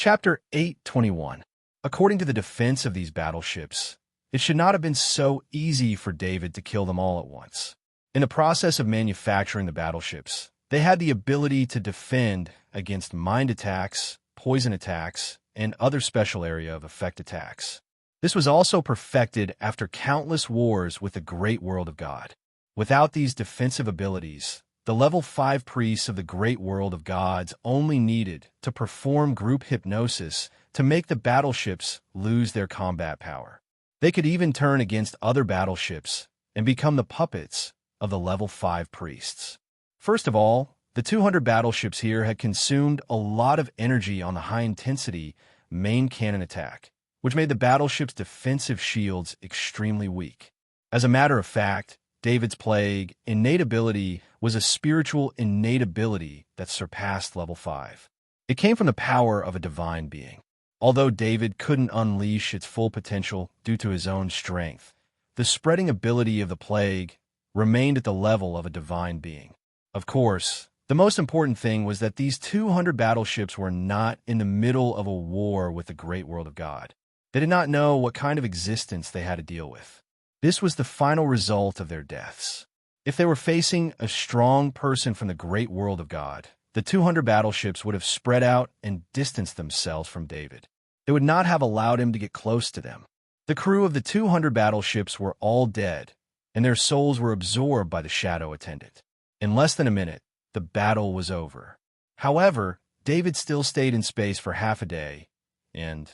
Chapter 8:21. According to the defense of these battleships, it should not have been so easy for David to kill them all at once. In the process of manufacturing the battleships, they had the ability to defend against mind attacks, poison attacks, and other special area of effect attacks. This was also perfected after countless wars with the great world of God. Without these defensive abilities, the level 5 priests of the great world of gods only needed to perform group hypnosis to make the battleships lose their combat power. They could even turn against other battleships and become the puppets of the level 5 priests. First of all, the 200 battleships here had consumed a lot of energy on the high-intensity main cannon attack, which made the battleship's defensive shields extremely weak. As a matter of fact, David's plague innate ability was a spiritual innate ability that surpassed level 5. It came from the power of a divine being. Although David couldn't unleash its full potential due to his own strength, the spreading ability of the plague remained at the level of a divine being. Of course, the most important thing was that these 200 battleships were not in the middle of a war with the great world of God. They did not know what kind of existence they had to deal with. This was the final result of their deaths. If they were facing a strong person from the great world of God, the 200 battleships would have spread out and distanced themselves from David. They would not have allowed him to get close to them. The crew of the 200 battleships were all dead, and their souls were absorbed by the shadow attendant. In less than a minute, the battle was over. However, David still stayed in space for half a day, and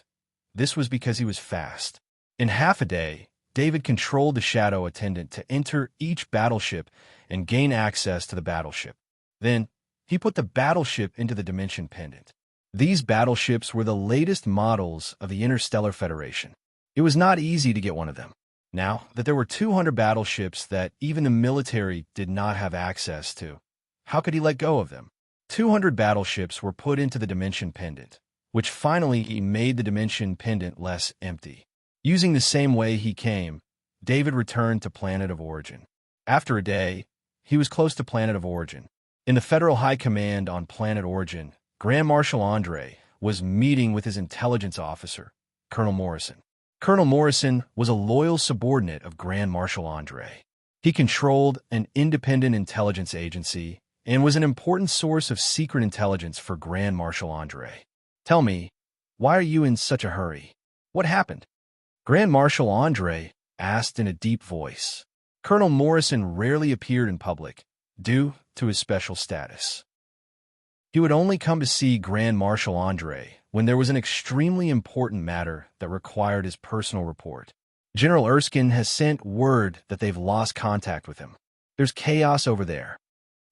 this was because he was fast. In half a day, David controlled the shadow attendant to enter each battleship and gain access to the battleship. Then, he put the battleship into the dimension pendant. These battleships were the latest models of the Interstellar Federation. It was not easy to get one of them. Now that there were 200 battleships that even the military did not have access to, how could he let go of them? 200 battleships were put into the dimension pendant, which finally made the dimension pendant less empty. Using the same way he came, David returned to Planet of Origin. After a day, he was close to Planet of Origin. In the Federal High Command on Planet Origin, Grand Marshal Andre was meeting with his intelligence officer, Colonel Morrison. Colonel Morrison was a loyal subordinate of Grand Marshal Andre. He controlled an independent intelligence agency and was an important source of secret intelligence for Grand Marshal Andre. "Tell me, why are you in such a hurry? What happened?" Grand Marshal Andre asked in a deep voice. Colonel Morrison rarely appeared in public, due to his special status. He would only come to see Grand Marshal Andre when there was an extremely important matter that required his personal report. General Erskine has sent word that they've lost contact with him. There's chaos over there,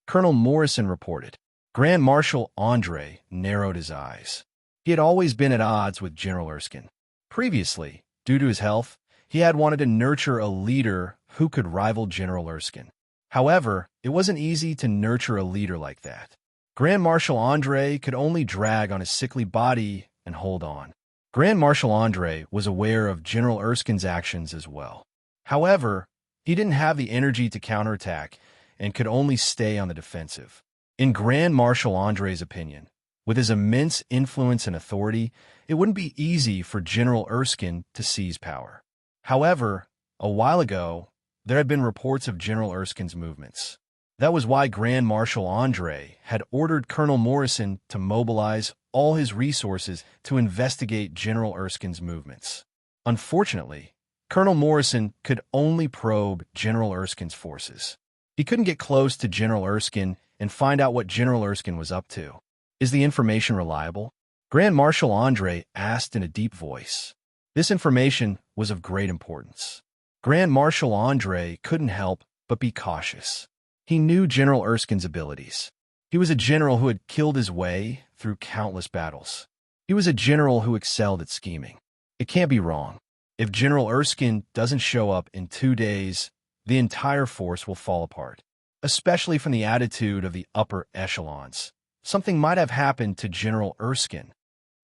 Colonel Morrison reported. Grand Marshal Andre narrowed his eyes. He had always been at odds with General Erskine. Previously, due to his health, he had wanted to nurture a leader who could rival General Erskine. However, it wasn't easy to nurture a leader like that. Grand Marshal Andre could only drag on his sickly body and hold on. Grand Marshal Andre was aware of General Erskine's actions as well. However, he didn't have the energy to counterattack and could only stay on the defensive. In Grand Marshal Andre's opinion, with his immense influence and authority, it wouldn't be easy for General Erskine to seize power. However, a while ago, there had been reports of General Erskine's movements. That was why Grand Marshal Andre had ordered Colonel Morrison to mobilize all his resources to investigate General Erskine's movements. Unfortunately, Colonel Morrison could only probe General Erskine's forces. He couldn't get close to General Erskine and find out what General Erskine was up to. Is the information reliable? Grand Marshal Andre asked in a deep voice. This information was of great importance. Grand Marshal Andre couldn't help but be cautious. He knew General Erskine's abilities. He was a general who had killed his way through countless battles. He was a general who excelled at scheming. It can't be wrong. If General Erskine doesn't show up in 2 days, the entire force will fall apart, especially from the attitude of the upper echelons. Something might have happened to General Erskine.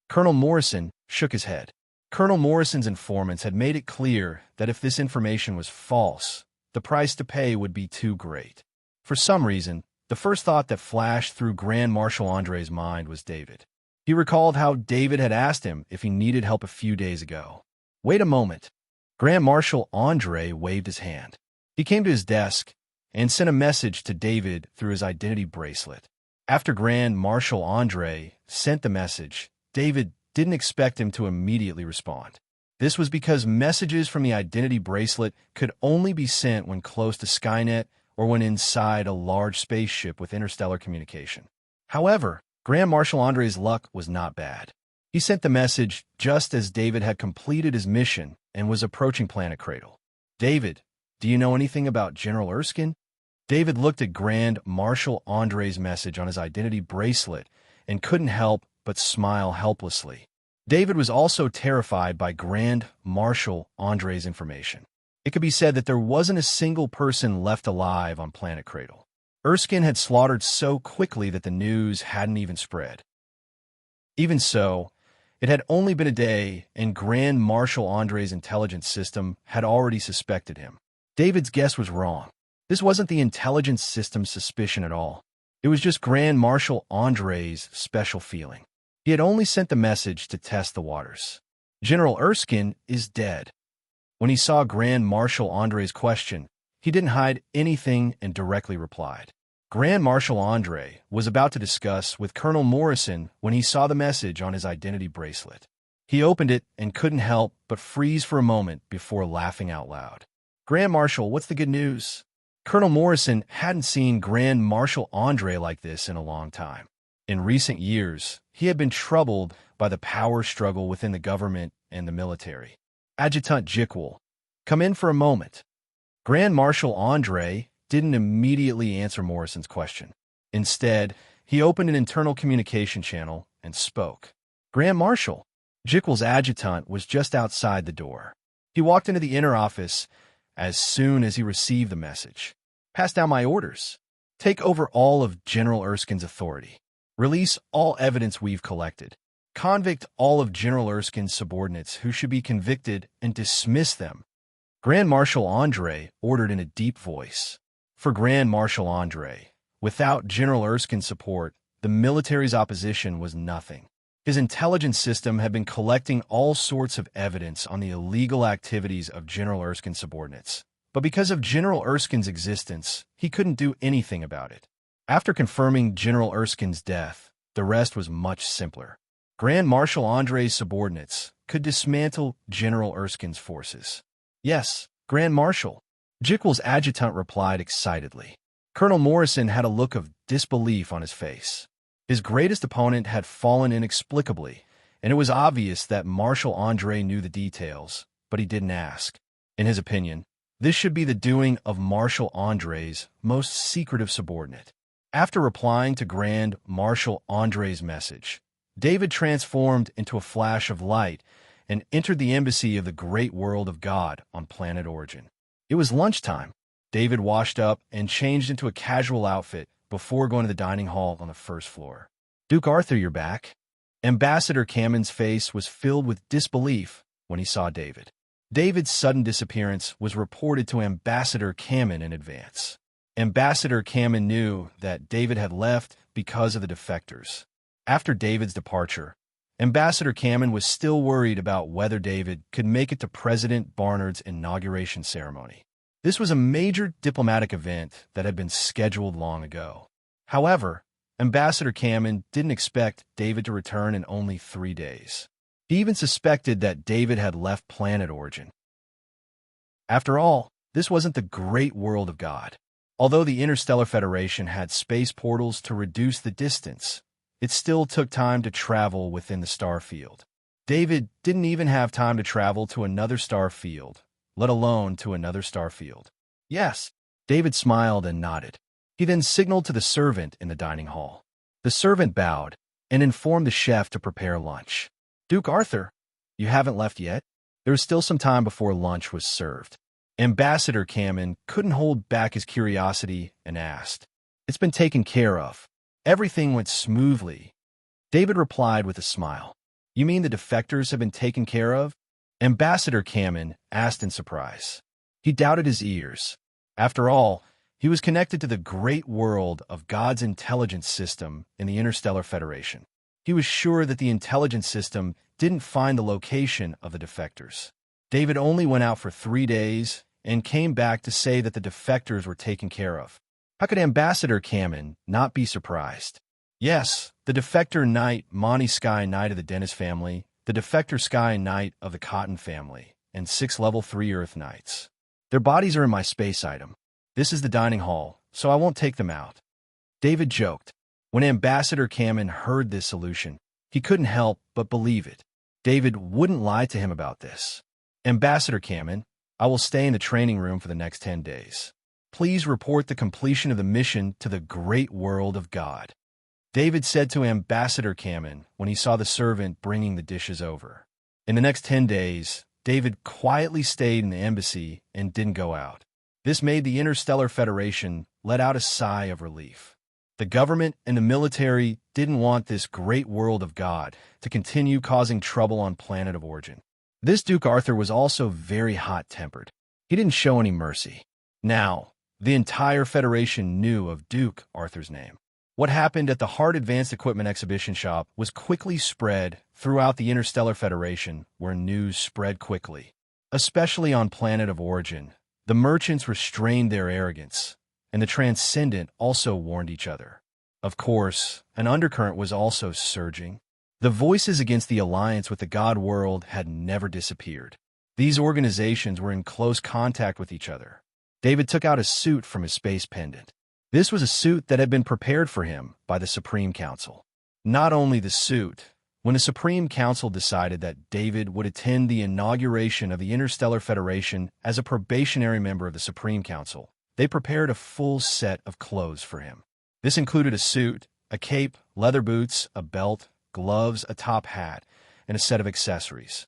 Colonel Morrison shook his head. Colonel Morrison's informants had made it clear that if this information was false, the price to pay would be too great. For some reason, the first thought that flashed through Grand Marshal Andre's mind was David. He recalled how David had asked him if he needed help a few days ago. Wait a moment. Grand Marshal Andre waved his hand. He came to his desk and sent a message to David through his identity bracelet. After Grand Marshal Andre sent the message, David didn't expect him to immediately respond. This was because messages from the identity bracelet could only be sent when close to Skynet or when inside a large spaceship with interstellar communication. However, Grand Marshal Andre's luck was not bad. He sent the message just as David had completed his mission and was approaching Planet Cradle. David, do you know anything about General Erskine? David looked at Grand Marshal Andre's message on his identity bracelet and couldn't help but smile helplessly. David was also terrified by Grand Marshal Andre's information. It could be said that there wasn't a single person left alive on Planet Cradle. Erskine had slaughtered so quickly that the news hadn't even spread. Even so, it had only been a day, and Grand Marshal Andre's intelligence system had already suspected him. David's guess was wrong. This wasn't the intelligence system's suspicion at all. It was just Grand Marshal Andre's special feeling. He had only sent the message to test the waters. General Erskine is dead. When he saw Grand Marshal Andre's question, he didn't hide anything and directly replied. Grand Marshal Andre was about to discuss with Colonel Morrison when he saw the message on his identity bracelet. He opened it and couldn't help but freeze for a moment before laughing out loud. Grand Marshal, what's the good news? Colonel Morrison hadn't seen Grand Marshal Andre like this in a long time. In recent years, he had been troubled by the power struggle within the government and the military. Adjutant Jekyll, come in for a moment. Grand Marshal Andre didn't immediately answer Morrison's question. Instead, he opened an internal communication channel and spoke. Grand Marshal, Jekyll's adjutant was just outside the door. He walked into the inner office as soon as he received the message. Pass down my orders. Take over all of General Erskine's authority. Release all evidence we've collected. Convict all of General Erskine's subordinates who should be convicted and dismiss them. Grand Marshal Andre ordered in a deep voice. For Grand Marshal Andre, without General Erskine's support, the military's opposition was nothing. His intelligence system had been collecting all sorts of evidence on the illegal activities of General Erskine's subordinates. But because of General Erskine's existence, he couldn't do anything about it. After confirming General Erskine's death, the rest was much simpler. Grand Marshal Andre's subordinates could dismantle General Erskine's forces. Yes, Grand Marshal. Jekyll's adjutant replied excitedly. Colonel Morrison had a look of disbelief on his face. His greatest opponent had fallen inexplicably, and it was obvious that Marshal Andre knew the details, but he didn't ask. In his opinion, this should be the doing of Marshal Andre's most secretive subordinate. After replying to Grand Marshal Andre's message, David transformed into a flash of light and entered the embassy of the great world of God on planet Origin. It was lunchtime. David washed up and changed into a casual outfit before going to the dining hall on the first floor. Duke Arthur, you're back. Ambassador Camen's face was filled with disbelief when he saw David. David's sudden disappearance was reported to Ambassador Camen in advance. Ambassador Camen knew that David had left because of the defectors. After David's departure, Ambassador Camen was still worried about whether David could make it to President Barnard's inauguration ceremony. This was a major diplomatic event that had been scheduled long ago. However, Ambassador Camen didn't expect David to return in only 3 days. He even suspected that David had left planet Origin. After all, this wasn't the great world of God. Although the Interstellar Federation had space portals to reduce the distance, it still took time to travel within the star field. David didn't even have time to travel to another star field, let alone to another star field. Yes, David smiled and nodded. He then signaled to the servant in the dining hall. The servant bowed and informed the chef to prepare lunch. Duke Arthur, you haven't left yet? There was still some time before lunch was served. Ambassador Camen couldn't hold back his curiosity and asked. It's been taken care of. Everything went smoothly. David replied with a smile. You mean the defectors have been taken care of? Ambassador Camen asked in surprise. He doubted his ears. After all, he was connected to the great world of God's intelligence system in the Interstellar Federation. He was sure that the intelligence system didn't find the location of the defectors. David only went out for 3 days and came back to say that the defectors were taken care of. How could Ambassador Cameron not be surprised? Yes, the defector knight Monty Sky Knight of the Dennis family, the defector Sky Knight of the Cotton family, and 6 level 3 Earth Knights. Their bodies are in my space item. This is the dining hall, so I won't take them out. David joked. When Ambassador Cameron heard this solution, he couldn't help but believe it. David wouldn't lie to him about this. Ambassador Cameron, I will stay in the training room for the next 10 days. Please report the completion of the mission to the great world of God. David said to Ambassador Cameron when he saw the servant bringing the dishes over. In the next 10 days, David quietly stayed in the embassy and didn't go out. This made the Interstellar Federation let out a sigh of relief. The government and the military didn't want this great world of God to continue causing trouble on Planet of Origin. This Duke Arthur was also very hot-tempered. He didn't show any mercy. Now, the entire Federation knew of Duke Arthur's name. What happened at the Hard Advanced Equipment Exhibition Shop was quickly spread throughout the Interstellar Federation, where news spread quickly. Especially on Planet of Origin, the merchants restrained their arrogance, and the Transcendent also warned each other. Of course, an undercurrent was also surging. The voices against the alliance with the God world had never disappeared. These organizations were in close contact with each other. David took out a suit from his space pendant. This was a suit that had been prepared for him by the Supreme Council. Not only the suit, when the Supreme Council decided that David would attend the inauguration of the Interstellar Federation as a probationary member of the Supreme Council, they prepared a full set of clothes for him. This included a suit, a cape, leather boots, a belt, gloves, a top hat, and a set of accessories.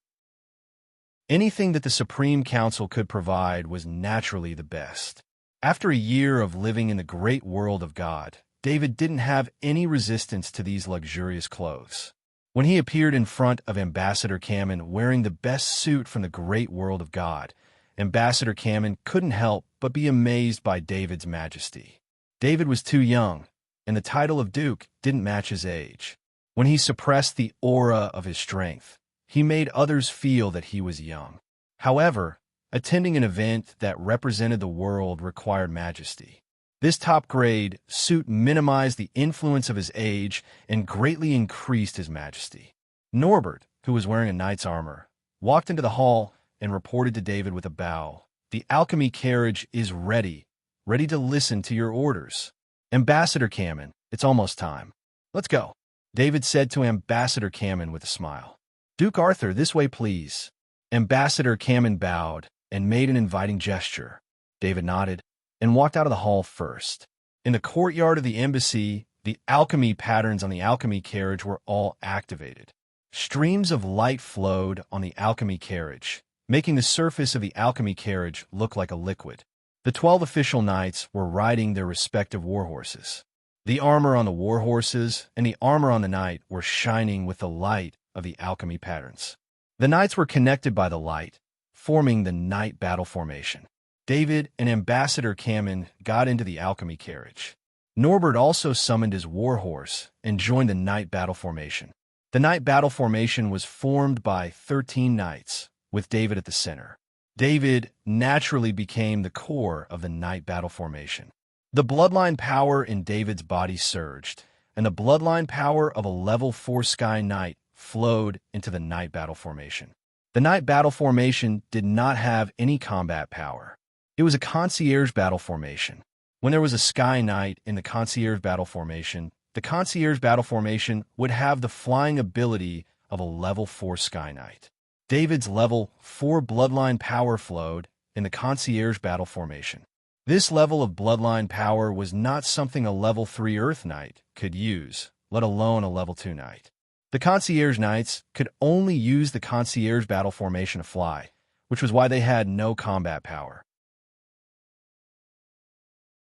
Anything that the Supreme Council could provide was naturally the best. After a year of living in the great world of God, David didn't have any resistance to these luxurious clothes. When he appeared in front of Ambassador Cameron wearing the best suit from the great world of God, Ambassador Cameron couldn't help but be amazed by David's majesty. David was too young, and the title of Duke didn't match his age. When he suppressed the aura of his strength, he made others feel that he was young. However, attending an event that represented the world required majesty. This top-grade suit minimized the influence of his age and greatly increased his majesty. Norbert, who was wearing a knight's armor, walked into the hall and reported to David with a bow. The alchemy carriage is ready to listen to your orders. Ambassador Cameron, it's almost time. Let's go, David said to Ambassador Cameron with a smile. Duke Arthur, this way, please. Ambassador Cameron bowed and made an inviting gesture. David nodded and walked out of the hall first. In the courtyard of the embassy, the alchemy patterns on the alchemy carriage were all activated. Streams of light flowed on the alchemy carriage, making the surface of the alchemy carriage look like a liquid. The 12 official knights were riding their respective warhorses. The armor on the warhorses and the armor on the knight were shining with the light of the alchemy patterns. The knights were connected by the light, forming the knight battle formation. David and Ambassador Cameron got into the alchemy carriage. Norbert also summoned his warhorse and joined the knight battle formation. The knight battle formation was formed by 13 knights, with David at the center. David naturally became the core of the knight battle formation. The bloodline power in David's body surged, and the bloodline power of a level 4 Sky Knight flowed into the knight battle formation. The knight battle formation did not have any combat power. It was a concierge battle formation. When there was a Sky Knight in the concierge battle formation, the concierge battle formation would have the flying ability of a level 4 Sky Knight. David's level 4 bloodline power flowed in the concierge battle formation. This level of bloodline power was not something a level 3 Earth Knight could use, let alone a level 2 Knight. The concierge knights could only use the concierge battle formation to fly, which was why they had no combat power.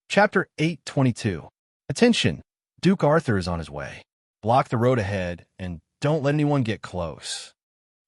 Chapter 822. Attention! Duke Arthur is on his way. Block the road ahead and don't let anyone get close.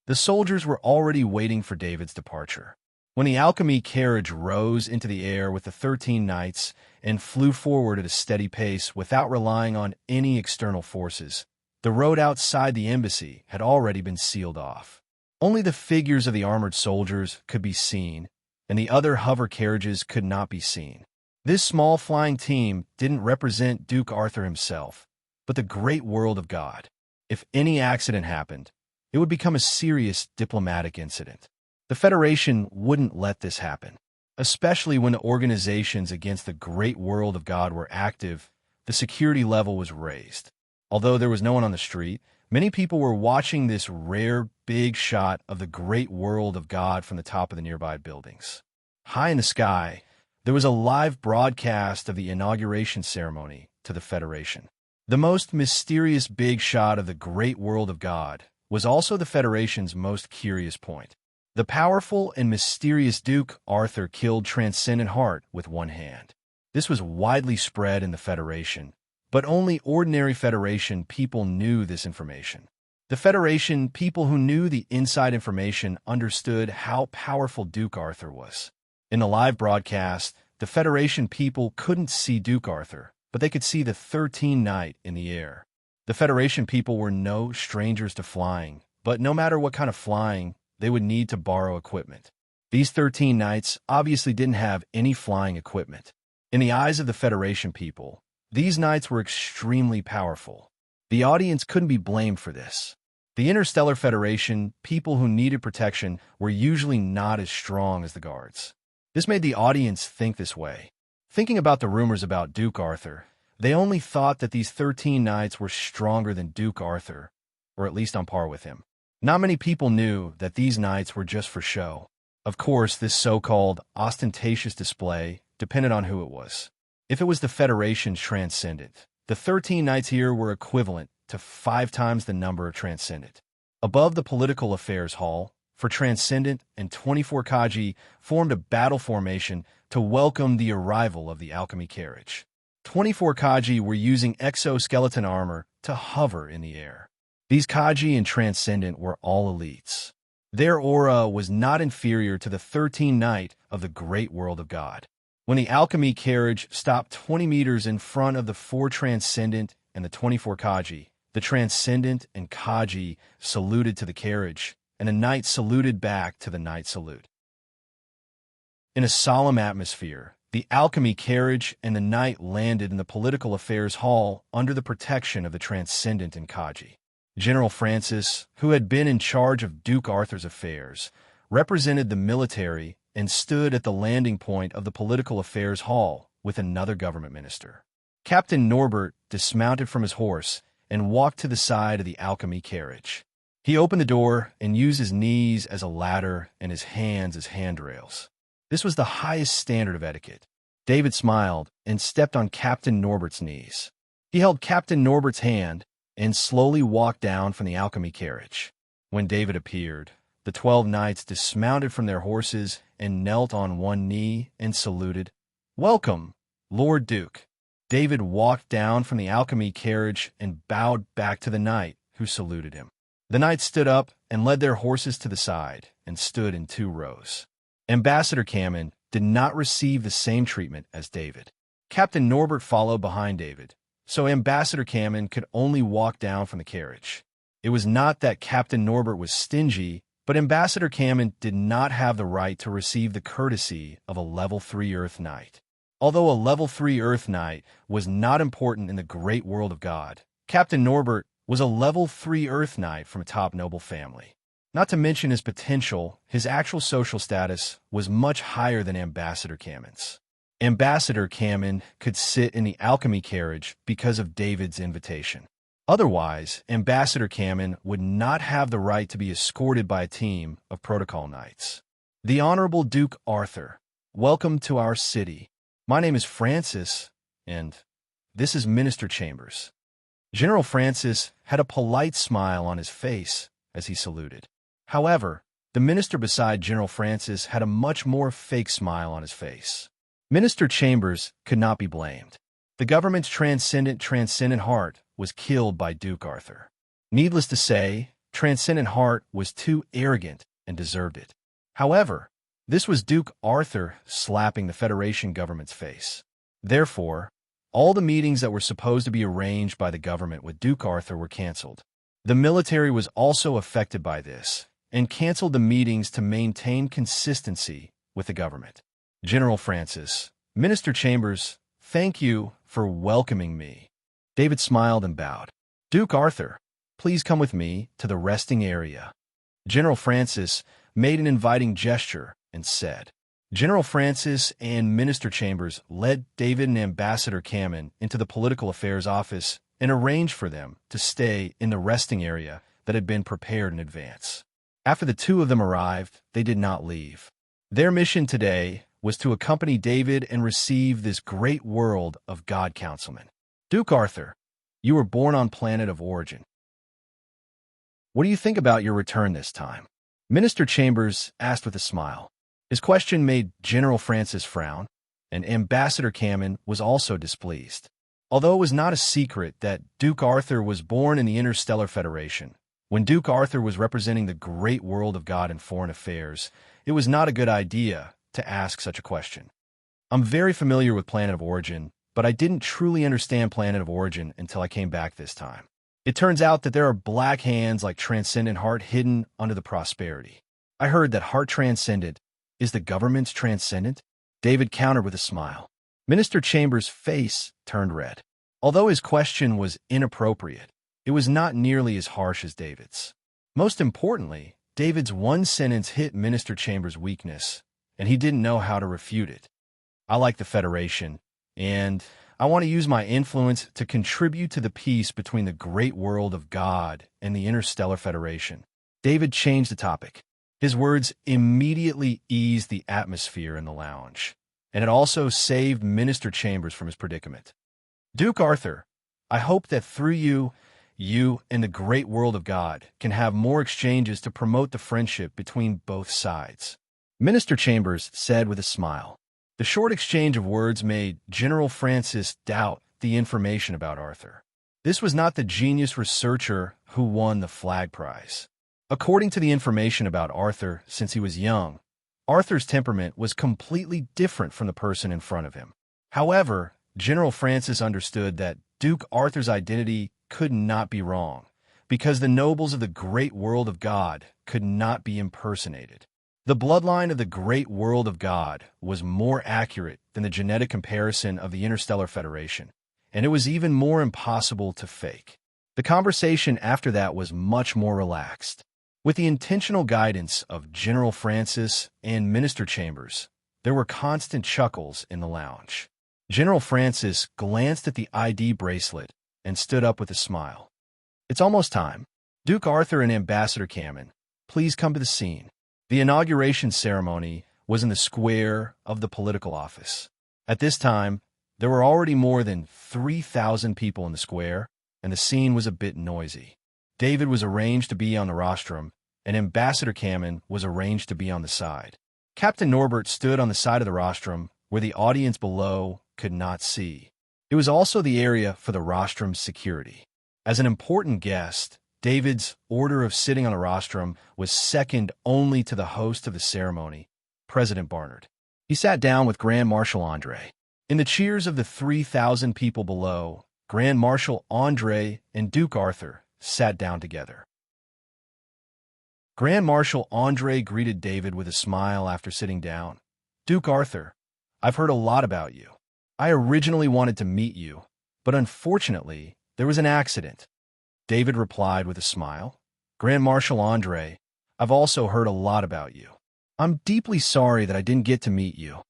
The soldiers were already waiting for David's departure. When the alchemy carriage rose into the air with the 13 knights and flew forward at a steady pace without relying on any external forces, The road outside the embassy had already been sealed off. Only the figures of the armored soldiers could be seen, and the other hover carriages could not be seen. This small flying team didn't represent Duke Arthur himself, but the great world of God. If any accident happened, it would become a serious diplomatic incident. The Federation wouldn't let this happen. Especially when the organizations against the great world of God were active, the security level was raised. Although there was no one on the street, many people were watching this rare, big shot of the great world of God from the top of the nearby buildings. High in the sky, there was a live broadcast of the inauguration ceremony to the Federation. The most mysterious big shot of the great world of God was also the Federation's most curious point. The powerful and mysterious Duke Arthur killed Transcendent Heart with one hand. This was widely spread in the Federation, but only ordinary Federation people knew this information. The Federation people who knew the inside information understood how powerful Duke Arthur was. In the live broadcast, the Federation people couldn't see Duke Arthur, but they could see the 13th Knight in the air. The Federation people were no strangers to flying, but no matter what kind of flying, they would need to borrow equipment. These 13 knights obviously didn't have any flying equipment. In the eyes of the Federation people, these knights were extremely powerful. The audience couldn't be blamed for this. The Interstellar Federation people who needed protection were usually not as strong as the guards. This made the audience think this way. Thinking about the rumors about Duke Arthur, they only thought that these 13 knights were stronger than Duke Arthur, or at least on par with him. Not many people knew that these knights were just for show. Of course, this so-called ostentatious display depended on who it was. If it was the Federation's Transcendent, the 13 knights here were equivalent to 5 times the number of Transcendent. Above the Political Affairs Hall, for Transcendent and 24 Kaji formed a battle formation to welcome the arrival of the alchemy carriage. 24 Kaji were using exoskeleton armor to hover in the air. These Kaji and Transcendent were all elites. Their aura was not inferior to the 13th Knight of the great world of God. When the alchemy carriage stopped 20 meters in front of the 4 Transcendent and the 24 Kaji, the Transcendent and Kaji saluted to the carriage, and the Knight saluted back to the Knight salute. In a solemn atmosphere, the alchemy carriage and the Knight landed in the Political Affairs Hall under the protection of the Transcendent and Kaji. General Francis, who had been in charge of Duke Arthur's affairs, represented the military and stood at the landing point of the Political Affairs Hall with another government minister. Captain Norbert dismounted from his horse and walked to the side of the alchemy carriage. He opened the door and used his knees as a ladder and his hands as handrails. This was the highest standard of etiquette. David smiled and stepped on Captain Norbert's knees. He held Captain Norbert's hand and slowly walked down from the alchemy carriage. When David appeared, the 12 knights dismounted from their horses and knelt on one knee and saluted. "Welcome, Lord Duke." David walked down from the alchemy carriage and bowed back to the knight, who saluted him. The knights stood up and led their horses to the side and stood in 2 rows. Ambassador Cameron did not receive the same treatment as David. Captain Norbert followed behind David, so Ambassador Cameron could only walk down from the carriage. It was not that Captain Norbert was stingy, but Ambassador Cameron did not have the right to receive the courtesy of a level 3 Earth Knight. Although a level 3 Earth Knight was not important in the great world of God, Captain Norbert was a level 3 Earth Knight from a top noble family. Not to mention his potential, his actual social status was much higher than Ambassador Cameron's. Ambassador Cameron could sit in the alchemy carriage because of David's invitation. Otherwise, Ambassador Cameron would not have the right to be escorted by a team of protocol knights. The Honorable Duke Arthur, welcome to our city. My name is Francis, and this is Minister Chambers. General Francis had a polite smile on his face as he saluted. However, the minister beside General Francis had a much more fake smile on his face. Minister Chambers could not be blamed. The government's Transcendent Heart was killed by Duke Arthur. Needless to say, Transcendent Heart was too arrogant and deserved it. However, this was Duke Arthur slapping the Federation government's face. Therefore, All the meetings that were supposed to be arranged by the government with Duke Arthur were canceled. The military was also affected by this and canceled the meetings to maintain consistency with the government. General Francis, Minister Chambers, thank you for welcoming me. David smiled and bowed. Duke Arthur, please come with me to the resting area. General Francis made an inviting gesture and said. General Francis and Minister Chambers led David and Ambassador Cameron into the political affairs office and arranged for them to stay in the resting area that had been prepared in advance. After the two of them arrived, they did not leave. Their mission today was to accompany David and receive this great world of God councilman. Duke Arthur, you were born on planet of origin. What do you think about your return this time? Minister Chambers asked with a smile. His question made General Francis frown, and Ambassador Cameron was also displeased. Although it was not a secret that Duke Arthur was born in the Interstellar Federation, when Duke Arthur was representing the great world of God in foreign affairs, it was not a good idea to ask such a question. I'm very familiar with Planet of Origin, but I didn't truly understand Planet of Origin until I came back this time. It turns out that there are black hands like Transcendent Heart hidden under the prosperity. I heard that Heart Transcendent is the government's transcendent? David countered with a smile. Minister Chambers' face turned red. Although his question was inappropriate, it was not nearly as harsh as David's. Most importantly, David's one sentence hit Minister Chambers' weakness, and he didn't know how to refute it. I like the Federation, and I want to use my influence to contribute to the peace between the great world of God and the Interstellar Federation. David changed the topic. His words immediately eased the atmosphere in the lounge, and it also saved Minister Chambers from his predicament. Duke Arthur, I hope that through you and the great world of God can have more exchanges to promote the friendship between both sides. Minister Chambers said with a smile. The short exchange of words made General Francis doubt the information about Arthur. This was not the genius researcher who won the flag prize. According to the information about Arthur since he was young, Arthur's temperament was completely different from the person in front of him. However, General Francis understood that Duke Arthur's identity could not be wrong, because the nobles of the great world of God could not be impersonated. The bloodline of the great world of God was more accurate than the genetic comparison of the Interstellar Federation, and it was even more impossible to fake. The conversation after that was much more relaxed. With the intentional guidance of General Francis and Minister Chambers, there were constant chuckles in the lounge. General Francis glanced at the ID bracelet and stood up with a smile. It's almost time. Duke Arthur and Ambassador Cameron, please come to the scene. The inauguration ceremony was in the square of the political office. At this time, there were already more than 3,000 people in the square, and the scene was a bit noisy. David was arranged to be on the rostrum, and Ambassador Cameron was arranged to be on the side. Captain Norbert stood on the side of the rostrum where the audience below could not see. It was also the area for the rostrum's security. As an important guest, David's order of sitting on the rostrum was second only to the host of the ceremony, President Barnard. He sat down with Grand Marshal Andre. In the cheers of the 3,000 people below, Grand Marshal Andre and Duke Arthur sat down together. Grand Marshal Andre greeted David with a smile after sitting down. Duke Arthur, I've heard a lot about you. I originally wanted to meet you, but unfortunately, there was an accident. David replied with a smile. Grand Marshal Andre, I've also heard a lot about you. I'm deeply sorry that I didn't get to meet you.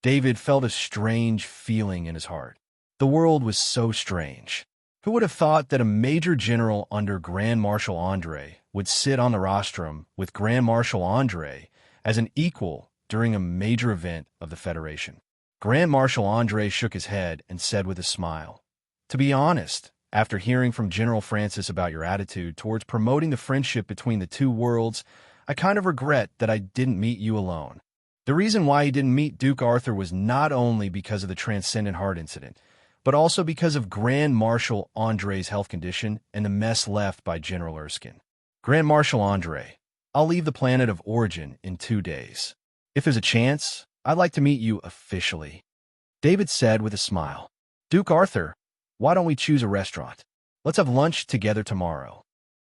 David felt a strange feeling in his heart. The world was so strange. Who would have thought that a major general under Grand Marshal Andre would sit on the rostrum with Grand Marshal Andre as an equal during a major event of the Federation? Grand Marshal Andre shook his head and said with a smile, to be honest, after hearing from General Francis about your attitude towards promoting the friendship between the two worlds, I kind of regret that I didn't meet you alone. The reason why he didn't meet Duke Arthur was not only because of the Transcendent Heart incident, but also because of Grand Marshal Andre's health condition and the mess left by General Erskine. Grand Marshal Andre, I'll leave the planet of origin in 2 days. If there's a chance, I'd like to meet you officially. David said with a smile. Duke Arthur, why don't we choose a restaurant? Let's have lunch together tomorrow.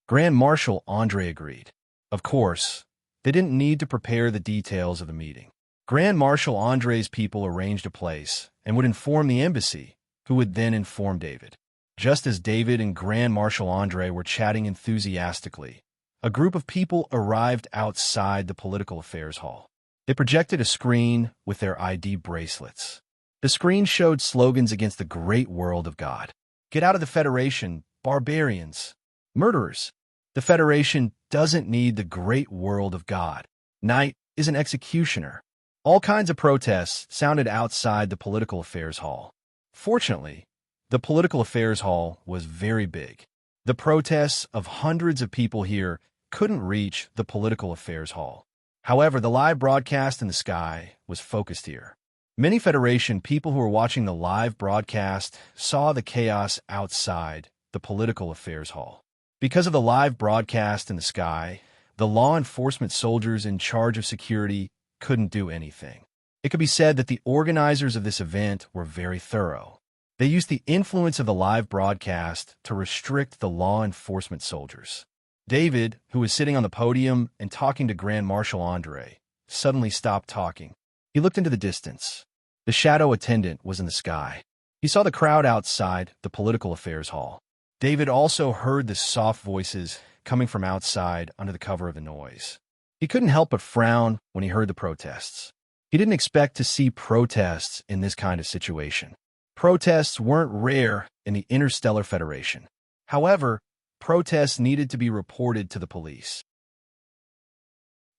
Grand Marshal Andre agreed. Of course, they didn't need to prepare the details of the meeting. Grand Marshal Andre's people arranged a place and would inform the embassy, who would then inform David. Just as David and Grand Marshal Andre were chatting enthusiastically, a group of people arrived outside the Political Affairs Hall. They projected a screen with their ID bracelets. The screen showed slogans against the great world of God. Get out of the Federation, barbarians, murderers. The Federation doesn't need the great world of God. Knight is an executioner. All kinds of protests sounded outside the Political Affairs Hall. Fortunately, the Political Affairs Hall was very big. The protests of hundreds of people here couldn't reach the Political Affairs Hall. However, the live broadcast in the sky was focused here. Many Federation people who were watching the live broadcast saw the chaos outside the Political Affairs Hall. Because of the live broadcast in the sky, the law enforcement soldiers in charge of security couldn't do anything. It could be said that the organizers of this event were very thorough. They used the influence of the live broadcast to restrict the law enforcement soldiers. David, who was sitting on the podium and talking to Grand Marshal Andre, suddenly stopped talking. He looked into the distance. The shadow attendant was in the sky. He saw the crowd outside the Political Affairs Hall. David also heard the soft voices coming from outside under the cover of the noise. He couldn't help but frown when he heard the protests. He didn't expect to see protests in this kind of situation. Protests weren't rare in the Interstellar Federation. However, protests needed to be reported to the police.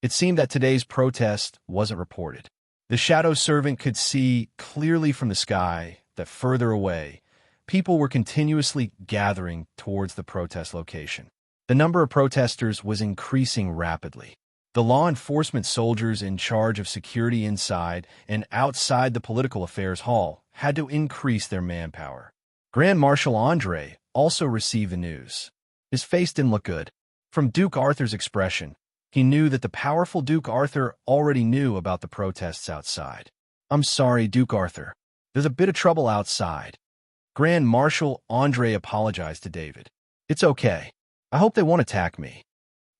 It seemed that today's protest wasn't reported. The shadow servant could see clearly from the sky that further away, people were continuously gathering towards the protest location. The number of protesters was increasing rapidly. The law enforcement soldiers in charge of security inside and outside the Political Affairs Hall had to increase their manpower. Grand Marshal Andre also received the news. His face didn't look good. From Duke Arthur's expression, he knew that the powerful Duke Arthur already knew about the protests outside. I'm sorry, Duke Arthur. There's a bit of trouble outside. Grand Marshal Andre apologized to David. It's okay. I hope they won't attack me.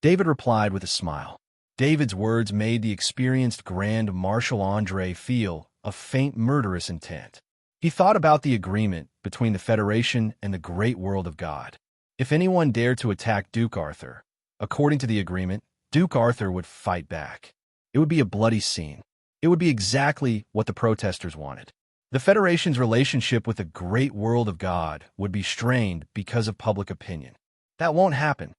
David replied with a smile. David's words made the experienced Grand Marshal Andre feel a faint murderous intent. He thought about the agreement between the Federation and the great world of God. If anyone dared to attack Duke Arthur, according to the agreement, Duke Arthur would fight back. It would be a bloody scene. It would be exactly what the protesters wanted. The Federation's relationship with the great world of God would be strained because of public opinion. That won't happen.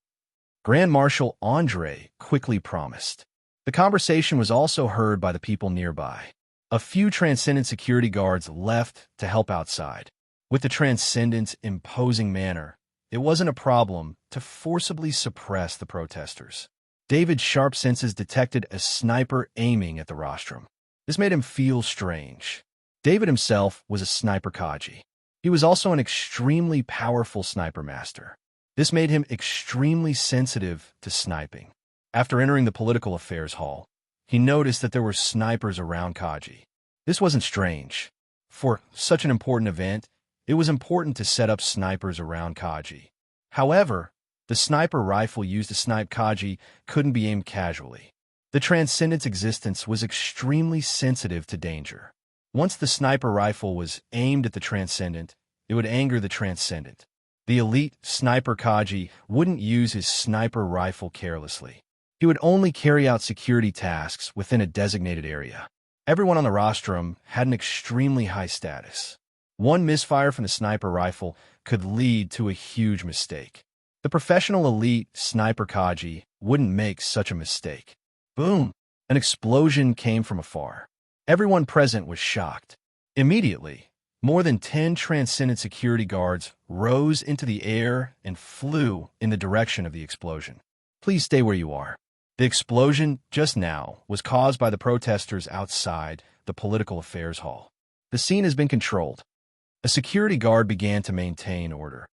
Grand Marshal Andre quickly promised. The conversation was also heard by the people nearby. A few Transcendent security guards left to help outside. With the Transcendent's imposing manner, it wasn't a problem to forcibly suppress the protesters. David's sharp senses detected a sniper aiming at the rostrum. This made him feel strange. David himself was a sniper Kaji. He was also an extremely powerful sniper master. This made him extremely sensitive to sniping. After entering the Political Affairs Hall, he noticed that there were snipers around Kaji. This wasn't strange. For such an important event, it was important to set up snipers around Kaji. However, the sniper rifle used to snipe Kaji couldn't be aimed casually. The Transcendent's existence was extremely sensitive to danger. Once the sniper rifle was aimed at the Transcendent, it would anger the Transcendent. The elite sniper Kaji wouldn't use his sniper rifle carelessly. He would only carry out security tasks within a designated area. Everyone on the rostrum had an extremely high status. One misfire from the sniper rifle could lead to a huge mistake. The professional elite sniper Kaji wouldn't make such a mistake. Boom! An explosion came from afar. Everyone present was shocked. Immediately, more than 10 Transcendent security guards rose into the air and flew in the direction of the explosion. Please stay where you are. The explosion just now was caused by the protesters outside the Political Affairs Hall. The scene has been controlled. A security guard began to maintain order.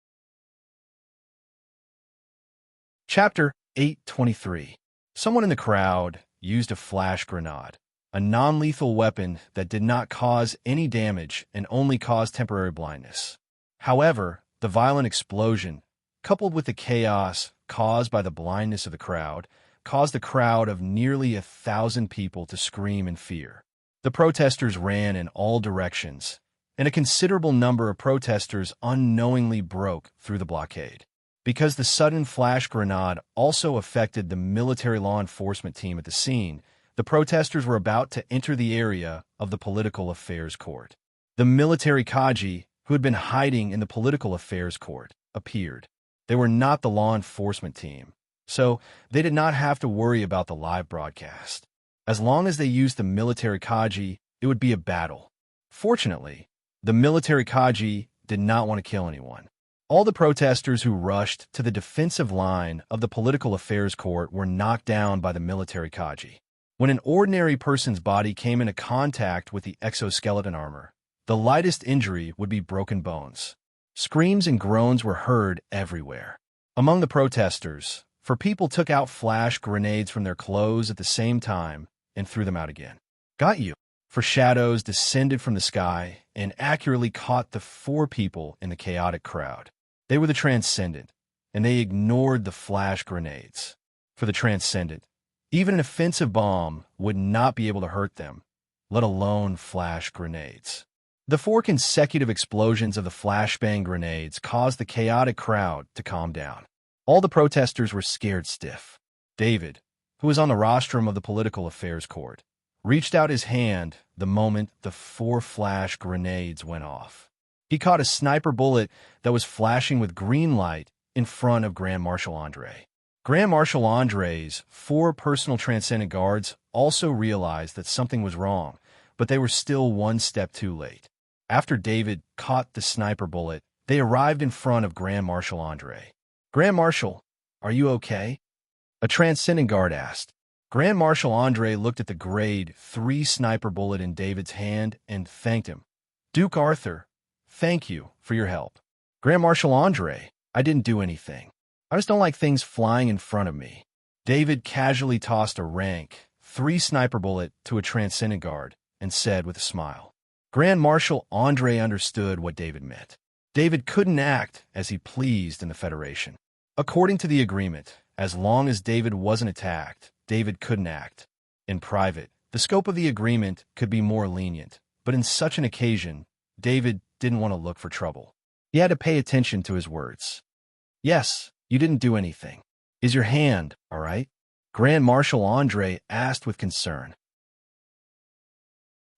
Chapter 823. Someone in the crowd used a flash grenade. a non-lethal weapon that did not cause any damage and only caused temporary blindness. However, the violent explosion, coupled with the chaos caused by the blindness of the crowd, caused a crowd of nearly 1,000 people to scream in fear. The protesters ran in all directions, and a considerable number of protesters unknowingly broke through the blockade. Because the sudden flash grenade also affected the military law enforcement team at the scene, the protesters were about to enter the area of the political affairs court. The military Kaji, who had been hiding in the political affairs court, appeared. They were not the law enforcement team, so they did not have to worry about the live broadcast. As long as they used the military Kaji, it would be a battle. Fortunately, the military Kaji did not want to kill anyone. All the protesters who rushed to the defensive line of the political affairs court were knocked down by the military Kaji. When an ordinary person's body came into contact with the exoskeleton armor, the lightest injury would be broken bones. Screams and groans were heard everywhere. Among the protesters, people took out flash grenades from their clothes at the same time and threw them out again. Got you. For shadows descended from the sky and accurately caught the 4 people in the chaotic crowd. They were the Transcendent, and they ignored the flash grenades. For the Transcendent, even an offensive bomb would not be able to hurt them, let alone flash grenades. The 4 consecutive explosions of the flashbang grenades caused the chaotic crowd to calm down. All the protesters were scared stiff. David, who was on the rostrum of the political affairs court, reached out his hand the moment the 4 flash grenades went off. He caught a sniper bullet that was flashing with green light in front of Grand Marshal Andre. Grand Marshal Andre's 4 personal Transcendent guards also realized that something was wrong, but they were still one step too late. After David caught the sniper bullet, they arrived in front of Grand Marshal Andre. "Grand Marshal, are you okay?" a Transcendent guard asked. Grand Marshal Andre looked at the grade 3 sniper bullet in David's hand and thanked him. "Duke Arthur, thank you for your help." "Grand Marshal Andre, I didn't do anything. I just don't like things flying in front of me." David casually tossed a rank 3 sniper bullet to a Transcendent guard and said with a smile. Grand Marshal Andre understood what David meant. David couldn't act as he pleased in the Federation. According to the agreement, as long as David wasn't attacked, David couldn't act. In private, the scope of the agreement could be more lenient, but in such an occasion, David didn't want to look for trouble. He had to pay attention to his words. "Yes, you didn't do anything. Is your hand all right?" Grand Marshal Andre asked with concern.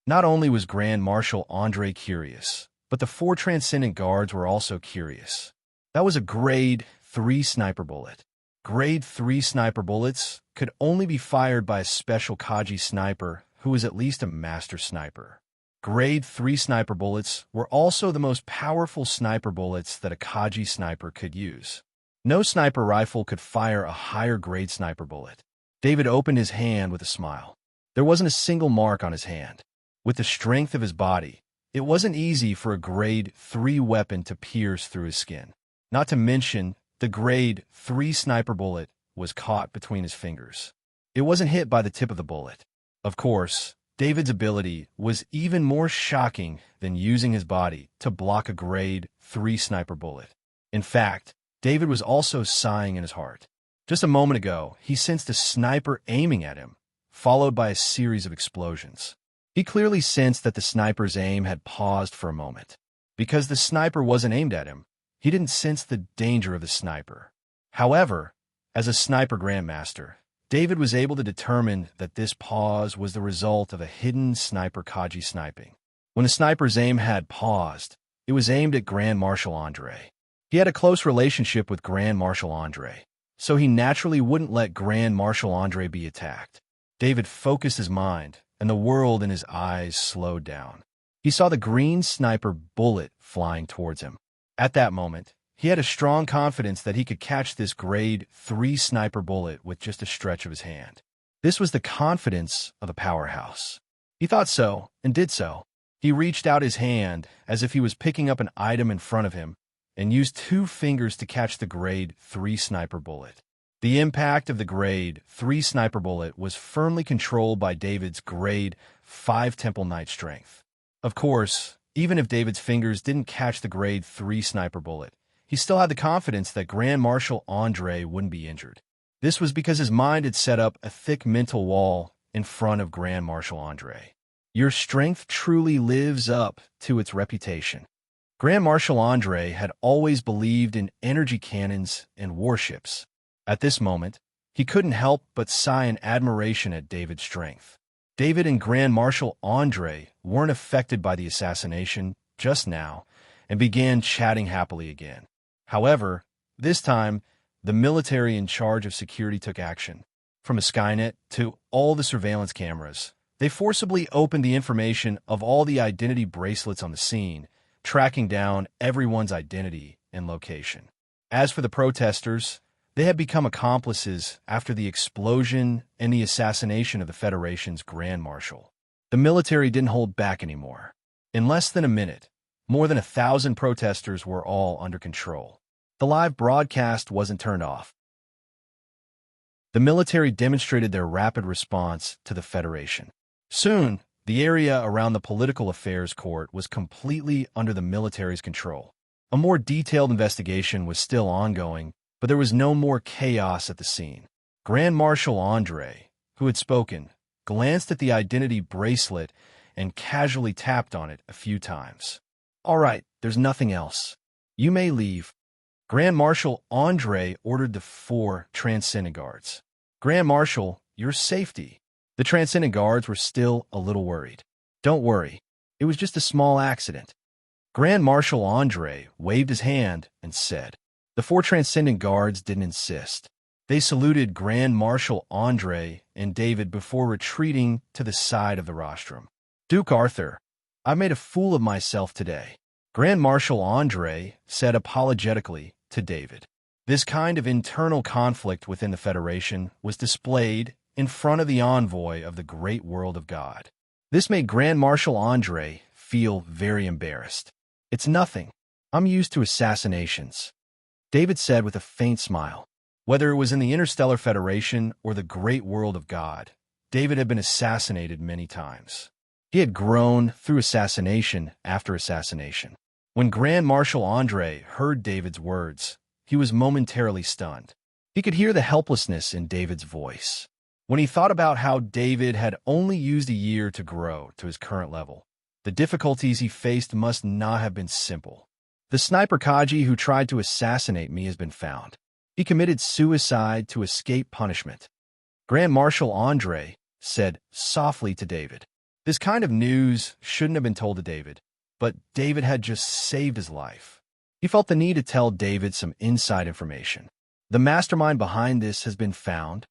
Not only was Grand Marshal Andre curious, but the 4 Transcendent guards were also curious. That was a grade 3 sniper bullet. Grade 3 sniper bullets could only be fired by a special Kaji sniper who was at least a master sniper. Grade 3 sniper bullets were also the most powerful sniper bullets that a Kaji sniper could use. No sniper rifle could fire a higher grade sniper bullet. David opened his hand with a smile. There wasn't a single mark on his hand. With the strength of his body, it wasn't easy for a grade 3 weapon to pierce through his skin. Not to mention, the grade 3 sniper bullet was caught between his fingers. It wasn't hit by the tip of the bullet. Of course, David's ability was even more shocking than using his body to block a grade 3 sniper bullet. In fact, David was also sighing in his heart. Just a moment ago, he sensed a sniper aiming at him, followed by a series of explosions. He clearly sensed that the sniper's aim had paused for a moment. Because the sniper wasn't aimed at him, he didn't sense the danger of the sniper. However, as a sniper grandmaster, David was able to determine that this pause was the result of a hidden sniper Kaji sniping. When the sniper's aim had paused, it was aimed at Grand Marshal Andre. He had a close relationship with Grand Marshal Andre, so he naturally wouldn't let Grand Marshal Andre be attacked. David focused his mind, and the world in his eyes slowed down. He saw the green sniper bullet flying towards him. At that moment, he had a strong confidence that he could catch this grade 3 sniper bullet with just a stretch of his hand. This was the confidence of a powerhouse. He thought so, and did so. He reached out his hand as if he was picking up an item in front of him, and used 2 fingers to catch the grade 3 sniper bullet. The impact of the Grade 3 sniper bullet was firmly controlled by David's Grade 5 Temple Knight strength. Of course, even if David's fingers didn't catch the Grade 3 sniper bullet, he still had the confidence that Grand Marshal Andre wouldn't be injured. This was because his mind had set up a thick mental wall in front of Grand Marshal Andre. Your strength truly lives up to its reputation. Grand Marshal Andre had always believed in energy cannons and warships. At this moment, he couldn't help but sigh in admiration at David's strength. David and Grand Marshal Andre weren't affected by the assassination just now and began chatting happily again. However, this time, the military in charge of security took action. From a Skynet to all the surveillance cameras, they forcibly opened the information of all the identity bracelets on the scene, tracking down everyone's identity and location. As for the protesters, they had become accomplices after the explosion and the assassination of the Federation's Grand Marshal. The military didn't hold back anymore. In less than a minute, more than 1,000 protesters were all under control. The live broadcast wasn't turned off. The military demonstrated their rapid response to the Federation. Soon, the area around the Political Affairs Court was completely under the military's control. A more detailed investigation was still ongoing, but there was no more chaos at the scene. Grand Marshal Andre, who had spoken, glanced at the identity bracelet and casually tapped on it a few times. "All right, there's nothing else. You may leave." Grand Marshal Andre ordered the 4 Transcendent Guards. "Grand Marshal, your safety." The Transcendent Guards were still a little worried. "Don't worry. It was just a small accident." Grand Marshal Andre waved his hand and said. The 4 Transcendent Guards didn't insist. They saluted Grand Marshal Andre and David before retreating to the side of the rostrum. "Duke Arthur, I made a fool of myself today," Grand Marshal Andre said apologetically to David. This kind of internal conflict within the Federation was displayed in front of the envoy of the great world of God. This made Grand Marshal Andre feel very embarrassed. "It's nothing. I'm used to assassinations," David said with a faint smile. Whether it was in the Interstellar Federation or the great world of God, David had been assassinated many times. He had grown through assassination after assassination. When Grand Marshal Andre heard David's words, he was momentarily stunned. He could hear the helplessness in David's voice. When he thought about how David had only used a year to grow to his current level, the difficulties he faced must not have been simple. "The sniper Kaji who tried to assassinate me has been found. He committed suicide to escape punishment," Grand Marshal Andre said softly to David. This kind of news shouldn't have been told to David, but David had just saved his life. He felt the need to tell David some inside information. "The mastermind behind this has been found?"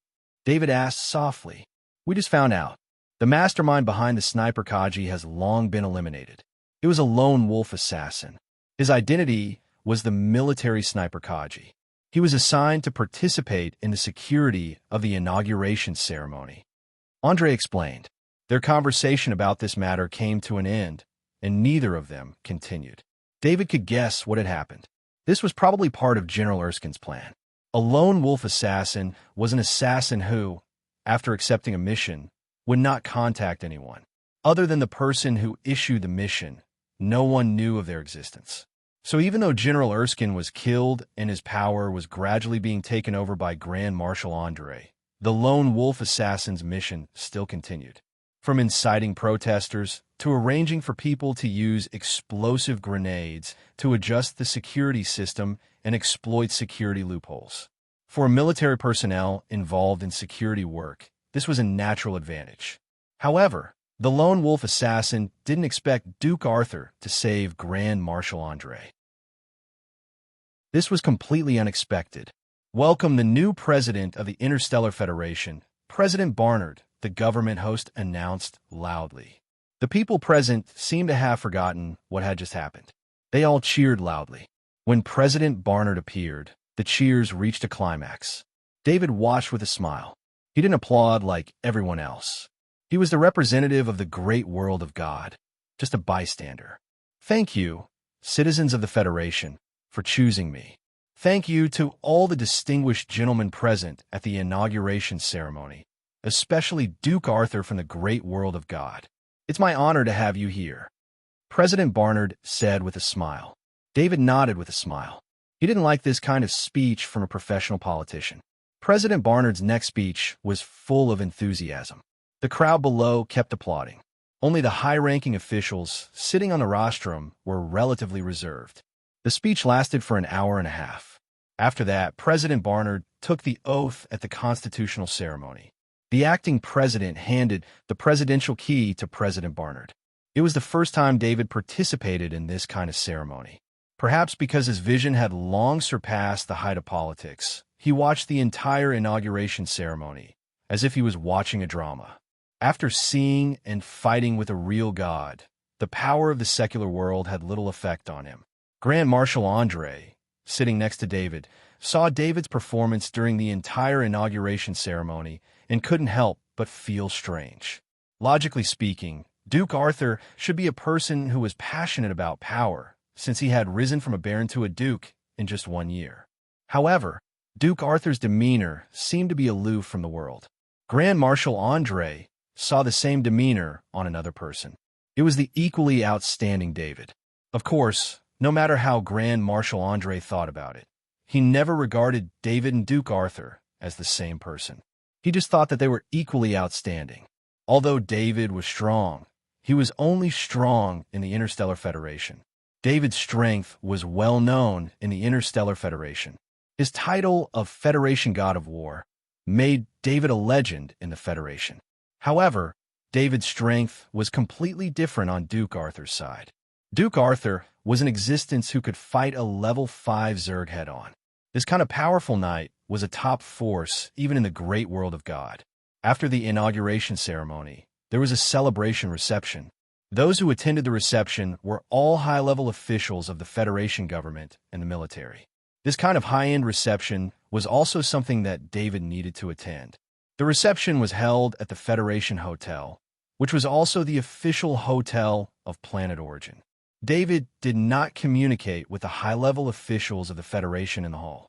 David asked softly. "We just found out. The mastermind behind the sniper Kaji has long been eliminated. It was a lone wolf assassin. His identity was the military sniper Kaji. He was assigned to participate in the security of the inauguration ceremony." Andre explained. Their conversation about this matter came to an end, and neither of them continued. David could guess what had happened. This was probably part of General Erskine's plan. A lone wolf assassin was an assassin who, after accepting a mission, would not contact anyone. Other than the person who issued the mission, no one knew of their existence. So even though General Erskine was killed and his power was gradually being taken over by Grand Marshal Andre, the lone wolf assassin's mission still continued. From inciting protesters to arranging for people to use explosive grenades to adjust the security system and exploit security loopholes. For military personnel involved in security work, this was a natural advantage. However, the lone wolf assassin didn't expect Duke Arthur to save Grand Marshal Andre. This was completely unexpected. "Welcome the new president of the Interstellar Federation, President Barnard," the government host announced loudly. The people present seemed to have forgotten what had just happened. They all cheered loudly. When President Barnard appeared, the cheers reached a climax. David watched with a smile. He didn't applaud like everyone else. He was the representative of the great world of God, just a bystander. "Thank you, citizens of the Federation, for choosing me," Thank you to all the distinguished gentlemen present at the inauguration ceremony, especially Duke Arthur from the great world of God. It's my honor to have you here. President Barnard said with a smile. David nodded with a smile. He didn't like this kind of speech from a professional politician. President Barnard's next speech was full of enthusiasm. The crowd below kept applauding. Only the high-ranking officials sitting on the rostrum were relatively reserved. The speech lasted for an hour and a half. After that, President Barnard took the oath at the constitutional ceremony. The acting president handed the presidential key to President Barnard. It was the first time David participated in this kind of ceremony. Perhaps because his vision had long surpassed the height of politics, he watched the entire inauguration ceremony as if he was watching a drama. After seeing and fighting with a real God, the power of the secular world had little effect on him. Grand Marshal André, sitting next to David, saw David's performance during the entire inauguration ceremony and couldn't help but feel strange. Logically speaking, Duke Arthur should be a person who was passionate about power, since he had risen from a baron to a duke in just 1 year. However, Duke Arthur's demeanor seemed to be aloof from the world. Grand Marshal André saw the same demeanor on another person. It was the equally outstanding David. Of course, no matter how Grand Marshal André thought about it, he never regarded David and Duke Arthur as the same person. He just thought that they were equally outstanding. Although David was strong, he was only strong in the Interstellar Federation. David's strength was well known in the Interstellar Federation. His title of Federation God of War made David a legend in the Federation. However, David's strength was completely different on Duke Arthur's side. Duke Arthur was an existence who could fight a level 5 Zerg head-on. This kind of powerful knight was a top force even in the great world of God. After the inauguration ceremony, there was a celebration reception. Those who attended the reception were all high-level officials of the Federation government and the military. This kind of high-end reception was also something that David needed to attend. The reception was held at the Federation Hotel, which was also the official hotel of Planet Origin. David did not communicate with the high-level officials of the Federation in the hall.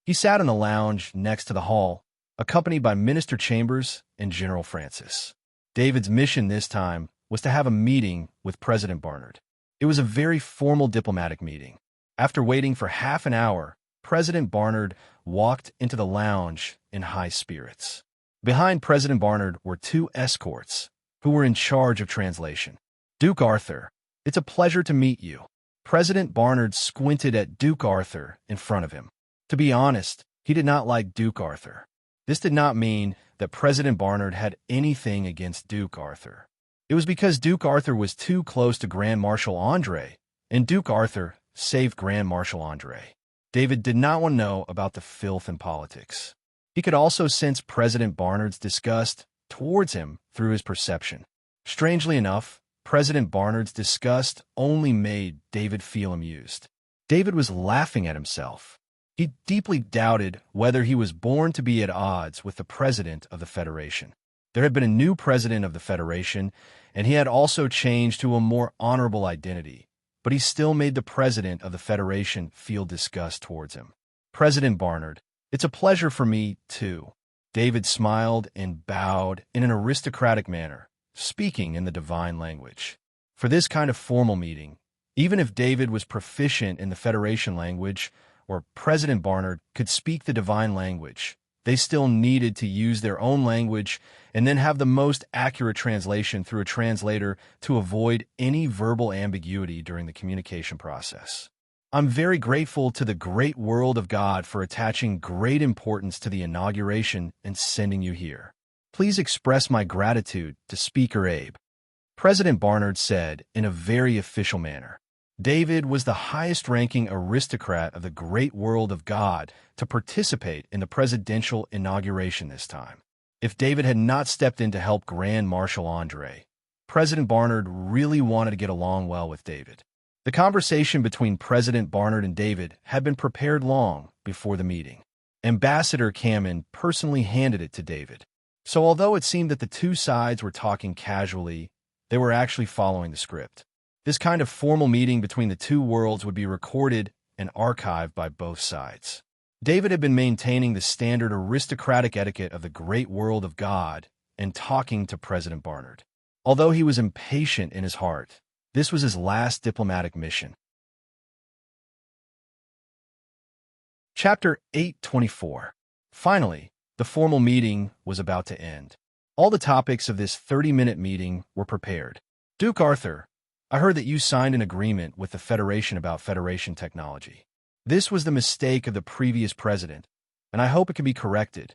He sat in the lounge next to the hall, accompanied by Minister Chambers and General Francis. David's mission this time was to have a meeting with President Barnard. It was a very formal diplomatic meeting. After waiting for half an hour, President Barnard walked into the lounge in high spirits. Behind President Barnard were 2 escorts who were in charge of translation. Duke Arthur, it's a pleasure to meet you. President Barnard squinted at Duke Arthur in front of him. To be honest, he did not like Duke Arthur. This did not mean that President Barnard had anything against Duke Arthur. It was because Duke Arthur was too close to Grand Marshal André, and Duke Arthur saved Grand Marshal André. David did not want to know about the filth in politics. He could also sense President Barnard's disgust towards him through his perception. Strangely enough, President Barnard's disgust only made David feel amused. David was laughing at himself. He deeply doubted whether he was born to be at odds with the president of the Federation. There had been a new president of the Federation, and he had also changed to a more honorable identity, but he still made the president of the Federation feel disgust towards him. President Barnard, it's a pleasure for me, too. David smiled and bowed in an aristocratic manner, speaking in the divine language. For this kind of formal meeting, even if David was proficient in the Federation language, or President Barnard could speak the divine language, they still needed to use their own language and then have the most accurate translation through a translator to avoid any verbal ambiguity during the communication process. I'm very grateful to the great world of God for attaching great importance to the inauguration and sending you here. Please express my gratitude to Speaker Abe. President Barnard said in a very official manner. David was the highest-ranking aristocrat of the great world of God to participate in the presidential inauguration this time. If David had not stepped in to help Grand Marshal André, President Barnard really wanted to get along well with David. The conversation between President Barnard and David had been prepared long before the meeting. Ambassador Cameron personally handed it to David. So although it seemed that the two sides were talking casually, they were actually following the script. This kind of formal meeting between the two worlds would be recorded and archived by both sides. David had been maintaining the standard aristocratic etiquette of the great world of God and talking to President Barnard. Although he was impatient in his heart, this was his last diplomatic mission. Chapter 824. Finally, the formal meeting was about to end. All the topics of this 30-minute meeting were prepared. Duke Arthur, I heard that you signed an agreement with the Federation about Federation technology. This was the mistake of the previous president, and I hope it can be corrected.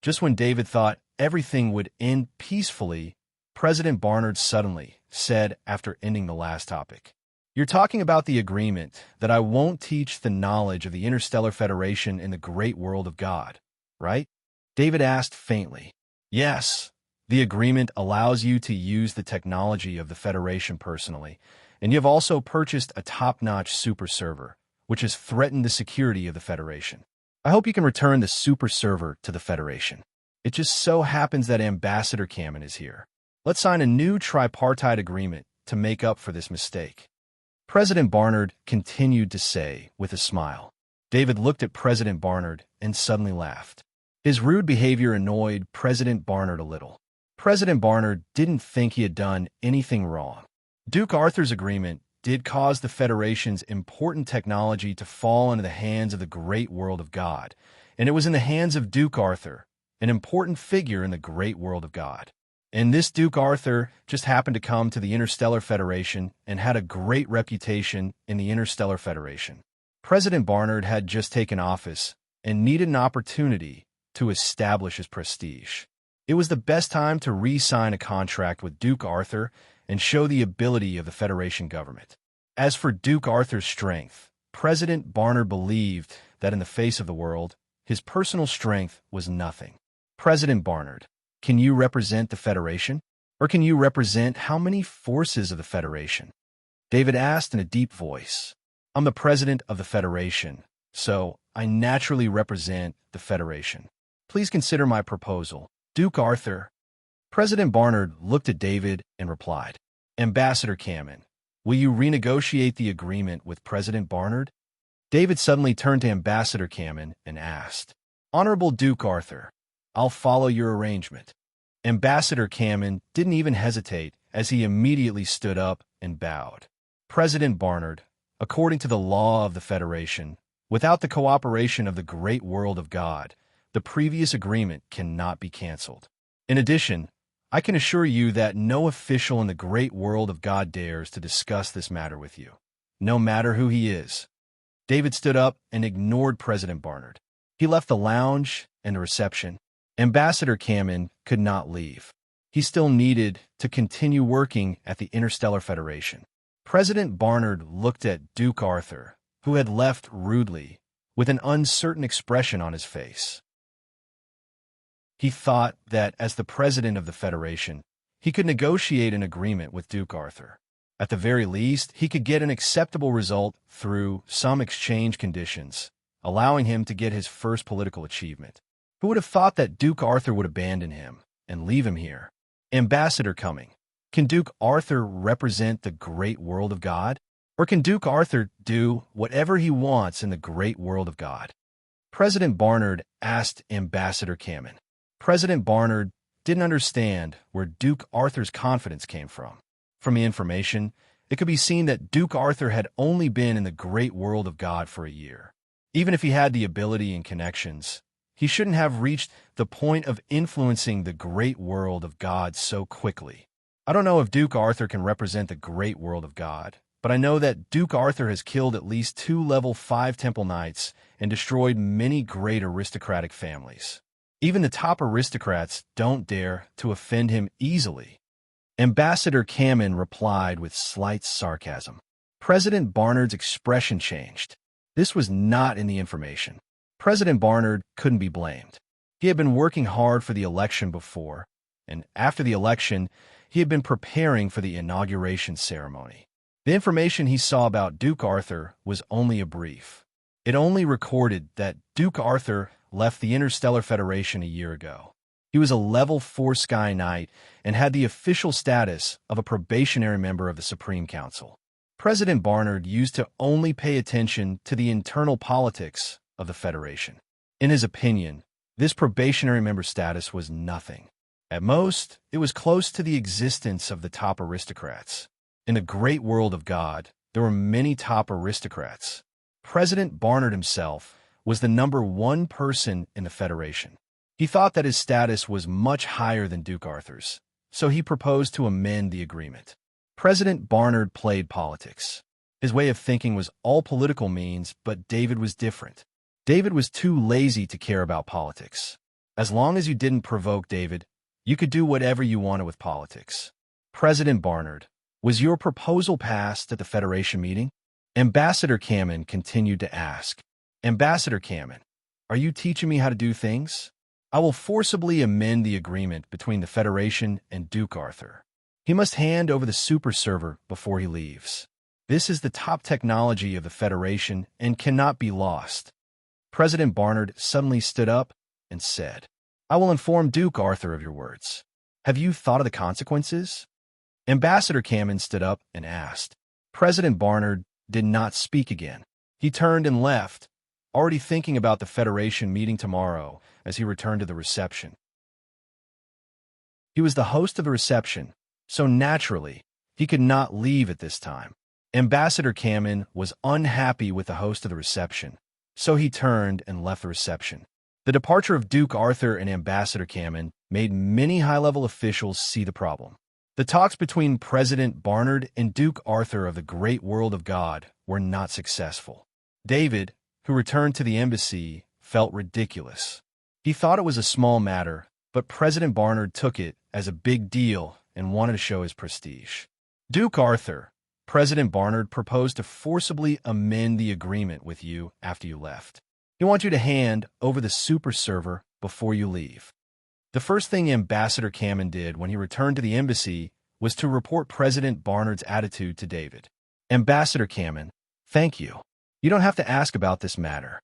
Just when David thought everything would end peacefully, President Barnard suddenly said after ending the last topic, "You're talking about the agreement that I won't teach the knowledge of the Interstellar Federation in the great world of God, right?" David asked faintly. "Yes. The agreement allows you to use the technology of the Federation personally, and you have also purchased a top-notch super server, which has threatened the security of the Federation. I hope you can return the super server to the Federation. It just so happens that Ambassador Cameron is here. Let's sign a new tripartite agreement to make up for this mistake," President Barnard continued to say with a smile. David looked at President Barnard and suddenly laughed. His rude behavior annoyed President Barnard a little. President Barnard didn't think he had done anything wrong. Duke Arthur's agreement did cause the Federation's important technology to fall into the hands of the great world of God, and it was in the hands of Duke Arthur, an important figure in the great world of God. And this Duke Arthur just happened to come to the Interstellar Federation and had a great reputation in the Interstellar Federation. President Barnard had just taken office and needed an opportunity to establish his prestige. It was the best time to re-sign a contract with Duke Arthur and show the ability of the Federation government. As for Duke Arthur's strength, President Barnard believed that in the face of the world, his personal strength was nothing. President Barnard, can you represent the Federation? Or can you represent how many forces of the Federation? David asked in a deep voice. I'm the president of the Federation, so I naturally represent the Federation. Please consider my proposal. Duke Arthur. President Barnard looked at David and replied, Ambassador Cameron, will you renegotiate the agreement with President Barnard? David suddenly turned to Ambassador Cameron and asked, Honorable Duke Arthur, I'll follow your arrangement. Ambassador Cameron didn't even hesitate as he immediately stood up and bowed. President Barnard, according to the law of the Federation, without the cooperation of the great world of God, the previous agreement cannot be canceled. In addition, I can assure you that no official in the great world of God dares to discuss this matter with you, no matter who he is. David stood up and ignored President Barnard. He left the lounge and the reception. Ambassador Cameron could not leave. He still needed to continue working at the Interstellar Federation. President Barnard looked at Duke Arthur, who had left rudely, with an uncertain expression on his face. He thought that as the president of the Federation, he could negotiate an agreement with Duke Arthur. At the very least, he could get an acceptable result through some exchange conditions, allowing him to get his first political achievement. Who would have thought that Duke Arthur would abandon him and leave him here? Ambassador coming. Can Duke Arthur represent the great world of God? Or can Duke Arthur do whatever he wants in the great world of God? President Barnard asked Ambassador Cameron. President Barnard didn't understand where Duke Arthur's confidence came from. From the information, it could be seen that Duke Arthur had only been in the great world of God for a year. Even if he had the ability and connections, he shouldn't have reached the point of influencing the great world of God so quickly. I don't know if Duke Arthur can represent the great world of God, but I know that Duke Arthur has killed at least 2 level 5 Temple Knights and destroyed many great aristocratic families. Even the top aristocrats don't dare to offend him easily. Ambassador Cameron replied with slight sarcasm. President Barnard's expression changed. This was not in the information. President Barnard couldn't be blamed. He had been working hard for the election before, and after the election, he had been preparing for the inauguration ceremony. The information he saw about Duke Arthur was only a brief. It only recorded that Duke Arthur left the Interstellar Federation a year ago. He was a level 4 Sky Knight and had the official status of a probationary member of the Supreme Council. President Barnard used to only pay attention to the internal politics of the Federation. In his opinion, this probationary member status was nothing. At most, it was close to the existence of the top aristocrats. In the great world of God, there were many top aristocrats. President Barnard himself was the #1 person in the Federation. He thought that his status was much higher than Duke Arthur's, so he proposed to amend the agreement. President Barnard played politics. His way of thinking was all political means, but David was different. David was too lazy to care about politics. As long as you didn't provoke David, you could do whatever you wanted with politics. President Barnard, was your proposal passed at the Federation meeting? Ambassador Cameron continued to ask. Ambassador Cameron, are you teaching me how to do things? I will forcibly amend the agreement between the Federation and Duke Arthur. He must hand over the super server before he leaves. This is the top technology of the Federation and cannot be lost. President Barnard suddenly stood up and said, I will inform Duke Arthur of your words. Have you thought of the consequences? Ambassador Cameron stood up and asked. President Barnard did not speak again. He turned and left, already thinking about the Federation meeting tomorrow as he returned to the reception. He was the host of the reception, so naturally, he could not leave at this time. Ambassador Cameron was unhappy with the host of the reception, so he turned and left the reception. The departure of Duke Arthur and Ambassador Cameron made many high-level officials see the problem. The talks between President Barnard and Duke Arthur of the great world of God were not successful. David, who returned to the embassy, felt ridiculous. He thought it was a small matter, but President Barnard took it as a big deal and wanted to show his prestige. Duke Arthur, President Barnard proposed to forcibly amend the agreement with you after you left. He wants you to hand over the super server before you leave. The first thing Ambassador Cameron did when he returned to the embassy was to report President Barnard's attitude to David. Ambassador Cameron, thank you. You don't have to ask about this matter.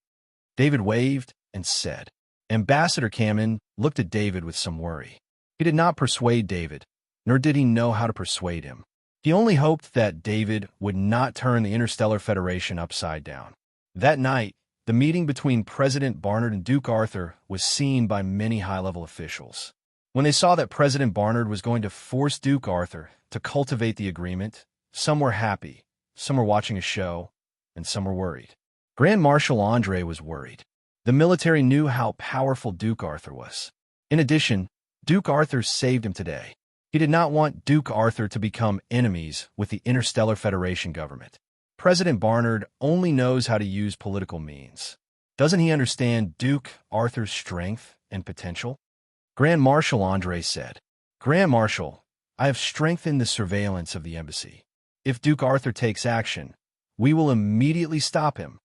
David waved and said. Ambassador Cameron looked at David with some worry. He did not persuade David, nor did he know how to persuade him. He only hoped that David would not turn the Interstellar Federation upside down. That night, the meeting between President Barnard and Duke Arthur was seen by many high-level officials. When they saw that President Barnard was going to force Duke Arthur to cultivate the agreement, some were happy, some were watching a show, and some were worried. Grand Marshal Andre was worried. The military knew how powerful Duke Arthur was. In addition, Duke Arthur saved him today. He did not want Duke Arthur to become enemies with the Interstellar Federation government. President Barnard only knows how to use political means. Doesn't he understand Duke Arthur's strength and potential? Grand Marshal Andre said, Grand Marshal, I have strengthened the surveillance of the embassy. If Duke Arthur takes action, we will immediately stop him.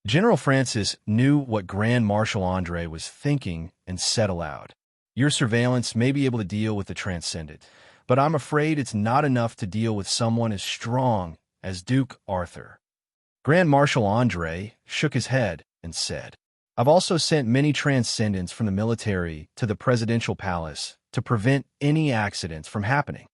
General Francis knew what Grand Marshal Andre was thinking and said aloud, Your surveillance may be able to deal with the transcendent, but I'm afraid it's not enough to deal with someone as strong as Duke Arthur. Grand Marshal Andre shook his head and said, I've also sent many transcendents from the military to the presidential palace to prevent any accidents from happening.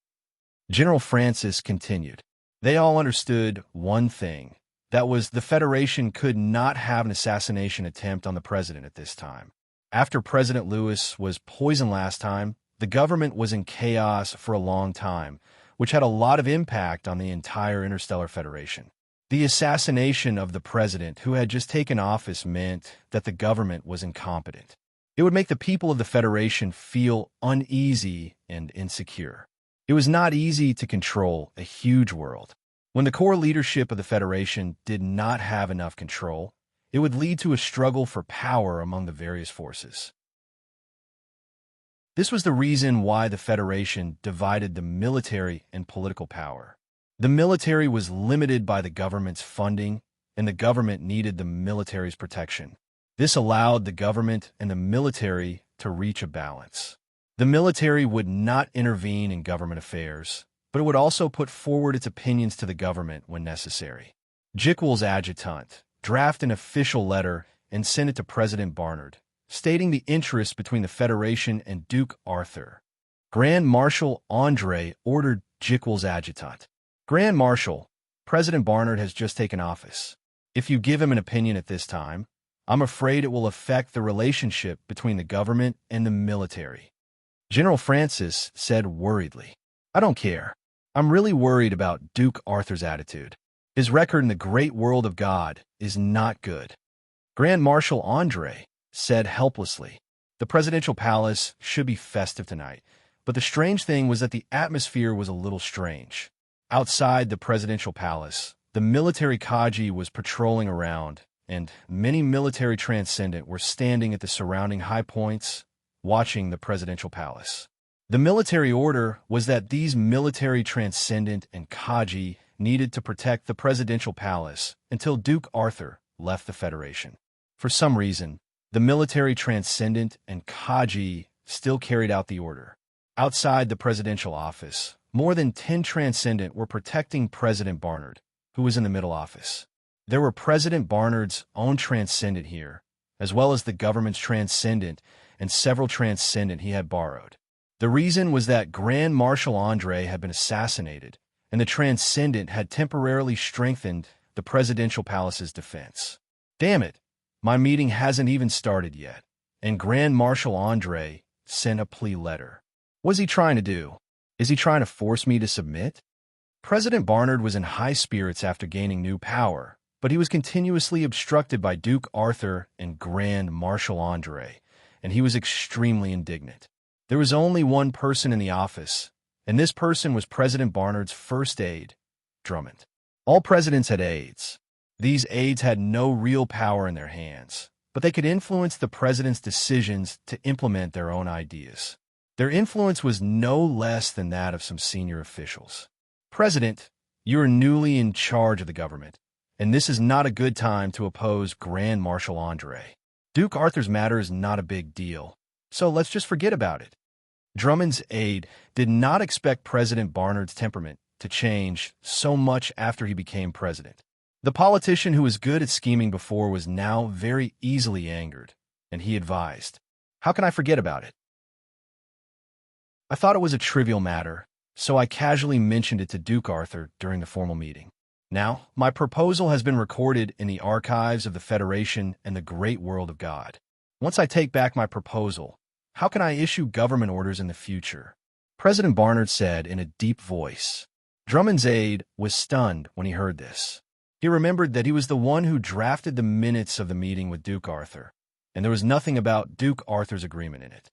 General Francis continued, They all understood one thing. That was the Federation could not have an assassination attempt on the president at this time. After President Lewis was poisoned last time, the government was in chaos for a long time, which had a lot of impact on the entire Interstellar Federation. The assassination of the president who had just taken office meant that the government was incompetent. It would make the people of the Federation feel uneasy and insecure. It was not easy to control a huge world. When the core leadership of the Federation did not have enough control, it would lead to a struggle for power among the various forces. This was the reason why the Federation divided the military and political power. The military was limited by the government's funding, and the government needed the military's protection. This allowed the government and the military to reach a balance. The military would not intervene in government affairs, but it would also put forward its opinions to the government when necessary. Jekyll's adjutant drafted an official letter and sent it to President Barnard, stating the interest between the Federation and Duke Arthur. Grand Marshal Andre ordered Jekyll's adjutant. Grand Marshal, President Barnard has just taken office. If you give him an opinion at this time, I'm afraid it will affect the relationship between the government and the military." General Francis said worriedly, "I don't care. I'm really worried about Duke Arthur's attitude. His record in the great world of God is not good." Grand Marshal Andre said helplessly, "The presidential palace should be festive tonight, but the strange thing was that the atmosphere was a little strange. Outside the presidential palace, the military Kaji was patrolling around, and many military transcendent were standing at the surrounding high points, watching the presidential palace. The military order was that these military transcendent and Kaji needed to protect the presidential palace until Duke Arthur left the Federation. For some reason, the military transcendent and Kaji still carried out the order. Outside the presidential office, more than 10 transcendent were protecting President Barnard, who was in the middle office. There were President Barnard's own transcendent here, as well as the government's transcendent and several transcendent he had borrowed. The reason was that Grand Marshal Andre had been assassinated, and the transcendent had temporarily strengthened the presidential palace's defense. "Damn it, my meeting hasn't even started yet," and Grand Marshal Andre sent a plea letter. What is he trying to do? Is he trying to force me to submit? President Barnard was in high spirits after gaining new power, but he was continuously obstructed by Duke Arthur and Grand Marshal Andre, and he was extremely indignant. There was only one person in the office, and this person was President Barnard's first aide, Drummond. All presidents had aides. These aides had no real power in their hands, but they could influence the president's decisions to implement their own ideas. Their influence was no less than that of some senior officials. "President, you are newly in charge of the government, and this is not a good time to oppose Grand Marshal Andre. Duke Arthur's matter is not a big deal, so let's just forget about it." Drummond's aide did not expect President Barnard's temperament to change so much after he became president. The politician who was good at scheming before was now very easily angered, and he advised, "How can I forget about it? I thought it was a trivial matter, so I casually mentioned it to Duke Arthur during the formal meeting. Now, my proposal has been recorded in the archives of the Federation and the great world of God. Once I take back my proposal, how can I issue government orders in the future?" President Barnard said in a deep voice. Drummond's aide was stunned when he heard this. He remembered that he was the one who drafted the minutes of the meeting with Duke Arthur, and there was nothing about Duke Arthur's agreement in it.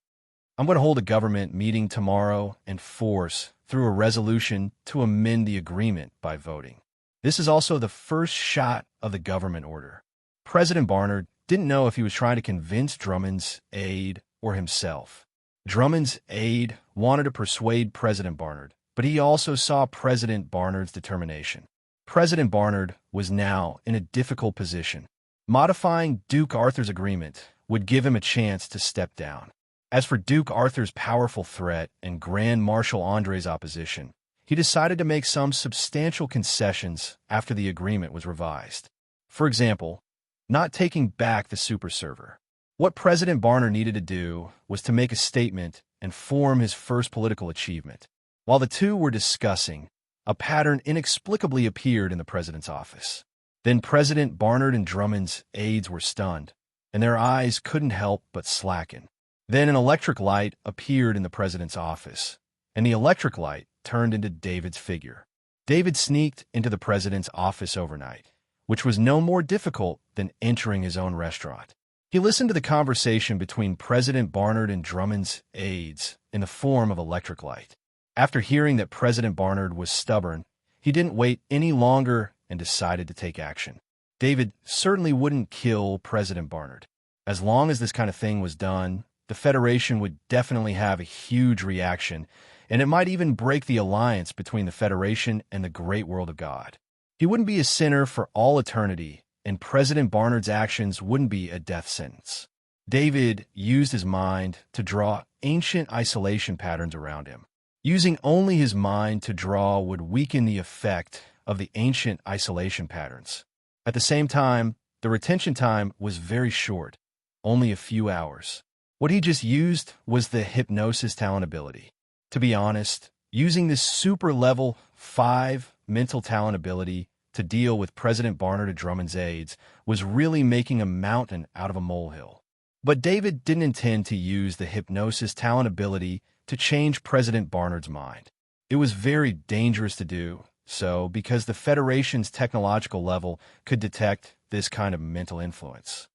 "I'm going to hold a government meeting tomorrow and force through a resolution to amend the agreement by voting. This is also the first shot of the government order." President Barnard didn't know if he was trying to convince Drummond's aide or himself. Drummond's aide wanted to persuade President Barnard, but he also saw President Barnard's determination. President Barnard was now in a difficult position. Modifying Duke Arthur's agreement would give him a chance to step down. As for Duke Arthur's powerful threat and Grand Marshal Andre's opposition, he decided to make some substantial concessions after the agreement was revised. For example, not taking back the super server. What President Barnard needed to do was to make a statement and form his first political achievement. While the two were discussing, a pattern inexplicably appeared in the president's office. Then President Barnard and Drummond's aides were stunned, and their eyes couldn't help but slacken. Then an electric light appeared in the president's office, and the electric light turned into David's figure. David sneaked into the president's office overnight, which was no more difficult than entering his own restaurant. He listened to the conversation between President Barnard and Drummond's aides in the form of electric light. After hearing that President Barnard was stubborn, he didn't wait any longer and decided to take action. David certainly wouldn't kill President Barnard. As long as this kind of thing was done, the Federation would definitely have a huge reaction, and it might even break the alliance between the Federation and the great world of God. He wouldn't be a sinner for all eternity, and President Barnard's actions wouldn't be a death sentence. David used his mind to draw ancient isolation patterns around him. Using only his mind to draw would weaken the effect of the ancient isolation patterns. At the same time, the retention time was very short, only a few hours. What he just used was the hypnosis talent ability. To be honest, using this super level 5 mental talent ability to deal with President Barnard and Drummond's aides was really making a mountain out of a molehill. But David didn't intend to use the hypnosis talent ability to change President Barnard's mind. It was very dangerous to do so because the Federation's technological level could detect this kind of mental influence.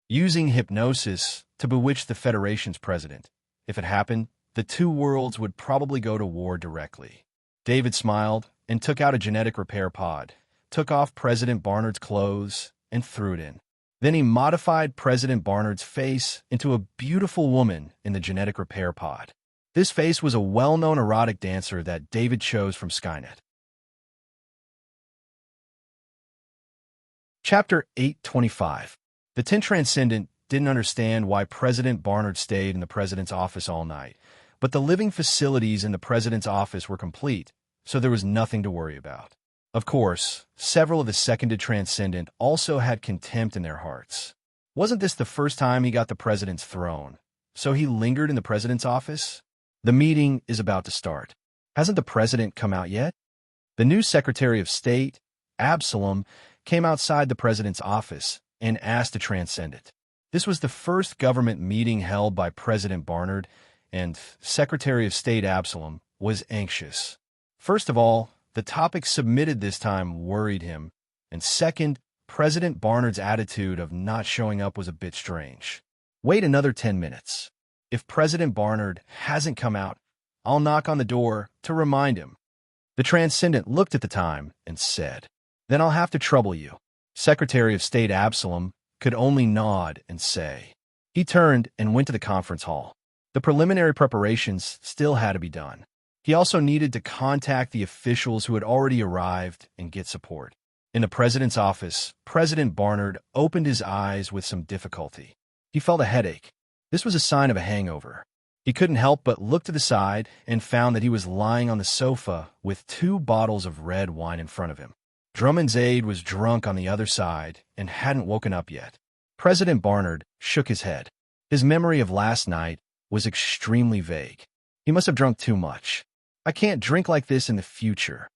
Using hypnosis to bewitch the Federation's president, if it happened, the two worlds would probably go to war directly. David smiled and took out a genetic repair pod, took off President Barnard's clothes, and threw it in. Then he modified President Barnard's face into a beautiful woman in the genetic repair pod. This face was a well-known erotic dancer that David chose from Skynet. Chapter 825. The 10 Transcendent didn't understand why President Barnard stayed in the president's office all night, but the living facilities in the president's office were complete, so there was nothing to worry about. Of course, several of the seconded Transcendent also had contempt in their hearts. Wasn't this the first time he got the president's throne? So he lingered in the president's office? The meeting is about to start. Hasn't the president come out yet? The new Secretary of State, Absalom, came outside the president's office and asked the Transcendent. This was the first government meeting held by President Barnard, and Secretary of State Absalom was anxious. First of all, the topic submitted this time worried him, and second, President Barnard's attitude of not showing up was a bit strange. Wait another 10 minutes. If President Barnard hasn't come out, I'll knock on the door to remind him. The Transcendent looked at the time and said, Then I'll have to trouble you. Secretary of State Absalom could only nod and say. He turned and went to the conference hall. The preliminary preparations still had to be done. He also needed to contact the officials who had already arrived and get support. In the president's office, President Barnard opened his eyes with some difficulty. He felt a headache. This was a sign of a hangover. He couldn't help but look to the side and found that he was lying on the sofa with 2 bottles of red wine in front of him. Drummond's aide was drunk on the other side and hadn't woken up yet. President Barnard shook his head. His memory of last night was extremely vague. He must have drunk too much. I can't drink like this in the future.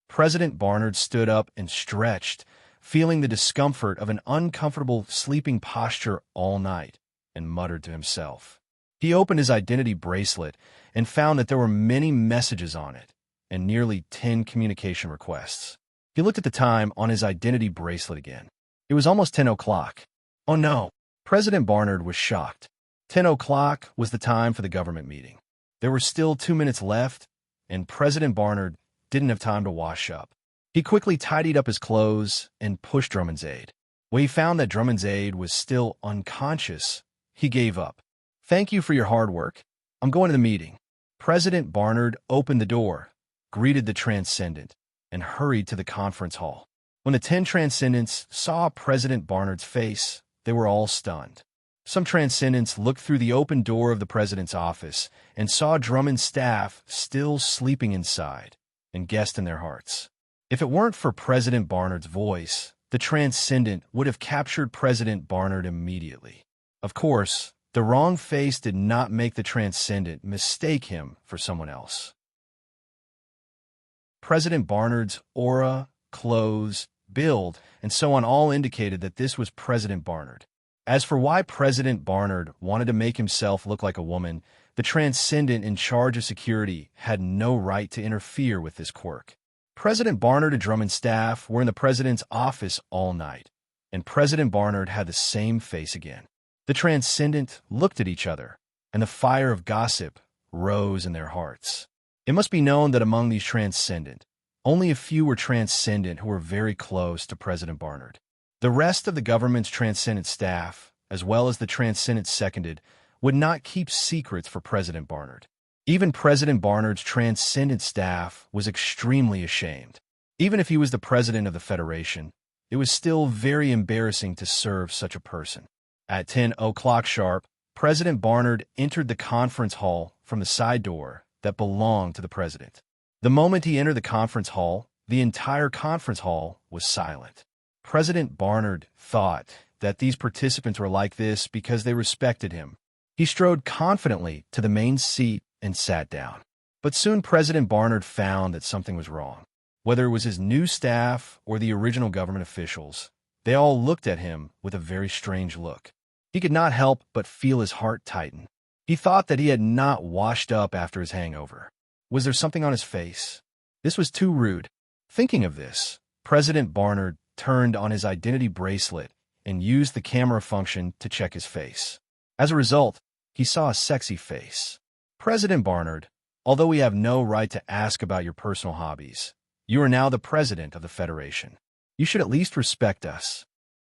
President Barnard stood up and stretched, feeling the discomfort of an uncomfortable sleeping posture all night, and muttered to himself. He opened his identity bracelet and found that there were many messages on it and nearly 10 communication requests. He looked at the time on his identity bracelet again. It was almost 10 o'clock. Oh no! President Barnard was shocked. 10 o'clock was the time for the government meeting. There were still 2 minutes left, and President Barnard didn't have time to wash up. He quickly tidied up his clothes and pushed Drummond's aide. When he found that Drummond's aide was still unconscious, he gave up. Thank you for your hard work. I'm going to the meeting. President Barnard opened the door, greeted the Transcendent, and hurried to the conference hall. When the 10 Transcendents saw President Barnard's face, they were all stunned. Some Transcendents looked through the open door of the president's office and saw Drummond's staff still sleeping inside, and guessed in their hearts. If it weren't for President Barnard's voice, the Transcendent would have captured President Barnard immediately. Of course, the wrong face did not make the Transcendent mistake him for someone else. President Barnard's aura, clothes, build, and so on all indicated that this was President Barnard. As for why President Barnard wanted to make himself look like a woman, the Transcendent in charge of security had no right to interfere with this quirk. President Barnard and Drummond's staff were in the president's office all night, and President Barnard had the same face again. The Transcendent looked at each other, and the fire of gossip rose in their hearts. It must be known that among these Transcendent, only a few were Transcendent who were very close to President Barnard. The rest of the government's Transcendent staff, as well as the Transcendent seconded, would not keep secrets for President Barnard. Even President Barnard's Transcendent staff was extremely ashamed. Even if he was the president of the Federation, it was still very embarrassing to serve such a person. At 10 o'clock sharp, President Barnard entered the conference hall from the side door that belonged to the president. The moment he entered the conference hall, the entire conference hall was silent. President Barnard thought that these participants were like this because they respected him. He strode confidently to the main seat and sat down. But soon President Barnard found that something was wrong. Whether it was his new staff or the original government officials, they all looked at him with a very strange look. He could not help but feel his heart tighten. He thought that he had not washed up after his hangover. Was there something on his face? This was too rude. Thinking of this, President Barnard turned on his identity bracelet and used the camera function to check his face. As a result, he saw a sexy face. President Barnard, although we have no right to ask about your personal hobbies, you are now the president of the Federation. You should at least respect us.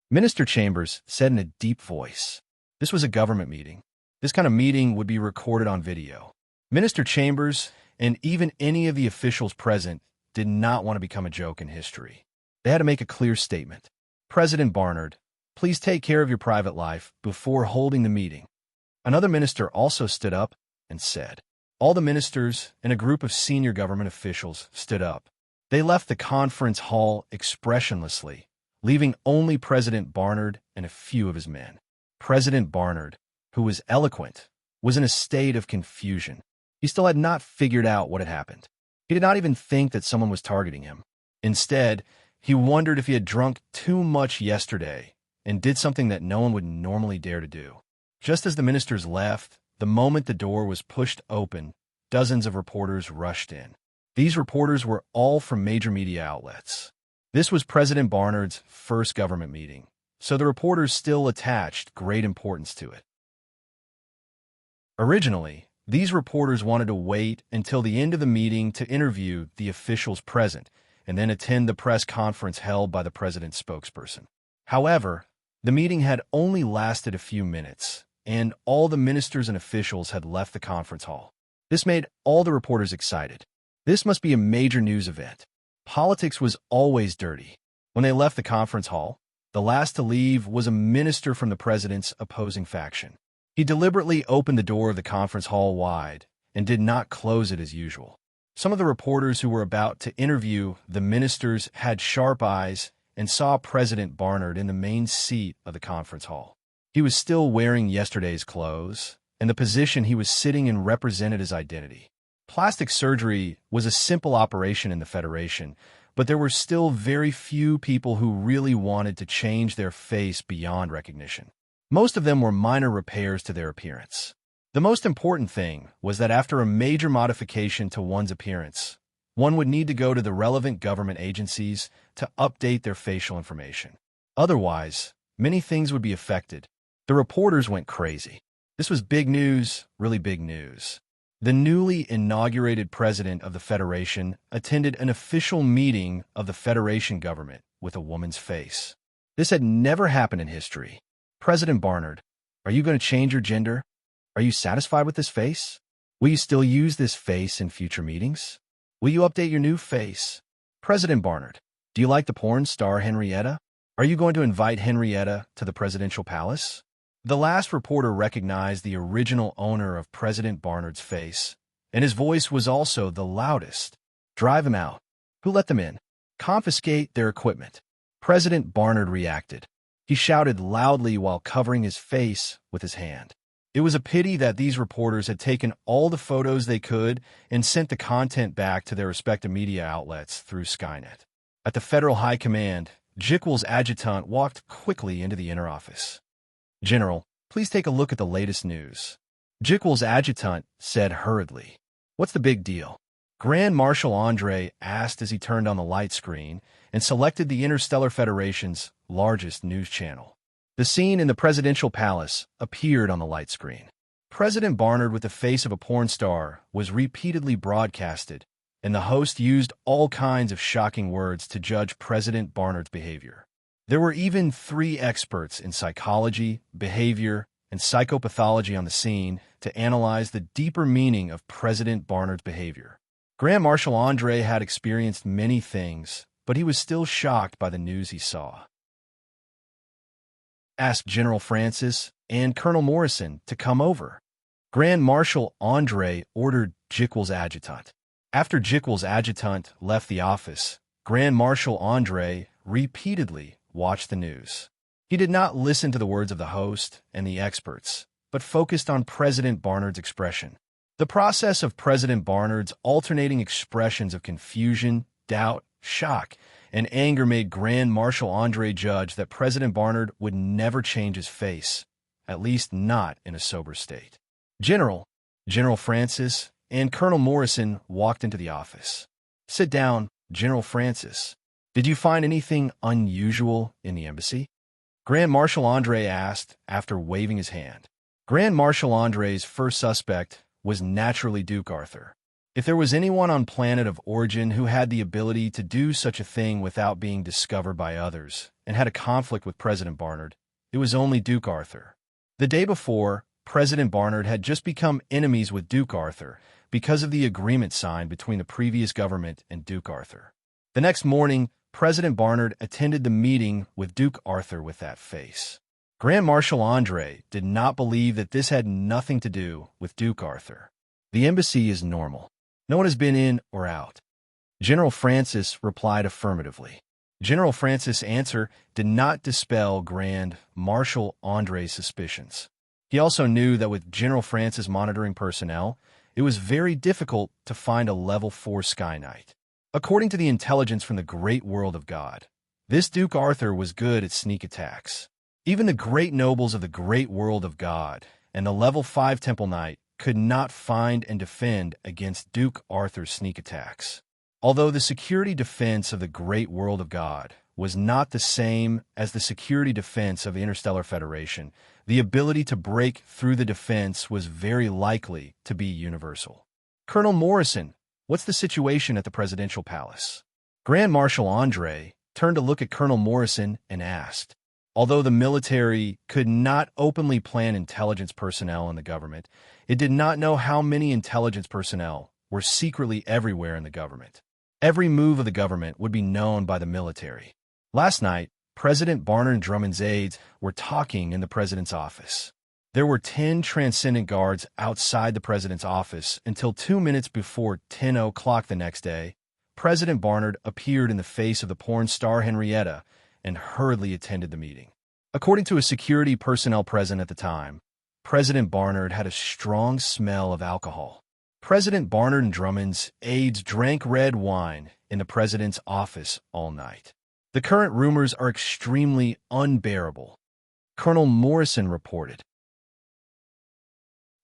Minister Chambers said in a deep voice. This was a government meeting. This kind of meeting would be recorded on video. Minister Chambers and even any of the officials present did not want to become a joke in history. They had to make a clear statement. President Barnard, please take care of your private life before holding the meeting. Another minister also stood up and said. All the ministers and a group of senior government officials stood up. They left the conference hall expressionlessly, leaving only President Barnard and a few of his men. President Barnard, who was eloquent, was in a state of confusion. He still had not figured out what had happened. He did not even think that someone was targeting him. Instead, he wondered if he had drunk too much yesterday and did something that no one would normally dare to do. Just as the ministers left, the moment the door was pushed open, dozens of reporters rushed in. These reporters were all from major media outlets. This was President Barnard's first government meeting, so the reporters still attached great importance to it. Originally, these reporters wanted to wait until the end of the meeting to interview the officials present and then attend the press conference held by the president's spokesperson. However, the meeting had only lasted a few minutes, and all the ministers and officials had left the conference hall. This made all the reporters excited. This must be a major news event. Politics was always dirty. When they left the conference hall, the last to leave was a minister from the president's opposing faction. He deliberately opened the door of the conference hall wide and did not close it as usual. Some of the reporters who were about to interview the ministers had sharp eyes and saw President Barnard in the main seat of the conference hall. He was still wearing yesterday's clothes, and the position he was sitting in represented his identity. Plastic surgery was a simple operation in the Federation, but there were still very few people who really wanted to change their face beyond recognition. Most of them were minor repairs to their appearance. The most important thing was that after a major modification to one's appearance, one would need to go to the relevant government agencies to update their facial information. Otherwise, many things would be affected. The reporters went crazy. This was big news, really big news. The newly inaugurated president of the Federation attended an official meeting of the Federation government with a woman's face. This had never happened in history. President Barnard, are you going to change your gender? Are you satisfied with this face? Will you still use this face in future meetings? Will you update your new face? President Barnard, do you like the porn star Henrietta? Are you going to invite Henrietta to the presidential palace? The last reporter recognized the original owner of President Barnard's face, and his voice was also the loudest. Drive him out. Who let them in? Confiscate their equipment. President Barnard reacted. He shouted loudly while covering his face with his hand. It was a pity that these reporters had taken all the photos they could and sent the content back to their respective media outlets through Skynet. At the Federal High Command, Jekyll's adjutant walked quickly into the inner office. General, please take a look at the latest news. Jekyll's adjutant said hurriedly. What's the big deal? Grand Marshal Andre asked as he turned on the light screen and selected the Interstellar Federation's largest news channel. The scene in the presidential palace appeared on the light screen. President Barnard with the face of a porn star was repeatedly broadcasted, and the host used all kinds of shocking words to judge President Barnard's behavior. There were even 3 experts in psychology, behavior, and psychopathology on the scene to analyze the deeper meaning of President Barnard's behavior. Grand Marshal Andre had experienced many things, but he was still shocked by the news he saw. Asked General Francis and Colonel Morrison to come over. Grand Marshal Andre ordered Jekyll's adjutant. After Jekyll's adjutant left the office, Grand Marshal Andre repeatedly watched the news. He did not listen to the words of the host and the experts, but focused on President Barnard's expression. The process of President Barnard's alternating expressions of confusion, doubt, shock, and anger made Grand Marshal Andre judge that President Barnard would never change his face, at least not in a sober state. General Francis, and Colonel Morrison walked into the office. "Sit down, General Francis. Did you find anything unusual in the embassy?" Grand Marshal Andre asked after waving his hand. Grand Marshal Andre's first suspect was naturally Duke Arthur. If there was anyone on planet of origin who had the ability to do such a thing without being discovered by others and had a conflict with President Barnard, it was only Duke Arthur. The day before, President Barnard had just become enemies with Duke Arthur because of the agreement signed between the previous government and Duke Arthur. The next morning, President Barnard attended the meeting with Duke Arthur with that face. Grand Marshal Andre did not believe that this had nothing to do with Duke Arthur. "The embassy is normal. No one has been in or out." General Francis replied affirmatively. General Francis' answer did not dispel Grand Marshal Andre's suspicions. He also knew that with General Francis monitoring personnel, it was very difficult to find a level 4 Sky Knight. According to the intelligence from the great world of God, this Duke Arthur was good at sneak attacks. Even the great nobles of the great world of God and the level 5 Temple Knight could not find and defend against Duke Arthur's sneak attacks. Although the security defense of the great world of God was not the same as the security defense of the Interstellar Federation, the ability to break through the defense was very likely to be universal. "Colonel Morrison, what's the situation at the presidential palace?" Grand Marshal Andre turned to look at Colonel Morrison and asked. Although the military could not openly plan intelligence personnel in the government, it did not know how many intelligence personnel were secretly everywhere in the government. Every move of the government would be known by the military. Last night, President Barnard and Drummond's aides were talking in the president's office. There were 10 transcendent guards outside the president's office until 2 minutes before 10 o'clock the next day. President Barnard appeared in the face of the porn star Henrietta and hurriedly attended the meeting. According to a security personnel present at the time, President Barnard had a strong smell of alcohol. President Barnard and Drummond's aides drank red wine in the president's office all night. "The current rumors are extremely unbearable," Colonel Morrison reported.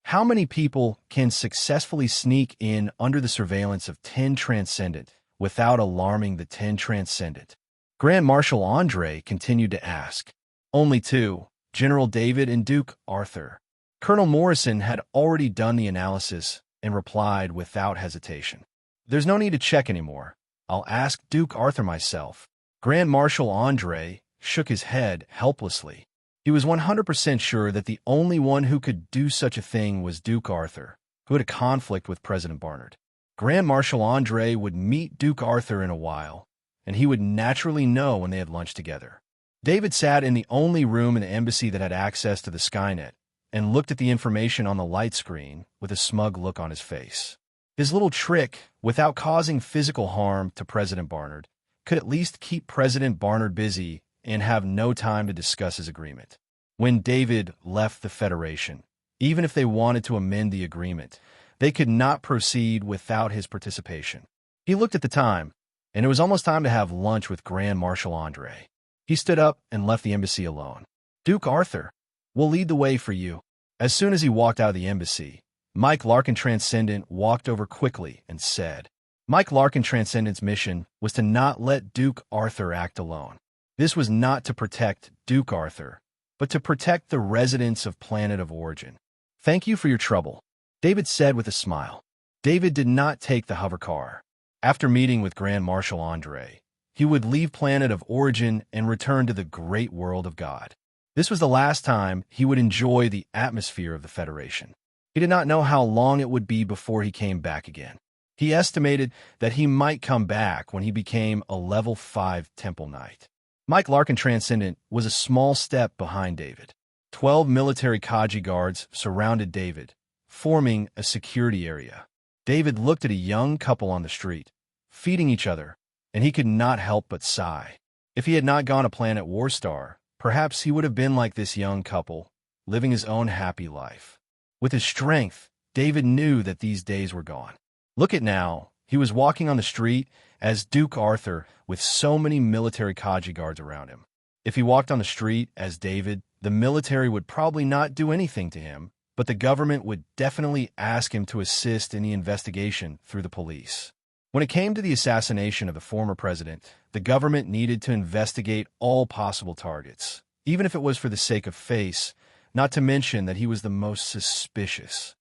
"How many people can successfully sneak in under the surveillance of 10 Transcendent without alarming the 10 Transcendent?" Grand Marshal Andre continued to ask. "Only 2, General David and Duke Arthur." Colonel Morrison had already done the analysis and replied without hesitation. "There's no need to check anymore. I'll ask Duke Arthur myself." Grand Marshal Andre shook his head helplessly. He was 100% sure that the only one who could do such a thing was Duke Arthur, who had a conflict with President Barnard. Grand Marshal Andre would meet Duke Arthur in a while, and he would naturally know when they had lunch together. David sat in the only room in the embassy that had access to the Skynet and looked at the information on the light screen with a smug look on his face. His little trick, without causing physical harm to President Barnard, could at least keep President Barnard busy and have no time to discuss his agreement. When David left the Federation, even if they wanted to amend the agreement, they could not proceed without his participation. He looked at the time, and it was almost time to have lunch with Grand Marshal Andre. He stood up and left the embassy alone. "Duke Arthur, we'll lead the way for you." As soon as he walked out of the embassy, Mike Larkin Transcendent walked over quickly and said, Mike Larkin Transcendent's mission was to not let Duke Arthur act alone. This was not to protect Duke Arthur, but to protect the residents of Planet of Origin. "Thank you for your trouble," David said with a smile. David did not take the hover car. After meeting with Grand Marshal Andre, he would leave Planet of Origin and return to the great world of God. This was the last time he would enjoy the atmosphere of the Federation. He did not know how long it would be before he came back again. He estimated that he might come back when he became a level 5 Temple Knight. Mike Larkin Transcendent was a small step behind David. 12 military Kaji guards surrounded David, forming a security area. David looked at a young couple on the street, feeding each other, and he could not help but sigh. If he had not gone to Planet Warstar, perhaps he would have been like this young couple, living his own happy life. With his strength, David knew that these days were gone. Look at now, He was walking on the street as Duke Arthur with so many military Kaji guards around him. If he walked on the street as David, the military would probably not do anything to him, but the government would definitely ask him to assist in the investigation through the police. When it came to the assassination of the former president, the government needed to investigate all possible targets, even if it was for the sake of face, not to mention that he was the most suspicious.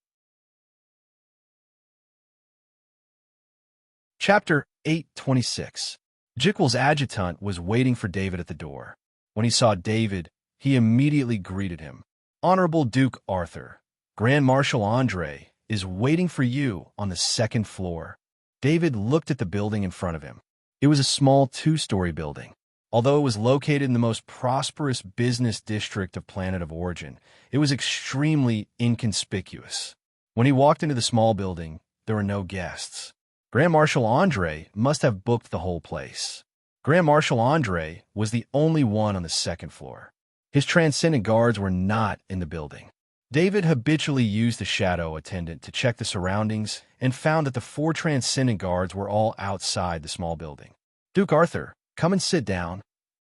Chapter 8:26. Jekyll's adjutant was waiting for David at the door. When he saw David, he immediately greeted him. "Honorable Duke Arthur, Grand Marshal Andre is waiting for you on the second floor." David looked at the building in front of him. It was a small two-story building. Although it was located in the most prosperous business district of Planet of Origin, it was extremely inconspicuous. When he walked into the small building, there were no guests. Grand Marshal Andre must have booked the whole place. Grand Marshal Andre was the only one on the second floor. His transcendent guards were not in the building. David habitually used the shadow attendant to check the surroundings and found that the 4 transcendent guards were all outside the small building. "Duke Arthur, come and sit down."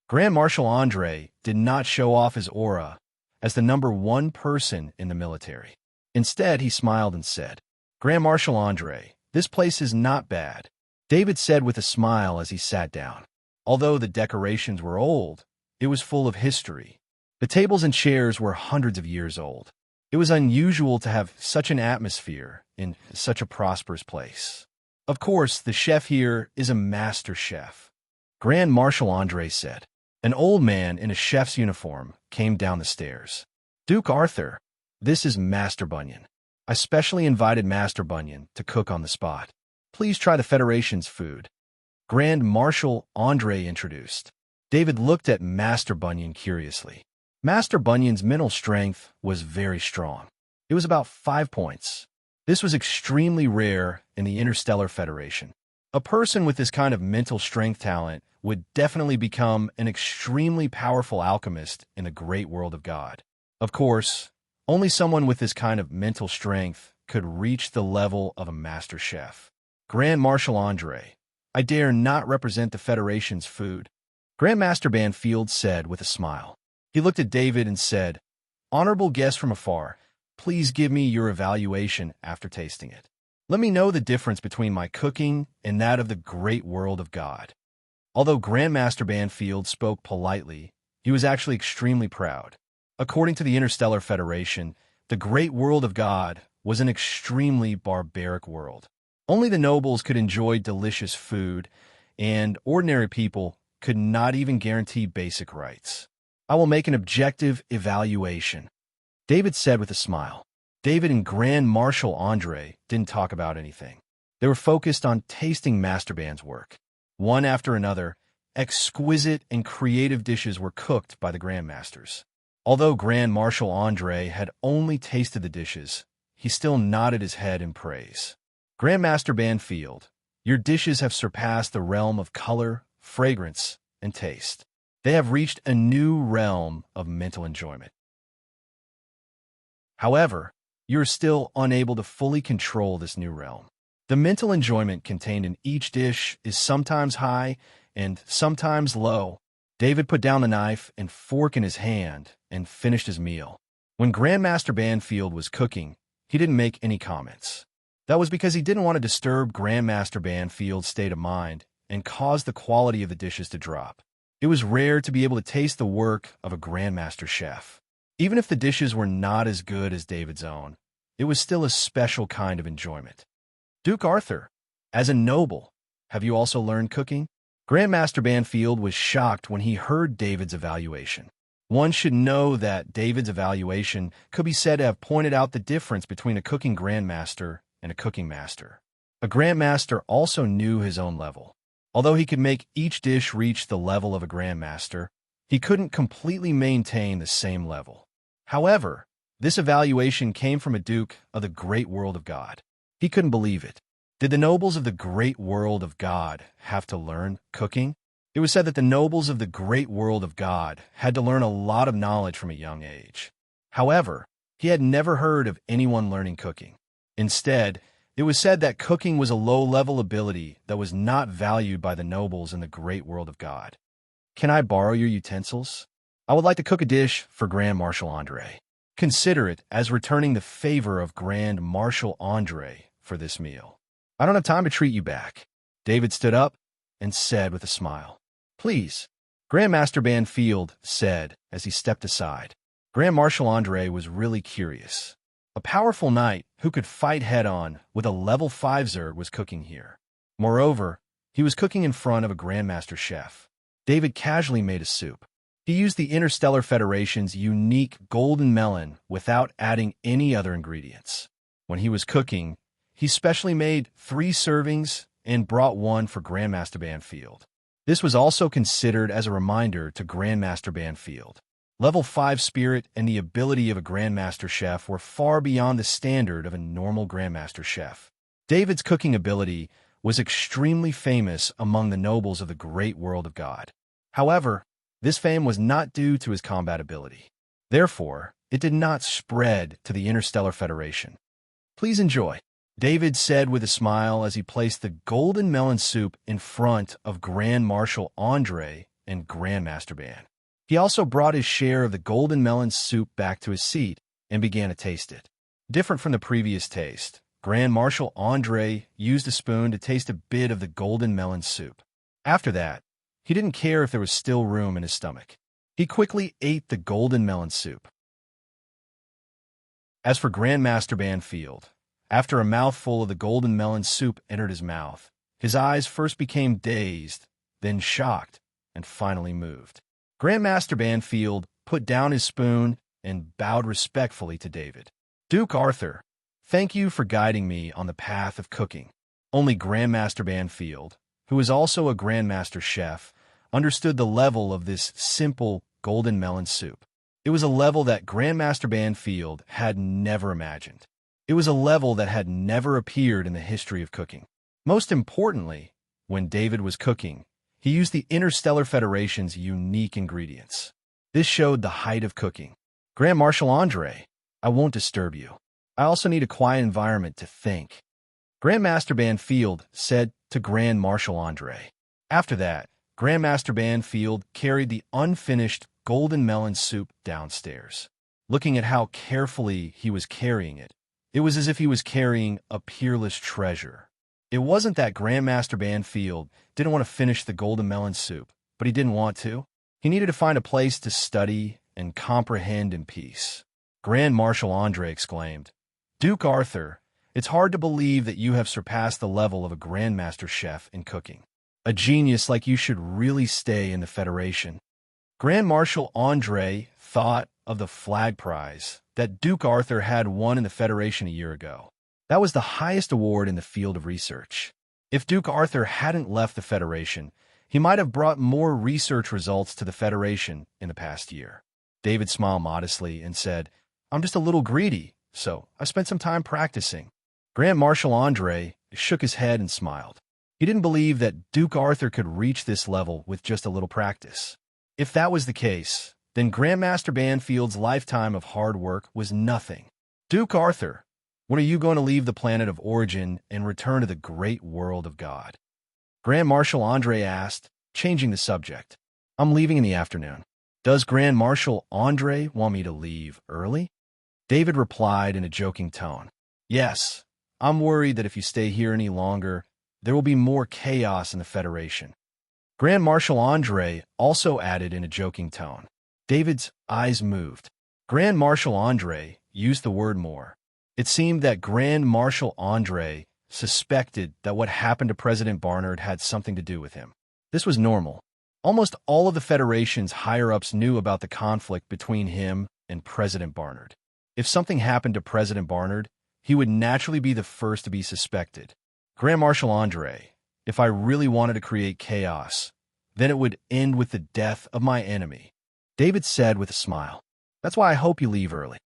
Grand Marshal Andre did not show off his aura as the number 1 person in the military. Instead, he smiled and said, "Grand Marshal Andre, this place is not bad," David said with a smile as he sat down. Although the decorations were old, it was full of history. The tables and chairs were hundreds of years old. It was unusual to have such an atmosphere in such a prosperous place. Of course, the chef here is a master chef, Grand Marshal Andre said. An old man in a chef's uniform came down the stairs. "Duke Arthur, this is Master Bunyan. I specially invited Master Bunyan to cook on the spot. Please try the Federation's food." Grand Marshal Andre introduced. David looked at Master Bunyan curiously. Master Bunyan's mental strength was very strong. It was about 5 points. This was extremely rare in the Interstellar Federation. A person with this kind of mental strength talent would definitely become an extremely powerful alchemist in the great world of God. Of course, only someone with this kind of mental strength could reach the level of a master chef. "Grand Marshal Andre, I dare not represent the Federation's food," Grandmaster Banfield said with a smile. He looked at David and said, "Honorable guest from afar, please give me your evaluation after tasting it. Let me know the difference between my cooking and that of the great world of God." Although Grandmaster Banfield spoke politely, he was actually extremely proud. According to the Interstellar Federation, the great world of God was an extremely barbaric world. Only the nobles could enjoy delicious food, and ordinary people could not even guarantee basic rights. "I will make an objective evaluation," David said with a smile. David and Grand Marshal Andre didn't talk about anything. They were focused on tasting Master Band's work. One after another, exquisite and creative dishes were cooked by the Grandmasters. Although Grand Marshal Andre had only tasted the dishes, he still nodded his head in praise. "Grandmaster Banfield, your dishes have surpassed the realm of color, fragrance, and taste. They have reached a new realm of mental enjoyment. However, you're still unable to fully control this new realm. The mental enjoyment contained in each dish is sometimes high and sometimes low." David put down the knife and fork in his hand and finished his meal. When Grandmaster Banfield was cooking, he didn't make any comments. That was because he didn't want to disturb Grandmaster Banfield's state of mind and cause the quality of the dishes to drop. It was rare to be able to taste the work of a Grandmaster chef. Even if the dishes were not as good as David's own, it was still a special kind of enjoyment. "Duke Arthur, as a noble, have you also learned cooking?" Grandmaster Banfield was shocked when he heard David's evaluation. One should know that David's evaluation could be said to have pointed out the difference between a cooking grandmaster and a cooking master. A grandmaster also knew his own level. Although he could make each dish reach the level of a grandmaster, he couldn't completely maintain the same level. However, this evaluation came from a duke of the great world of God. He couldn't believe it. Did the nobles of the great world of God have to learn cooking? It was said that the nobles of the great world of God had to learn a lot of knowledge from a young age. However, he had never heard of anyone learning cooking. Instead, It was said that cooking was a low-level ability that was not valued by the nobles in the great world of God. Can I borrow your utensils? I would like to cook a dish for Grand Marshal Andre. Consider it as returning the favor of Grand Marshal Andre for this meal. I don't have time to treat you back. David stood up and said with a smile. Please. Grandmaster Banfield said as he stepped aside. Grand Marshal Andre was really curious. A powerful knight who could fight head-on with a level 5 Zerg was cooking here. Moreover, he was cooking in front of a Grandmaster chef. David casually made a soup. He used the Interstellar Federation's unique golden melon without adding any other ingredients. When he was cooking, he specially made 3 servings and brought one for Grandmaster Banfield. This was also considered as a reminder to Grandmaster Banfield. Level 5 spirit and the ability of a Grandmaster Chef were far beyond the standard of a normal Grandmaster Chef. David's cooking ability was extremely famous among the nobles of the great world of God. However, this fame was not due to his combat ability. Therefore, it did not spread to the Interstellar Federation. Please enjoy, David said with a smile as he placed the golden melon soup in front of Grand Marshal Andre and Grandmaster Ban. He also brought his share of the golden melon soup back to his seat and began to taste it. Different from the previous taste, Grand Marshal Andre used a spoon to taste a bit of the golden melon soup. After that, he didn't care if there was still room in his stomach. He quickly ate the golden melon soup. As for Grandmaster Banfield, after a mouthful of the golden melon soup entered his mouth, his eyes first became dazed, then shocked, and finally moved. Grandmaster Banfield put down his spoon and bowed respectfully to David. Duke Arthur, thank you for guiding me on the path of cooking. Only Grandmaster Banfield, who is also a Grandmaster Chef, understood the level of this simple golden melon soup. It was a level that Grandmaster Banfield had never imagined. It was a level that had never appeared in the history of cooking. Most importantly, when David was cooking, he used the Interstellar Federation's unique ingredients. This showed the height of cooking. Grand Marshal Andre, I won't disturb you. I also need a quiet environment to think. Grandmaster Banfield said to Grand Marshal Andre. After that, Grandmaster Banfield carried the unfinished golden melon soup downstairs. Looking at how carefully he was carrying it, it was as if he was carrying a peerless treasure. It wasn't that Grandmaster Banfield didn't want to finish the golden melon soup, but he didn't want to. He needed to find a place to study and comprehend in peace. Grand Marshal Andre exclaimed, Duke Arthur, it's hard to believe that you have surpassed the level of a Grandmaster Chef in cooking. A genius like you should really stay in the Federation. Grand Marshal Andre thought of the flag prize that Duke Arthur had won in the Federation a year ago. That was the highest award in the field of research. If Duke Arthur hadn't left the Federation, he might have brought more research results to the Federation in the past year. David smiled modestly and said, I'm just a little greedy, so I spent some time practicing. Grand Marshal Andre shook his head and smiled. He didn't believe that Duke Arthur could reach this level with just a little practice. If that was the case, then Grandmaster Banfield's lifetime of hard work was nothing. Duke Arthur, when are you going to leave the planet of origin and return to the great world of God? Grand Marshal Andre asked, changing the subject. I'm leaving in the afternoon. Does Grand Marshal Andre want me to leave early? David replied in a joking tone. Yes, I'm worried that if you stay here any longer, there will be more chaos in the Federation. Grand Marshal Andre also added in a joking tone. David's eyes moved. Grand Marshal Andre used the word more. It seemed that Grand Marshal Andre suspected that what happened to President Barnard had something to do with him. This was normal. Almost all of the Federation's higher-ups knew about the conflict between him and President Barnard. If something happened to President Barnard, he would naturally be the first to be suspected. Grand Marshal Andre, if I really wanted to create chaos, then it would end with the death of my enemy, David said with a smile. That's why I hope you leave early.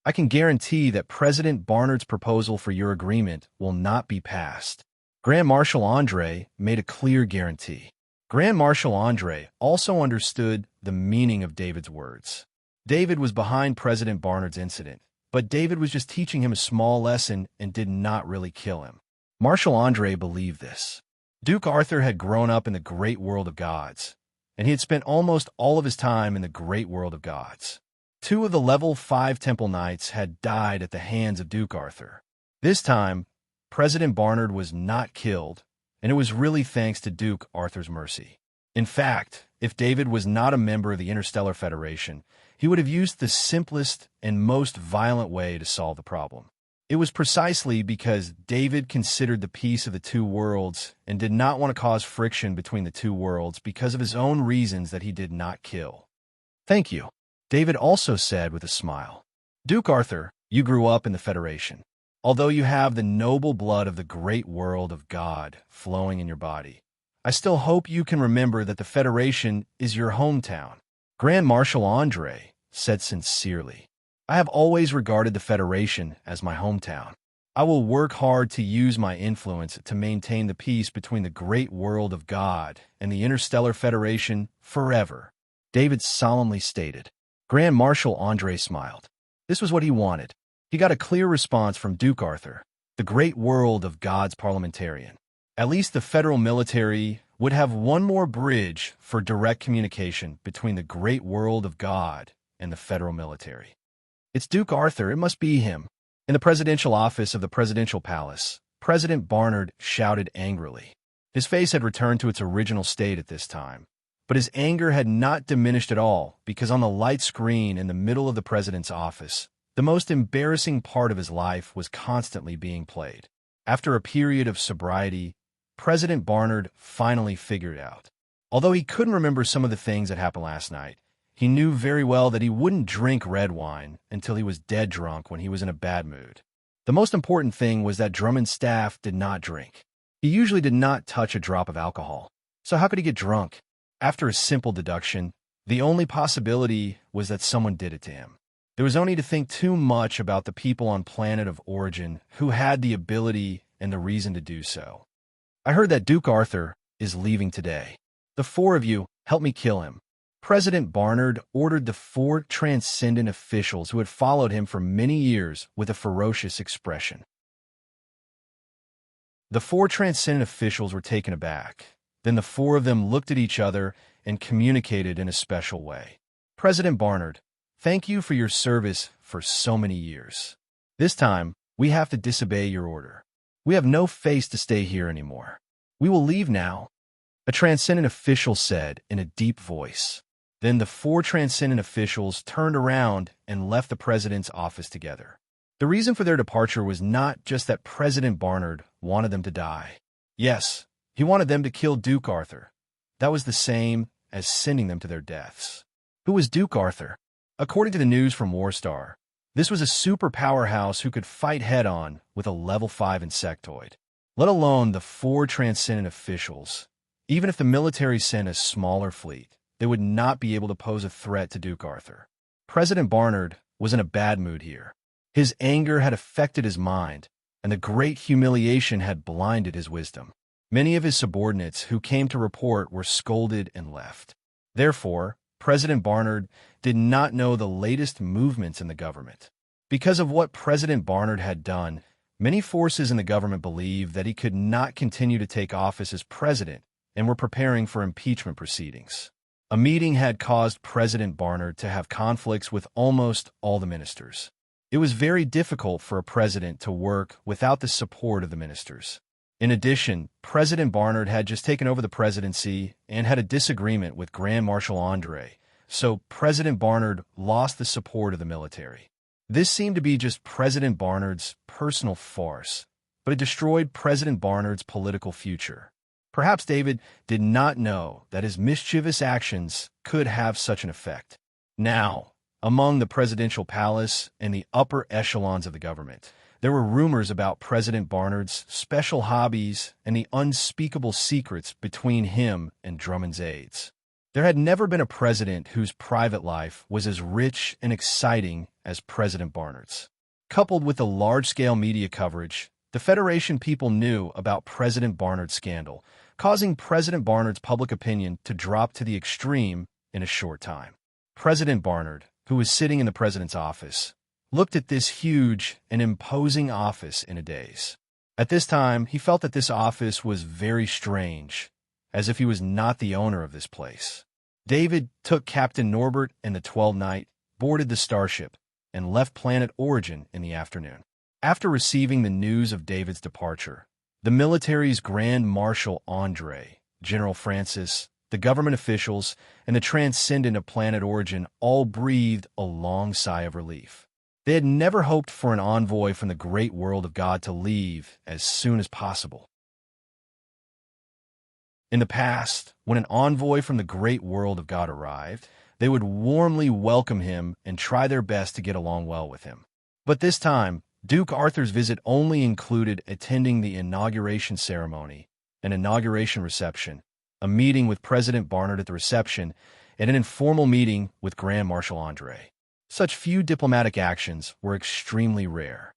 I can guarantee that President Barnard's proposal for your agreement will not be passed. Grand Marshal Andre made a clear guarantee. Grand Marshal Andre also understood the meaning of David's words. David was behind President Barnard's incident, but David was just teaching him a small lesson and did not really kill him. Marshal Andre believed this. Duke Arthur had grown up in the great world of gods, and he had spent almost all of his time in the great world of gods. 2 of the level 5 Temple Knights had died at the hands of Duke Arthur. This time, President Barnard was not killed, and it was really thanks to Duke Arthur's mercy. In fact, if David was not a member of the Interstellar Federation, he would have used the simplest and most violent way to solve the problem. It was precisely because David considered the peace of the 2 worlds and did not want to cause friction between the 2 worlds because of his own reasons that he did not kill. "Thank you," David also said with a smile. "Duke Arthur, you grew up in the Federation. Although you have the noble blood of the great world of God flowing in your body, I still hope you can remember that the Federation is your hometown." Grand Marshal Andre said sincerely, "I have always regarded the Federation as my hometown. I will work hard to use my influence to maintain the peace between the great world of God and the Interstellar Federation forever," David solemnly stated. Grand Marshal Andre smiled. This was what he wanted. He got a clear response from Duke Arthur, the great world of God's parliamentarian. At least the federal military would have one more bridge for direct communication between the great world of God and the federal military. "It's Duke Arthur, it must be him." In the presidential office of the presidential palace, President Barnard shouted angrily. His face had returned to its original state at this time, but his anger had not diminished at all because on the light screen in the middle of the president's office, the most embarrassing part of his life was constantly being played. After a period of sobriety, President Barnard finally figured out. Although he couldn't remember some of the things that happened last night, he knew very well that he wouldn't drink red wine until he was dead drunk when he was in a bad mood. The most important thing was that Drummond's staff did not drink. He usually did not touch a drop of alcohol. So how could he get drunk? After a simple deduction, the only possibility was that someone did it to him. There was only to think too much about the people on planet of origin who had the ability and the reason to do so. "I heard that Duke Arthur is leaving today. The 4 of you, help me kill him." President Barnard ordered the 4 transcendent officials who had followed him for many years with a ferocious expression. The 4 transcendent officials were taken aback. Then the 4 of them looked at each other and communicated in a special way. "President Barnard, thank you for your service for so many years. This time, we have to disobey your order. We have no face to stay here anymore. We will leave now," a transcendent official said in a deep voice. Then the 4 transcendent officials turned around and left the president's office together. The reason for their departure was not just that President Barnard wanted them to die. Yes, he wanted them to kill Duke Arthur. That was the same as sending them to their deaths. Who was Duke Arthur? According to the news from Warstar, this was a super powerhouse who could fight head-on with a level 5 insectoid. Let alone the 4 transcendent officials. Even if the military sent a smaller fleet, they would not be able to pose a threat to Duke Arthur. President Barnard was in a bad mood here. His anger had affected his mind, and the great humiliation had blinded his wisdom. Many of his subordinates who came to report were scolded and left. Therefore, President Barnard did not know the latest movements in the government. Because of what President Barnard had done, many forces in the government believed that he could not continue to take office as president and were preparing for impeachment proceedings. A meeting had caused President Barnard to have conflicts with almost all the ministers. It was very difficult for a president to work without the support of the ministers. In addition, President Barnard had just taken over the presidency and had a disagreement with Grand Marshal Andre, so President Barnard lost the support of the military. This seemed to be just President Barnard's personal farce, but it destroyed President Barnard's political future. Perhaps David did not know that his mischievous actions could have such an effect. Now, among the presidential palace and the upper echelons of the government, there were rumors about President Barnard's special hobbies and the unspeakable secrets between him and Drummond's aides. There had never been a president whose private life was as rich and exciting as President Barnard's. Coupled with the large-scale media coverage, the Federation people knew about President Barnard's scandal, causing President Barnard's public opinion to drop to the extreme in a short time. President Barnard, who was sitting in the president's office, looked at this huge and imposing office in a daze. At this time, he felt that this office was very strange, as if he was not the owner of this place. David took Captain Norbert and the 12th Knight, boarded the starship, and left planet Origin in the afternoon. After receiving the news of David's departure, the military's Grand Marshal Andre, General Francis, the government officials, and the transcendent of planet Origin all breathed a long sigh of relief. They had never hoped for an envoy from the great world of God to leave as soon as possible. In the past, when an envoy from the great world of God arrived, they would warmly welcome him and try their best to get along well with him. But this time, Duke Arthur's visit only included attending the inauguration ceremony, an inauguration reception, a meeting with President Barnard at the reception, and an informal meeting with Grand Marshal Andre. Such few diplomatic actions were extremely rare.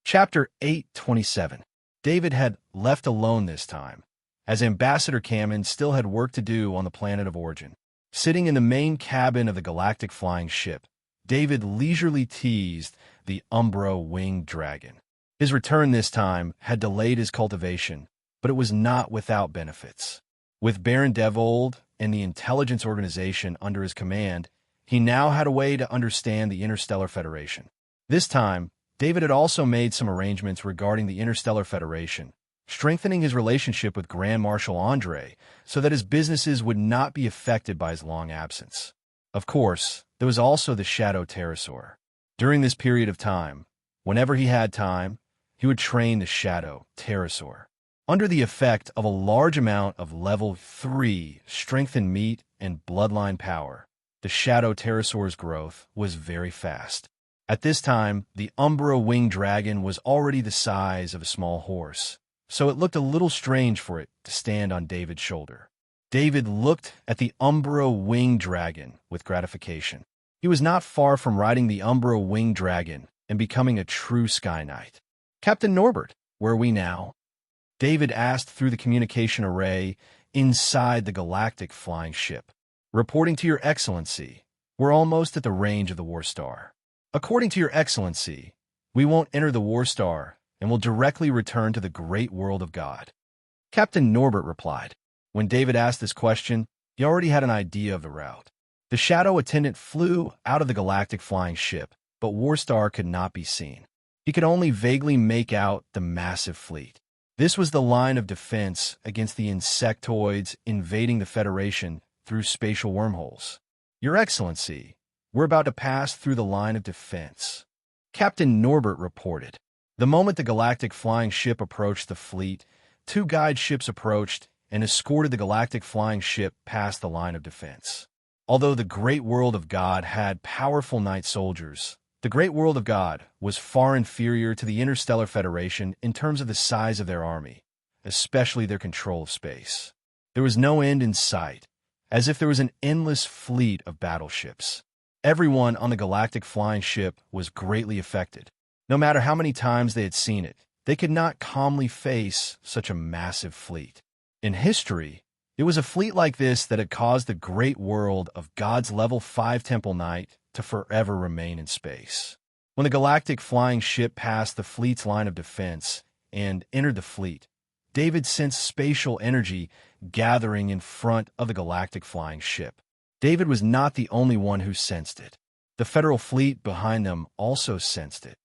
Chapter 8:27. David had left alone this time, as Ambassador Cameron still had work to do on the planet of Origin. Sitting in the main cabin of the galactic flying ship, David leisurely teased the Umbro winged dragon. His return this time had delayed his cultivation, but it was not without benefits. With Baron Devold and the intelligence organization under his command, he now had a way to understand the Interstellar Federation. This time, David had also made some arrangements regarding the Interstellar Federation, strengthening his relationship with Grand Marshal Andre so that his businesses would not be affected by his long absence. Of course, there was also the Shadow Pterosaur. During this period of time, whenever he had time, he would train the Shadow Pterosaur. Under the effect of a large amount of level 3 strengthened meat and bloodline power, the Shadow Pterosaur's growth was very fast. At this time, the Umbro winged dragon was already the size of a small horse, so it looked a little strange for it to stand on David's shoulder. David looked at the Umbro winged dragon with gratification. He was not far from riding the Umbro winged dragon and becoming a true Sky Knight. "Captain Norbert, where are we now?" David asked through the communication array inside the galactic flying ship. "Reporting to Your Excellency, we're almost at the range of the War Star. According to Your Excellency, we won't enter the War Star and will directly return to the great world of God." Captain Norbert replied. When David asked this question, he already had an idea of the route. The shadow attendant flew out of the galactic flying ship, but War Star could not be seen. He could only vaguely make out the massive fleet. This was the line of defense against the insectoids invading the Federation through spatial wormholes. "Your Excellency, we're about to pass through the line of defense," Captain Norbert reported. The moment the galactic flying ship approached the fleet, 2 guide ships approached and escorted the galactic flying ship past the line of defense. Although the great world of God had powerful knight soldiers, the great world of God was far inferior to the Interstellar Federation in terms of the size of their army, especially their control of space. There was no end in sight, as if there was an endless fleet of battleships. Everyone on the galactic flying ship was greatly affected. No matter how many times they had seen it, they could not calmly face such a massive fleet. In history, it was a fleet like this that had caused the great world of God's level 5 Temple Knight to forever remain in space. When the galactic flying ship passed the fleet's line of defense and entered the fleet, David sensed spatial energy gathering in front of the galactic flying ship. David was not the only one who sensed it. The Federal fleet behind them also sensed it.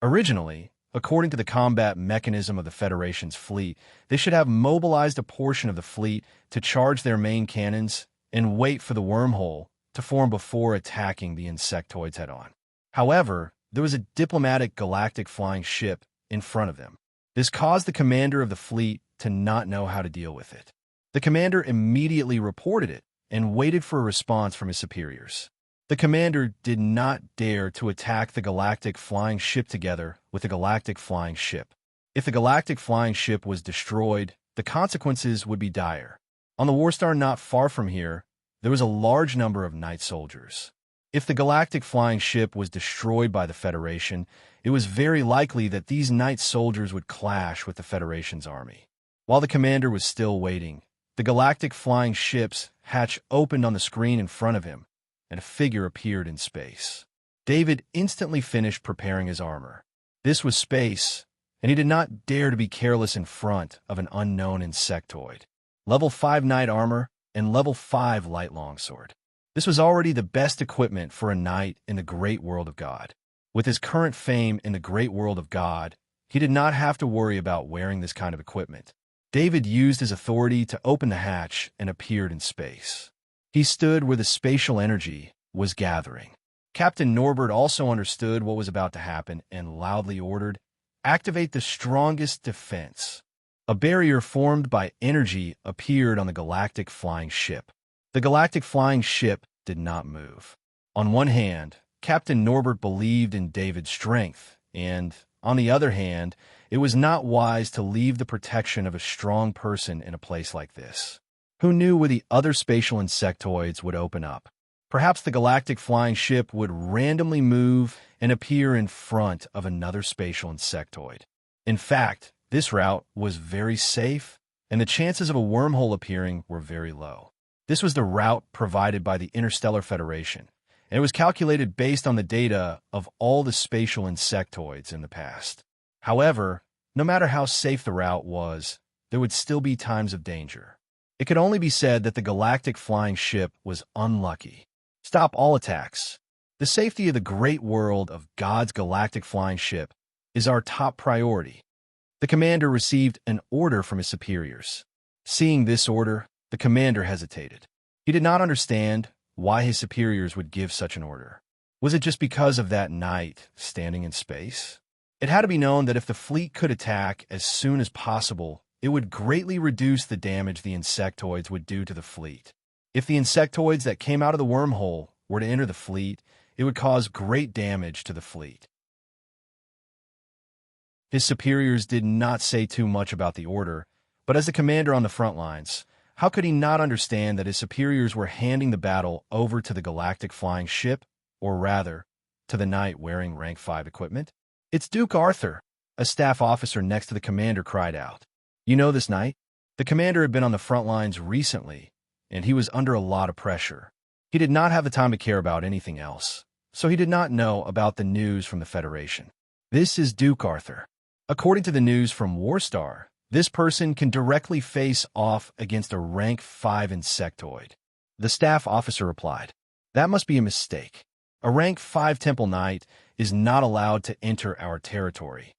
Originally, according to the combat mechanism of the Federation's fleet, they should have mobilized a portion of the fleet to charge their main cannons and wait for the wormhole to form before attacking the insectoids head-on. However, there was a diplomatic galactic flying ship in front of them. This caused the commander of the fleet to not know how to deal with it. The commander immediately reported it and waited for a response from his superiors. The commander did not dare to attack the galactic flying ship together with the galactic flying ship. If the galactic flying ship was destroyed, the consequences would be dire. On the Warstar not far from here, there was a large number of Knight soldiers. If the galactic flying ship was destroyed by the Federation, it was very likely that these Knight soldiers would clash with the Federation's army. While the commander was still waiting, the galactic flying ships hatch opened on the screen in front of him, and a figure appeared in space. David instantly finished preparing his armor. This was space, and he did not dare to be careless in front of an unknown insectoid. Level 5 knight armor and level 5 light longsword. This was already the best equipment for a knight in the great world of God. With his current fame in the great world of God, he did not have to worry about wearing this kind of equipment. David used his authority to open the hatch and appeared in space. He stood where the spatial energy was gathering. Captain Norbert also understood what was about to happen and loudly ordered, "Activate the strongest defense." A barrier formed by energy appeared on the galactic flying ship. The galactic flying ship did not move. On one hand, Captain Norbert believed in David's strength, and, on the other hand, it was not wise to leave the protection of a strong person in a place like this. Who knew where the other spatial insectoids would open up? Perhaps the galactic flying ship would randomly move and appear in front of another spatial insectoid. In fact, this route was very safe, and the chances of a wormhole appearing were very low. This was the route provided by the Interstellar Federation, and it was calculated based on the data of all the spatial insectoids in the past. However, no matter how safe the route was, there would still be times of danger. It could only be said that the galactic flying ship was unlucky. Stop all attacks. The safety of the great world of God's galactic flying ship is our top priority. The commander received an order from his superiors. Seeing this order, the commander hesitated. He did not understand why his superiors would give such an order. Was it just because of that knight standing in space? It had to be known that if the fleet could attack as soon as possible, it would greatly reduce the damage the insectoids would do to the fleet. If the insectoids that came out of the wormhole were to enter the fleet, it would cause great damage to the fleet. His superiors did not say too much about the order, but as the commander on the front lines, how could he not understand that his superiors were handing the battle over to the galactic flying ship, or rather, to the knight wearing rank 5 equipment? "It's Duke Arthur," a staff officer next to the commander cried out. "You know this knight?" The commander had been on the front lines recently, and he was under a lot of pressure. He did not have the time to care about anything else, so he did not know about the news from the Federation. "This is Duke Arthur. According to the news from Warstar, this person can directly face off against a rank 5 insectoid." The staff officer replied, "That must be a mistake. A rank 5 Temple Knight is not allowed to enter our territory."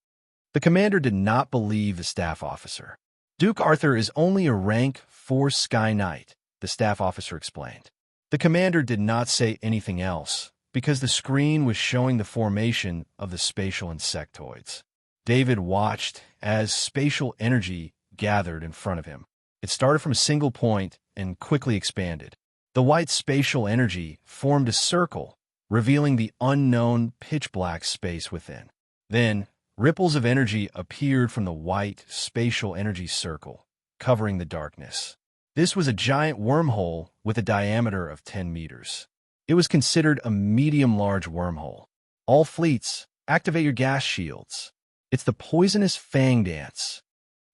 The commander did not believe the staff officer. "Duke Arthur is only a rank 4 Sky Knight," the staff officer explained. The commander did not say anything else, because the screen was showing the formation of the spatial insectoids. David watched as spatial energy gathered in front of him. It started from a single point and quickly expanded. The white spatial energy formed a circle, revealing the unknown pitch-black space within. Then, ripples of energy appeared from the white spatial energy circle, covering the darkness. This was a giant wormhole with a diameter of 10 meters. It was considered a medium-large wormhole. "All fleets, activate your gas shields. It's the poisonous fang dance."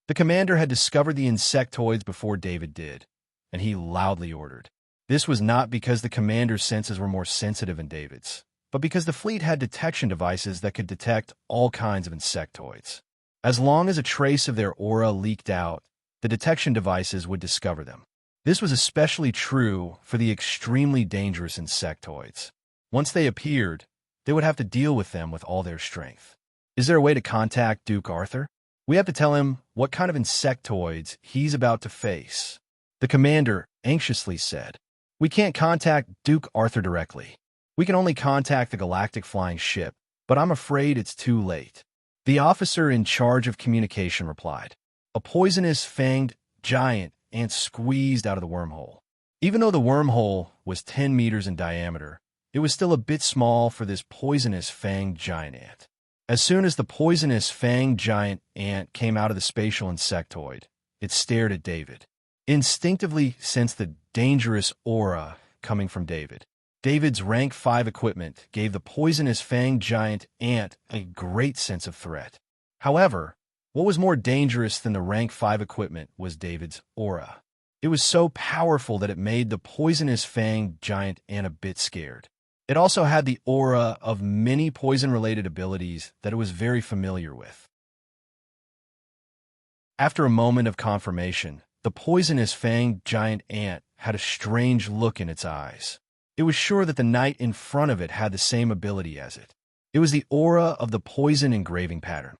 The commander had discovered the insectoids before David did, and he loudly ordered. This was not because the commander's senses were more sensitive than David's, but because the fleet had detection devices that could detect all kinds of insectoids. As long as a trace of their aura leaked out, the detection devices would discover them. This was especially true for the extremely dangerous insectoids. Once they appeared, they would have to deal with them with all their strength. Is there a way to contact Duke Arthur? We have to tell him what kind of insectoids he's about to face. The commander anxiously said, "We can't contact Duke Arthur directly. We can only contact the galactic flying ship, but I'm afraid it's too late." The officer in charge of communication replied, "A poisonous fanged giant ant squeezed out of the wormhole." Even though the wormhole was 10 meters in diameter, it was still a bit small for this poisonous fanged giant ant. As soon as the poisonous fanged giant ant came out of the spatial insectoid, it stared at David. Instinctively sensed the dangerous aura coming from David. David's rank 5 equipment gave the poisonous fanged giant ant a great sense of threat. However, what was more dangerous than the rank 5 equipment was David's aura. It was so powerful that it made the poisonous fanged giant ant a bit scared. It also had the aura of many poison-related abilities that it was very familiar with. After a moment of confirmation, the poisonous fanged giant ant had a strange look in its eyes. It was sure that the knight in front of it had the same ability as it. It was the aura of the poison engraving pattern.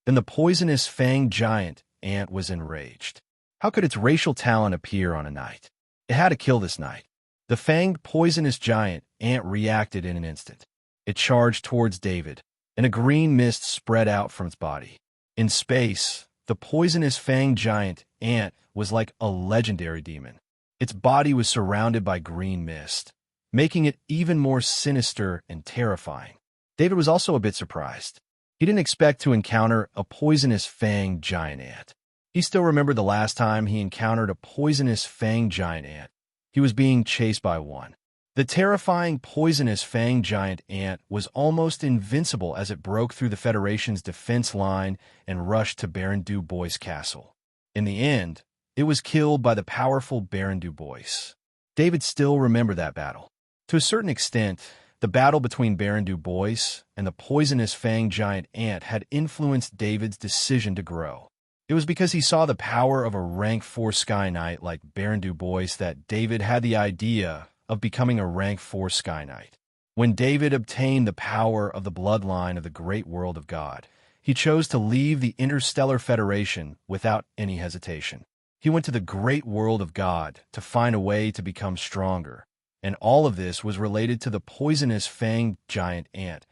Then the poisonous fanged giant ant was enraged. How could its racial talent appear on a knight? It had to kill this knight. The fanged poisonous giant ant reacted in an instant. It charged towards David, and a green mist spread out from its body. In space, the poisonous fanged giant ant was like a legendary demon. Its body was surrounded by green mist, making it even more sinister and terrifying. David was also a bit surprised. He didn't expect to encounter a poisonous fanged giant ant. He still remembered the last time he encountered a poisonous fanged giant ant. He was being chased by one. The terrifying poisonous fanged giant ant was almost invincible as it broke through the Federation's defense line and rushed to Baron Du Bois' castle. In the end, it was killed by the powerful Baron Du Bois. David still remembered that battle. To a certain extent, the battle between Baron Du Bois and the poisonous fanged giant ant had influenced David's decision to grow. It was because he saw the power of a rank 4 Sky Knight like Baron Du Bois that David had the idea of becoming a rank 4 Sky Knight. When David obtained the power of the bloodline of the great world of God, he chose to leave the Interstellar Federation without any hesitation. He went to the great world of God to find a way to become stronger, and all of this was related to the poisonous fanged giant ant.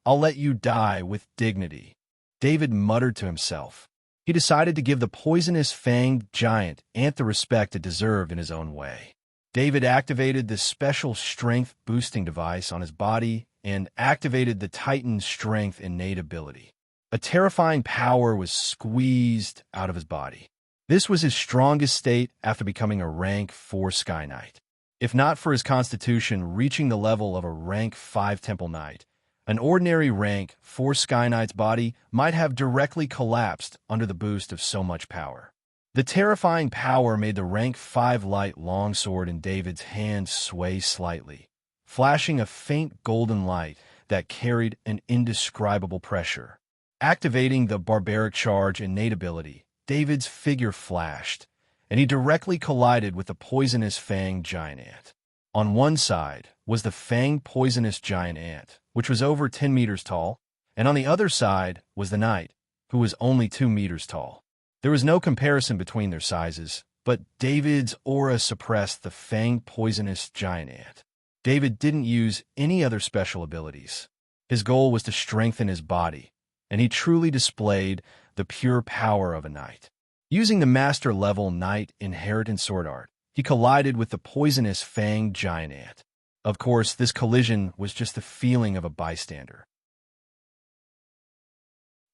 "I'll let you die with dignity," David muttered to himself. He decided to give the poisonous fanged giant ant the respect it deserved in his own way. David activated the special strength-boosting device on his body and activated the Titan's strength innate ability. A terrifying power was squeezed out of his body. This was his strongest state after becoming a rank 4 Sky Knight. If not for his constitution reaching the level of a rank 5 Temple Knight, an ordinary rank 4 Sky Knight's body might have directly collapsed under the boost of so much power. The terrifying power made the rank 5 light longsword in David's hand sway slightly, flashing a faint golden light that carried an indescribable pressure. Activating the barbaric charge innate ability, David's figure flashed, and he directly collided with the poisonous fanged giant ant. On one side was the fanged poisonous giant ant, which was over 10 meters tall, and on the other side was the knight, who was only 2 meters tall. There was no comparison between their sizes, but David's aura suppressed the fanged poisonous giant ant. David didn't use any other special abilities. His goal was to strengthen his body, and he truly displayed the pure power of a knight. Using the master-level knight inheritance sword art, he collided with the poisonous fanged giant ant. Of course, this collision was just the feeling of a bystander.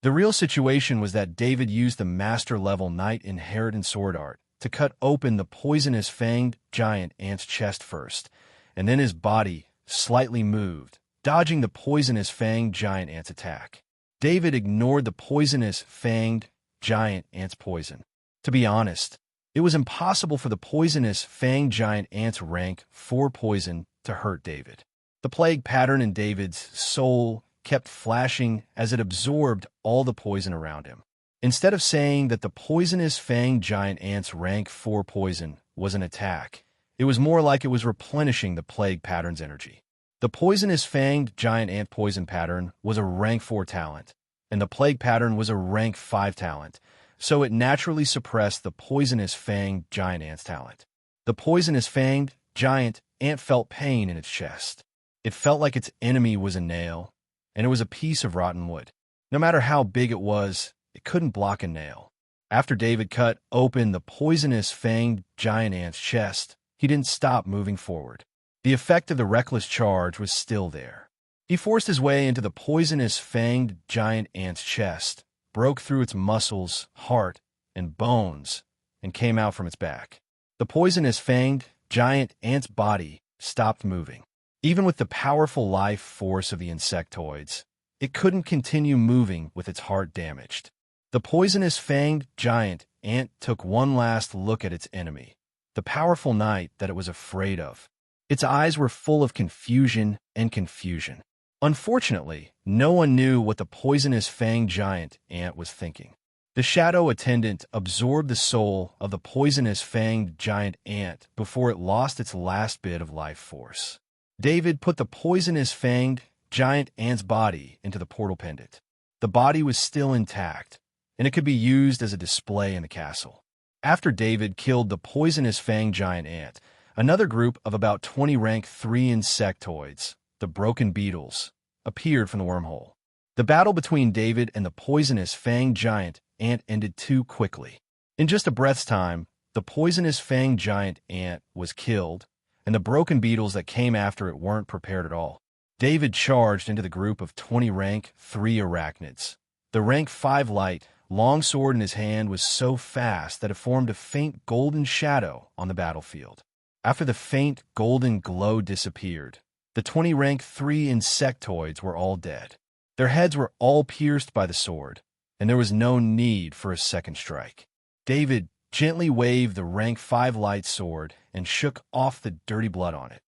The real situation was that David used the master-level knight inheritance sword art to cut open the poisonous fanged giant ant's chest first, and then his body slightly moved, dodging the poisonous fanged giant ant's attack. David ignored the poisonous fanged giant ant's poison. To be honest, it was impossible for the poisonous fanged giant ant's rank 4 poison to hurt David. The plague pattern in David's soul kept flashing as it absorbed all the poison around him. Instead of saying that the poisonous fanged giant ant's rank 4 poison was an attack, it was more like it was replenishing the plague pattern's energy. The poisonous fanged giant ant poison pattern was a rank 4 talent, and the plague pattern was a rank 5 talent, so it naturally suppressed the poisonous fanged giant ant's talent. The poisonous fanged giant ant felt pain in its chest. It felt like its enemy was a nail, and it was a piece of rotten wood. No matter how big it was, it couldn't block a nail. After David cut open the poisonous fanged giant ant's chest, he didn't stop moving forward. The effect of the reckless charge was still there. He forced his way into the poisonous fanged giant ant's chest, broke through its muscles, heart, and bones, and came out from its back. The poisonous fanged giant ant's body stopped moving. Even with the powerful life force of the insectoids, it couldn't continue moving with its heart damaged. The poisonous fanged giant ant took one last look at its enemy, the powerful knight that it was afraid of. Its eyes were full of confusion and confusion. Unfortunately, no one knew what the poisonous fanged giant ant was thinking. The shadow attendant absorbed the soul of the poisonous fanged giant ant before it lost its last bit of life force. David put the poisonous fanged giant ant's body into the portal pendant. The body was still intact, and it could be used as a display in the castle. After David killed the poisonous fanged giant ant, another group of about 20 rank 3 insectoids, the broken beetles, appeared from the wormhole. The battle between David and the poisonous fanged giant ant ended too quickly. In just a breath's time, the poisonous fanged giant ant was killed, and the broken beetles that came after it weren't prepared at all. David charged into the group of 20 rank 3 arachnids. The rank 5 light, long sword in his hand was so fast that it formed a faint golden shadow on the battlefield. After the faint golden glow disappeared, the 20 rank 3 insectoids were all dead. Their heads were all pierced by the sword, and there was no need for a second strike. David gently waved the rank 5 light sword and shook off the dirty blood on it.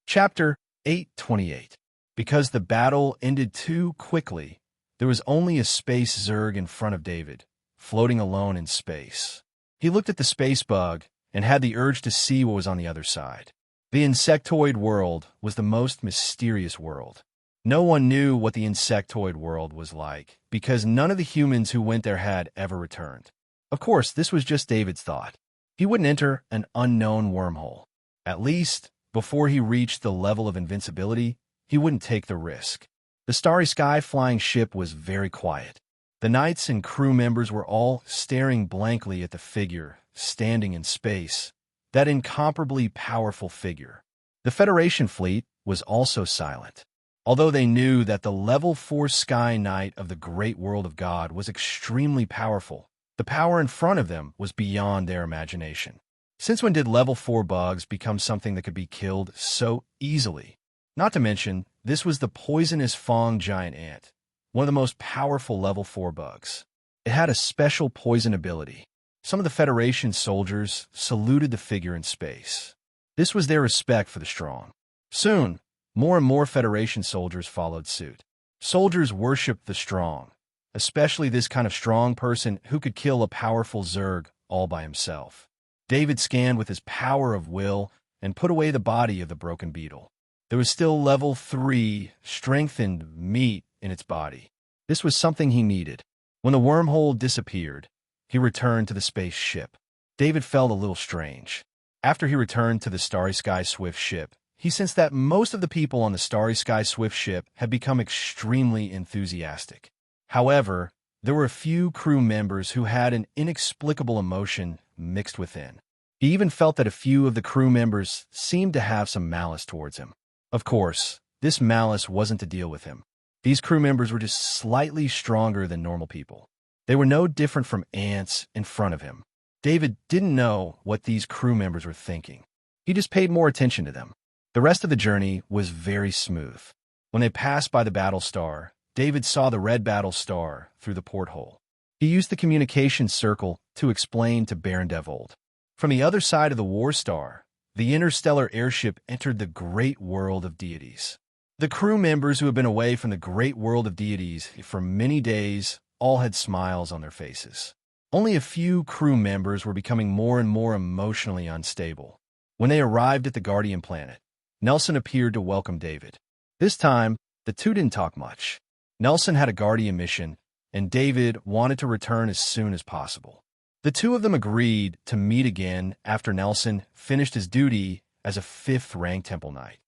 Chapter 8:28. Because the battle ended too quickly, there was only a space zerg in front of David, floating alone in space. He looked at the space bug and had the urge to see what was on the other side. The insectoid world was the most mysterious world. No one knew what the insectoid world was like, because none of the humans who went there had ever returned. Of course, this was just David's thought. He wouldn't enter an unknown wormhole. At least, before he reached the level of invincibility, he wouldn't take the risk. The Starry Sky flying ship was very quiet. The knights and crew members were all staring blankly at the figure standing in space, that incomparably powerful figure. The Federation fleet was also silent. Although they knew that the level 4 Sky Knight of the great world of God was extremely powerful, the power in front of them was beyond their imagination. Since when did level 4 bugs become something that could be killed so easily? Not to mention, this was the poisonous fang giant ant, one of the most powerful level 4 bugs. It had a special poison ability. Some of the Federation soldiers saluted the figure in space. This was their respect for the strong. Soon, more and more Federation soldiers followed suit. Soldiers worshipped the strong, especially this kind of strong person who could kill a powerful zerg all by himself. David scanned with his power of will and put away the body of the broken beetle. There was still level 3 strengthened meat in its body. This was something he needed. When the wormhole disappeared, he returned to the spaceship. David felt a little strange. After he returned to the Starry Sky Swift ship, he sensed that most of the people on the Starry Sky Swift ship had become extremely enthusiastic. However, there were a few crew members who had an inexplicable emotion mixed within. He even felt that a few of the crew members seemed to have some malice towards him. Of course, this malice wasn't to deal with him. These crew members were just slightly stronger than normal people. They were no different from ants in front of him. David didn't know what these crew members were thinking. He just paid more attention to them. The rest of the journey was very smooth. When they passed by the battle star, David saw the red battle star through the porthole. He used the communication circle to explain to Baron Devold. From the other side of the war star, the interstellar airship entered the great world of deities. The crew members who had been away from the great world of deities for many days all had smiles on their faces. Only a few crew members were becoming more and more emotionally unstable. When they arrived at the Guardian planet, Nelson appeared to welcome David. This time, the two didn't talk much. Nelson had a Guardian mission, and David wanted to return as soon as possible. The two of them agreed to meet again after Nelson finished his duty as a 5th rank Temple Knight.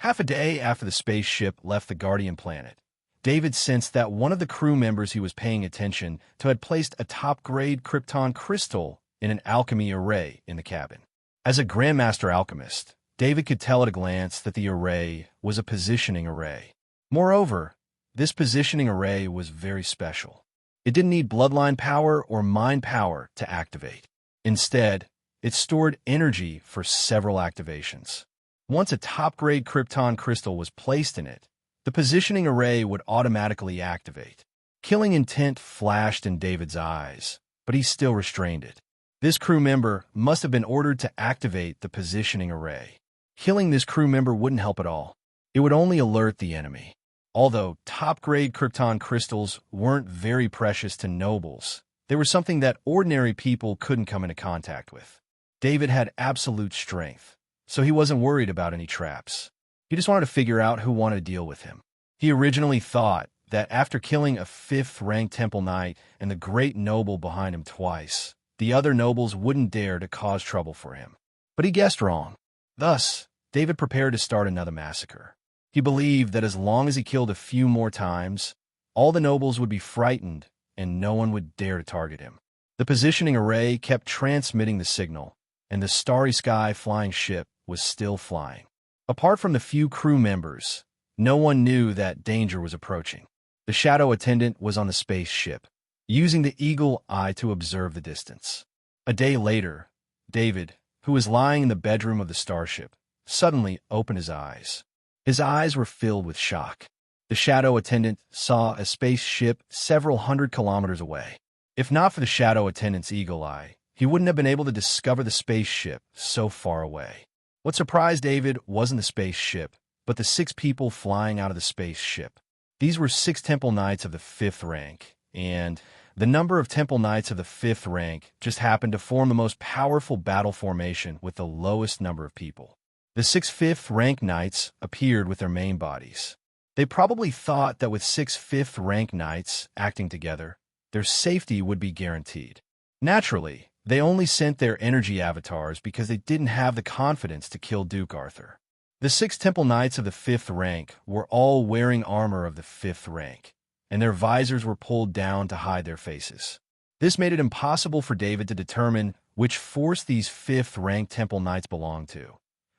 Half a day after the spaceship left the Guardian planet, David sensed that one of the crew members he was paying attention to had placed a top-grade Krypton crystal in an alchemy array in the cabin. As a Grandmaster Alchemist, David could tell at a glance that the array was a positioning array. Moreover, this positioning array was very special. It didn't need bloodline power or mind power to activate. Instead, it stored energy for several activations. Once a top-grade Krypton crystal was placed in it, the positioning array would automatically activate. Killing intent flashed in David's eyes, but he still restrained it. This crew member must have been ordered to activate the positioning array. Killing this crew member wouldn't help at all. It would only alert the enemy. Although top-grade krypton crystals weren't very precious to nobles, they were something that ordinary people couldn't come into contact with. David had absolute strength, so he wasn't worried about any traps. He just wanted to figure out who wanted to deal with him. He originally thought that after killing a 5th-ranked Temple Knight and the great noble behind him twice, the other nobles wouldn't dare to cause trouble for him. But he guessed wrong. Thus, David prepared to start another massacre. He believed that as long as he killed a few more times, all the nobles would be frightened and no one would dare to target him. The positioning array kept transmitting the signal, and the starry sky flying ship was still flying. Apart from the few crew members, no one knew that danger was approaching. The shadow attendant was on the spaceship, using the eagle eye to observe the distance. A day later, David, who was lying in the bedroom of the starship, suddenly opened his eyes. His eyes were filled with shock. The shadow attendant saw a spaceship several hundred kilometers away. If not for the shadow attendant's eagle eye, he wouldn't have been able to discover the spaceship so far away. What surprised David wasn't the spaceship, but the 6 people flying out of the spaceship. These were 6 Temple Knights of the 5th rank, and the number of Temple Knights of the 5th rank just happened to form the most powerful battle formation with the lowest number of people. The 6 5th rank Knights appeared with their main bodies. They probably thought that with 6 5th rank Knights acting together, their safety would be guaranteed. Naturally, they only sent their energy avatars because they didn't have the confidence to kill Duke Arthur. The 6 Temple Knights of the 5th rank were all wearing armor of the 5th rank, and their visors were pulled down to hide their faces. This made it impossible for David to determine which force these 5th rank Temple Knights belonged to,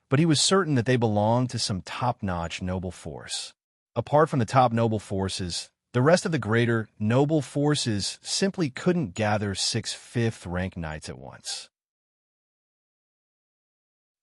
but he was certain that they belonged to some top-notch noble force. Apart from the top noble forces, the rest of the greater noble forces simply couldn't gather 6 5th rank Knights at once.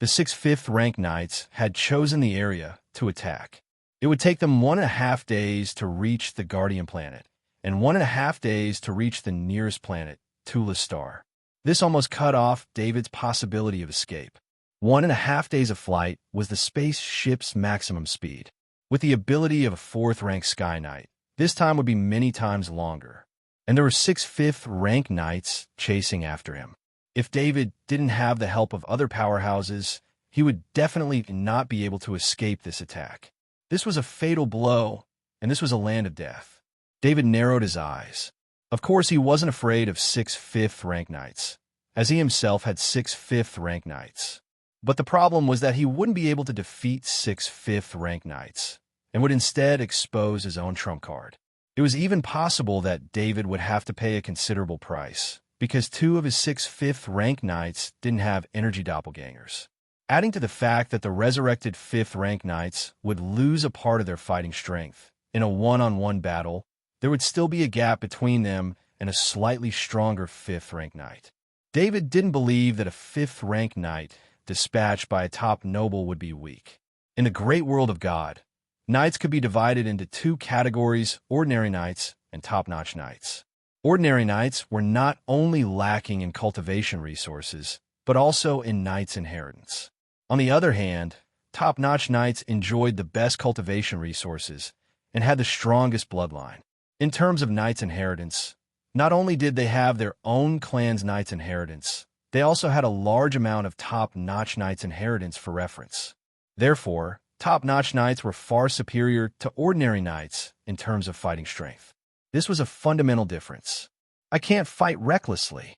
The 6 5th rank Knights had chosen the area to attack. It would take them 1.5 days to reach the Guardian planet, and 1.5 days to reach the nearest planet, Tula's star. This almost cut off David's possibility of escape. 1.5 days of flight was the spaceship's maximum speed. With the ability of a 4th rank Sky Knight, this time would be many times longer, and there were 6 5th rank Knights chasing after him. If David didn't have the help of other powerhouses, he would definitely not be able to escape this attack. This was a fatal blow, and this was a land of death. David narrowed his eyes. Of course, he wasn't afraid of 6 5th rank Knights, as he himself had 6 5th rank Knights. But the problem was that he wouldn't be able to defeat 6 5th rank Knights, and would instead expose his own trump card. It was even possible that David would have to pay a considerable price, because 2 of his 6 5th rank Knights didn't have energy doppelgangers. Adding to the fact that the resurrected 5th rank Knights would lose a part of their fighting strength, in a one-on-one battle, there would still be a gap between them and a slightly stronger 5th rank Knight. David didn't believe that a 5th rank Knight dispatched by a top noble would be weak. In the great world of God, Knights could be divided into 2 categories: ordinary Knights and top-notch Knights. Ordinary Knights were not only lacking in cultivation resources, but also in Knight's inheritance. On the other hand, top-notch Knights enjoyed the best cultivation resources and had the strongest bloodline. In terms of Knight's inheritance, not only did they have their own clan's Knight's inheritance, they also had a large amount of top-notch Knight's inheritance for reference. Therefore, top-notch Knights were far superior to ordinary Knights in terms of fighting strength. This was a fundamental difference. I can't fight recklessly.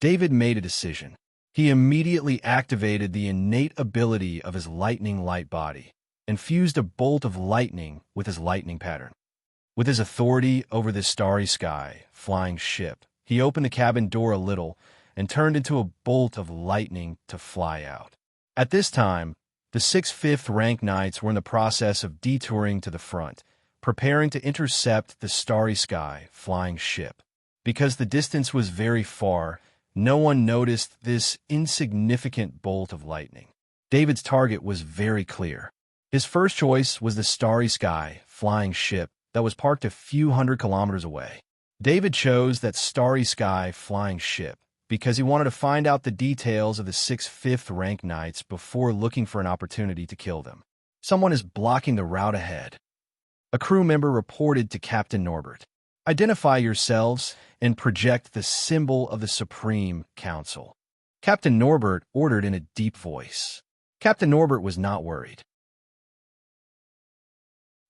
David made a decision. He immediately activated the innate ability of his lightning light body and fused a bolt of lightning with his lightning pattern. With his authority over this starry sky, flying ship, he opened the cabin door a little and turned into a bolt of lightning to fly out. At this time, the 6 5th rank Knights were in the process of detouring to the front, preparing to intercept the starry sky flying ship. Because the distance was very far, no one noticed this insignificant bolt of lightning. David's target was very clear. His first choice was the starry sky flying ship that was parked a few hundred kilometers away. David chose that starry sky flying ship because he wanted to find out the details of the 6 5th-rank knights before looking for an opportunity to kill them. Someone is blocking the route ahead. A crew member reported to Captain Norbert. Identify yourselves and project the symbol of the Supreme Council. Captain Norbert ordered in a deep voice. Captain Norbert was not worried.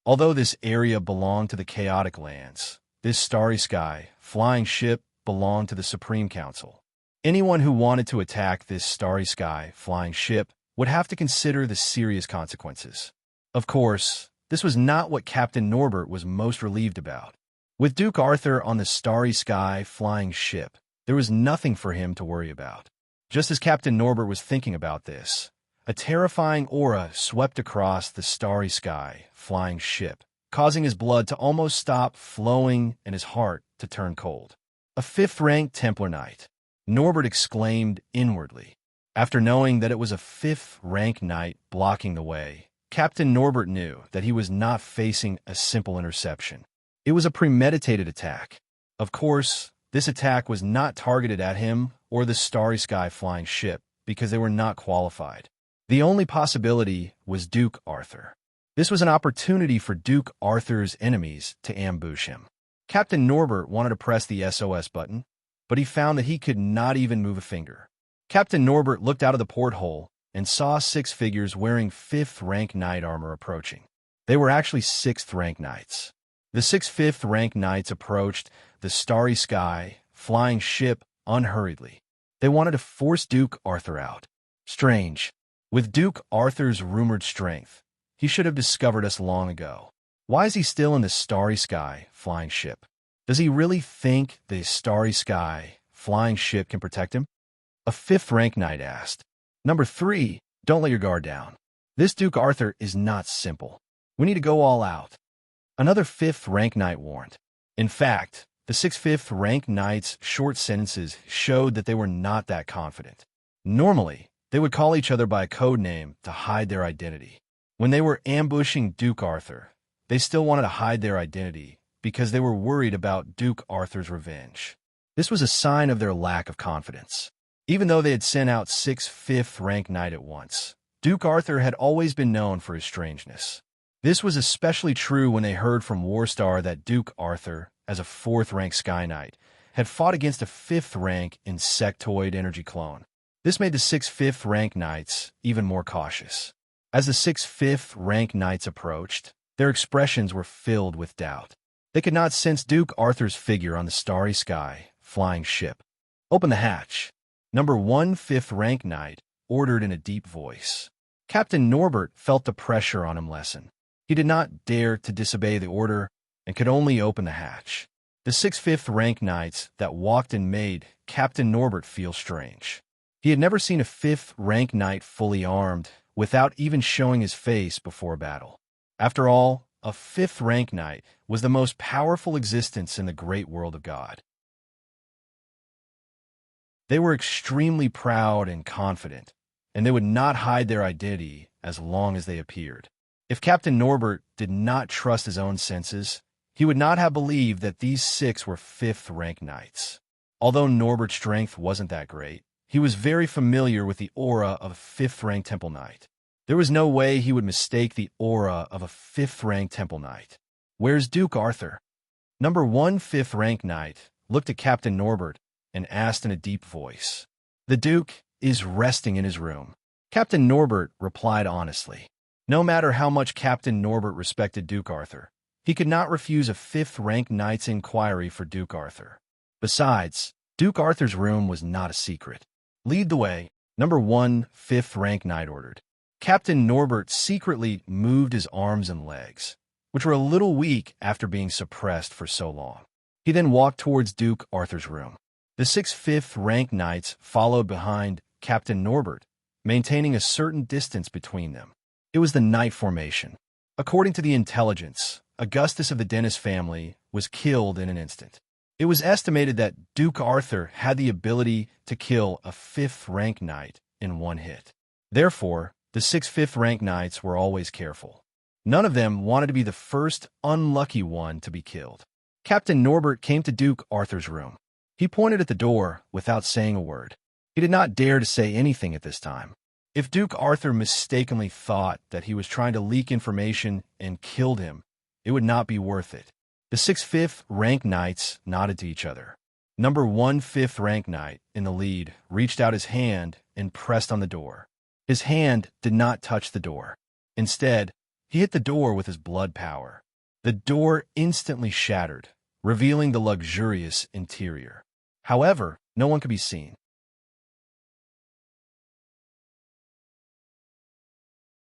Although this area belonged to the Chaotic Lands, this starry sky, flying ship belonged to the Supreme Council. Anyone who wanted to attack this starry sky, flying ship would have to consider the serious consequences. Of course, this was not what Captain Norbert was most relieved about. With Duke Arthur on the starry sky, flying ship, there was nothing for him to worry about. Just as Captain Norbert was thinking about this, a terrifying aura swept across the starry sky, flying ship, causing his blood to almost stop flowing and his heart to turn cold. A 5th-rank Templar Knight, Norbert exclaimed inwardly. After knowing that it was a 5th-rank knight blocking the way, Captain Norbert knew that he was not facing a simple interception. It was a premeditated attack. Of course, this attack was not targeted at him or the starry sky flying ship because they were not qualified. The only possibility was Duke Arthur. This was an opportunity for Duke Arthur's enemies to ambush him. Captain Norbert wanted to press the SOS button, but he found that he could not even move a finger. Captain Norbert looked out of the porthole and saw 6 figures wearing 5th-rank knight armor approaching. They were actually 6th-rank knights. The 6 5th-rank knights approached the starry sky, flying ship unhurriedly. They wanted to force Duke Arthur out. Strange. With Duke Arthur's rumored strength, he should have discovered us long ago. Why is he still in the starry sky, flying ship? Does he really think the starry sky, flying ship can protect him? A 5th-rank knight asked. Number 3, don't let your guard down. This Duke Arthur is not simple. We need to go all out. Another 5th-rank knight warned. In fact, the 6 5th-rank knights' short sentences showed that they were not that confident. Normally, they would call each other by a code name to hide their identity. When they were ambushing Duke Arthur, they still wanted to hide their identity because they were worried about Duke Arthur's revenge. This was a sign of their lack of confidence. Even though they had sent out 6 5th-rank knights at once, Duke Arthur had always been known for his strangeness. This was especially true when they heard from Warstar that Duke Arthur, as a 4th-rank Sky Knight, had fought against a 5th-rank insectoid energy clone. This made the 6 5th-rank knights even more cautious. As the 6 5th-rank knights approached, their expressions were filled with doubt. They could not sense Duke Arthur's figure on the starry sky, flying ship. Open the hatch. Number 1 5th-rank knight ordered in a deep voice. Captain Norbert felt the pressure on him lessen. He did not dare to disobey the order and could only open the hatch. The 6 5th-rank knights that walked in made Captain Norbert feel strange. He had never seen a 5th-rank knight fully armed without even showing his face before battle. After all, a 5th-rank knight was the most powerful existence in the great world of God. They were extremely proud and confident, and they would not hide their identity as long as they appeared. If Captain Norbert did not trust his own senses, he would not have believed that these 6 were 5th-rank knights. Although Norbert's strength wasn't that great, he was very familiar with the aura of a 5th-rank Temple Knight. There was no way he would mistake the aura of a 5th-rank Temple Knight. Where's Duke Arthur? Number 1 5th-rank Knight looked at Captain Norbert and asked in a deep voice. The Duke is resting in his room. Captain Norbert replied honestly. No matter how much Captain Norbert respected Duke Arthur, he could not refuse a 5th-rank Knight's inquiry for Duke Arthur. Besides, Duke Arthur's room was not a secret. Lead the way, Number 1 5th-rank Knight ordered. Captain Norbert secretly moved his arms and legs, which were a little weak after being suppressed for so long. He then walked towards Duke Arthur's room. The 6 5th-rank Knights followed behind Captain Norbert, maintaining a certain distance between them. It was the Knight formation. According to the intelligence, Augustus of the Dennis family was killed in an instant. It was estimated that Duke Arthur had the ability to kill a 5th-rank Knight in one hit. Therefore, the 6 5th-rank Knights were always careful. None of them wanted to be the first unlucky one to be killed. Captain Norbert came to Duke Arthur's room. He pointed at the door without saying a word. He did not dare to say anything at this time. If Duke Arthur mistakenly thought that he was trying to leak information and killed him, it would not be worth it. The 6 5th-rank knights nodded to each other. Number 1 5th-rank knight, in the lead, reached out his hand and pressed on the door. His hand did not touch the door. Instead, he hit the door with his blood power. The door instantly shattered, revealing the luxurious interior. However, no one could be seen.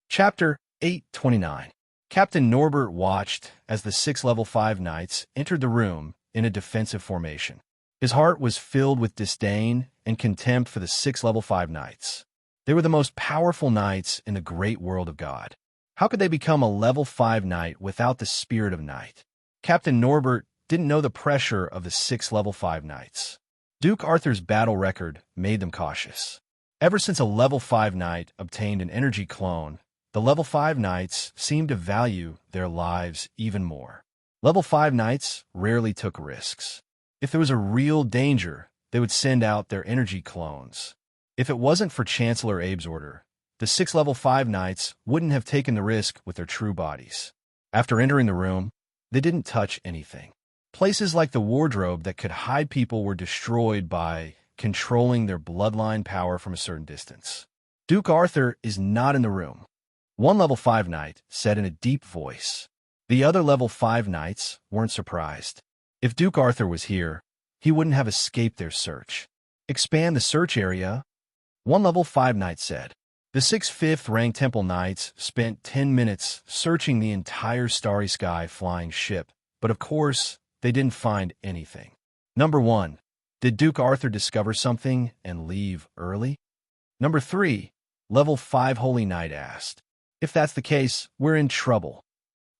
Chapter 829. Captain Norbert watched as the 6 level 5 knights entered the room in a defensive formation. His heart was filled with disdain and contempt for the 6 level 5 knights. They were the most powerful knights in the great world of God. How could they become a level 5 knight without the spirit of knight? Captain Norbert didn't know the pressure of the 6 level 5 knights. Duke Arthur's battle record made them cautious. Ever since a level 5 knight obtained an energy clone, the level 5 knights seemed to value their lives even more. Level 5 knights rarely took risks. If there was a real danger, they would send out their energy clones. If it wasn't for Chancellor Abe's order, the 6 level 5 knights wouldn't have taken the risk with their true bodies. After entering the room, they didn't touch anything. Places like the wardrobe that could hide people were destroyed by controlling their bloodline power from a certain distance. Duke Arthur is not in the room. One level 5 knight said in a deep voice. The other level 5 knights weren't surprised. If Duke Arthur was here, he wouldn't have escaped their search. Expand the search area, one level 5 knight said. The 6 5th-rank Temple Knights spent 10 minutes searching the entire starry sky flying ship, but of course, they didn't find anything. Number 1. Did Duke Arthur discover something and leave early? Number 3. Level 5 Holy Knight asked. If that's the case, we're in trouble.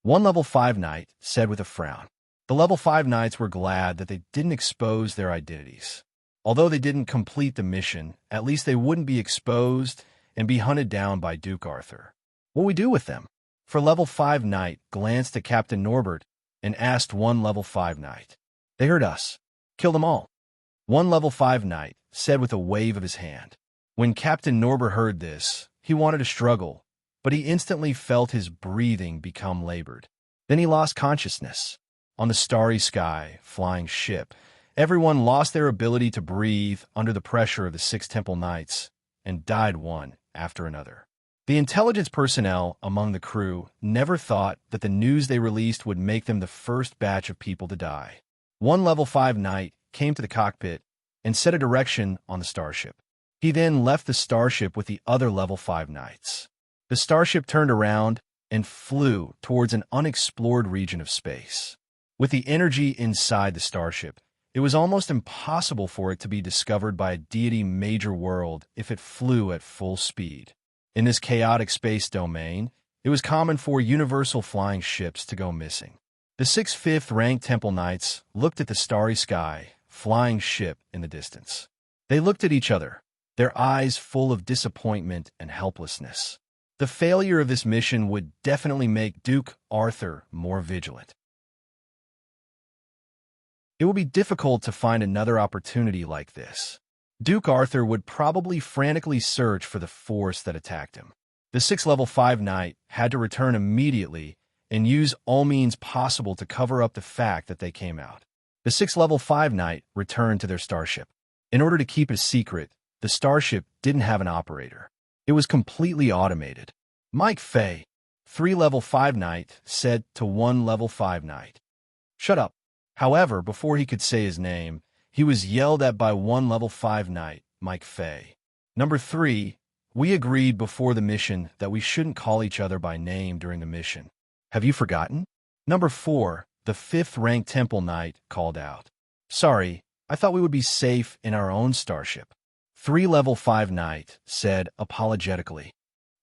One level 5 knight said with a frown. The level 5 knights were glad that they didn't expose their identities. Although they didn't complete the mission, at least they wouldn't be exposed and be hunted down by Duke Arthur. What we do with them? For level 5 knight glanced at Captain Norbert and asked one level 5 knight. They heard us. Kill them all. One level 5 knight said with a wave of his hand. When Captain Norbert heard this, he wanted to struggle, but he instantly felt his breathing become labored. Then he lost consciousness. On the starry sky, flying ship, everyone lost their ability to breathe under the pressure of the 6 Temple Knights and died one after another. The intelligence personnel among the crew never thought that the news they released would make them the first batch of people to die. One level 5 knight came to the cockpit and set a direction on the starship. He then left the starship with the other level 5 knights. The starship turned around and flew towards an unexplored region of space. With the energy inside the starship, it was almost impossible for it to be discovered by a deity major world if it flew at full speed. In this chaotic space domain, it was common for universal flying ships to go missing. The 6 5th-ranked Temple Knights looked at the starry sky, flying ship in the distance. They looked at each other, their eyes full of disappointment and helplessness. The failure of this mission would definitely make Duke Arthur more vigilant. It would be difficult to find another opportunity like this. Duke Arthur would probably frantically search for the force that attacked him. The 6 level 5 knight had to return immediately and use all means possible to cover up the fact that they came out. The 6 level 5 knight returned to their starship. In order to keep it a secret, the starship didn't have an operator. It was completely automated. Mike Fay, 3 level 5 knight, said to 1 level 5 knight. Shut up. However, before he could say his name, he was yelled at by 1 level 5 knight, Mike Fay. Number 3, we agreed before the mission that we shouldn't call each other by name during the mission. Have you forgotten? Number 4, the 5th-ranked Temple Knight, called out. Sorry, I thought we would be safe in our own starship. 3 level 5 knight said apologetically.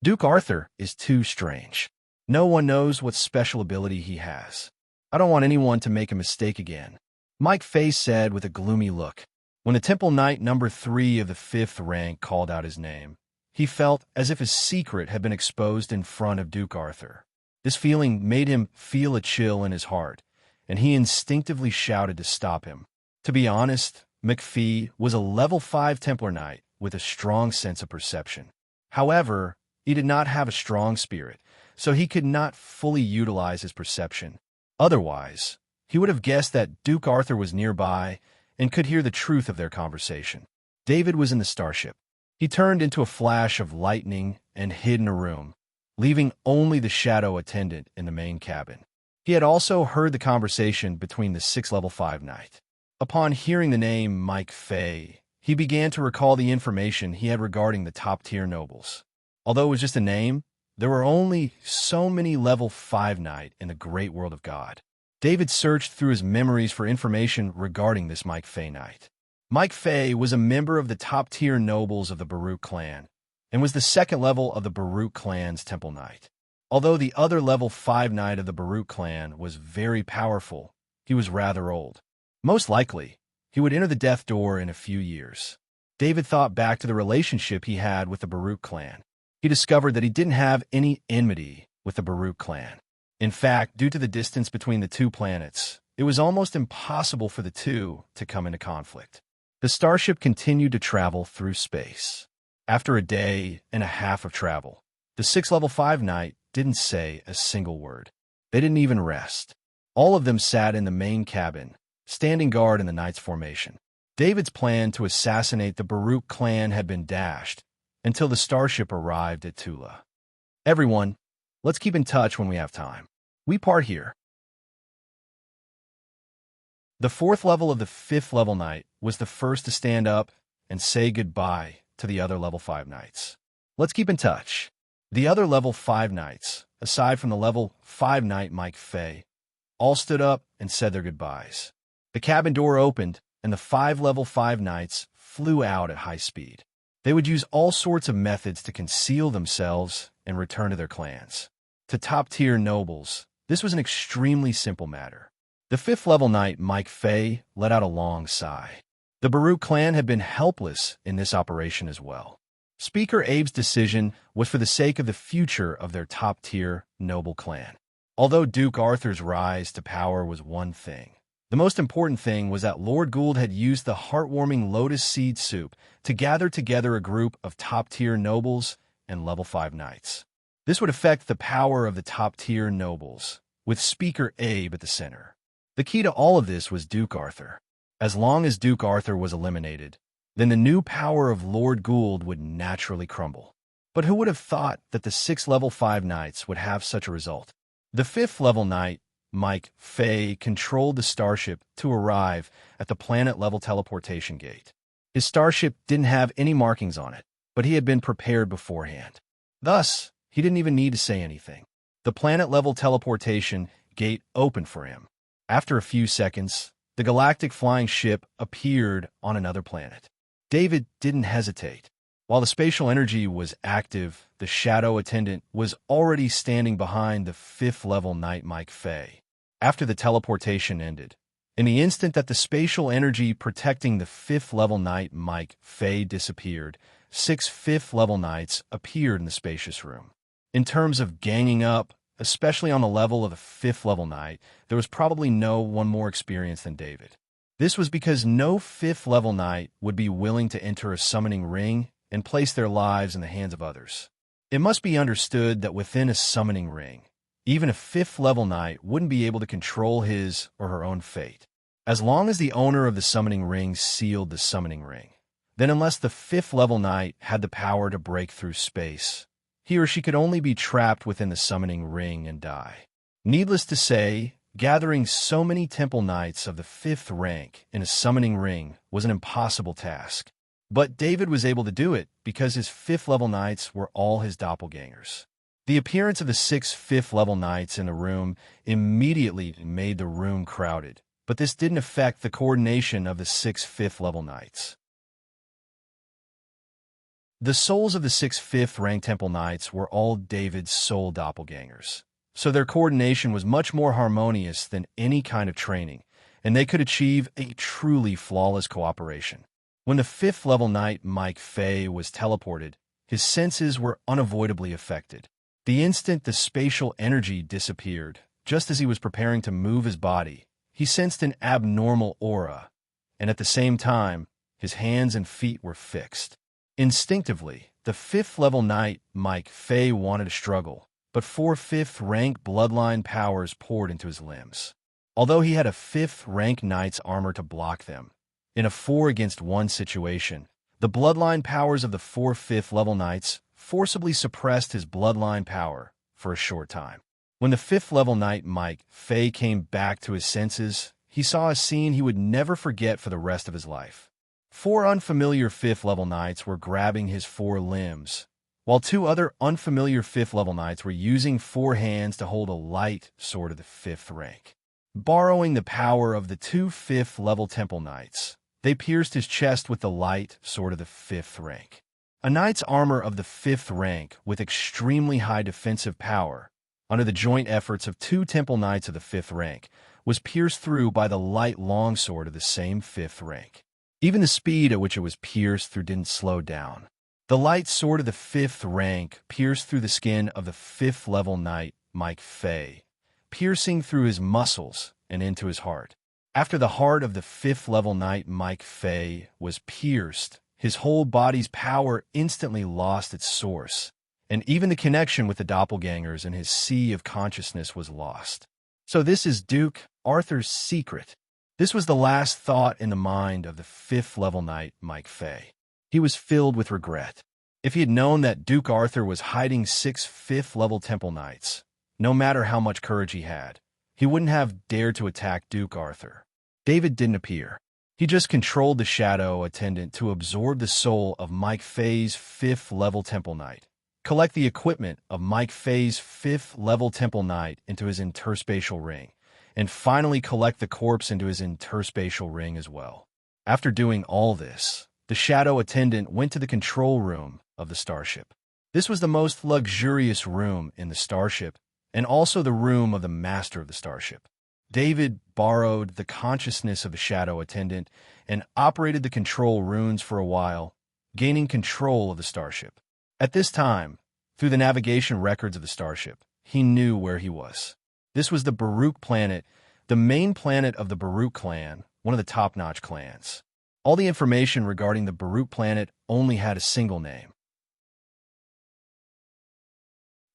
Duke Arthur is too strange. No one knows what special ability he has. I don't want anyone to make a mistake again. Mike Fay said with a gloomy look. When the Temple Knight number 3 of the 5th rank called out his name, he felt as if his secret had been exposed in front of Duke Arthur. This feeling made him feel a chill in his heart, and he instinctively shouted to stop him. To be honest, McPhee was a level 5 Templar Knight with a strong sense of perception. However, he did not have a strong spirit, so he could not fully utilize his perception. Otherwise, he would have guessed that Duke Arthur was nearby and could hear the truth of their conversation. David was in the starship. He turned into a flash of lightning and hid in a room, leaving only the shadow attendant in the main cabin. He had also heard the conversation between the 6 level 5 knight. Upon hearing the name Mike Fay, he began to recall the information he had regarding the top-tier nobles. Although it was just a name, there were only so many level 5 knight in the great world of God. David searched through his memories for information regarding this Mike Fay knight. Mike Fay was a member of the top-tier nobles of the Baruch clan, and was the second level of the Baruch clan's Temple Knight. Although the other level 5 knight of the Baruch clan was very powerful, he was rather old. Most likely, he would enter the death door in a few years. David thought back to the relationship he had with the Baruch clan. He discovered that he didn't have any enmity with the Baruch clan. In fact, due to the distance between the two planets, it was almost impossible for the two to come into conflict. The starship continued to travel through space. After a day and a half of travel, the 6 level 5 knight didn't say a single word. They didn't even rest. All of them sat in the main cabin, standing guard in the knight's formation. David's plan to assassinate the Baruch clan had been dashed until the starship arrived at Tula. Everyone, let's keep in touch when we have time. We part here. The 4th level of the 5th level knight was the first to stand up and say goodbye to the other level 5 knights. Let's keep in touch. The other level 5 knights, aside from the level 5 knight Mike Fay, all stood up and said their goodbyes. The cabin door opened, and the 5 level 5 knights flew out at high speed. They would use all sorts of methods to conceal themselves and return to their clans. To top-tier nobles, this was an extremely simple matter. The 5th level knight Mike Fay let out a long sigh. The Baruch clan had been helpless in this operation as well. Speaker Abe's decision was for the sake of the future of their top-tier noble clan. Although Duke Arthur's rise to power was one thing, the most important thing was that Lord Gould had used the heartwarming lotus seed soup to gather together a group of top-tier nobles and level 5 knights. This would affect the power of the top-tier nobles, with Speaker Abe at the center. The key to all of this was Duke Arthur. As long as Duke Arthur was eliminated, then the new power of Lord Gould would naturally crumble. But who would have thought that the 6 level 5 knights would have such a result? The 5th level knight, Mike Fay, controlled the starship to arrive at the planet-level teleportation gate. His starship didn't have any markings on it, but he had been prepared beforehand. Thus, he didn't even need to say anything. The planet-level teleportation gate opened for him. After a few seconds, the galactic flying ship appeared on another planet. David didn't hesitate. While the spatial energy was active, the shadow attendant was already standing behind the 5th level knight Mike Fay. After the teleportation ended, in the instant that the spatial energy protecting the 5th level knight Mike Fay disappeared, 6 5th level knights appeared in the spacious room. In terms of ganging up, especially on the level of the 5th level knight, there was probably no one more experienced than David. This was because no 5th level knight would be willing to enter a summoning ring and place their lives in the hands of others. It must be understood that within a summoning ring, even a 5th level knight wouldn't be able to control his or her own fate. As long as the owner of the summoning ring sealed the summoning ring, then unless the 5th level knight had the power to break through space, he or she could only be trapped within the summoning ring and die. Needless to say, gathering so many temple knights of the 5th rank in a summoning ring was an impossible task. But David was able to do it because his 5th level knights were all his doppelgangers. The appearance of the 6 5th level knights in the room immediately made the room crowded, but this didn't affect the coordination of the 6 5th level knights. The souls of the 6 5th rank temple knights were all David's soul doppelgangers, so their coordination was much more harmonious than any kind of training, and they could achieve a truly flawless cooperation. When the 5th level knight Mike Fay was teleported, his senses were unavoidably affected. The instant the spatial energy disappeared, just as he was preparing to move his body, he sensed an abnormal aura, and at the same time, his hands and feet were fixed. Instinctively, the 5th level knight, Mike Fay, wanted to struggle, but 4 5th rank bloodline powers poured into his limbs. Although he had a 5th rank knight's armor to block them, in a 4 against 1 situation, the bloodline powers of the 4 5th level knights forcibly suppressed his bloodline power for a short time. When the 5th level knight Mike Fay came back to his senses, he saw a scene he would never forget for the rest of his life. 4 unfamiliar 5th level knights were grabbing his 4 limbs, while 2 other unfamiliar 5th level knights were using 4 hands to hold a light sword of the 5th rank. Borrowing the power of the 2 5th level temple knights, they pierced his chest with the light sword of the 5th rank. A knight's armor of the 5th rank with extremely high defensive power, under the joint efforts of 2 temple knights of the 5th rank, was pierced through by the light longsword of the same 5th rank. Even the speed at which it was pierced through didn't slow down. The light sword of the 5th rank pierced through the skin of the 5th level knight Mike Fay, piercing through his muscles and into his heart. After the heart of the 5th level knight Mike Fay was pierced, his whole body's power instantly lost its source, and even the connection with the doppelgangers in his sea of consciousness was lost. So this is Duke Arthur's secret. This was the last thought in the mind of the 5th level knight Mike Fay. He was filled with regret. If he had known that Duke Arthur was hiding 6 5th level temple knights, no matter how much courage he had, he wouldn't have dared to attack Duke Arthur. David didn't appear. He just controlled the shadow attendant to absorb the soul of Mike Fay's 5th level temple knight, collect the equipment of Mike Fay's 5th level temple knight into his interspatial ring, and finally collect the corpse into his interspatial ring as well. After doing all this, the shadow attendant went to the control room of the starship. This was the most luxurious room in the starship, and also the room of the master of the starship. David borrowed the consciousness of the shadow attendant and operated the control runes for a while, gaining control of the starship. At this time, through the navigation records of the starship, he knew where he was. This was the Baruch planet, the main planet of the Baruch clan, one of the top-notch clans. All the information regarding the Baruch planet only had a single name.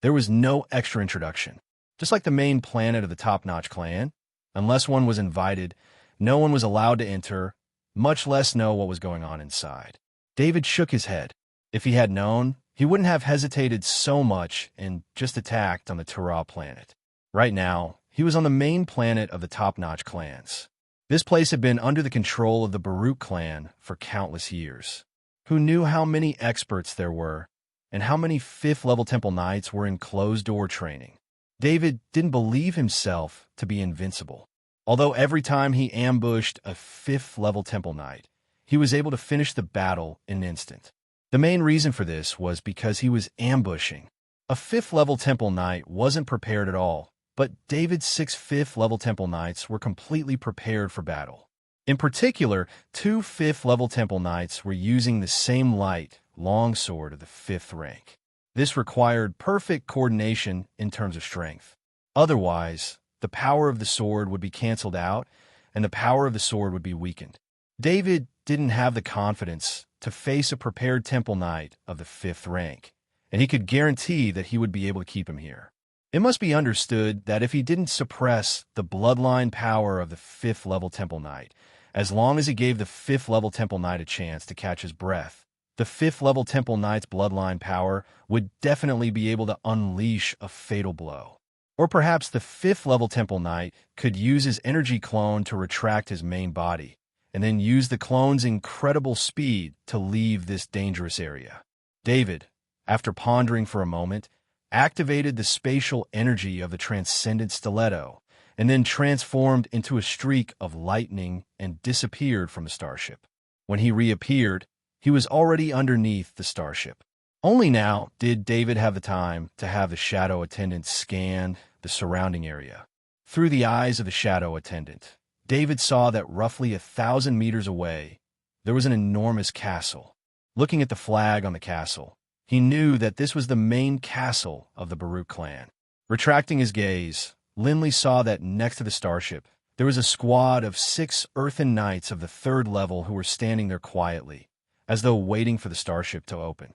There was no extra introduction. Just like the main planet of the top-notch clan, unless one was invited, no one was allowed to enter, much less know what was going on inside. David shook his head. If he had known, he wouldn't have hesitated so much and just attacked on the Terra planet. Right now, he was on the main planet of the top-notch clans. This place had been under the control of the Baruch clan for countless years. Who knew how many experts there were, and how many 5th level temple knights were in closed-door training? David didn't believe himself to be invincible. Although every time he ambushed a 5th level temple knight, he was able to finish the battle in an instant. The main reason for this was because he was ambushing. A 5th level temple knight wasn't prepared at all, but David's 6 5th level temple knights were completely prepared for battle. In particular, 2 5th level temple knights were using the same light longsword of the 5th rank. This required perfect coordination in terms of strength. Otherwise, the power of the sword would be canceled out, and the power of the sword would be weakened. David didn't have the confidence to face a prepared temple knight of the 5th rank, and he could guarantee that he would be able to keep him here. It must be understood that if he didn't suppress the bloodline power of the 5th level temple knight, as long as he gave the 5th level temple knight a chance to catch his breath, the 5th level temple knight's bloodline power would definitely be able to unleash a fatal blow. Or perhaps the 5th level temple knight could use his energy clone to retract his main body, and then use the clone's incredible speed to leave this dangerous area. David, after pondering for a moment, activated the spatial energy of the transcendent stiletto, and then transformed into a streak of lightning and disappeared from the starship. When he reappeared, he was already underneath the starship. Only now did David have the time to have the shadow attendant scan the surrounding area. Through the eyes of the shadow attendant, David saw that roughly 1,000 meters away, there was an enormous castle. Looking at the flag on the castle, he knew that this was the main castle of the Baruch clan. Retracting his gaze, Lindley saw that next to the starship, there was a squad of 6 earthen knights of the 3rd level who were standing there quietly, as though waiting for the starship to open.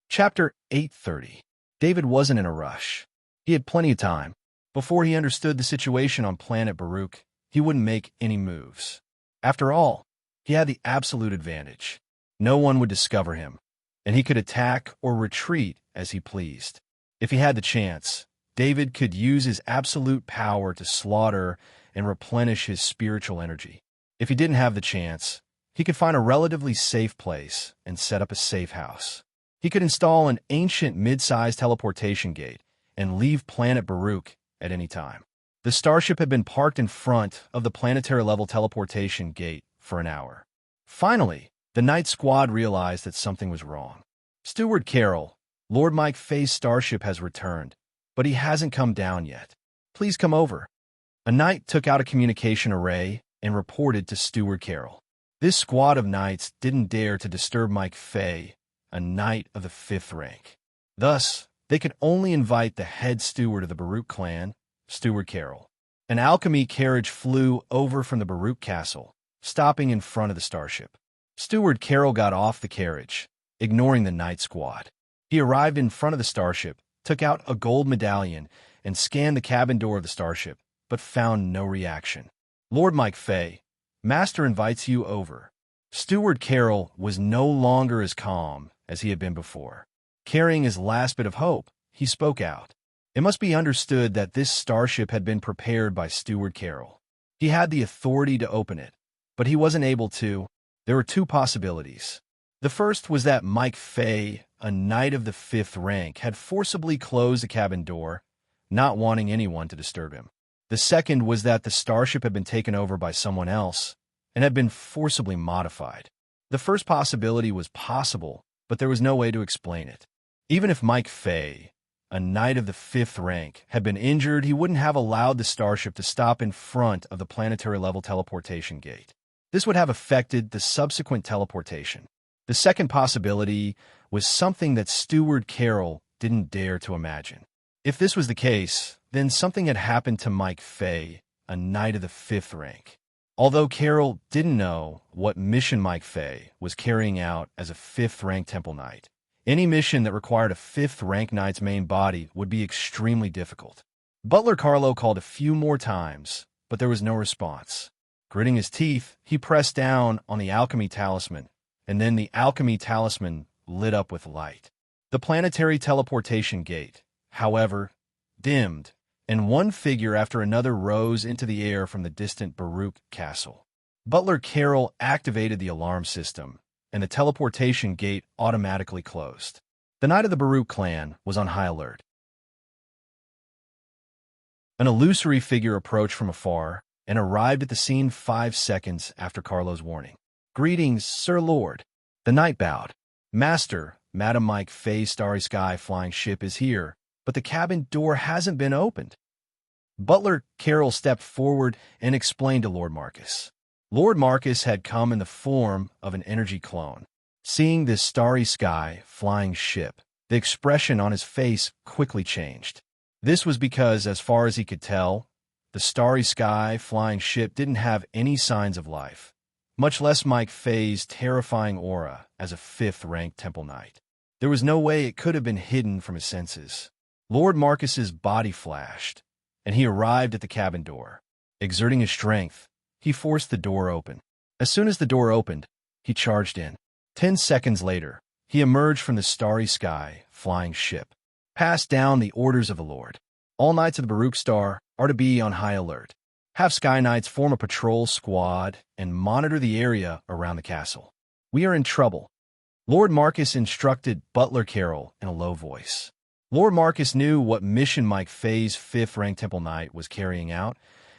Chapter 830. David wasn't in a rush. He had plenty of time. Before he understood the situation on planet Baruch, he wouldn't make any moves. After all, he had the absolute advantage. No one would discover him, and he could attack or retreat as he pleased. If he had the chance, David could use his absolute power to slaughter and replenish his spiritual energy. If he didn't have the chance, he could find a relatively safe place and set up a safe house. He could install an ancient mid-sized teleportation gate and leave planet Baruch at any time. The starship had been parked in front of the planetary-level teleportation gate for an hour. Finally, the night squad realized that something was wrong. Steward Carroll, Lord Mike Fay's starship has returned, but he hasn't come down yet. Please come over. A knight took out a communication array and reported to Steward Carroll. This squad of knights didn't dare to disturb Mike Fay, a knight of the 5th rank. Thus, they could only invite the head steward of the Baruch clan, Steward Carroll. An alchemy carriage flew over from the Baruch castle, stopping in front of the starship. Steward Carroll got off the carriage, ignoring the knight squad. He arrived in front of the starship, took out a gold medallion, and scanned the cabin door of the starship, but found no reaction. Lord Mike Fay, Master invites you over. Steward Carroll was no longer as calm as he had been before. Carrying his last bit of hope, he spoke out. It must be understood that this starship had been prepared by Steward Carroll. He had the authority to open it, but he wasn't able to. There were 2 possibilities. The first was that Mike Fay, a knight of the 5th rank, had forcibly closed the cabin door, not wanting anyone to disturb him. The second was that the starship had been taken over by someone else and had been forcibly modified. The first possibility was possible, but there was no way to explain it. Even if Mike Fay, a knight of the 5th rank, had been injured, he wouldn't have allowed the starship to stop in front of the planetary-level teleportation gate. This would have affected the subsequent teleportation. The second possibility was something that Steward Carroll didn't dare to imagine. If this was the case, then something had happened to Mike Fay, a knight of the 5th rank. Although Carroll didn't know what mission Mike Fay was carrying out as a 5th rank temple knight, any mission that required a 5th rank knight's main body would be extremely difficult. Butler Carlo called a few more times, but there was no response. Gritting his teeth, he pressed down on the alchemy talisman, and then the alchemy talisman lit up with light. The planetary teleportation gate, however, dimmed, and one figure after another rose into the air from the distant Baruch castle. Butler Carroll activated the alarm system, and the teleportation gate automatically closed. The Knight of the Baruch clan was on high alert. An illusory figure approached from afar and arrived at the scene 5 seconds after Carlo's warning. "Greetings, Sir Lord." The knight bowed. "Master, Madam Mike Fay's Starry Sky flying ship is here, but the cabin door hasn't been opened." Butler Carroll stepped forward and explained to Lord Marcus. Lord Marcus had come in the form of an energy clone. Seeing this Starry Sky flying ship, the expression on his face quickly changed. This was because, as far as he could tell, the Starry Sky flying ship didn't have any signs of life, much less Mike Fay's terrifying aura as a 5th-ranked temple knight. There was no way it could have been hidden from his senses. Lord Marcus's body flashed, and he arrived at the cabin door. Exerting his strength, he forced the door open. As soon as the door opened, he charged in. 10 seconds later, he emerged from the Starry Sky flying ship. Passed down the orders of the Lord. All Knights of the Baruch Star are to be on high alert. Have Sky Knights form a patrol squad and monitor the area around the castle. We are in trouble. Lord Marcus instructed Butler Carroll in a low voice. Lord Marcus knew what mission Mike Fay's 5th-ranked Temple Knight was carrying out,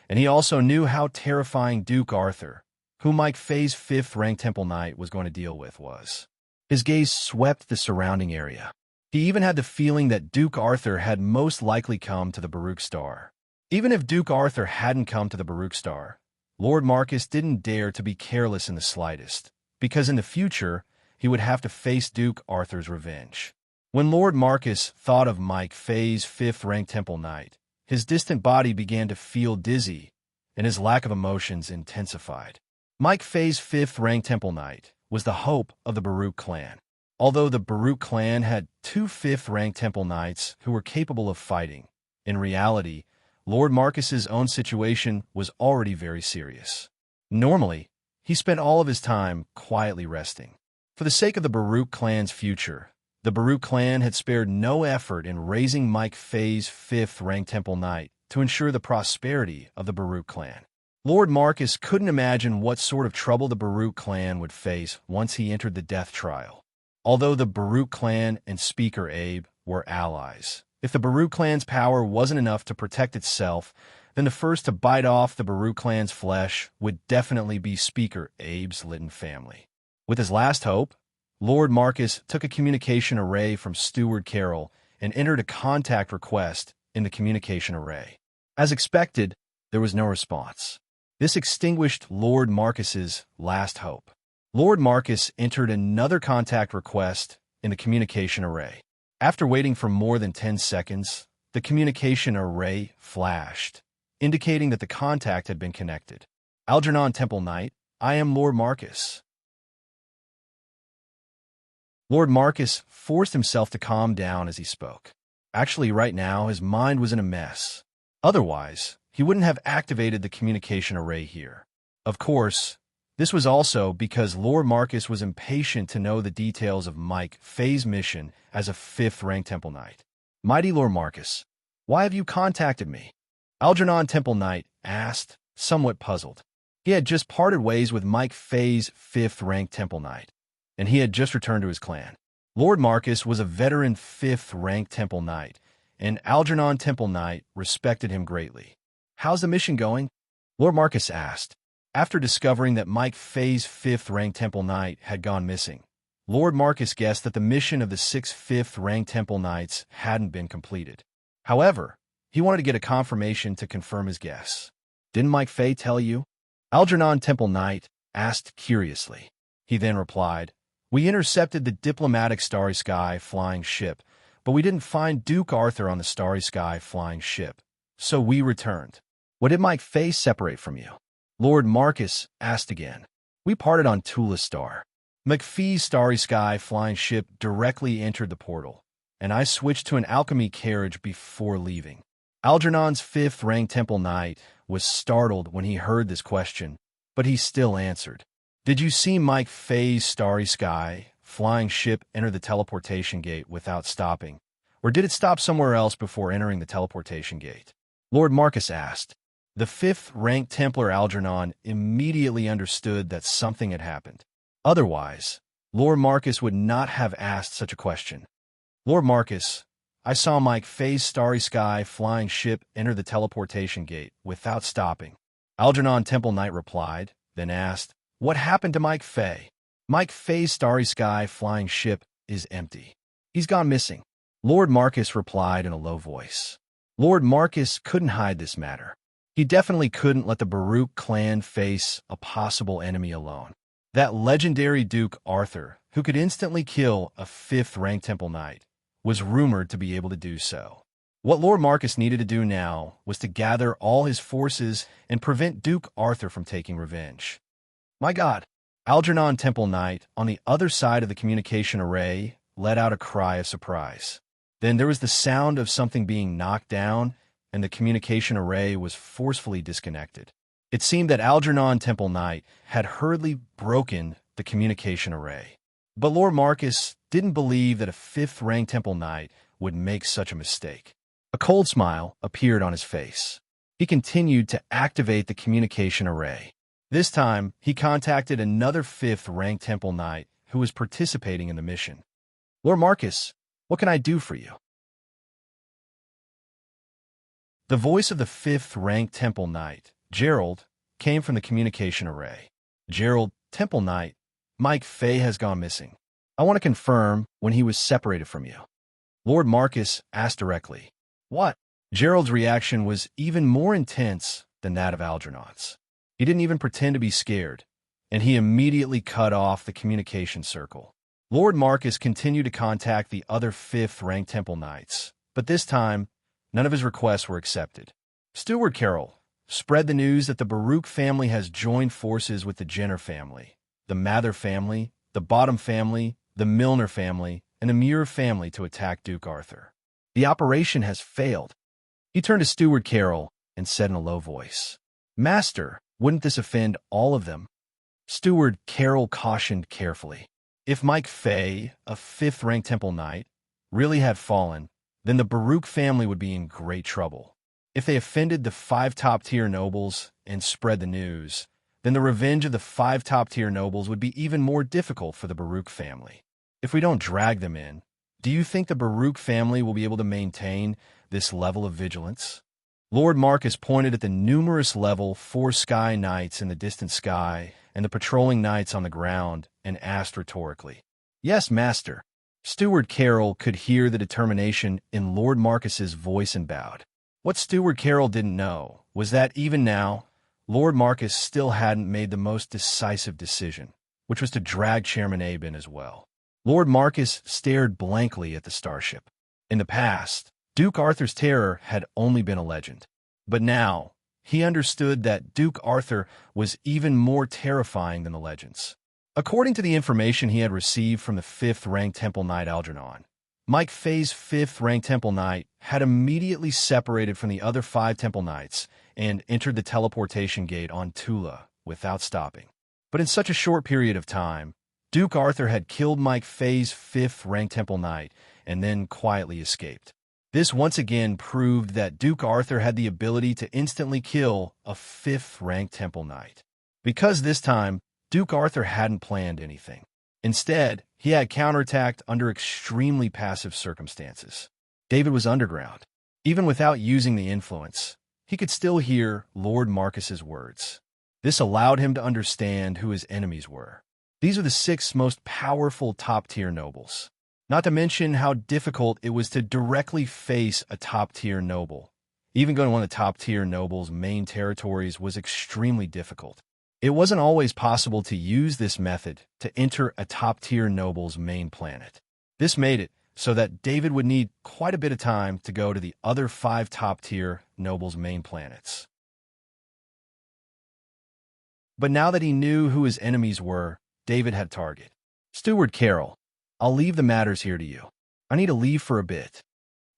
and he also knew how terrifying Duke Arthur, who Mike Fay's 5th-ranked Temple Knight was going to deal with, was. His gaze swept the surrounding area. He even had the feeling that Duke Arthur had most likely come to the Baruch Star. Even if Duke Arthur hadn't come to the Baruch Star, Lord Marcus didn't dare to be careless in the slightest, because in the future, he would have to face Duke Arthur's revenge. When Lord Marcus thought of Mike Fay's fifth-rank Temple Knight, his distant body began to feel dizzy, and his lack of emotions intensified. Mike Fay's fifth-rank Temple Knight was the hope of the Baruch clan. Although the Baruch clan had two fifth-rank Temple Knights who were capable of fighting, in reality, Lord Marcus's own situation was already very serious. Normally, he spent all of his time quietly resting. For the sake of the Baruch clan's future, the Baruch clan had spared no effort in raising Mike Fay's fifth-rank Temple Knight to ensure the prosperity of the Baruch clan. Lord Marcus couldn't imagine what sort of trouble the Baruch clan would face once he entered the death trial. Although the Baruch clan and Speaker Abe were allies, if the Baruch clan's power wasn't enough to protect itself, then the first to bite off the Baruch clan's flesh would definitely be Speaker Abe's Litton family. With his last hope, Lord Marcus took a communication array from Steward Carroll and entered a contact request in the communication array. As expected, there was no response. This extinguished Lord Marcus's last hope. Lord Marcus entered another contact request in the communication array. After waiting for more than 10 seconds, the communication array flashed, indicating that the contact had been connected. Algernon Temple Knight, I am Lord Marcus. Lord Marcus forced himself to calm down as he spoke. Actually, right now, his mind was in a mess. Otherwise, he wouldn't have activated the communication array here. Of course, this was also because Lord Marcus was impatient to know the details of Mike Fay's mission as a fifth-rank Temple Knight. Mighty Lord Marcus, why have you contacted me? Algernon Temple Knight asked, somewhat puzzled. He had just parted ways with Mike Fay's fifth-rank Temple Knight, and he had just returned to his clan. Lord Marcus was a veteran fifth-rank Temple Knight, and Algernon Temple Knight respected him greatly. How's the mission going? Lord Marcus asked. After discovering that Mike Fay's fifth-rank Temple Knight had gone missing, Lord Marcus guessed that the mission of the 6 fifth-rank Temple Knights hadn't been completed. However, he wanted to get a confirmation to confirm his guess. Didn't Mike Fay tell you? Algernon Temple Knight asked curiously. He then replied, We intercepted the diplomatic Starry Sky flying ship, but we didn't find Duke Arthur on the Starry Sky flying ship, so we returned. What did Mike Fay separate from you? Lord Marcus asked again. We parted on Tula Star. McPhee's Starry Sky flying ship directly entered the portal, and I switched to an alchemy carriage before leaving. Algernon's fifth-rank Temple Knight was startled when he heard this question, but he still answered. Did you see Mike Fay's Starry Sky flying ship enter the teleportation gate without stopping, or did it stop somewhere else before entering the teleportation gate? Lord Marcus asked. The fifth-rank Templar Algernon immediately understood that something had happened. Otherwise, Lord Marcus would not have asked such a question. Lord Marcus, I saw Mike Fay's Starry Sky flying ship enter the teleportation gate without stopping. Algernon Temple Knight replied, then asked, What happened to Mike Fay? Mike Fay's Starry Sky flying ship is empty. He's gone missing. Lord Marcus replied in a low voice. Lord Marcus couldn't hide this matter. He definitely couldn't let the Baruch clan face a possible enemy alone. That legendary Duke Arthur, who could instantly kill a fifth-rank Temple Knight, was rumored to be able to do so. What Lord Marcus needed to do now was to gather all his forces and prevent Duke Arthur from taking revenge. My God! Algernon Temple Knight, on the other side of the communication array, let out a cry of surprise. Then there was the sound of something being knocked down, and the communication array was forcefully disconnected. It seemed that Algernon Temple Knight had hurriedly broken the communication array. But Lord Marcus didn't believe that a fifth-rank Temple Knight would make such a mistake. A cold smile appeared on his face. He continued to activate the communication array. This time, he contacted another fifth-rank Temple Knight who was participating in the mission. Lord Marcus, what can I do for you? The voice of the fifth-rank Temple Knight, Gerald, came from the communication array. Gerald, Temple Knight, Mike Fay has gone missing. I want to confirm when he was separated from you. Lord Marcus asked directly. What? Gerald's reaction was even more intense than that of Algernon's. He didn't even pretend to be scared, and he immediately cut off the communication circle. Lord Marcus continued to contact the other 5th-ranked Temple Knights, but this time, none of his requests were accepted. Steward Carroll spread the news that the Baruch family has joined forces with the Jenner family, the Mather family, the Bottom family, the Milner family, and the Muir family to attack Duke Arthur. The operation has failed. He turned to Steward Carroll and said in a low voice, "Master, wouldn't this offend all of them?" Steward Carroll cautioned carefully. If Mike Fay, a 5th-ranked Temple Knight, really had fallen, then the Baruch family would be in great trouble. If they offended the 5 top-tier nobles and spread the news, then the revenge of the 5 top-tier nobles would be even more difficult for the Baruch family. If we don't drag them in, do you think the Baruch family will be able to maintain this level of vigilance? Lord Marcus pointed at the numerous level 4 sky knights in the distant sky and the patrolling knights on the ground and asked rhetorically, "Yes, master." Steward Carroll could hear the determination in Lord Marcus's voice and bowed. What Steward Carroll didn't know was that even now, Lord Marcus still hadn't made the most decisive decision, which was to drag Chairman Abe in as well. Lord Marcus stared blankly at the starship. In the past, Duke Arthur's terror had only been a legend. But now, he understood that Duke Arthur was even more terrifying than the legends. According to the information he had received from the 5th-ranked Temple Knight Algernon, Mike Fay's 5th-ranked Temple Knight had immediately separated from the other 5 Temple Knights and entered the teleportation gate on Tula without stopping. But in such a short period of time, Duke Arthur had killed Mike Fay's 5th-ranked Temple Knight and then quietly escaped. This once again proved that Duke Arthur had the ability to instantly kill a 5th-ranked Temple Knight. Because this time, Duke Arthur hadn't planned anything. Instead, he had counterattacked under extremely passive circumstances. David was underground. Even without using the influence, he could still hear Lord Marcus's words. This allowed him to understand who his enemies were. These are the 6 most powerful top-tier nobles. Not to mention how difficult it was to directly face a top-tier noble. Even going to one of the top-tier nobles' main territories was extremely difficult. It wasn't always possible to use this method to enter a top-tier noble's main planet. This made it so that David would need quite a bit of time to go to the other 5 top-tier nobles' main planets. But now that he knew who his enemies were, David had a target. "Steward Carroll, I'll leave the matters here to you. I need to leave for a bit,"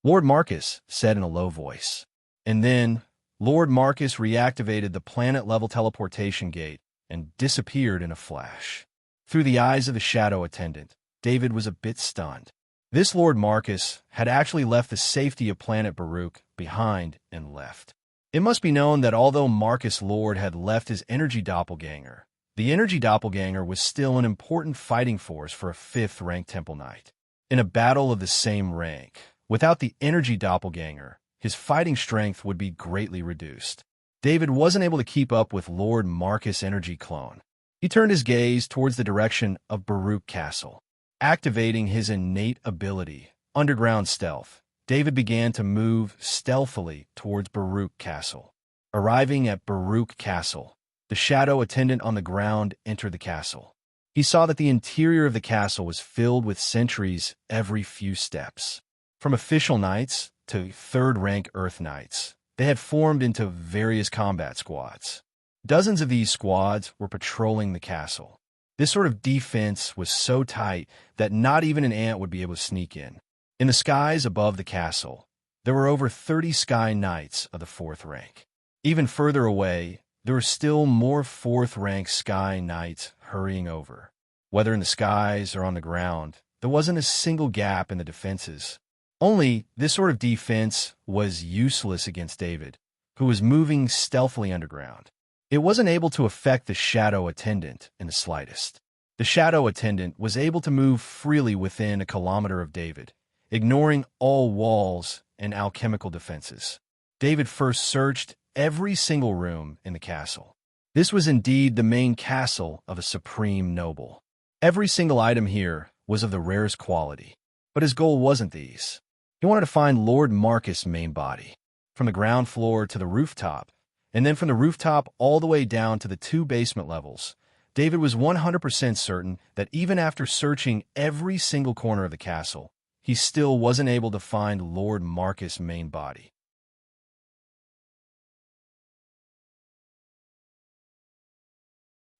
Lord Marcus said in a low voice. And then Lord Marcus reactivated the planet-level teleportation gate and disappeared in a flash. Through the eyes of the shadow attendant, David was a bit stunned. This Lord Marcus had actually left the safety of planet Baruch behind and left. It must be known that although Marcus Lord had left his energy doppelganger, the energy doppelganger was still an important fighting force for a 5th-ranked Temple Knight. In a battle of the same rank, without the energy doppelganger, his fighting strength would be greatly reduced. David wasn't able to keep up with Lord Marcus' energy clone. He turned his gaze towards the direction of Baruch Castle. Activating his innate ability, underground stealth, David began to move stealthily towards Baruch Castle. Arriving at Baruch Castle, the shadow attendant on the ground entered the castle. He saw that the interior of the castle was filled with sentries every few steps. From official knights to 3rd-rank Earth Knights, they had formed into various combat squads. Dozens of these squads were patrolling the castle. This sort of defense was so tight that not even an ant would be able to sneak in. In the skies above the castle, there were over 30 sky knights of the 4th rank. Even further away, there were still more 4th-rank sky knights hurrying over. Whether in the skies or on the ground, there wasn't a single gap in the defenses. Only this sort of defense was useless against David, who was moving stealthily underground. It wasn't able to affect the shadow attendant in the slightest. The shadow attendant was able to move freely within a kilometer of David, ignoring all walls and alchemical defenses. David first searched every single room in the castle. This was indeed the main castle of a supreme noble. Every single item here was of the rarest quality. But his goal wasn't these. He wanted to find Lord Marcus' main body, from the ground floor to the rooftop, and then from the rooftop all the way down to the 2 basement levels. David was 100% certain that even after searching every single corner of the castle, he still wasn't able to find Lord Marcus' main body.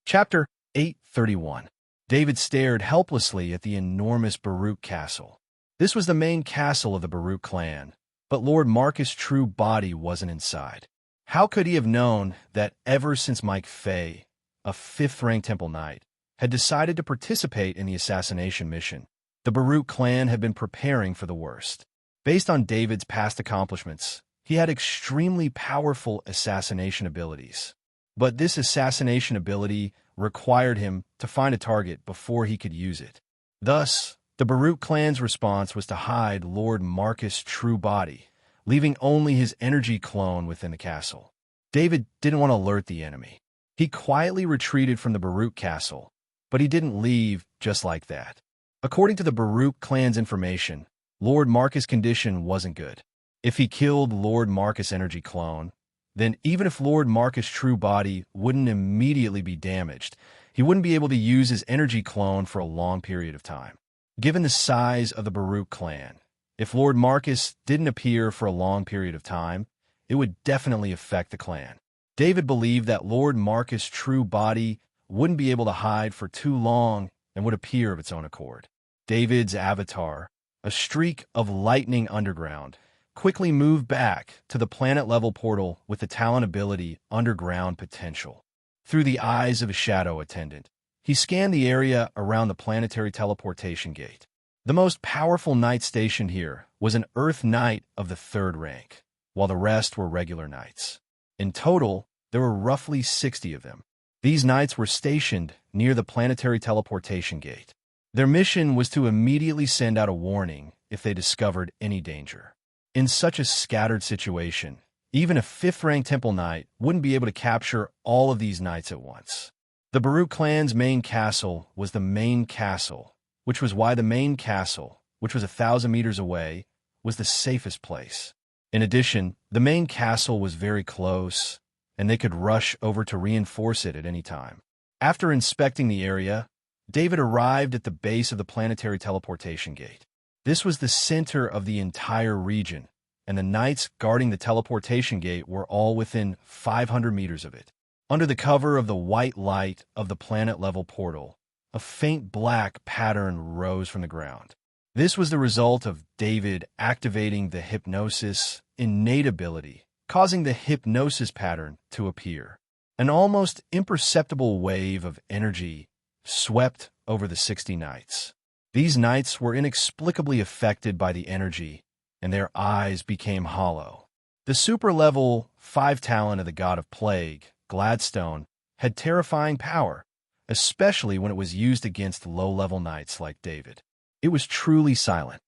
Chapter 831. David stared helplessly at the enormous Baruch castle. This was the main castle of the Baruch clan, but Lord Marcus' true body wasn't inside. How could he have known that ever since Mike Fay, a fifth-rank Temple Knight, had decided to participate in the assassination mission, the Baruch clan had been preparing for the worst? Based on David's past accomplishments, he had extremely powerful assassination abilities. But this assassination ability required him to find a target before he could use it. Thus, the Baruch clan's response was to hide Lord Marcus' true body, leaving only his energy clone within the castle. David didn't want to alert the enemy. He quietly retreated from the Baruch castle, but he didn't leave just like that. According to the Baruch clan's information, Lord Marcus' condition wasn't good. If he killed Lord Marcus' energy clone, then even if Lord Marcus' true body wouldn't immediately be damaged, he wouldn't be able to use his energy clone for a long period of time. Given the size of the Baruch clan, if Lord Marcus didn't appear for a long period of time, it would definitely affect the clan. David believed that Lord Marcus' true body wouldn't be able to hide for too long and would appear of its own accord. David's avatar, a streak of lightning underground, quickly moved back to the planet-level portal with the talent ability Underground Potential. Through the eyes of a shadow attendant, he scanned the area around the planetary teleportation gate. The most powerful knight stationed here was an Earth Knight of the 3rd rank, while the rest were regular knights. In total, there were roughly 60 of them. These knights were stationed near the planetary teleportation gate. Their mission was to immediately send out a warning if they discovered any danger. In such a scattered situation, even a 5th-rank Temple Knight wouldn't be able to capture all of these knights at once. The Baruch clan's main castle was the main castle, which was why the main castle, which was 1,000 meters away, was the safest place. In addition, the main castle was very close, and they could rush over to reinforce it at any time. After inspecting the area, David arrived at the base of the planetary teleportation gate. This was the center of the entire region, and the knights guarding the teleportation gate were all within 500 meters of it. Under the cover of the white light of the planet-level portal, a faint black pattern rose from the ground. This was the result of David activating the hypnosis innate ability, causing the hypnosis pattern to appear. An almost imperceptible wave of energy swept over the 60 knights. These knights were inexplicably affected by the energy, and their eyes became hollow. The super-level 5 talent of the god of plague, Gladstone, had terrifying power, especially when it was used against low-level knights like David. It was truly silent.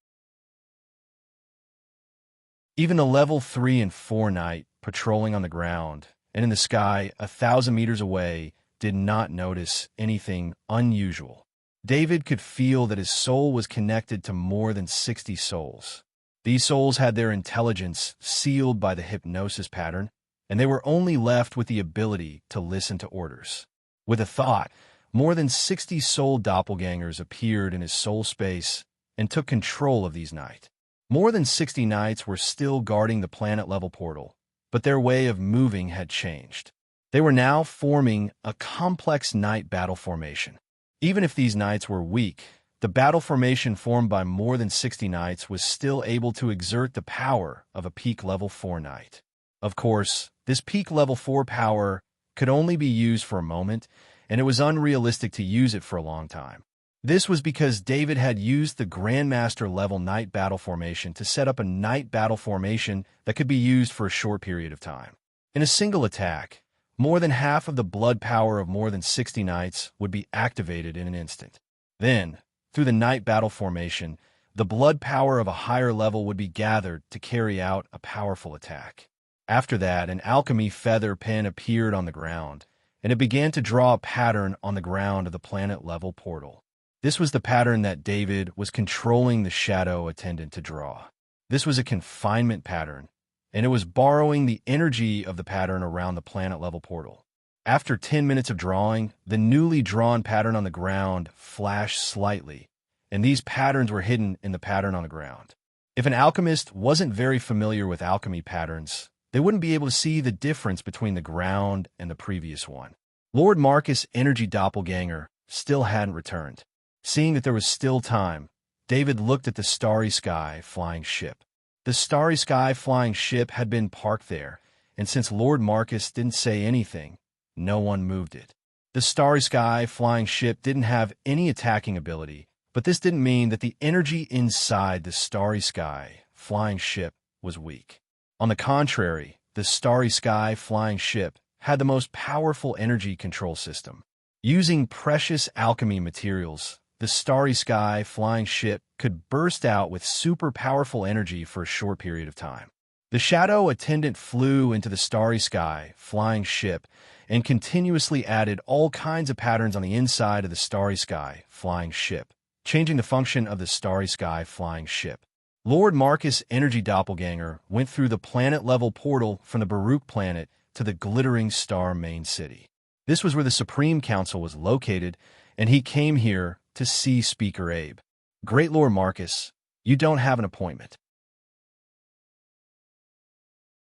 Even the level 3 and 4 knight patrolling on the ground and in the sky 1,000 meters away did not notice anything unusual. David could feel that his soul was connected to more than 60 souls. These souls had their intelligence sealed by the hypnosis pattern, and they were only left with the ability to listen to orders. With a thought, more than 60 soul doppelgangers appeared in his soul space and took control of these knights. More than 60 knights were still guarding the planet-level portal, but their way of moving had changed. They were now forming a complex knight battle formation. Even if these knights were weak, the battle formation formed by more than 60 knights was still able to exert the power of a peak level 4 knight. Of course, this peak level 4 power could only be used for a moment, and it was unrealistic to use it for a long time. This was because David had used the Grandmaster level knight battle formation to set up a knight battle formation that could be used for a short period of time. In a single attack, more than half of the blood power of more than 60 knights would be activated in an instant. Then, through the knight battle formation, the blood power of a higher level would be gathered to carry out a powerful attack. After that, an alchemy feather pen appeared on the ground, and it began to draw a pattern on the ground of the planet-level portal. This was the pattern that David was controlling the shadow attendant to draw. This was a confinement pattern, and it was borrowing the energy of the pattern around the planet-level portal. After 10 minutes of drawing, the newly drawn pattern on the ground flashed slightly, and these patterns were hidden in the pattern on the ground. If an alchemist wasn't very familiar with alchemy patterns, they wouldn't be able to see the difference between the ground and the previous one. Lord Marcus' energy doppelganger still hadn't returned. Seeing that there was still time, David looked at the starry sky flying ship. The starry sky flying ship had been parked there, and since Lord Marcus didn't say anything, no one moved it. The starry sky flying ship didn't have any attacking ability, but this didn't mean that the energy inside the starry sky flying ship was weak. On the contrary, the starry sky flying ship had the most powerful energy control system. Using precious alchemy materials, the starry sky flying ship could burst out with super powerful energy for a short period of time. The shadow attendant flew into the starry sky flying ship and continuously added all kinds of patterns on the inside of the starry sky flying ship, changing the function of the starry sky flying ship. Lord Marcus' energy doppelganger went through the planet-level portal from the Baruch planet to the glittering star main city. This was where the Supreme Council was located, and he came here to see Speaker Abe. Great Lord Marcus, you don't have an appointment.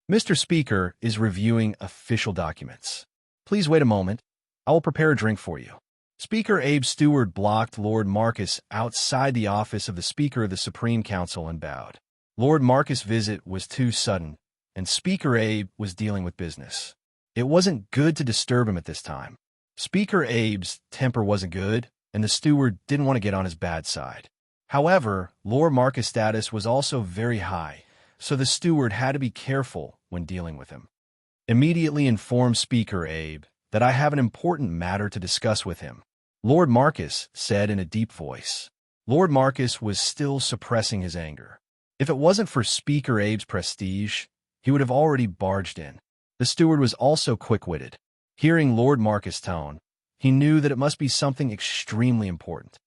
Mr. Speaker is reviewing official documents. Please wait a moment. I will prepare a drink for you. Speaker Abe's steward blocked Lord Marcus outside the office of the Speaker of the Supreme Council and bowed. Lord Marcus' visit was too sudden, and Speaker Abe was dealing with business. It wasn't good to disturb him at this time. Speaker Abe's temper wasn't good, and the steward didn't want to get on his bad side. However, Lord Marcus' status was also very high, so the steward had to be careful when dealing with him. Immediately inform Speaker Abe that I have an important matter to discuss with him, Lord Marcus said in a deep voice. Lord Marcus was still suppressing his anger. If it wasn't for Speaker Abe's prestige, he would have already barged in. The steward was also quick-witted. Hearing Lord Marcus' tone, he knew that it must be something extremely important.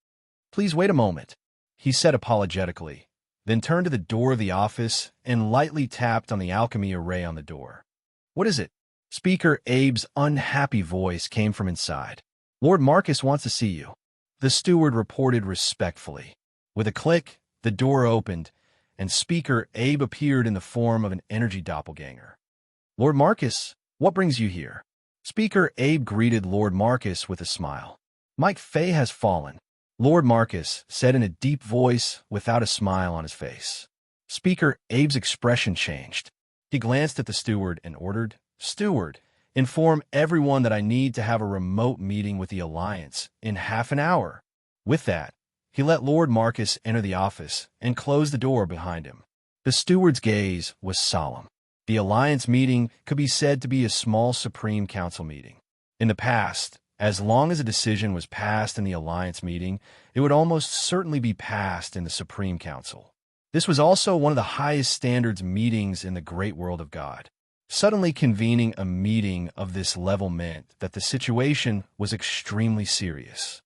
Please wait a moment, he said apologetically, then turned to the door of the office and lightly tapped on the alchemy array on the door. What is it? Speaker Abe's unhappy voice came from inside. Lord Marcus wants to see you, the steward reported respectfully. With a click, the door opened, and Speaker Abe appeared in the form of an energy doppelganger. Lord Marcus, what brings you here? Speaker Abe greeted Lord Marcus with a smile. Mike Fay has fallen, Lord Marcus said in a deep voice without a smile on his face. Speaker Abe's expression changed. He glanced at the steward and ordered, Steward, inform everyone that I need to have a remote meeting with the Alliance in half an hour. With that, he let Lord Marcus enter the office and close the door behind him. The steward's gaze was solemn. The Alliance meeting could be said to be a small Supreme Council meeting. In the past, as long as a decision was passed in the Alliance meeting, it would almost certainly be passed in the Supreme Council. This was also one of the highest standards meetings in the great world of God. Suddenly convening a meeting of this level meant that the situation was extremely serious.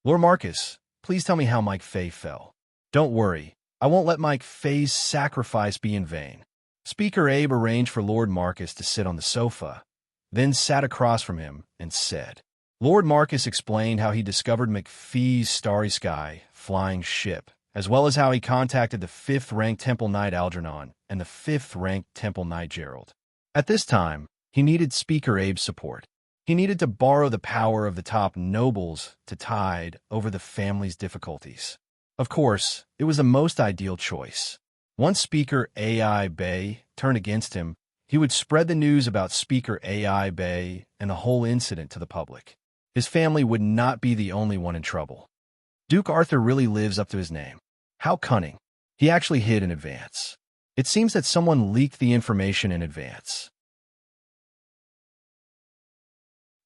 Lord Marcus, please tell me how Mike Fay fell. Don't worry, I won't let Mike Fay's sacrifice be in vain. Speaker Abe arranged for Lord Marcus to sit on the sofa, then sat across from him and said. Lord Marcus explained how he discovered McPhee's starry sky flying ship, as well as how he contacted the 5th-ranked Temple Knight Algernon and the 5th-ranked Temple Knight Gerald. At this time, he needed Speaker Abe's support. He needed to borrow the power of the top nobles to tide over the family's difficulties. Of course, it was the most ideal choice. Once Speaker A.I. Bay turned against him, he would spread the news about Speaker A.I. Bay and the whole incident to the public. His family would not be the only one in trouble. Duke Arthur really lives up to his name. How cunning. He actually hid in advance. It seems that someone leaked the information in advance.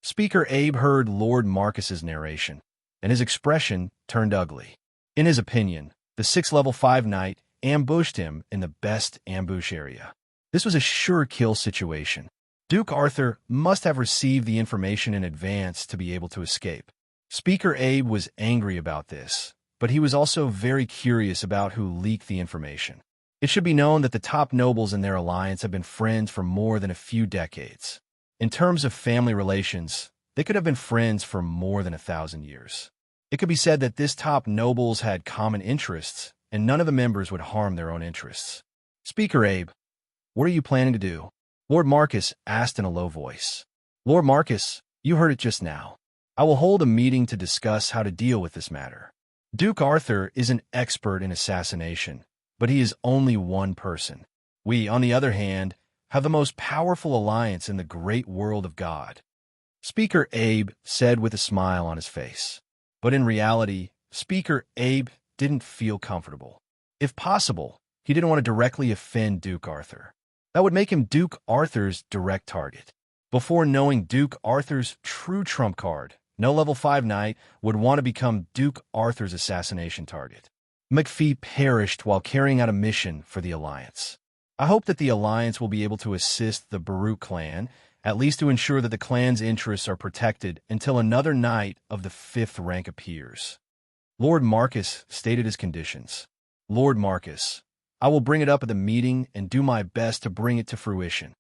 Speaker Abe heard Lord Marcus's narration, and his expression turned ugly. In his opinion, the 6th level 5 knight ambushed him in the best ambush area. This was a sure kill situation. Duke Arthur must have received the information in advance to be able to escape. Speaker Abe was angry about this, but he was also very curious about who leaked the information. It should be known that the top nobles in their alliance have been friends for more than a few decades. In terms of family relations, they could have been friends for more than 1,000 years. It could be said that this top nobles had common interests, and none of the members would harm their own interests. Speaker Abe, what are you planning to do? Lord Marcus asked in a low voice. Lord Marcus, you heard it just now. I will hold a meeting to discuss how to deal with this matter. Duke Arthur is an expert in assassination, but he is only one person. We, on the other hand, have the most powerful alliance in the great world of God. Speaker Abe said with a smile on his face. But in reality, Speaker Abe didn't feel comfortable. If possible, he didn't want to directly offend Duke Arthur. That would make him Duke Arthur's direct target. Before knowing Duke Arthur's true trump card, no level 5 knight would want to become Duke Arthur's assassination target. McPhee perished while carrying out a mission for the Alliance. I hope that the Alliance will be able to assist the Baruch clan, at least to ensure that the clan's interests are protected until another knight of the 5th rank appears. Lord Marcus stated his conditions. Lord Marcus, I will bring it up at the meeting and do my best to bring it to fruition.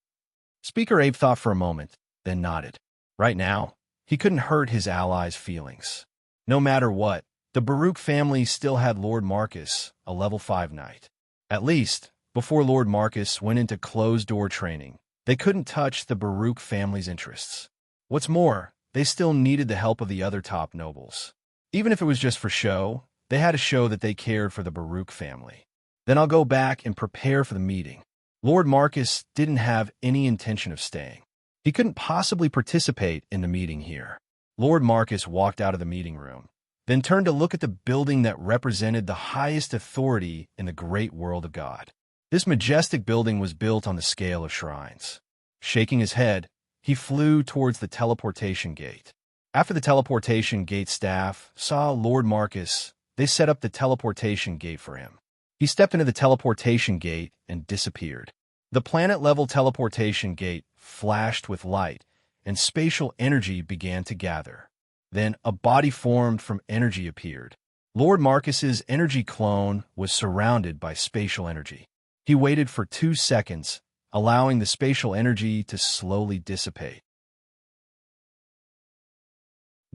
Speaker Abe thought for a moment, then nodded. Right now, he couldn't hurt his allies' feelings. No matter what, the Baruch family still had Lord Marcus, a level 5 knight. At least, before Lord Marcus went into closed-door training, they couldn't touch the Baruch family's interests. What's more, they still needed the help of the other top nobles. Even if it was just for show, they had to show that they cared for the Baruch family. Then I'll go back and prepare for the meeting. Lord Marcus didn't have any intention of staying. He couldn't possibly participate in the meeting here. Lord Marcus walked out of the meeting room, then turned to look at the building that represented the highest authority in the great world of God. This majestic building was built on the scale of shrines. Shaking his head, he flew towards the teleportation gate. After the teleportation gate staff saw Lord Marcus, they set up the teleportation gate for him. He stepped into the teleportation gate and disappeared. The planet-level teleportation gate flashed with light, and spatial energy began to gather. Then a body formed from energy appeared. Lord Marcus's energy clone was surrounded by spatial energy. He waited for 2 seconds, allowing the spatial energy to slowly dissipate.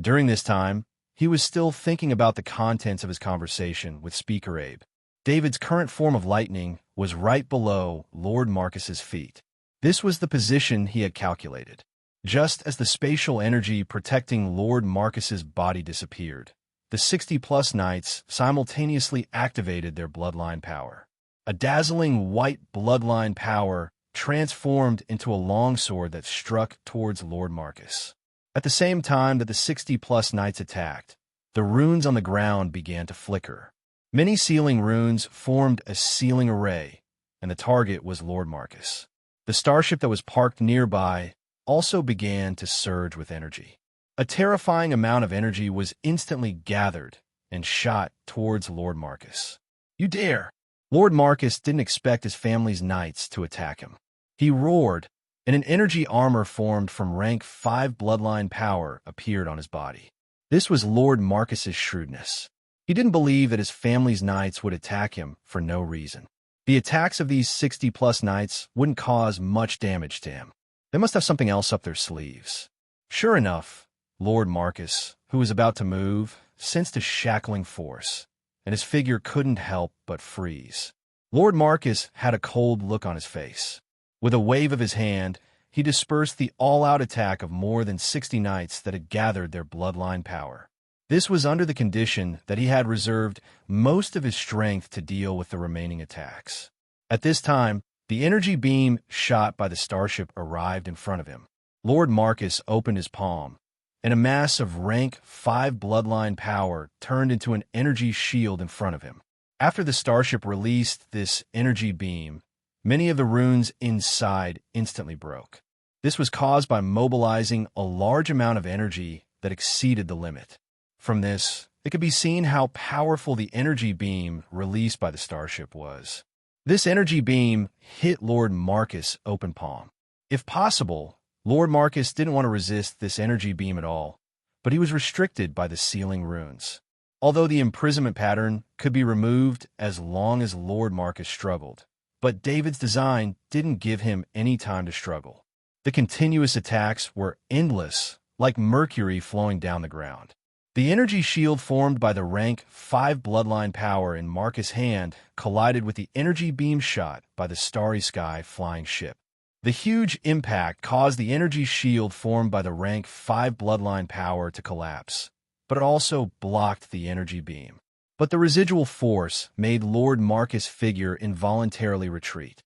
During this time, he was still thinking about the contents of his conversation with Speaker Abe. David's current form of lightning was right below Lord Marcus's feet. This was the position he had calculated. Just as the spatial energy protecting Lord Marcus's body disappeared, the 60-plus knights simultaneously activated their bloodline power. A dazzling white bloodline power transformed into a longsword that struck towards Lord Marcus. At the same time that the 60-plus knights attacked, the runes on the ground began to flicker. Many sealing runes formed a sealing array, and the target was Lord Marcus. The starship that was parked nearby also began to surge with energy. A terrifying amount of energy was instantly gathered and shot towards Lord Marcus. You dare! Lord Marcus didn't expect his family's knights to attack him. He roared, and an energy armor formed from rank 5 bloodline power appeared on his body. This was Lord Marcus's shrewdness. He didn't believe that his family's knights would attack him for no reason. The attacks of these 60-plus knights wouldn't cause much damage to him. They must have something else up their sleeves. Sure enough, Lord Marcus, who was about to move, sensed a shackling force, and his figure couldn't help but freeze. Lord Marcus had a cold look on his face. With a wave of his hand, he dispersed the all-out attack of more than 60 knights that had gathered their bloodline power. This was under the condition that he had reserved most of his strength to deal with the remaining attacks. At this time, the energy beam shot by the starship arrived in front of him. Lord Marcus opened his palm, and a mass of rank 5 bloodline power turned into an energy shield in front of him. After the starship released this energy beam, many of the runes inside instantly broke. This was caused by mobilizing a large amount of energy that exceeded the limit. From this, it could be seen how powerful the energy beam released by the starship was. This energy beam hit Lord Marcus' open palm. If possible, Lord Marcus didn't want to resist this energy beam at all, but he was restricted by the sealing runes. Although the imprisonment pattern could be removed as long as Lord Marcus struggled, but David's design didn't give him any time to struggle. The continuous attacks were endless, like mercury flowing down the ground. The energy shield formed by the rank 5 bloodline power in Marcus' hand collided with the energy beam shot by the starry sky flying ship. The huge impact caused the energy shield formed by the rank 5 bloodline power to collapse, but it also blocked the energy beam. But the residual force made Lord Marcus' figure involuntarily retreat.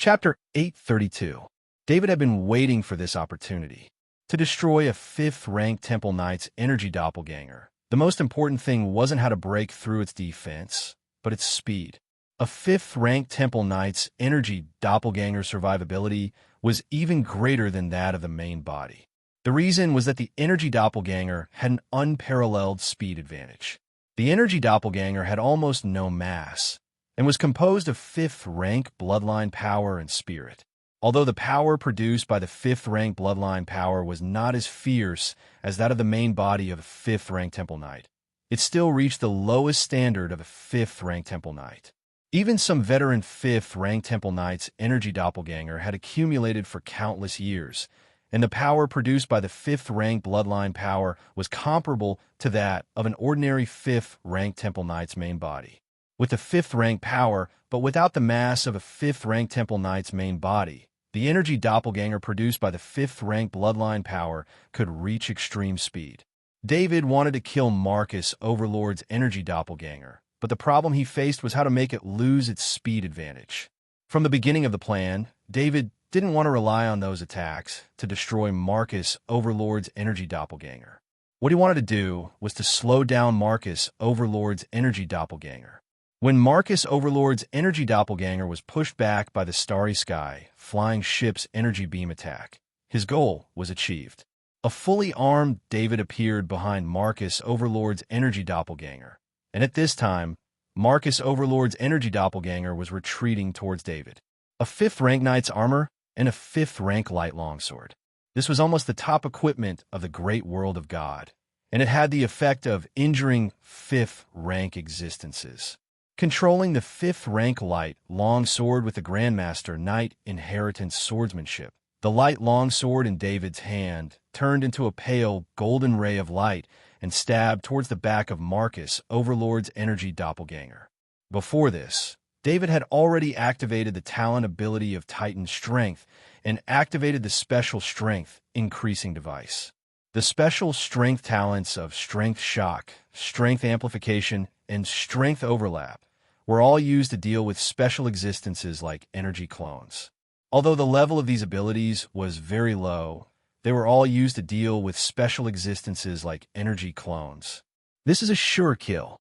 Chapter 832. David had been waiting for this opportunity. To destroy a 5th-rank Temple Knight's energy doppelganger, the most important thing wasn't how to break through its defense, but its speed. A 5th-rank Temple Knight's energy doppelganger survivability was even greater than that of the main body. The reason was that the energy doppelganger had an unparalleled speed advantage. The energy doppelganger had almost no mass, and was composed of 5th-rank bloodline power and spirit. Although the power produced by the 5th-rank bloodline power was not as fierce as that of the main body of a 5th-rank Temple Knight, it still reached the lowest standard of a 5th-rank Temple Knight. Even some veteran 5th-rank Temple Knight's energy doppelganger had accumulated for countless years, and the power produced by the 5th-rank bloodline power was comparable to that of an ordinary 5th-rank Temple Knight's main body. With the 5th-rank power, but without the mass of a 5th-rank Temple Knight's main body, the energy doppelganger produced by the 5th-rank bloodline power could reach extreme speed. David wanted to kill Marcus Overlord's energy doppelganger, but the problem he faced was how to make it lose its speed advantage. From the beginning of the plan, David didn't want to rely on those attacks to destroy Marcus Overlord's energy doppelganger. What he wanted to do was to slow down Marcus Overlord's energy doppelganger. When Marcus Overlord's energy doppelganger was pushed back by the starry sky, flying ship's energy beam attack, his goal was achieved. A fully armed David appeared behind Marcus Overlord's energy doppelganger, and at this time, Marcus Overlord's energy doppelganger was retreating towards David. A 5th-rank knight's armor and a 5th-rank light longsword. This was almost the top equipment of the great world of God, and it had the effect of injuring 5th-rank existences. Controlling the 5th-rank light longsword with the Grandmaster Knight inheritance swordsmanship, the light longsword in David's hand turned into a pale golden ray of light and stabbed towards the back of Marcus Overlord's energy doppelganger. Before this, David had already activated the talent ability of Titan Strength and activated the special Strength increasing device. The special Strength talents of Strength Shock, Strength Amplification, and Strength Overlap were all used to deal with special existences like energy clones. Although the level of these abilities was very low, they were all used to deal with special existences like energy clones. This is a sure kill.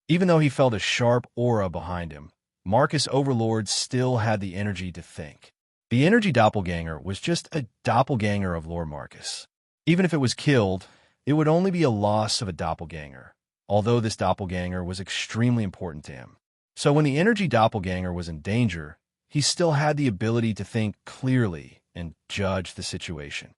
Even though he felt a sharp aura behind him, Marcus Overlord still had the energy to think. The energy doppelganger was just a doppelganger of Lord Marcus. Even if it was killed, it would only be a loss of a doppelganger, although this doppelganger was extremely important to him. So when the energy doppelganger was in danger, he still had the ability to think clearly and judge the situation.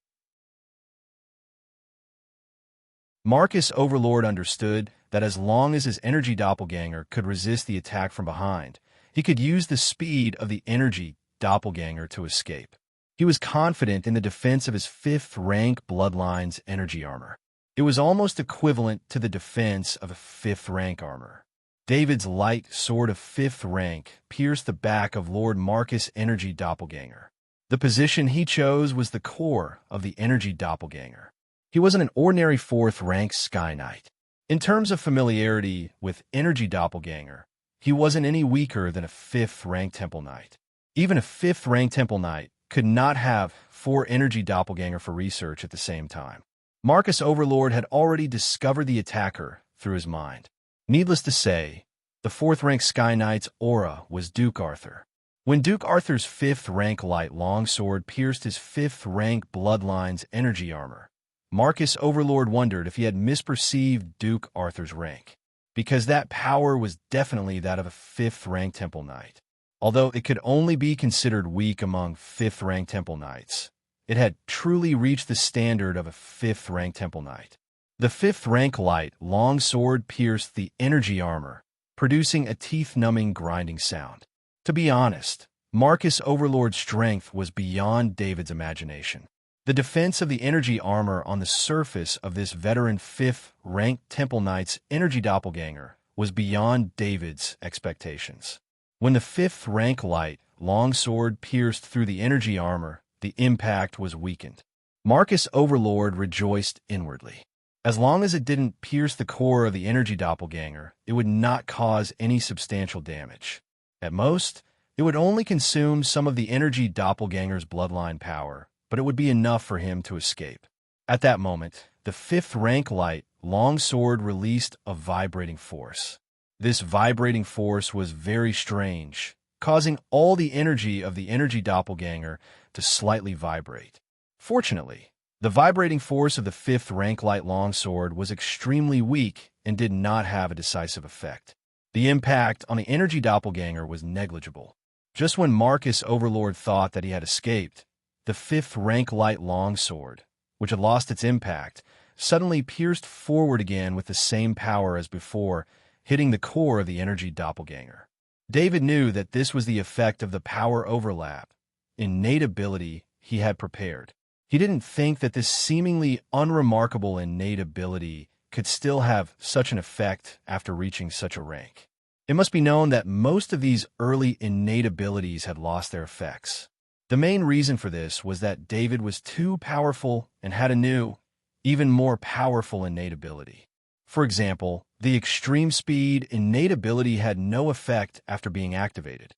Marcus Overlord understood that as long as his energy doppelganger could resist the attack from behind, he could use the speed of the energy doppelganger to escape. He was confident in the defense of his 5th-rank bloodline's energy armor. It was almost equivalent to the defense of a 5th-rank armor. David's light sword of 5th rank pierced the back of Lord Marcus' energy doppelganger. The position he chose was the core of the energy doppelganger. He wasn't an ordinary 4th-rank Sky Knight. In terms of familiarity with energy doppelganger, he wasn't any weaker than a 5th-rank Temple Knight. Even a 5th-rank Temple Knight could not have 4 energy doppelganger for research at the same time. Marcus Overlord had already discovered the attacker through his mind. Needless to say, the 4th-rank Sky Knight's aura was Duke Arthur. When Duke Arthur's 5th-rank light longsword pierced his 5th-rank bloodline's energy armor, Marcus Overlord wondered if he had misperceived Duke Arthur's rank, because that power was definitely that of a 5th-rank Temple Knight. Although it could only be considered weak among 5th-rank Temple Knights, it had truly reached the standard of a 5th-rank Temple Knight. The 5th-rank light longsword pierced the energy armor producing a teeth-numbing grinding sound. To be honest, Marcus Overlord's strength was beyond David's imagination. The defense of the energy armor on the surface of this veteran 5th-ranked Temple Knight's energy doppelganger was beyond David's expectations. When the 5th-rank light longsword pierced through the energy armor, the impact was weakened. Marcus Overlord rejoiced inwardly. As long as it didn't pierce the core of the energy doppelganger, it would not cause any substantial damage. At most, it would only consume some of the energy doppelganger's bloodline power, but it would be enough for him to escape. At that moment, the 5th-rank light longsword released a vibrating force. This vibrating force was very strange, causing all the energy of the energy doppelganger to slightly vibrate. Fortunately, the vibrating force of the 5th-rank light longsword was extremely weak and did not have a decisive effect. The impact on the energy doppelganger was negligible. Just when Marcus Overlord thought that he had escaped, the 5th-rank light longsword, which had lost its impact, suddenly pierced forward again with the same power as before, hitting the core of the energy doppelganger. David knew that this was the effect of the power overlap, innate ability he had prepared. He didn't think that this seemingly unremarkable innate ability could still have such an effect after reaching such a rank. It must be known that most of these early innate abilities had lost their effects. The main reason for this was that David was too powerful and had a new, even more powerful innate ability. For example, the extreme speed innate ability had no effect after being activated.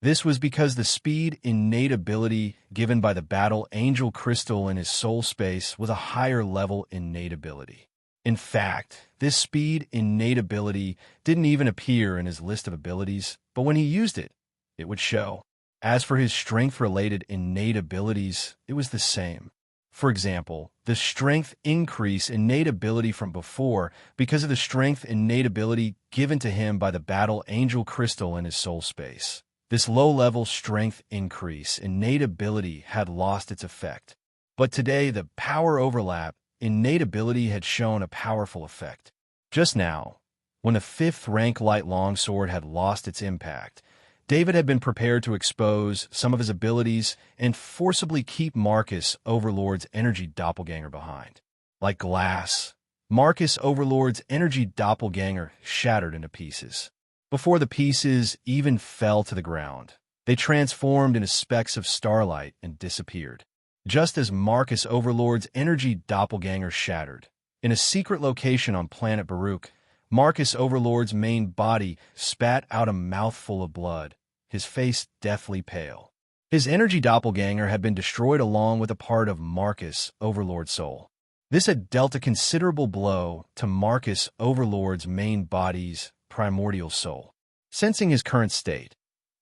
This was because the speed innate ability given by the battle angel crystal in his soul space was a higher level innate ability. In fact, this speed innate ability didn't even appear in his list of abilities, but when he used it, it would show. As for his strength-related innate abilities, it was the same. For example, the strength increase innate ability from before because of the strength innate ability given to him by the battle angel crystal in his soul space. This low-level strength increase innate ability had lost its effect. But today, the power overlap innate ability had shown a powerful effect. Just now, when the 5th-rank light longsword had lost its impact, David had been prepared to expose some of his abilities and forcibly keep Marcus Overlord's energy doppelganger behind. Like glass, Marcus Overlord's energy doppelganger shattered into pieces. Before the pieces even fell to the ground, they transformed into specks of starlight and disappeared. Just as Marcus Overlord's energy doppelganger shattered, in a secret location on planet Baruch, Marcus Overlord's main body spat out a mouthful of blood, his face deathly pale. His energy doppelganger had been destroyed along with a part of Marcus Overlord's soul. This had dealt a considerable blow to Marcus Overlord's main body's primordial soul. Sensing his current state,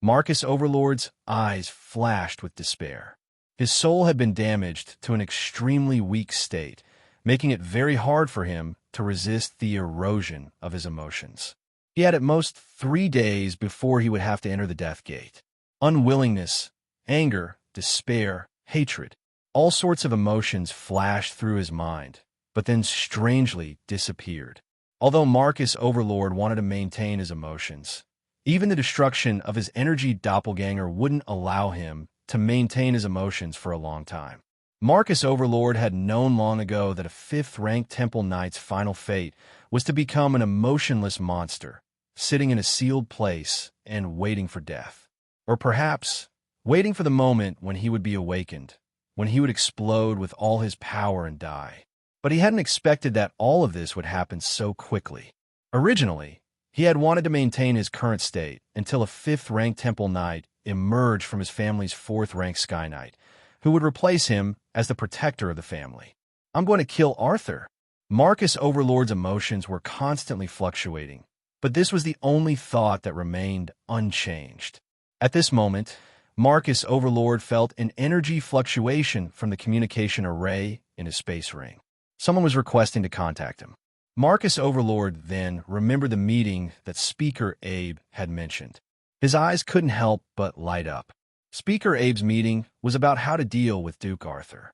Marcus Overlord's eyes flashed with despair. His soul had been damaged to an extremely weak state, making it very hard for him to resist the erosion of his emotions. He had at most 3 days before he would have to enter the death gate. Unwillingness, anger, despair, hatred, all sorts of emotions flashed through his mind, but then strangely disappeared. Although Marcus Overlord wanted to maintain his emotions, even the destruction of his energy doppelganger wouldn't allow him to maintain his emotions for a long time. Marcus Overlord had known long ago that a 5th-ranked Temple Knight's final fate was to become an emotionless monster, sitting in a sealed place and waiting for death. Or perhaps waiting for the moment when he would be awakened, when he would explode with all his power and die. But he hadn't expected that all of this would happen so quickly. Originally, he had wanted to maintain his current state until a 5th-ranked Temple Knight emerged from his family's 4th-ranked Sky Knight, who would replace him as the protector of the family. I'm going to kill Arthur. Marcus Overlord's emotions were constantly fluctuating, but this was the only thought that remained unchanged. At this moment, Marcus Overlord felt an energy fluctuation from the communication array in his space ring. Someone was requesting to contact him. Marcus Overlord then remembered the meeting that Speaker Abe had mentioned. His eyes couldn't help but light up. Speaker Abe's meeting was about how to deal with Duke Arthur.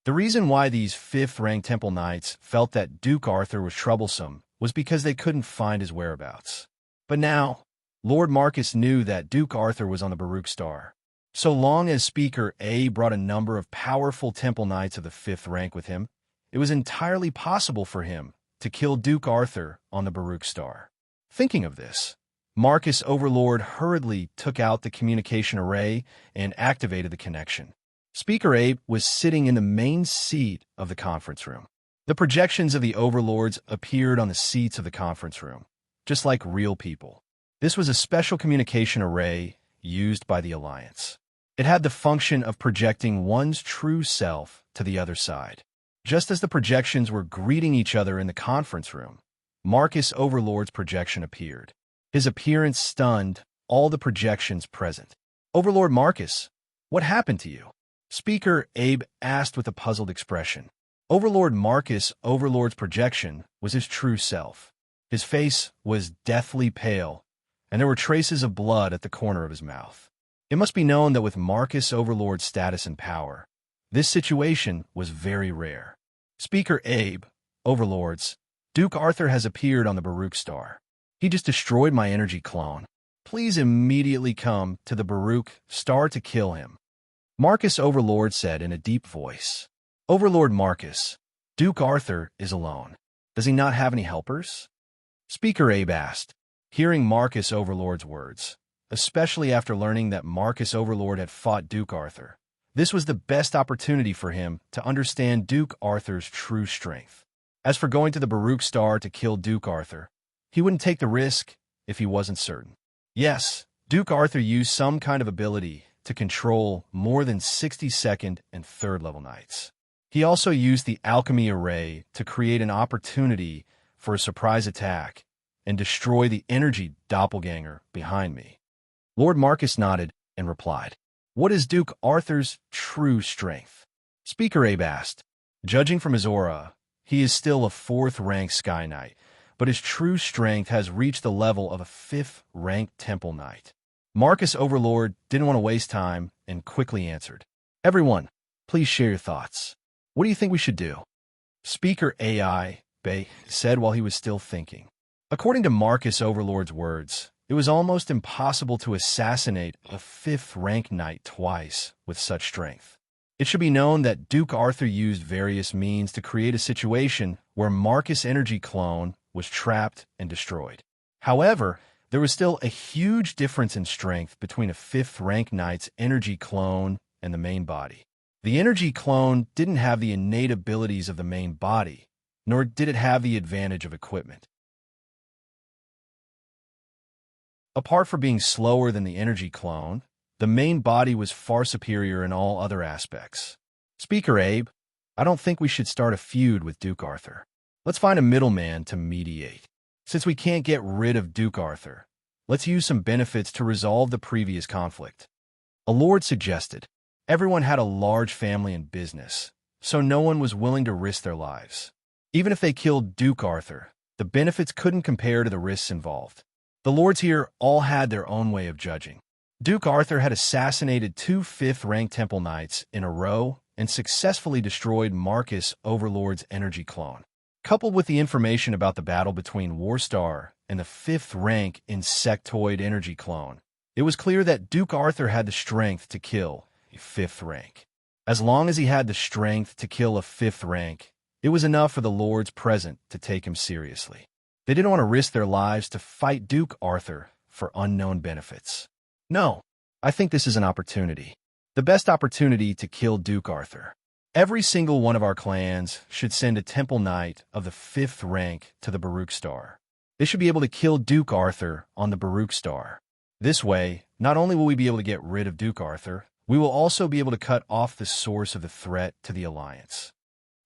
The reason why these fifth-rank Temple Knights felt that Duke Arthur was troublesome was because they couldn't find his whereabouts. But now, Lord Marcus knew that Duke Arthur was on the Baruch Star. So long as Speaker A brought a number of powerful Temple Knights of the fifth rank with him, it was entirely possible for him to kill Duke Arthur on the Baruch Star. Thinking of this, Marcus Overlord hurriedly took out the communication array and activated the connection. Speaker Abe was sitting in the main seat of the conference room. The projections of the overlords appeared on the seats of the conference room, just like real people. This was a special communication array used by the Alliance. It had the function of projecting one's true self to the other side. Just as the projections were greeting each other in the conference room, Marcus Overlord's projection appeared. His appearance stunned all the projections present. "Overlord Marcus, what happened to you?" Speaker Abe asked with a puzzled expression. Overlord Marcus Overlord's projection was his true self. His face was deathly pale, and there were traces of blood at the corner of his mouth. It must be known that with Marcus Overlord's status and power, this situation was very rare. "Speaker Abe, Overlords, Duke Arthur has appeared on the Baruch Star. He just destroyed my energy clone. Please immediately come to the Baruch Star to kill him," Marcus Overlord said in a deep voice. "Overlord Marcus, Duke Arthur is alone. Does he not have any helpers?" Speaker Abe asked, hearing Marcus Overlord's words, especially after learning that Marcus Overlord had fought Duke Arthur. This was the best opportunity for him to understand Duke Arthur's true strength. As for going to the Baruch Star to kill Duke Arthur, he wouldn't take the risk if he wasn't certain. Yes, Duke Arthur used some kind of ability to control more than 62nd and 3rd level knights. He also used the alchemy array to create an opportunity for a surprise attack and destroy the energy doppelganger behind me. Lord Marcus nodded and replied, "What is Duke Arthur's true strength?" Speaker Abe asked. Judging from his aura, he is still a 4th-rank Sky Knight, but his true strength has reached the level of a 5th-rank Temple Knight. Marcus Overlord didn't want to waste time and quickly answered, "Everyone, please share your thoughts. What do you think we should do?" Speaker AI Bay said while he was still thinking. According to Marcus Overlord's words, it was almost impossible to assassinate a 5th-rank knight twice with such strength. It should be known that Duke Arthur used various means to create a situation where Marcus' energy clone was trapped and destroyed. However, there was still a huge difference in strength between a 5th-rank knight's energy clone and the main body. The energy clone didn't have the innate abilities of the main body, nor did it have the advantage of equipment. Apart from being slower than the energy clone, the main body was far superior in all other aspects. Speaker Abe, I don't think we should start a feud with Duke Arthur. Let's find a middleman to mediate. Since we can't get rid of Duke Arthur, let's use some benefits to resolve the previous conflict. A lord suggested. Everyone had a large family and business, so no one was willing to risk their lives. Even if they killed Duke Arthur, the benefits couldn't compare to the risks involved. The lords here all had their own way of judging. Duke Arthur had assassinated 2 5th-rank Temple Knights in a row and successfully destroyed Marcus Overlord's energy clone. Coupled with the information about the battle between Warstar and the 5th-rank insectoid energy clone, it was clear that Duke Arthur had the strength to kill a 5th rank. As long as he had the strength to kill a 5th rank, it was enough for the lords present to take him seriously. They didn't want to risk their lives to fight Duke Arthur for unknown benefits. No, I think this is an opportunity. The best opportunity to kill Duke Arthur. Every single one of our clans should send a Temple Knight of the 5th rank to the Baruch Star. They should be able to kill Duke Arthur on the Baruch Star. This way, not only will we be able to get rid of Duke Arthur, we will also be able to cut off the source of the threat to the Alliance.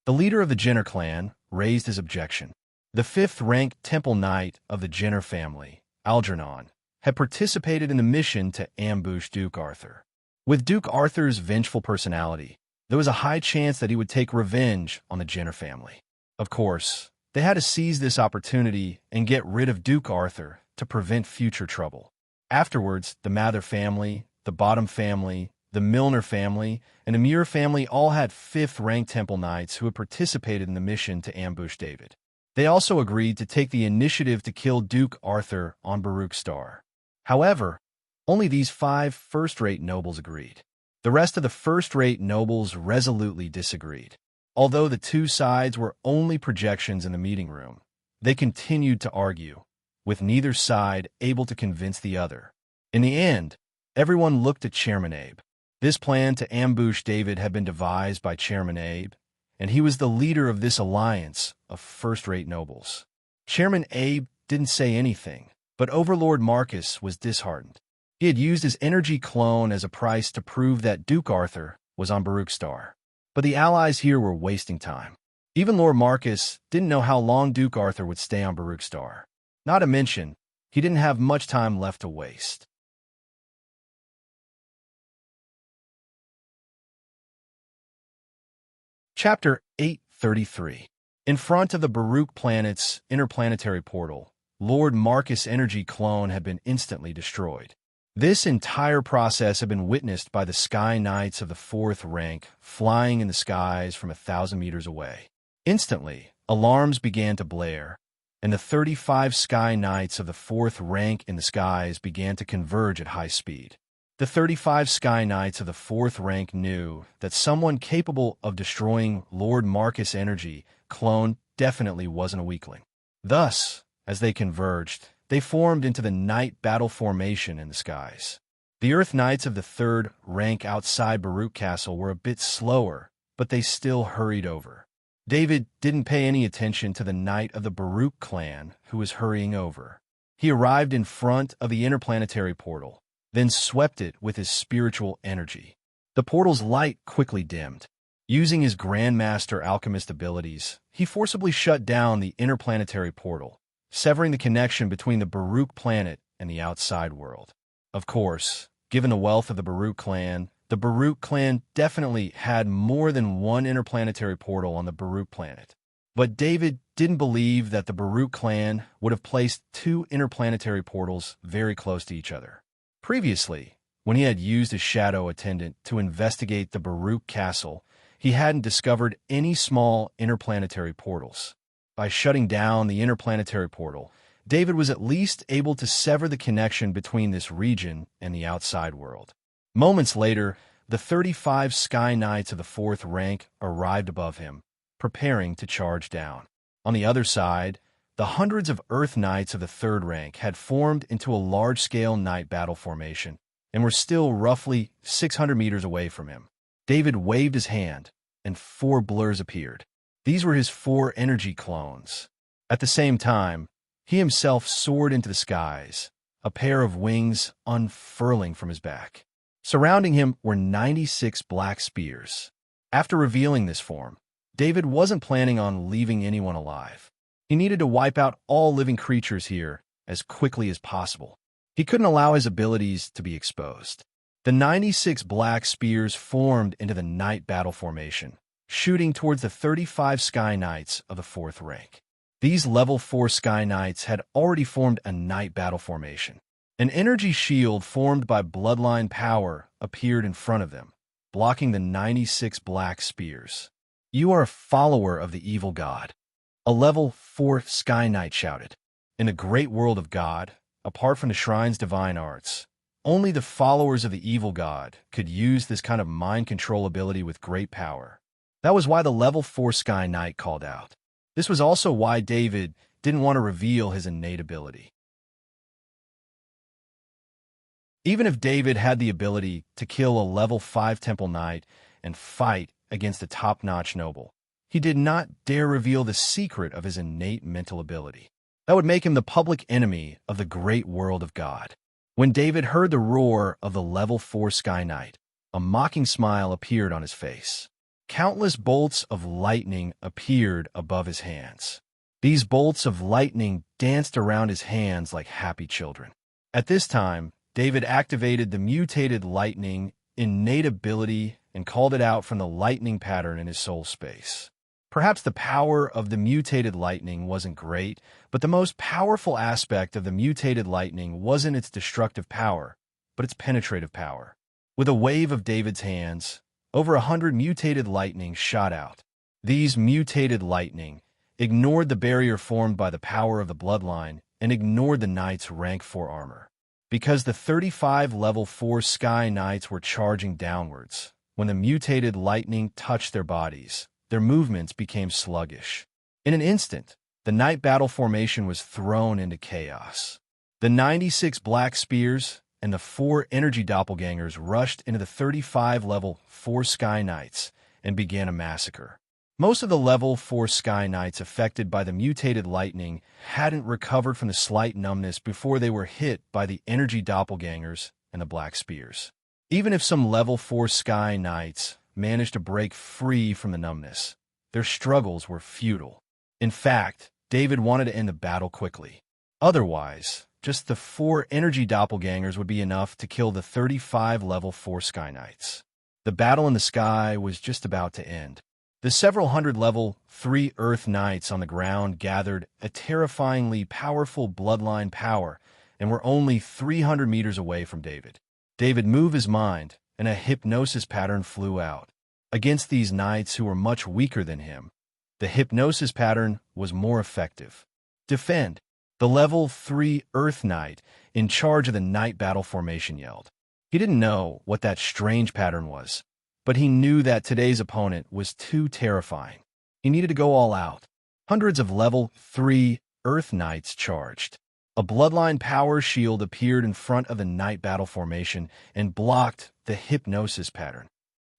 The leader of the Jenner clan raised his objection. The 5th-ranked Temple Knight of the Jenner family, Algernon, had participated in the mission to ambush Duke Arthur. With Duke Arthur's vengeful personality, there was a high chance that he would take revenge on the Jenner family. Of course, they had to seize this opportunity and get rid of Duke Arthur to prevent future trouble. Afterwards, the Mather family, the Bottom family, the Milner family, and Amir family all had 5th-rank Temple Knights who had participated in the mission to ambush David. They also agreed to take the initiative to kill Duke Arthur on Baruch Star. However, only these 5 first-rate nobles agreed. The rest of the first-rate nobles resolutely disagreed. Although the two sides were only projections in the meeting room, they continued to argue, with neither side able to convince the other. In the end, everyone looked at Chairman Abe. This plan to ambush David had been devised by Chairman Abe, and he was the leader of this alliance of first-rate nobles. Chairman Abe didn't say anything, but Overlord Marcus was disheartened. He had used his energy clone as a price to prove that Duke Arthur was on Baruch Star. But the allies here were wasting time. Even Lord Marcus didn't know how long Duke Arthur would stay on Baruch Star. Not to mention, he didn't have much time left to waste. Chapter 833. In front of the Baruch planet's interplanetary portal, Lord Marcus' energy clone had been instantly destroyed. This entire process had been witnessed by the Sky Knights of the 4th rank flying in the skies from 1,000 meters away. Instantly, alarms began to blare, and the 35 Sky Knights of the 4th rank in the skies began to converge at high speed. The 35 Sky Knights of the 4th rank knew that someone capable of destroying Lord Marcus' energy clone definitely wasn't a weakling. Thus, as they converged, they formed into the night battle formation in the skies. The Earth Knights of the 3rd rank outside Baruch Castle were a bit slower, but they still hurried over. David didn't pay any attention to the Knight of the Baruch clan who was hurrying over. He arrived in front of the interplanetary portal, then swept it with his spiritual energy. The portal's light quickly dimmed. Using his Grandmaster Alchemist abilities, he forcibly shut down the interplanetary portal, severing the connection between the Baruch planet and the outside world. Of course, given the wealth of the Baruch clan definitely had more than one interplanetary portal on the Baruch planet. But David didn't believe that the Baruch clan would have placed 2 interplanetary portals very close to each other. Previously, when he had used his shadow attendant to investigate the Baruch castle, he hadn't discovered any small interplanetary portals. By shutting down the interplanetary portal, David was at least able to sever the connection between this region and the outside world. Moments later, the 35 Sky Knights of the 4th rank arrived above him, preparing to charge down. On the other side, the hundreds of Earth Knights of the 3rd rank had formed into a large-scale night battle formation and were still roughly 600 meters away from him. David waved his hand, and 4 blurs appeared. These were his 4 energy clones. At the same time, he himself soared into the skies, a pair of wings unfurling from his back. Surrounding him were 96 black spears. After revealing this form, David wasn't planning on leaving anyone alive. He needed to wipe out all living creatures here as quickly as possible. He couldn't allow his abilities to be exposed. The 96 black spears formed into the night battle formation, shooting towards the 35 Sky Knights of the 4th rank. These level 4 Sky Knights had already formed a night battle formation. An energy shield formed by bloodline power appeared in front of them, blocking the 96 black spears. "You are a follower of the evil god," a level 4 Sky Knight shouted. In the great world of God, apart from the shrine's divine arts, only the followers of the evil god could use this kind of mind control ability with great power. That was why the level 4 Sky Knight called out. This was also why David didn't want to reveal his innate ability. Even if David had the ability to kill a level 5 Temple Knight and fight against a top-notch noble, he did not dare reveal the secret of his innate mental ability. That would make him the public enemy of the great world of God. When David heard the roar of the level 4 Sky Knight, a mocking smile appeared on his face. Countless bolts of lightning appeared above his hands. These bolts of lightning danced around his hands like happy children. At this time, David activated the mutated lightning innate ability and called it out from the lightning pattern in his soul space. Perhaps the power of the mutated lightning wasn't great, but the most powerful aspect of the mutated lightning wasn't its destructive power, but its penetrative power. With a wave of David's hands, over 100 mutated lightning shot out. These mutated lightning ignored the barrier formed by the power of the bloodline and ignored the knight's rank 4 armor. Because the 35 level 4 sky knights were charging downwards, when the mutated lightning touched their bodies, their movements became sluggish. In an instant, the knight battle formation was thrown into chaos. The 96 black spears and the 4 energy doppelgangers rushed into the 35 level 4 sky knights and began a massacre. Most of the level 4 sky knights affected by the mutated lightning hadn't recovered from the slight numbness before they were hit by the energy doppelgangers and the black spears. Even if some level 4 sky knights managed to break free from the numbness, their struggles were futile. In fact, David wanted to end the battle quickly. Otherwise, just the 4 energy doppelgangers would be enough to kill the 35 level 4 sky knights. The battle in the sky was just about to end. The several hundred level 3 Earth Knights on the ground gathered a terrifyingly powerful bloodline power and were only 300 meters away from David. David moved his mind, and a hypnosis pattern flew out. Against these knights who were much weaker than him, the hypnosis pattern was more effective. Defend! The level 3 Earth Knight in charge of the night battle formation yelled. He didn't know what that strange pattern was, but he knew that today's opponent was too terrifying. He needed to go all out. Hundreds of level 3 Earth Knights charged. A bloodline power shield appeared in front of the night battle formation and blocked the hypnosis pattern.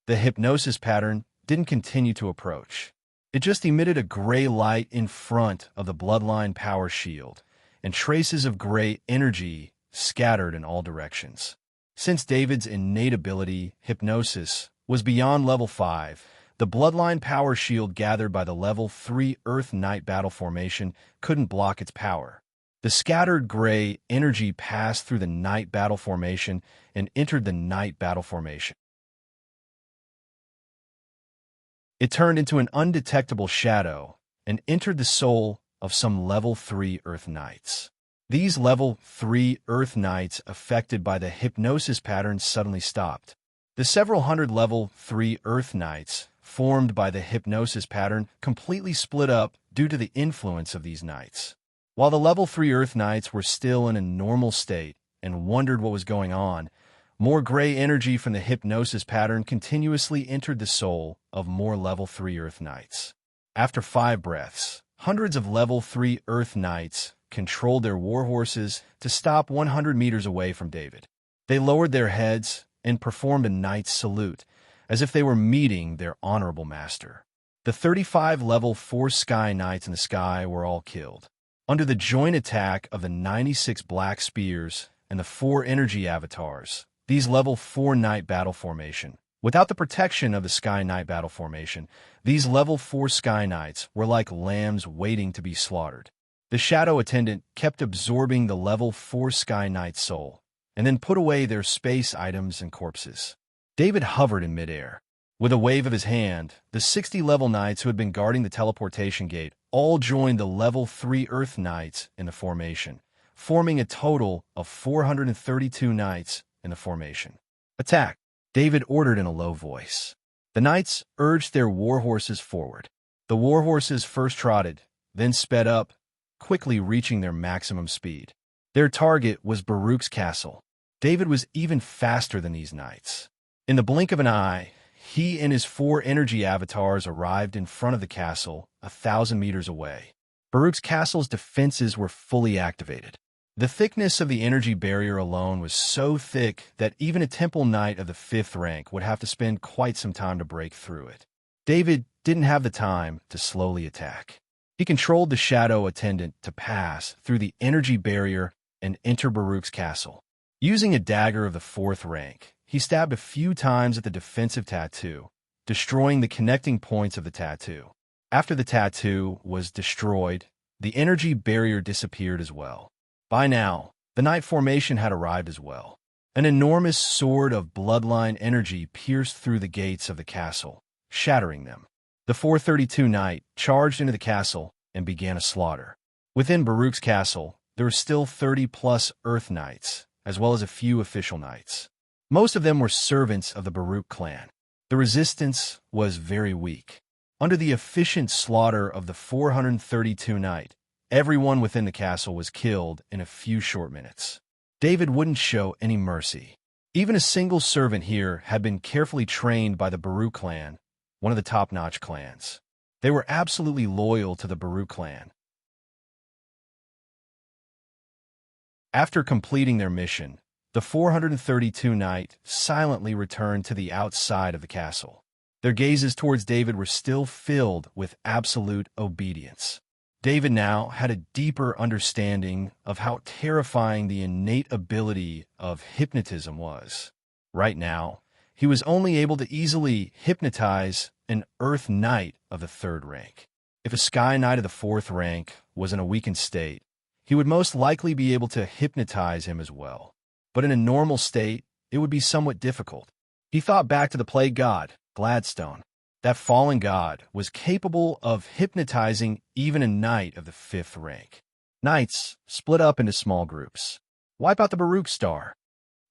The hypnosis pattern didn't continue to approach. It just emitted a gray light in front of the bloodline power shield, and traces of gray energy scattered in all directions. Since David's innate ability, hypnosis, was beyond level 5, the bloodline power shield gathered by the level 3 Earth Knight battle formation couldn't block its power. The scattered gray energy passed through the night battle formation and entered the night battle formation. It turned into an undetectable shadow and entered the soul of some level 3 Earth Knights. These level 3 Earth Knights affected by the hypnosis pattern suddenly stopped. The several hundred level 3 Earth Knights formed by the hypnosis pattern completely split up due to the influence of these knights. While the level 3 Earth Knights were still in a normal state and wondered what was going on, more gray energy from the hypnosis pattern continuously entered the soul of more level 3 Earth Knights. After 5 breaths, hundreds of level 3 Earth Knights controlled their war horses to stop 100 meters away from David. They lowered their heads and performed a knight's salute, as if they were meeting their honorable master. The 35 level 4 sky knights in the sky were all killed. Under the joint attack of the 96 black spears and the 4 energy avatars, these level 4 night battle formation, without the protection of the sky knight battle formation, these level 4 sky knights were like lambs waiting to be slaughtered. The shadow attendant kept absorbing the level 4 sky knight's soul, and then put away their space items and corpses. David hovered in midair. With a wave of his hand, the 60 level knights who had been guarding the teleportation gate all joined the level 3 Earth Knights in the formation, forming a total of 432 knights in the formation. Attack! David ordered in a low voice. The knights urged their war horses forward. The war horses first trotted, then sped up, quickly reaching their maximum speed. Their target was Baruch's castle. David was even faster than these knights. In the blink of an eye, he and his 4 energy avatars arrived in front of the castle, 1,000 meters away. Baruch's castle's defenses were fully activated. The thickness of the energy barrier alone was so thick that even a temple knight of the 5th rank would have to spend quite some time to break through it. David didn't have the time to slowly attack. He controlled the shadow attendant to pass through the energy barrier and enter Baruch's castle. Using a dagger of the 4th rank, he stabbed a few times at the defensive tattoo, destroying the connecting points of the tattoo. After the tattoo was destroyed, the energy barrier disappeared as well. By now, the night formation had arrived as well. An enormous sword of bloodline energy pierced through the gates of the castle, shattering them. The 432 knight charged into the castle and began a slaughter. Within Baruch's castle, there were still 30-plus Earth Knights, as well as a few official knights. Most of them were servants of the Baruch clan. The resistance was very weak. Under the efficient slaughter of the 432 knight, everyone within the castle was killed in a few short minutes. David wouldn't show any mercy. Even a single servant here had been carefully trained by the Baruch clan, one of the top-notch clans. They were absolutely loyal to the Baruch clan. After completing their mission, the 432 knight silently returned to the outside of the castle. Their gazes towards David were still filled with absolute obedience. David now had a deeper understanding of how terrifying the innate ability of hypnotism was. Right now, he was only able to easily hypnotize an Earth Knight of the 3rd rank. If a Sky Knight of the 4th rank was in a weakened state, he would most likely be able to hypnotize him as well. But in a normal state, it would be somewhat difficult. He thought back to the plague god, Gladstone. That fallen god was capable of hypnotizing even a knight of the 5th rank. Knights split up into small groups. Wipe out the Baruch star.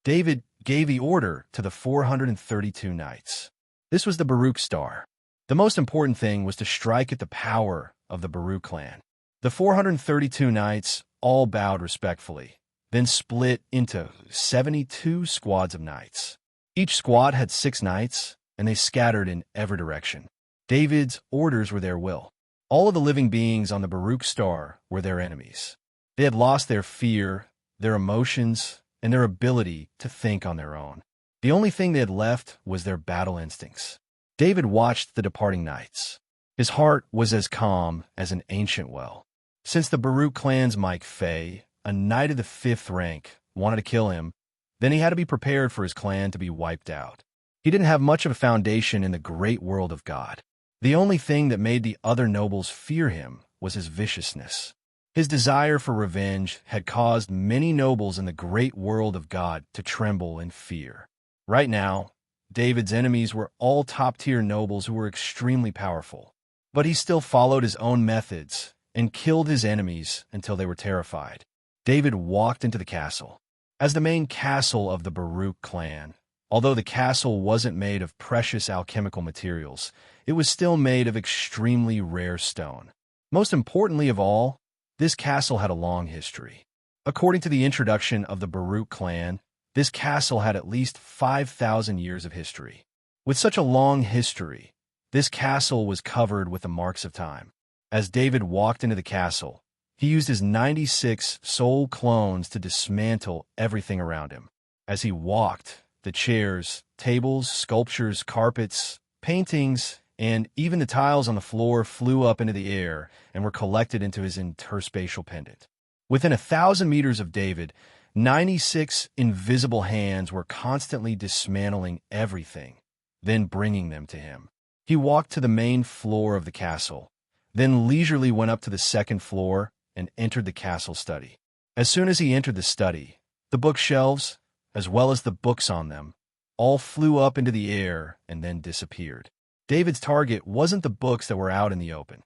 David gave the order to the 432 knights. This was the Baruch star. The most important thing was to strike at the power of the Baruch clan. The 432 knights all bowed respectfully, then split into 72 squads of knights. Each squad had 6 knights, and they scattered in every direction. David's orders were their will. All of the living beings on the Baruch star were their enemies. They had lost their fear, their emotions, and their ability to think on their own. The only thing they had left was their battle instincts. David watched the departing knights. His heart was as calm as an ancient well. Since the Baruch clan's Mike Fay, a knight of the 5th rank, wanted to kill him, then he had to be prepared for his clan to be wiped out. He didn't have much of a foundation in the great world of God. The only thing that made the other nobles fear him was his viciousness. His desire for revenge had caused many nobles in the great world of God to tremble in fear. Right now, David's enemies were all top-tier nobles who were extremely powerful. But he still followed his own methods and killed his enemies until they were terrified. David walked into the castle. As the main castle of the Baruch clan, although the castle wasn't made of precious alchemical materials, it was still made of extremely rare stone. Most importantly of all, this castle had a long history. According to the introduction of the Baruch clan, this castle had at least 5,000 years of history. With such a long history, this castle was covered with the marks of time. As David walked into the castle, he used his 96 soul clones to dismantle everything around him. As he walked, the chairs, tables, sculptures, carpets, paintings, and even the tiles on the floor flew up into the air and were collected into his interspatial pendant. Within 1,000 meters of David, 96 invisible hands were constantly dismantling everything, then bringing them to him. He walked to the main floor of the castle, then leisurely went up to the 2nd floor and entered the castle study. As soon as he entered the study, the bookshelves, as well as the books on them, all flew up into the air and then disappeared. David's target wasn't the books that were out in the open.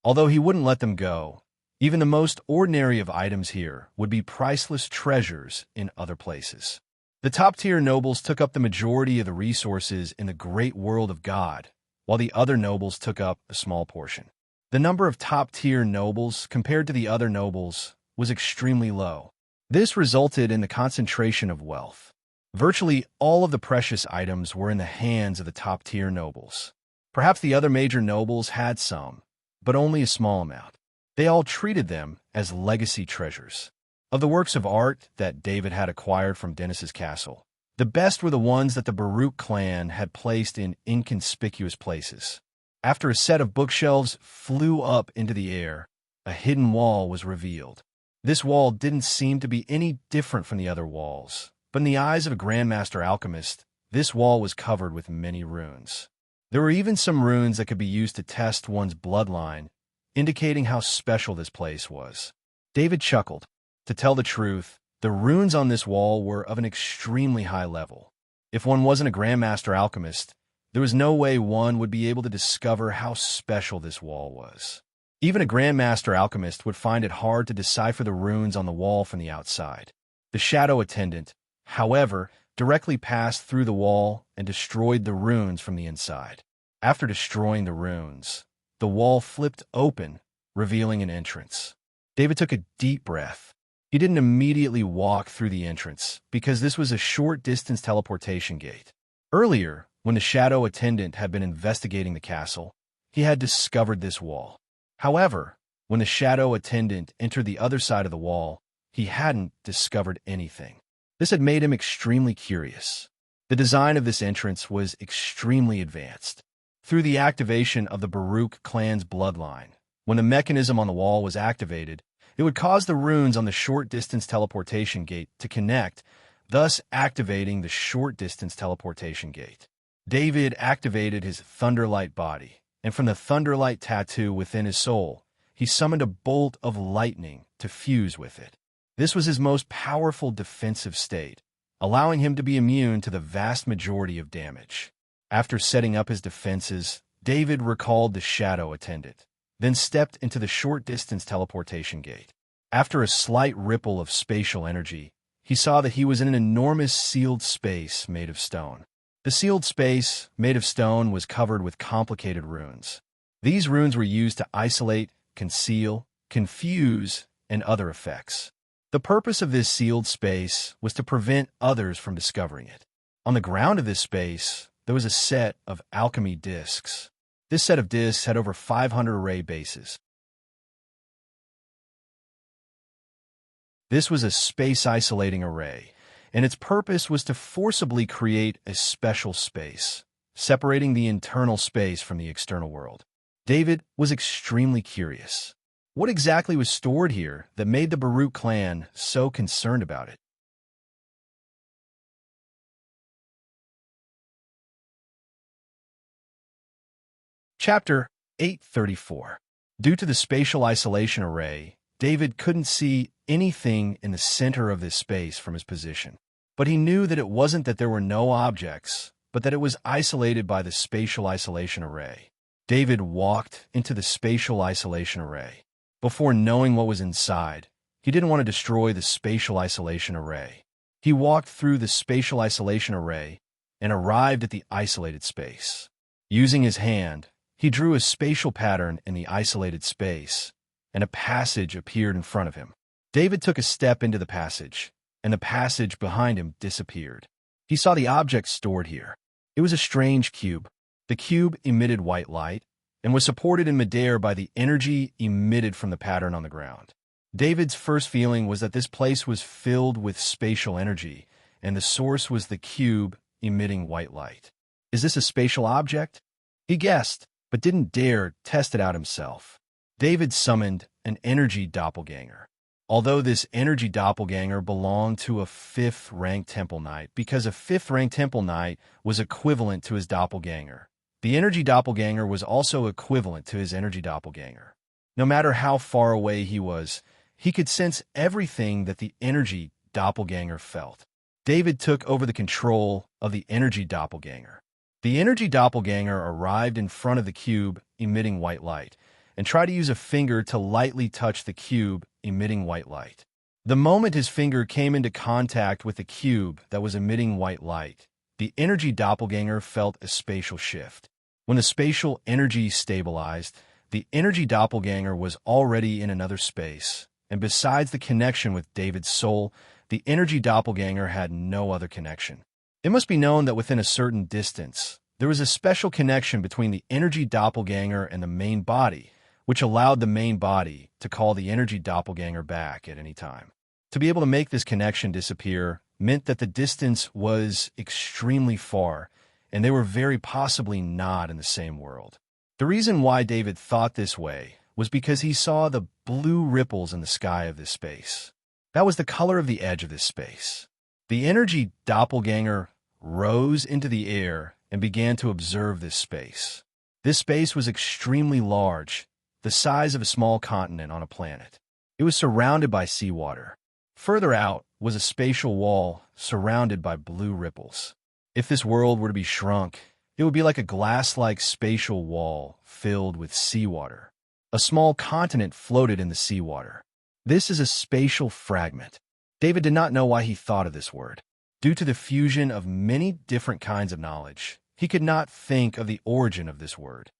Although he wouldn't let them go, even the most ordinary of items here would be priceless treasures in other places. The top-tier nobles took up the majority of the resources in the great world of God, while the other nobles took up a small portion. The number of top-tier nobles compared to the other nobles was extremely low. This resulted in the concentration of wealth. Virtually all of the precious items were in the hands of the top-tier nobles. Perhaps the other major nobles had some, but only a small amount. They all treated them as legacy treasures. Of the works of art that David had acquired from Dennis's castle, the best were the ones that the Baruch clan had placed in inconspicuous places. After a set of bookshelves flew up into the air, a hidden wall was revealed. This wall didn't seem to be any different from the other walls, but in the eyes of a Grandmaster alchemist, this wall was covered with many runes. There were even some runes that could be used to test one's bloodline, indicating how special this place was. David chuckled. To tell the truth, the runes on this wall were of an extremely high level. If one wasn't a Grandmaster alchemist, there was no way one would be able to discover how special this wall was. Even a Grandmaster alchemist would find it hard to decipher the runes on the wall from the outside. The shadow attendant, however, directly passed through the wall and destroyed the runes from the inside. After destroying the runes, the wall flipped open, revealing an entrance. David took a deep breath. He didn't immediately walk through the entrance because this was a short-distance teleportation gate. Earlier, when the shadow attendant had been investigating the castle, he had discovered this wall. However, when the shadow attendant entered the other side of the wall, he hadn't discovered anything. This had made him extremely curious. The design of this entrance was extremely advanced. Through the activation of the Baruch clan's bloodline, when the mechanism on the wall was activated, it would cause the runes on the short-distance teleportation gate to connect, thus activating the short-distance teleportation gate. David activated his Thunderlight body, and from the Thunderlight tattoo within his soul, he summoned a bolt of lightning to fuse with it. This was his most powerful defensive state, allowing him to be immune to the vast majority of damage. After setting up his defenses, David recalled the shadow attendant, then stepped into the short-distance teleportation gate. After a slight ripple of spatial energy, he saw that he was in an enormous sealed space made of stone. The sealed space, made of stone, was covered with complicated runes. These runes were used to isolate, conceal, confuse, and other effects. The purpose of this sealed space was to prevent others from discovering it. On the ground of this space, there was a set of alchemy discs. This set of discs had over 500 array bases. This was a space-isolating array, and its purpose was to forcibly create a special space, separating the internal space from the external world. David was extremely curious. What exactly was stored here that made the Baruch clan so concerned about it? Chapter 834. Due to the spatial isolation array, David couldn't see anything in the center of this space from his position. But he knew that it wasn't that there were no objects, but that it was isolated by the spatial isolation array. David walked into the spatial isolation array. Before knowing what was inside, he didn't want to destroy the spatial isolation array. He walked through the spatial isolation array and arrived at the isolated space. Using his hand, he drew a spatial pattern in the isolated space, and a passage appeared in front of him. David took a step into the passage, and the passage behind him disappeared. He saw the object stored here. It was a strange cube. The cube emitted white light and was supported in midair by the energy emitted from the pattern on the ground. David's first feeling was that this place was filled with spatial energy, and the source was the cube emitting white light. Is this a spatial object? He guessed, but didn't dare test it out himself. David summoned an energy doppelganger. Although this energy doppelganger belonged to a 5th-rank temple knight, because a 5th-rank temple knight was equivalent to his doppelganger, the energy doppelganger was also equivalent to his energy doppelganger. No matter how far away he was, he could sense everything that the energy doppelganger felt. David took over the control of the energy doppelganger. The energy doppelganger arrived in front of the cube emitting white light and tried to use a finger to lightly touch the cube emitting white light. The moment his finger came into contact with the cube that was emitting white light, the energy doppelganger felt a spatial shift. When the spatial energy stabilized, the energy doppelganger was already in another space, and besides the connection with David's soul, the energy doppelganger had no other connection. It must be known that within a certain distance, there was a special connection between the energy doppelganger and the main body, which allowed the main body to call the energy doppelganger back at any time. To be able to make this connection disappear meant that the distance was extremely far, and they were very possibly not in the same world. The reason why David thought this way was because he saw the blue ripples in the sky of this space. That was the color of the edge of this space. The energy doppelganger rose into the air and began to observe this space. This space was extremely large, the size of a small continent on a planet. It was surrounded by seawater. Further out was a spatial wall surrounded by blue ripples. If this world were to be shrunk, it would be like a glass-like spatial wall filled with seawater. A small continent floated in the seawater. This is a spatial fragment. David did not know why he thought of this word. Due to the fusion of many different kinds of knowledge, he could not think of the origin of this word.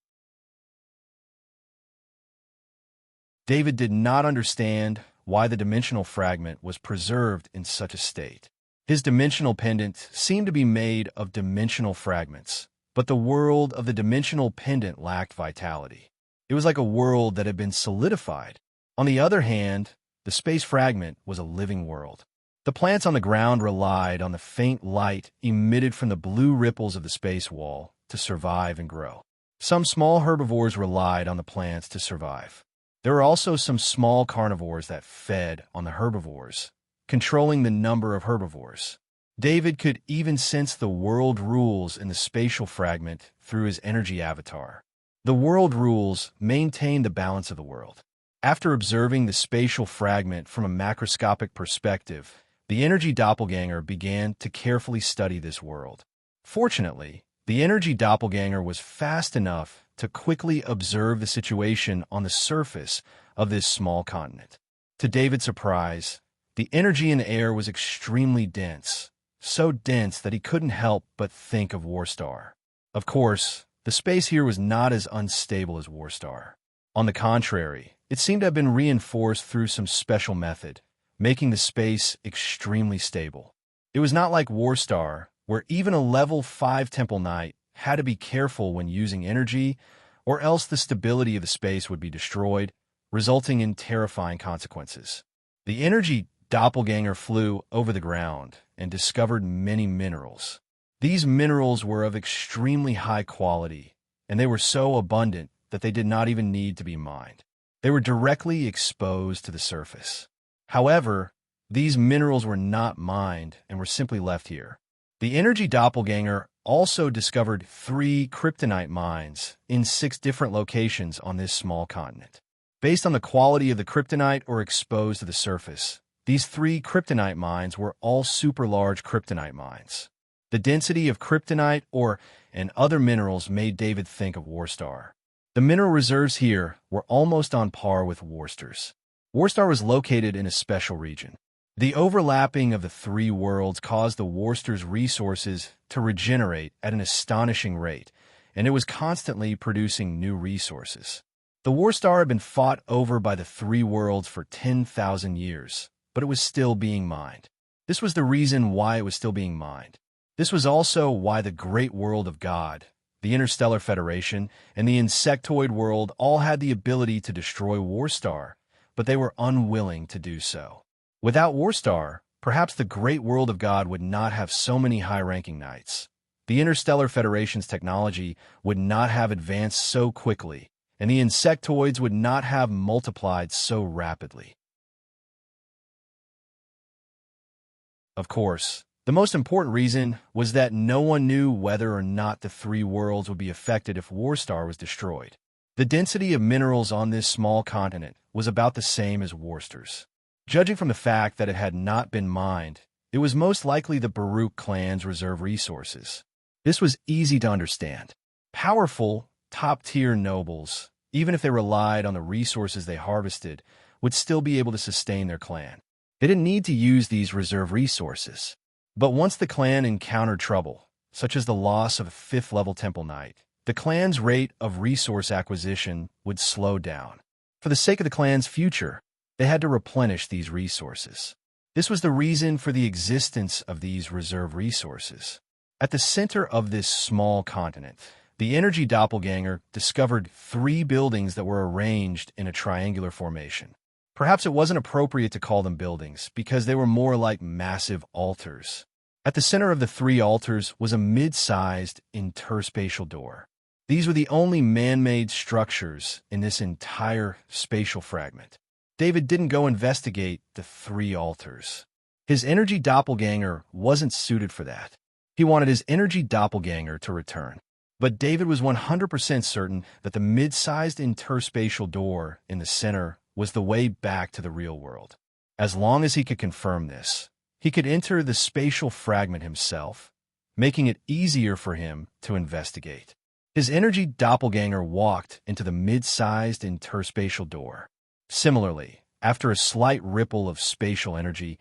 David did not understand why the dimensional fragment was preserved in such a state. His dimensional pendant seemed to be made of dimensional fragments, but the world of the dimensional pendant lacked vitality. It was like a world that had been solidified. On the other hand, the space fragment was a living world. The plants on the ground relied on the faint light emitted from the blue ripples of the space wall to survive and grow. Some small herbivores relied on the plants to survive. There were also some small carnivores that fed on the herbivores, controlling the number of herbivores. David could even sense the world rules in the spatial fragment through his energy avatar. The world rules maintained the balance of the world. After observing the spatial fragment from a macroscopic perspective, the energy doppelganger began to carefully study this world. Fortunately, the energy doppelganger was fast enough to quickly observe the situation on the surface of this small continent. To David's surprise, the energy in the air was extremely dense, so dense that he couldn't help but think of Warstar. Of course, the space here was not as unstable as Warstar. On the contrary, it seemed to have been reinforced through some special method, making the space extremely stable. It was not like Warstar, where even a level 5 Temple Knight had to be careful when using energy, or else the stability of the space would be destroyed, resulting in terrifying consequences. The energy doppelganger flew over the ground and discovered many minerals. These minerals were of extremely high quality, and they were so abundant that they did not even need to be mined. They were directly exposed to the surface. However, these minerals were not mined and were simply left here. The energy doppelganger also discovered 3 kryptonite mines in 6 different locations on this small continent. Based on the quality of the kryptonite or exposed to the surface, these 3 kryptonite mines were all super large kryptonite mines. The density of kryptonite and other minerals made David think of Warstar. The mineral reserves here were almost on par with Warstar's. Warstar was located in a special region. The overlapping of the 3 worlds caused the Warstar's resources to regenerate at an astonishing rate, and it was constantly producing new resources. The Warstar had been fought over by the 3 worlds for 10,000 years, but it was still being mined. This was the reason why it was still being mined. This was also why the Great World of God, the Interstellar Federation, and the Insectoid World all had the ability to destroy Warstar, but they were unwilling to do so. Without Warstar, perhaps the Great World of God would not have so many high-ranking knights. The Interstellar Federation's technology would not have advanced so quickly, and the insectoids would not have multiplied so rapidly. Of course, the most important reason was that no one knew whether or not the 3 worlds would be affected if Warstar was destroyed. The density of minerals on this small continent was about the same as Warstar's. Judging from the fact that it had not been mined, it was most likely the Baruch clan's reserve resources. This was easy to understand. Powerful, top-tier nobles, even if they relied on the resources they harvested, would still be able to sustain their clan. They didn't need to use these reserve resources. But once the clan encountered trouble, such as the loss of a 5th-level Temple Knight, the clan's rate of resource acquisition would slow down. For the sake of the clan's future, they had to replenish these resources. This was the reason for the existence of these reserve resources. At the center of this small continent, the energy doppelganger discovered 3 buildings that were arranged in a triangular formation. Perhaps it wasn't appropriate to call them buildings because they were more like massive altars. At the center of the 3 altars was a mid-sized interspatial door. These were the only man-made structures in this entire spatial fragment. David didn't go investigate the 3 altars. His energy doppelganger wasn't suited for that. He wanted his energy doppelganger to return. But David was 100% certain that the mid-sized interspatial door in the center was the way back to the real world. As long as he could confirm this, he could enter the spatial fragment himself, making it easier for him to investigate. His energy doppelganger walked into the mid-sized interspatial door. Similarly, after a slight ripple of spatial energy,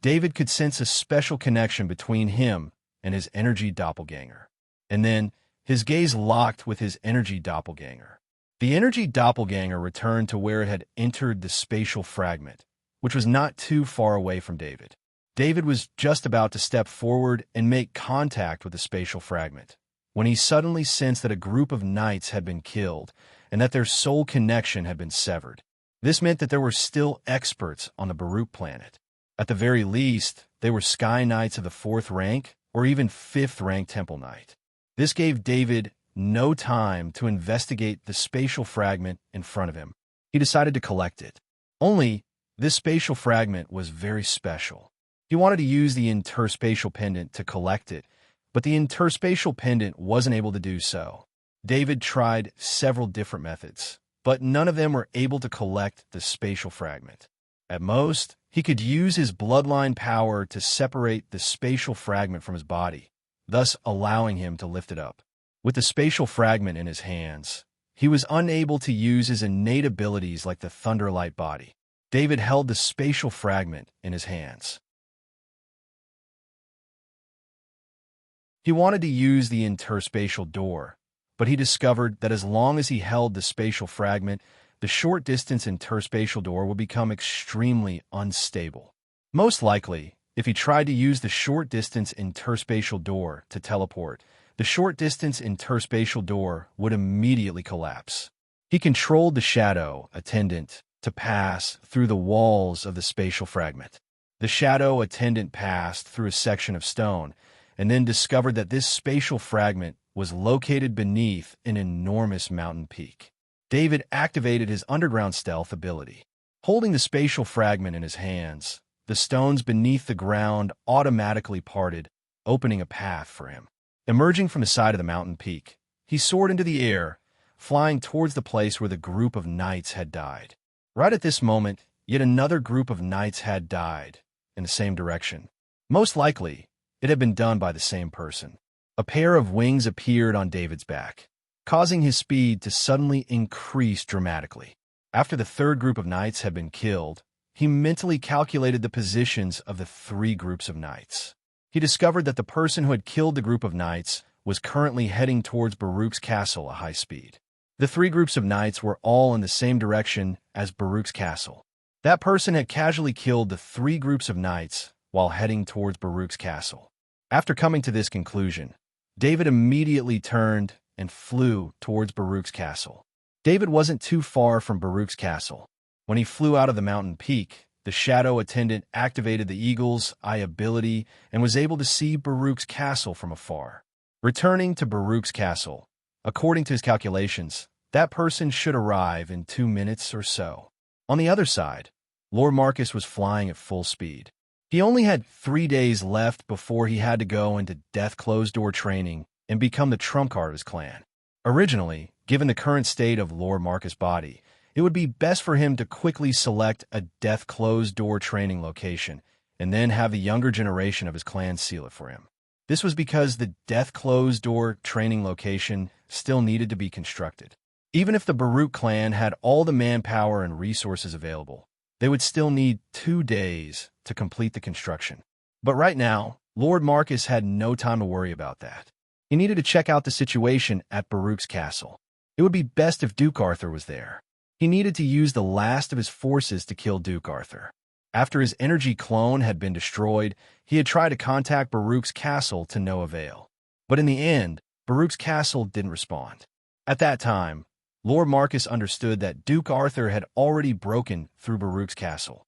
David could sense a special connection between him and his energy doppelganger. And then, his gaze locked with his energy doppelganger. The energy doppelganger returned to where it had entered the spatial fragment, which was not too far away from David. David was just about to step forward and make contact with the spatial fragment, when he suddenly sensed that a group of knights had been killed and that their soul connection had been severed. This meant that there were still experts on the Baruch planet. At the very least, they were Sky Knights of the 4th rank or even 5th rank Temple Knight. This gave David no time to investigate the spatial fragment in front of him. He decided to collect it. Only, this spatial fragment was very special. He wanted to use the interspatial pendant to collect it, but the interspatial pendant wasn't able to do so. David tried several different methods, but none of them were able to collect the spatial fragment. At most, he could use his bloodline power to separate the spatial fragment from his body, thus allowing him to lift it up. With the spatial fragment in his hands, he was unable to use his innate abilities like the Thunderlight body. David held the spatial fragment in his hands. He wanted to use the interspatial door, but he discovered that as long as he held the spatial fragment, the short-distance interspatial door would become extremely unstable. Most likely, if he tried to use the short-distance interspatial door to teleport, the short-distance interspatial door would immediately collapse. He controlled the shadow attendant to pass through the walls of the spatial fragment. The shadow attendant passed through a section of stone and then discovered that this spatial fragment was located beneath an enormous mountain peak. David activated his underground stealth ability. Holding the spatial fragment in his hands, the stones beneath the ground automatically parted, opening a path for him. Emerging from the side of the mountain peak, he soared into the air, flying towards the place where the group of knights had died. Right at this moment, yet another group of knights had died, in the same direction. Most likely, it had been done by the same person. A pair of wings appeared on David's back, causing his speed to suddenly increase dramatically. After the third group of knights had been killed, he mentally calculated the positions of the 3 groups of knights. He discovered that the person who had killed the group of knights was currently heading towards Baruch's castle at high speed. The 3 groups of knights were all in the same direction as Baruch's castle. That person had casually killed the 3 groups of knights while heading towards Baruch's castle. After coming to this conclusion, David immediately turned and flew towards Baruch's castle. David wasn't too far from Baruch's castle. When he flew out of the mountain peak, the shadow attendant activated the eagle's eye ability and was able to see Baruch's castle from afar. Returning to Baruch's castle, according to his calculations, that person should arrive in 2 minutes or so. On the other side, Lord Marcus was flying at full speed. He only had 3 days left before he had to go into death closed-door training and become the trump card of his clan. Originally, given the current state of Lord Marcus' body, it would be best for him to quickly select a death closed-door training location and then have the younger generation of his clan seal it for him. This was because the death closed-door training location still needed to be constructed. Even if the Baruch clan had all the manpower and resources available, they would still need 2 days to complete the construction. But right now, Lord Marcus had no time to worry about that. He needed to check out the situation at Baruch's castle. It would be best if Duke Arthur was there. He needed to use the last of his forces to kill Duke Arthur. After his energy clone had been destroyed, he had tried to contact Baruch's castle to no avail. But in the end, Baruch's castle didn't respond. At that time, Lord Marcus understood that Duke Arthur had already broken through Baruch's castle.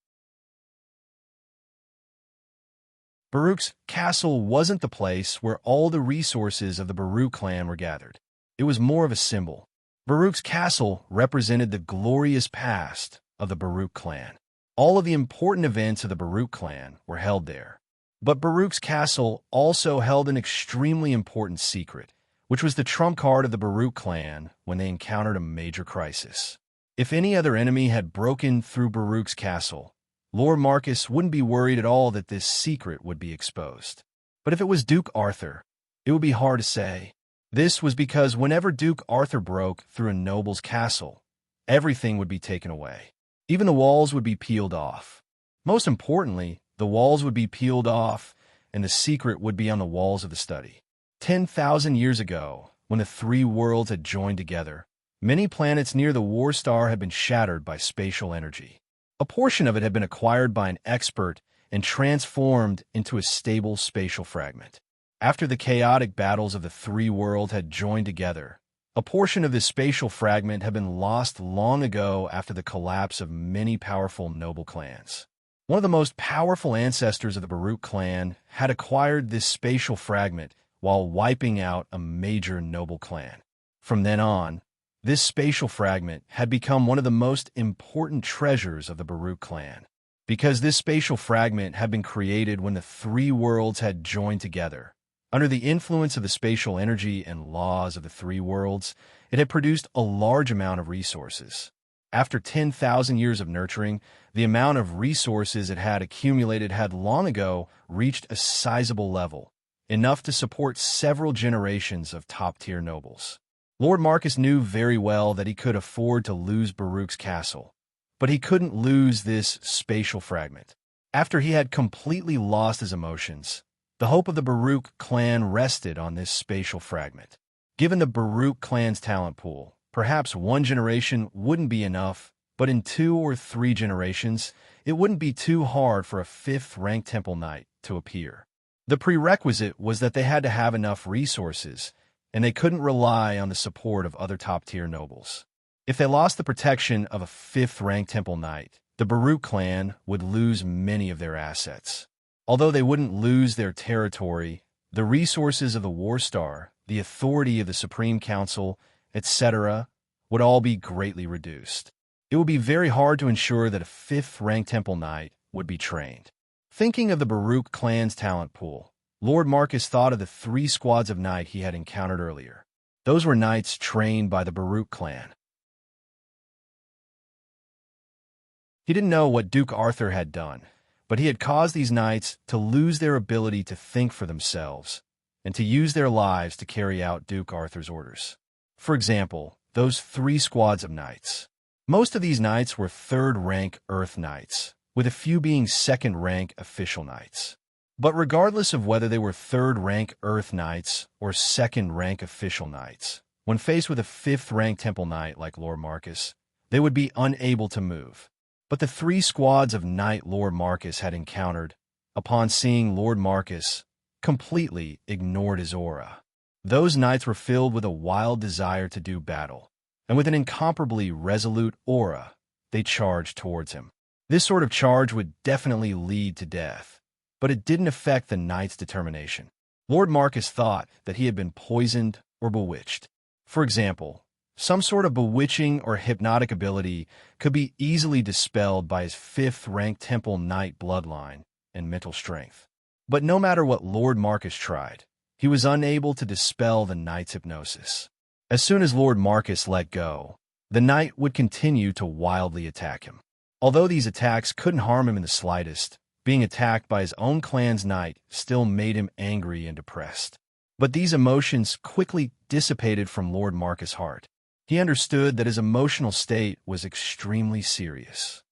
Baruch's castle wasn't the place where all the resources of the Baruch clan were gathered. It was more of a symbol. Baruch's castle represented the glorious past of the Baruch clan. All of the important events of the Baruch clan were held there. But Baruch's castle also held an extremely important secret, which was the trump card of the Baruch clan when they encountered a major crisis. If any other enemy had broken through Baruch's castle, Lord Marcus wouldn't be worried at all that this secret would be exposed. But if it was Duke Arthur, it would be hard to say. This was because whenever Duke Arthur broke through a noble's castle, everything would be taken away. Even the walls would be peeled off. Most importantly, The walls would be peeled off, and the secret would be on the walls of the study. 10,000 years ago, when the three worlds had joined together, many planets near the war star had been shattered by spatial energy. A portion of it had been acquired by an expert and transformed into a stable spatial fragment. After the chaotic battles of the three worlds had joined together, a portion of this spatial fragment had been lost long ago after the collapse of many powerful noble clans. One of the most powerful ancestors of the Baruch clan had acquired this spatial fragment while wiping out a major noble clan. From then on, this spatial fragment had become one of the most important treasures of the Baruch clan. Because this spatial fragment had been created when the three worlds had joined together, under the influence of the spatial energy and laws of the three worlds, it had produced a large amount of resources. After 10,000 years of nurturing, the amount of resources it had accumulated had long ago reached a sizable level, enough to support several generations of top-tier nobles. Lord Marcus knew very well that he could afford to lose Baruch's castle, but he couldn't lose this spatial fragment. After he had completely lost his emotions, the hope of the Baruch clan rested on this spatial fragment. Given the Baruch clan's talent pool, perhaps one generation wouldn't be enough, but in 2 or 3 generations, it wouldn't be too hard for a 5th-ranked temple knight to appear. The prerequisite was that they had to have enough resources, and they couldn't rely on the support of other top-tier nobles. If they lost the protection of a 5th-ranked temple knight, the Baruch clan would lose many of their assets. Although they wouldn't lose their territory, the resources of the War Star, the authority of the Supreme Council, etc., would all be greatly reduced. It would be very hard to ensure that a 5th-ranked temple knight would be trained. Thinking of the Baruch clan's talent pool, Lord Marcus thought of the 3 squads of knight he had encountered earlier. Those were knights trained by the Baruch clan. He didn't know what Duke Arthur had done, but he had caused these knights to lose their ability to think for themselves and to use their lives to carry out Duke Arthur's orders. For example, those 3 squads of knights. Most of these knights were 3rd-rank Earth knights, with a few being 2nd-rank official knights. But regardless of whether they were 3rd-rank Earth knights or 2nd-rank official knights, when faced with a 5th-rank temple knight like Lord Marcus, they would be unable to move. But the 3 squads of knight Lord Marcus had encountered, upon seeing Lord Marcus, completely ignored his aura. Those knights were filled with a wild desire to do battle, and with an incomparably resolute aura, they charged towards him. This sort of charge would definitely lead to death, but it didn't affect the knight's determination. Lord Marcus thought that he had been poisoned or bewitched. For example, some sort of bewitching or hypnotic ability could be easily dispelled by his 5th-ranked temple knight bloodline and mental strength. But no matter what Lord Marcus tried, he was unable to dispel the knight's hypnosis. As soon as Lord Marcus let go, the knight would continue to wildly attack him. Although these attacks couldn't harm him in the slightest, being attacked by his own clan's knight still made him angry and depressed. But these emotions quickly dissipated from Lord Marcus' heart. He understood that his emotional state was extremely serious.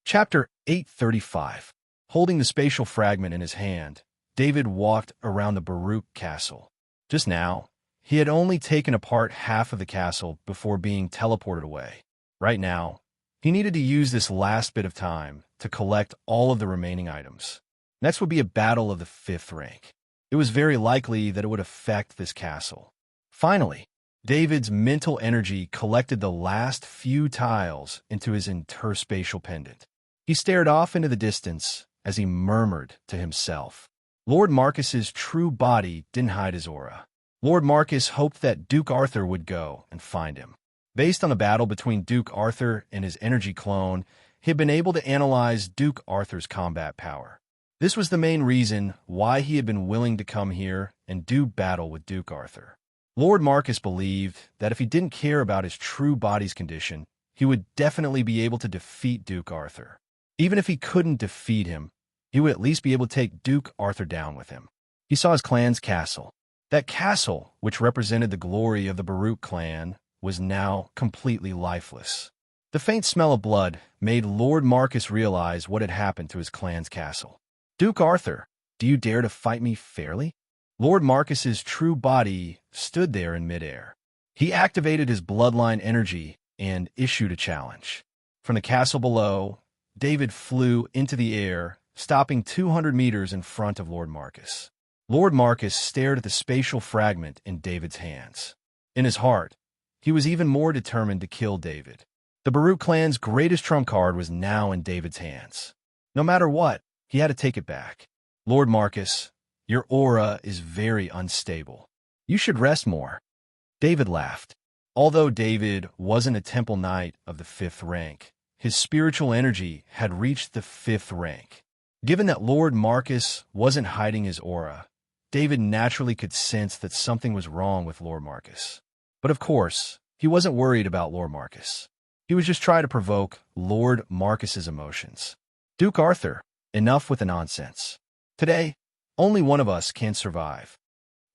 Chapter 835. Holding the spatial fragment in his hand, David walked around the Baruch castle. Just now, he had only taken apart half of the castle before being teleported away. Right now, he needed to use this last bit of time to collect all of the remaining items. Next would be a battle of the 5th rank. It was very likely that it would affect this castle. Finally, David's mental energy collected the last few tiles into his interspatial pendant. He stared off into the distance as he murmured to himself. Lord Marcus's true body didn't hide his aura. Lord Marcus hoped that Duke Arthur would go and find him. Based on the battle between Duke Arthur and his energy clone, he had been able to analyze Duke Arthur's combat power. This was the main reason why he had been willing to come here and do battle with Duke Arthur. Lord Marcus believed that if he didn't care about his true body's condition, he would definitely be able to defeat Duke Arthur. Even if he couldn't defeat him, he would at least be able to take Duke Arthur down with him. He saw his clan's castle. That castle, which represented the glory of the Baruch clan, was now completely lifeless. The faint smell of blood made Lord Marcus realize what had happened to his clan's castle. "Duke Arthur, do you dare to fight me fairly?" Lord Marcus's true body stood there in midair. He activated his bloodline energy and issued a challenge. From the castle below, David flew into the air, stopping 200 meters in front of Lord Marcus. Lord Marcus stared at the spatial fragment in David's hands. In his heart, he was even more determined to kill David. The Baruch clan's greatest trump card was now in David's hands. No matter what, he had to take it back. "Lord Marcus, your aura is very unstable. You should rest more." David laughed. Although David wasn't a temple knight of the 5th rank, his spiritual energy had reached the 5th rank. Given that Lord Marcus wasn't hiding his aura, David naturally could sense that something was wrong with Lord Marcus. But of course, he wasn't worried about Lord Marcus. He was just trying to provoke Lord Marcus's emotions. "Duke Arthur, enough with the nonsense. Today, only one of us can survive."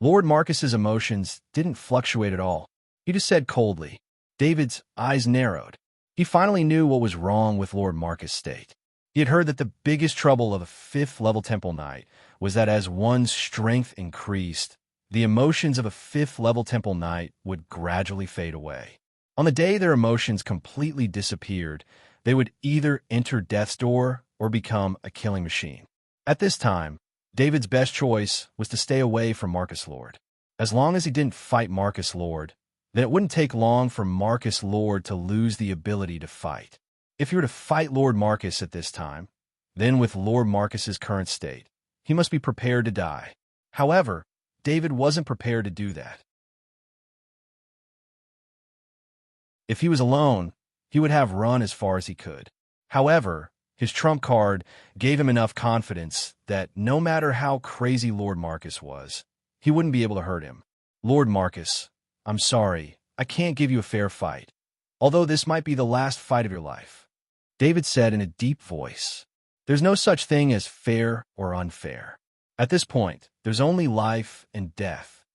Lord Marcus's emotions didn't fluctuate at all. He just said coldly. David's eyes narrowed. He finally knew what was wrong with Lord Marcus' state. He had heard that the biggest trouble of a 5th-level temple knight was that as one's strength increased, the emotions of a 5th-level temple knight would gradually fade away. On the day their emotions completely disappeared, they would either enter death's door or become a killing machine. At this time, David's best choice was to stay away from Marcus Lord. As long as he didn't fight Marcus Lord, then it wouldn't take long for Marcus Lord to lose the ability to fight. If he were to fight Lord Marcus at this time, then with Lord Marcus's current state, he must be prepared to die. However, David wasn't prepared to do that. If he was alone, he would have run as far as he could. However, his trump card gave him enough confidence that no matter how crazy Lord Marcus was, he wouldn't be able to hurt him. "Lord Marcus, I'm sorry, I can't give you a fair fight, although this might be the last fight of your life," David said in a deep voice. "There's no such thing as fair or unfair. At this point, there's only life and death."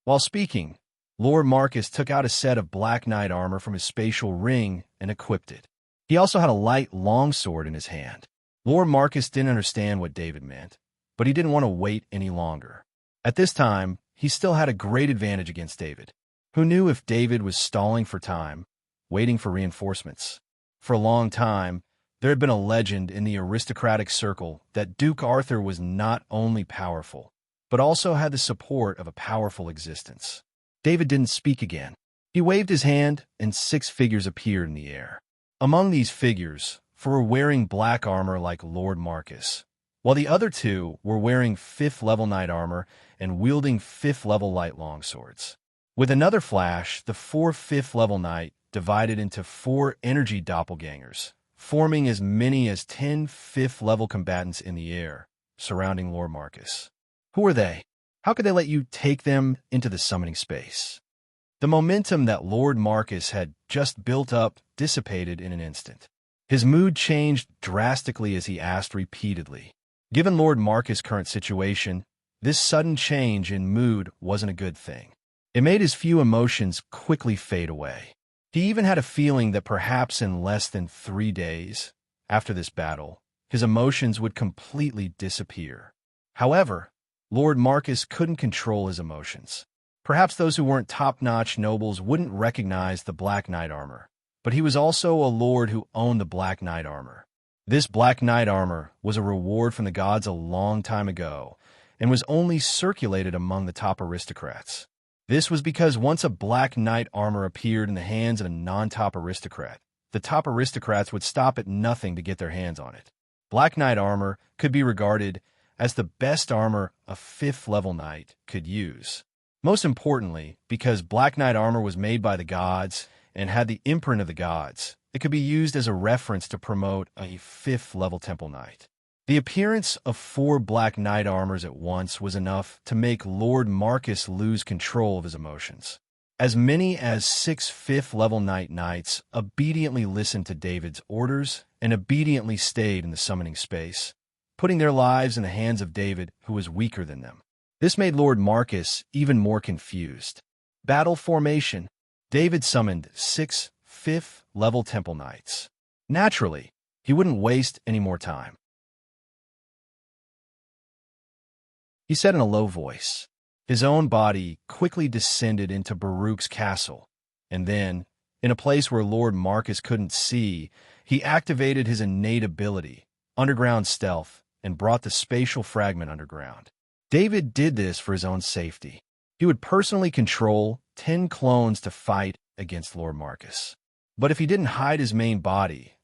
While speaking, Lord Marcus took out a set of Black Knight armor from his spatial ring and equipped it. He also had a light longsword in his hand. Lord Marcus didn't understand what David meant, but he didn't want to wait any longer. At this time, he still had a great advantage against David. Who knew if David was stalling for time, waiting for reinforcements? For a long time, there had been a legend in the aristocratic circle that Duke Arthur was not only powerful, but also had the support of a powerful existence. David didn't speak again. He waved his hand, and 6 figures appeared in the air. Among these figures, 4 were wearing black armor like Lord Marcus, while the other 2 were wearing 5th-level knight armor and wielding 5th-level light longswords. With another flash, the 4 5th-level knight divided into 4 energy doppelgangers, forming as many as 10 5th-level combatants in the air, surrounding Lord Marcus. Who are they? How could they let you take them into the summoning space? The momentum that Lord Marcus had just built up dissipated in an instant. His mood changed drastically as he asked repeatedly. Given Lord Marcus' current situation, this sudden change in mood wasn't a good thing. It made his few emotions quickly fade away. He even had a feeling that perhaps in less than 3 days, after this battle, his emotions would completely disappear. However, Lord Marcus couldn't control his emotions. Perhaps those who weren't top-notch nobles wouldn't recognize the Black Knight armor, but he was also a lord who owned the Black Knight armor. This Black Knight armor was a reward from the gods a long time ago, and was only circulated among the top aristocrats. This was because once a Black Knight armor appeared in the hands of a non-top aristocrat, the top aristocrats would stop at nothing to get their hands on it. Black Knight armor could be regarded as the best armor a 5th-level knight could use. Most importantly, because Black Knight armor was made by the gods and had the imprint of the gods, it could be used as a reference to promote a 5th-level temple knight. The appearance of 4 Black Knight armors at once was enough to make Lord Marcus lose control of his emotions. As many as 6 5th-level knights obediently listened to David's orders and obediently stayed in the summoning space, putting their lives in the hands of David, who was weaker than them. This made Lord Marcus even more confused. Battle formation. David summoned 6 fifth-level temple knights. Naturally, he wouldn't waste any more time. He said in a low voice. His own body quickly descended into Baruch's castle, and then, in a place where Lord Marcus couldn't see, he activated his innate ability, underground stealth, and brought the spatial fragment underground. David did this for his own safety. He would personally control 10 clones to fight against Lord Marcus. But if he didn't hide his main body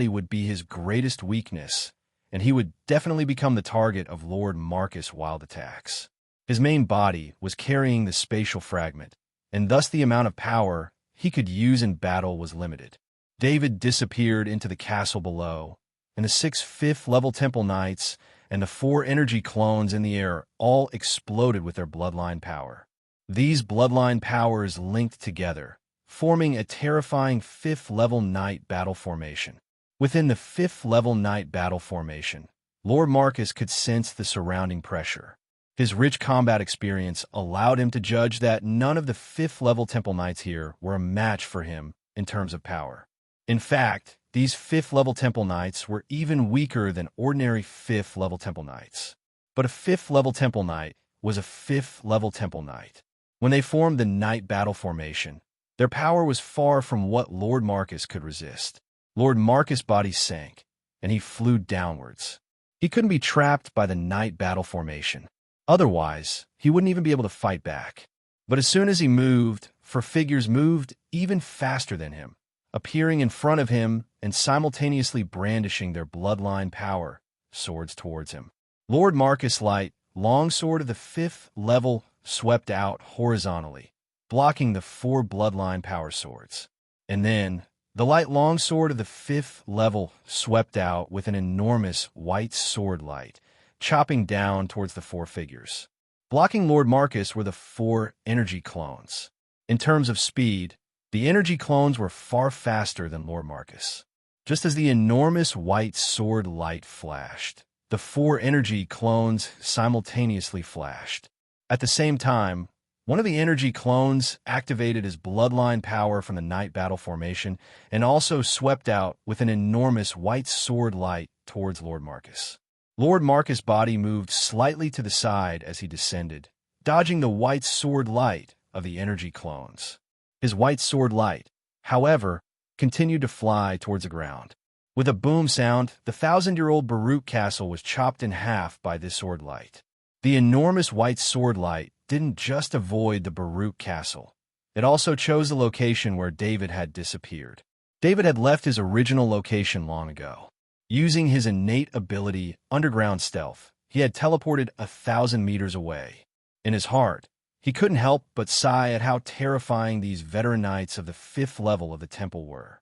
would be his greatest weakness, and he would definitely become the target of Lord Marcus' wild attacks. His main body was carrying the spatial fragment, and thus the amount of power he could use in battle was limited. David disappeared into the castle below, and the 6 fifth-level temple knights and the 4 energy clones in the air all exploded with their bloodline power. These bloodline powers linked together, forming a terrifying 5th-level knight battle formation. Within the 5th-level knight battle formation, Lord Marcus could sense the surrounding pressure. His rich combat experience allowed him to judge that none of the 5th-level temple knights here were a match for him in terms of power. In fact, these 5th-level temple knights were even weaker than ordinary 5th-level temple knights. But a 5th-level temple knight was a 5th-level temple knight. When they formed the knight battle formation, their power was far from what Lord Marcus could resist. Lord Marcus' body sank, and he flew downwards. He couldn't be trapped by the knight battle formation. Otherwise, he wouldn't even be able to fight back. But as soon as he moved, 4 figures moved even faster than him, appearing in front of him and simultaneously brandishing their bloodline power swords towards him. Lord Marcus' light longsword of the 5th level swept out horizontally, blocking the 4 bloodline power swords. And then, the light longsword of the 5th level swept out with an enormous white sword light, chopping down towards the 4 figures. Blocking Lord Marcus were the 4 energy clones. In terms of speed, the energy clones were far faster than Lord Marcus. Just as the enormous white sword light flashed, the 4 energy clones simultaneously flashed. At the same time, one of the energy clones activated his bloodline power from the knight battle formation and also swept out with an enormous white sword light towards Lord Marcus. Lord Marcus' body moved slightly to the side as he descended, dodging the white sword light of the energy clones. His white sword light, however, continued to fly towards the ground. With a boom sound, the 1,000-year-old Baruch castle was chopped in half by this sword light. The enormous white sword light didn't just avoid the Baruch castle. It also chose the location where David had disappeared. David had left his original location long ago. Using his innate ability, underground stealth, he had teleported 1,000 meters away. In his heart, he couldn't help but sigh at how terrifying these veteran knights of the 5th level of the temple were.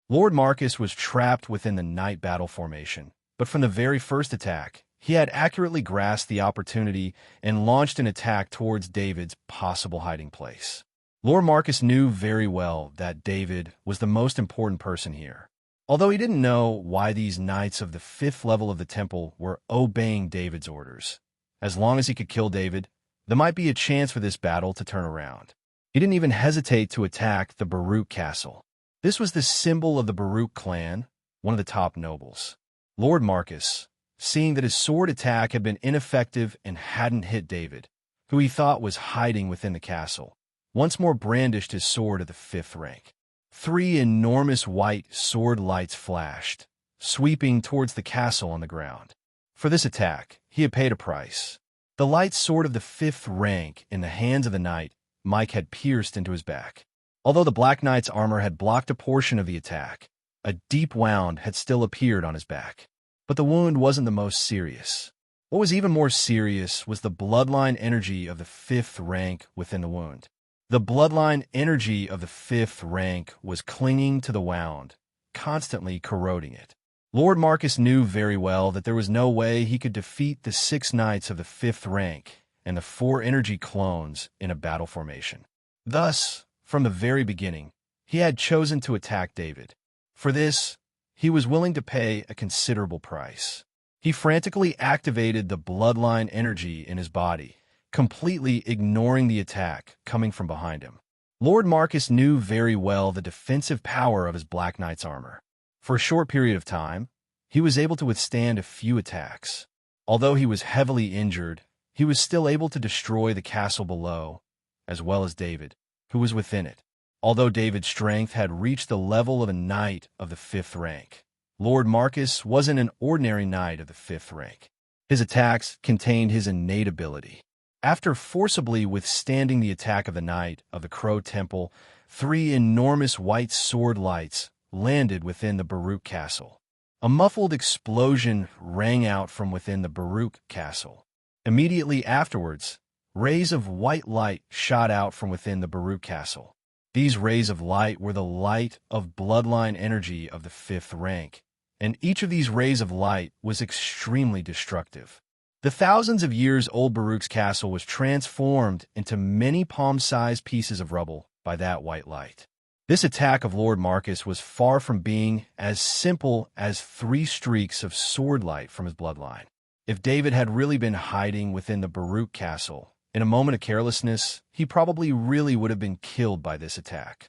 Lord Marcus was trapped within the knight battle formation, but from the very first attack, he had accurately grasped the opportunity and launched an attack towards David's possible hiding place. Lord Marcus knew very well that David was the most important person here. Although he didn't know why these knights of the 5th level of the temple were obeying David's orders. As long as he could kill David, there might be a chance for this battle to turn around. He didn't even hesitate to attack the Baruch castle. This was the symbol of the Baruch clan, one of the top nobles. Lord Marcus, seeing that his sword attack had been ineffective and hadn't hit David, who he thought was hiding within the castle, once more brandished his sword at the 5th rank. 3 enormous white sword lights flashed, sweeping towards the castle on the ground. For this attack, he had paid a price. The light sword of the 5th rank in the hands of the knight Mike had pierced into his back. Although the Black Knight's armor had blocked a portion of the attack, a deep wound had still appeared on his back. But the wound wasn't the most serious. What was even more serious was the bloodline energy of the 5th rank within the wound. The bloodline energy of the 5th rank was clinging to the wound, constantly corroding it. Lord Marcus knew very well that there was no way he could defeat the 6 knights of the 5th rank and the 4 energy clones in a battle formation. Thus, from the very beginning, he had chosen to attack David. For this, he was willing to pay a considerable price. He frantically activated the bloodline energy in his body, completely ignoring the attack coming from behind him. Lord Marcus knew very well the defensive power of his Black Knight's armor. For a short period of time, he was able to withstand a few attacks. Although he was heavily injured, he was still able to destroy the castle below, as well as David, who was within it. Although David's strength had reached the level of a knight of the 5th rank, Lord Marcus wasn't an ordinary knight of the 5th rank. His attacks contained his innate ability. After forcibly withstanding the attack of the Knight of the Crow Temple, 3 enormous white sword lights landed within the Baruch castle. A muffled explosion rang out from within the Baruch castle. Immediately afterwards, rays of white light shot out from within the Baruch castle. These rays of light were the light of bloodline energy of the 5th rank, and each of these rays of light was extremely destructive. The thousands of years old Baruch's castle was transformed into many palm-sized pieces of rubble by that white light. This attack of Lord Marcus was far from being as simple as 3 streaks of sword light from his bloodline. If David had really been hiding within the Baruch castle, in a moment of carelessness, he probably really would have been killed by this attack.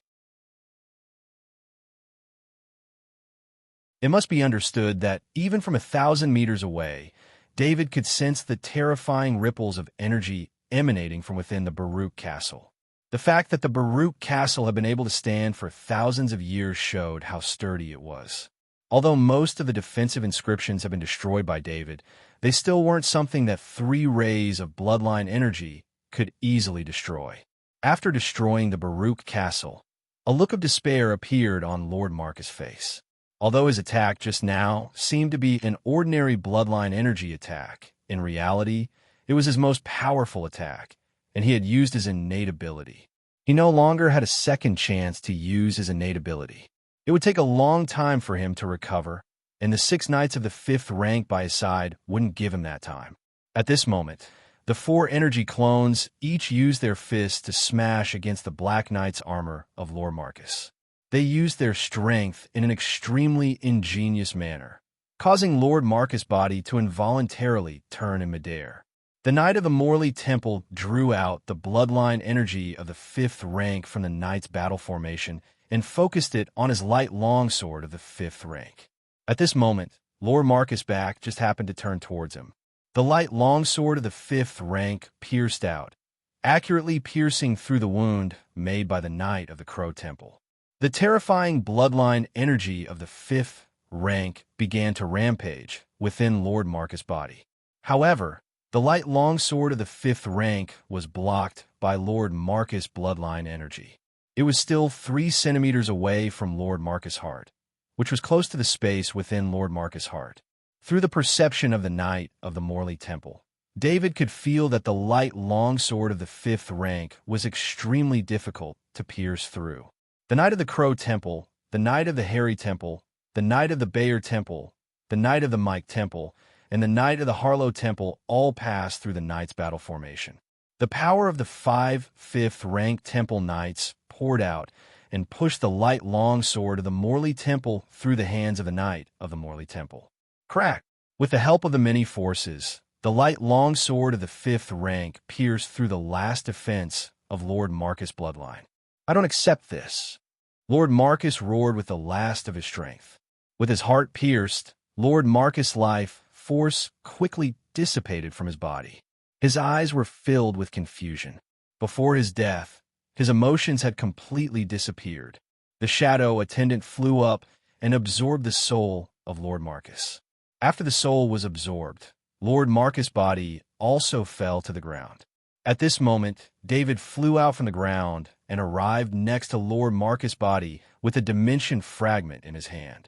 It must be understood that even from 1,000 meters away, David could sense the terrifying ripples of energy emanating from within the Baruch castle. The fact that the Baruch castle had been able to stand for thousands of years showed how sturdy it was. Although most of the defensive inscriptions had been destroyed by David, they still weren't something that 3 rays of bloodline energy could easily destroy. After destroying the Baruch castle, a look of despair appeared on Lord Marcus' face. Although his attack just now seemed to be an ordinary bloodline energy attack, in reality, it was his most powerful attack, and he had used his innate ability. He no longer had a second chance to use his innate ability. It would take a long time for him to recover, and the 6 knights of the 5th rank by his side wouldn't give him that time. At this moment, the 4 energy clones each used their fists to smash against the Black Knight's armor of Lord Marcus. They used their strength in an extremely ingenious manner, causing Lord Marcus' body to involuntarily turn in midair. The Knight of the Morley Temple drew out the bloodline energy of the 5th rank from the Knight's battle formation and focused it on his light longsword of the 5th rank. At this moment, Lord Marcus' back just happened to turn towards him. The light longsword of the 5th rank pierced out, accurately piercing through the wound made by the Knight of the Crow Temple. The terrifying bloodline energy of the 5th rank began to rampage within Lord Marcus' body. However, the light longsword of the 5th rank was blocked by Lord Marcus' bloodline energy. It was still 3 centimeters away from Lord Marcus' heart, which was close to the space within Lord Marcus' heart. Through the perception of the Knight of the Morley Temple, David could feel that the light longsword of the 5th rank was extremely difficult to pierce through. The Knight of the Crow Temple, the Knight of the Hairy Temple, the Knight of the Bayer Temple, the Knight of the Mike Temple, and the Knight of the Harlow Temple all passed through the Knight's battle formation. The power of the 5 5th-rank Temple Knights poured out and pushed the light longsword of the Morley Temple through the hands of the Knight of the Morley Temple. Crack! With the help of the many forces, the light longsword of the 5th rank pierced through the last defense of Lord Marcus' bloodline. I don't accept this. Lord Marcus roared with the last of his strength. With his heart pierced, Lord Marcus' life force quickly dissipated from his body. His eyes were filled with confusion. Before his death, his emotions had completely disappeared. The shadow attendant flew up and absorbed the soul of Lord Marcus. After the soul was absorbed, Lord Marcus' body also fell to the ground. At this moment, David flew out from the ground and arrived next to Lord Marcus' body with a dimension fragment in his hand.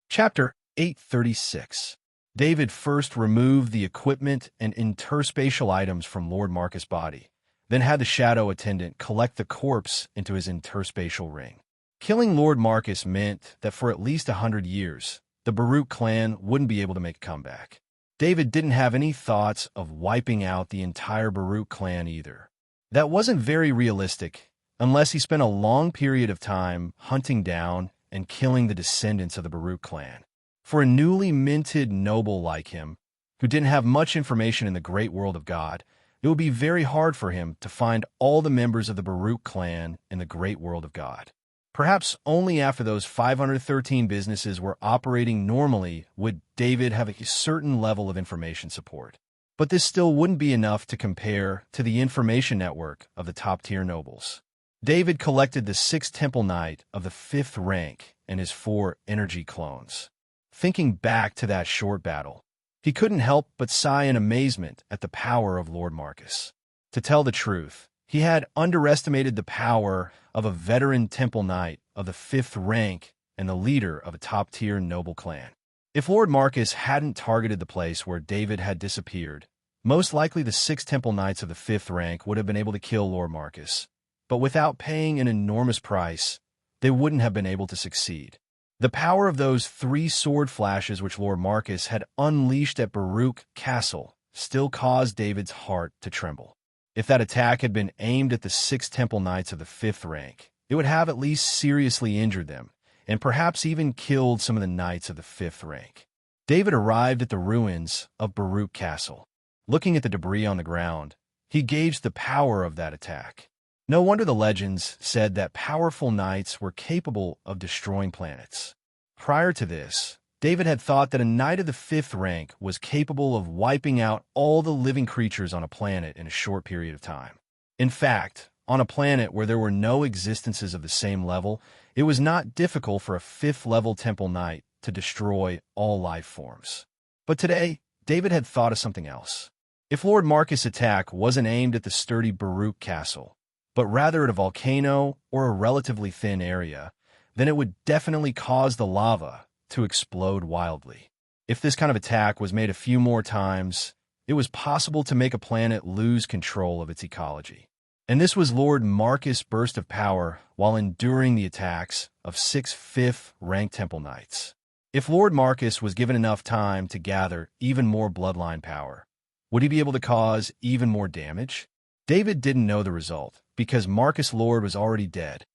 Chapter 836. David first removed the equipment and interspatial items from Lord Marcus' body, then had the shadow attendant collect the corpse into his interspatial ring. Killing Lord Marcus meant that for at least 100 years, the Baruch clan wouldn't be able to make a comeback. David didn't have any thoughts of wiping out the entire Baruch clan either. That wasn't very realistic, unless he spent a long period of time hunting down and killing the descendants of the Baruch clan. For a newly minted noble like him, who didn't have much information in the great world of God, it would be very hard for him to find all the members of the Baruch clan in the great world of God. Perhaps only after those 513 businesses were operating normally would David have a certain level of information support. But this still wouldn't be enough to compare to the information network of the top-tier nobles. David collected the 6th Temple Knight of the 5th rank and his 4 energy clones. Thinking back to that short battle, he couldn't help but sigh in amazement at the power of Lord Marcus. To tell the truth, he had underestimated the power of a veteran Temple Knight of the 5th rank and the leader of a top-tier noble clan. If Lord Marcus hadn't targeted the place where David had disappeared, most likely the 6 Temple Knights of the 5th rank would have been able to kill Lord Marcus. But without paying an enormous price, they wouldn't have been able to succeed. The power of those 3 sword flashes which Lord Marcus had unleashed at Baruch Castle still caused David's heart to tremble. If that attack had been aimed at the 6 Temple Knights of the 5th rank, it would have at least seriously injured them, and perhaps even killed some of the knights of the 5th rank. David arrived at the ruins of Baruch Castle. Looking at the debris on the ground, he gauged the power of that attack. No wonder the legends said that powerful knights were capable of destroying planets. Prior to this, David had thought that a knight of the 5th rank was capable of wiping out all the living creatures on a planet in a short period of time. In fact, on a planet where there were no existences of the same level, it was not difficult for a 5th-level Temple Knight to destroy all life forms. But today, David had thought of something else. If Lord Marcus' attack wasn't aimed at the sturdy Baruch Castle, but rather at a volcano or a relatively thin area, then it would definitely cause the lava to explode wildly. If this kind of attack was made a few more times, it was possible to make a planet lose control of its ecology. And this was Lord Marcus' burst of power while enduring the attacks of 6 5th-ranked Temple Knights. If Lord Marcus was given enough time to gather even more bloodline power, would he be able to cause even more damage? David didn't know the result, because Marcus Lord was already dead.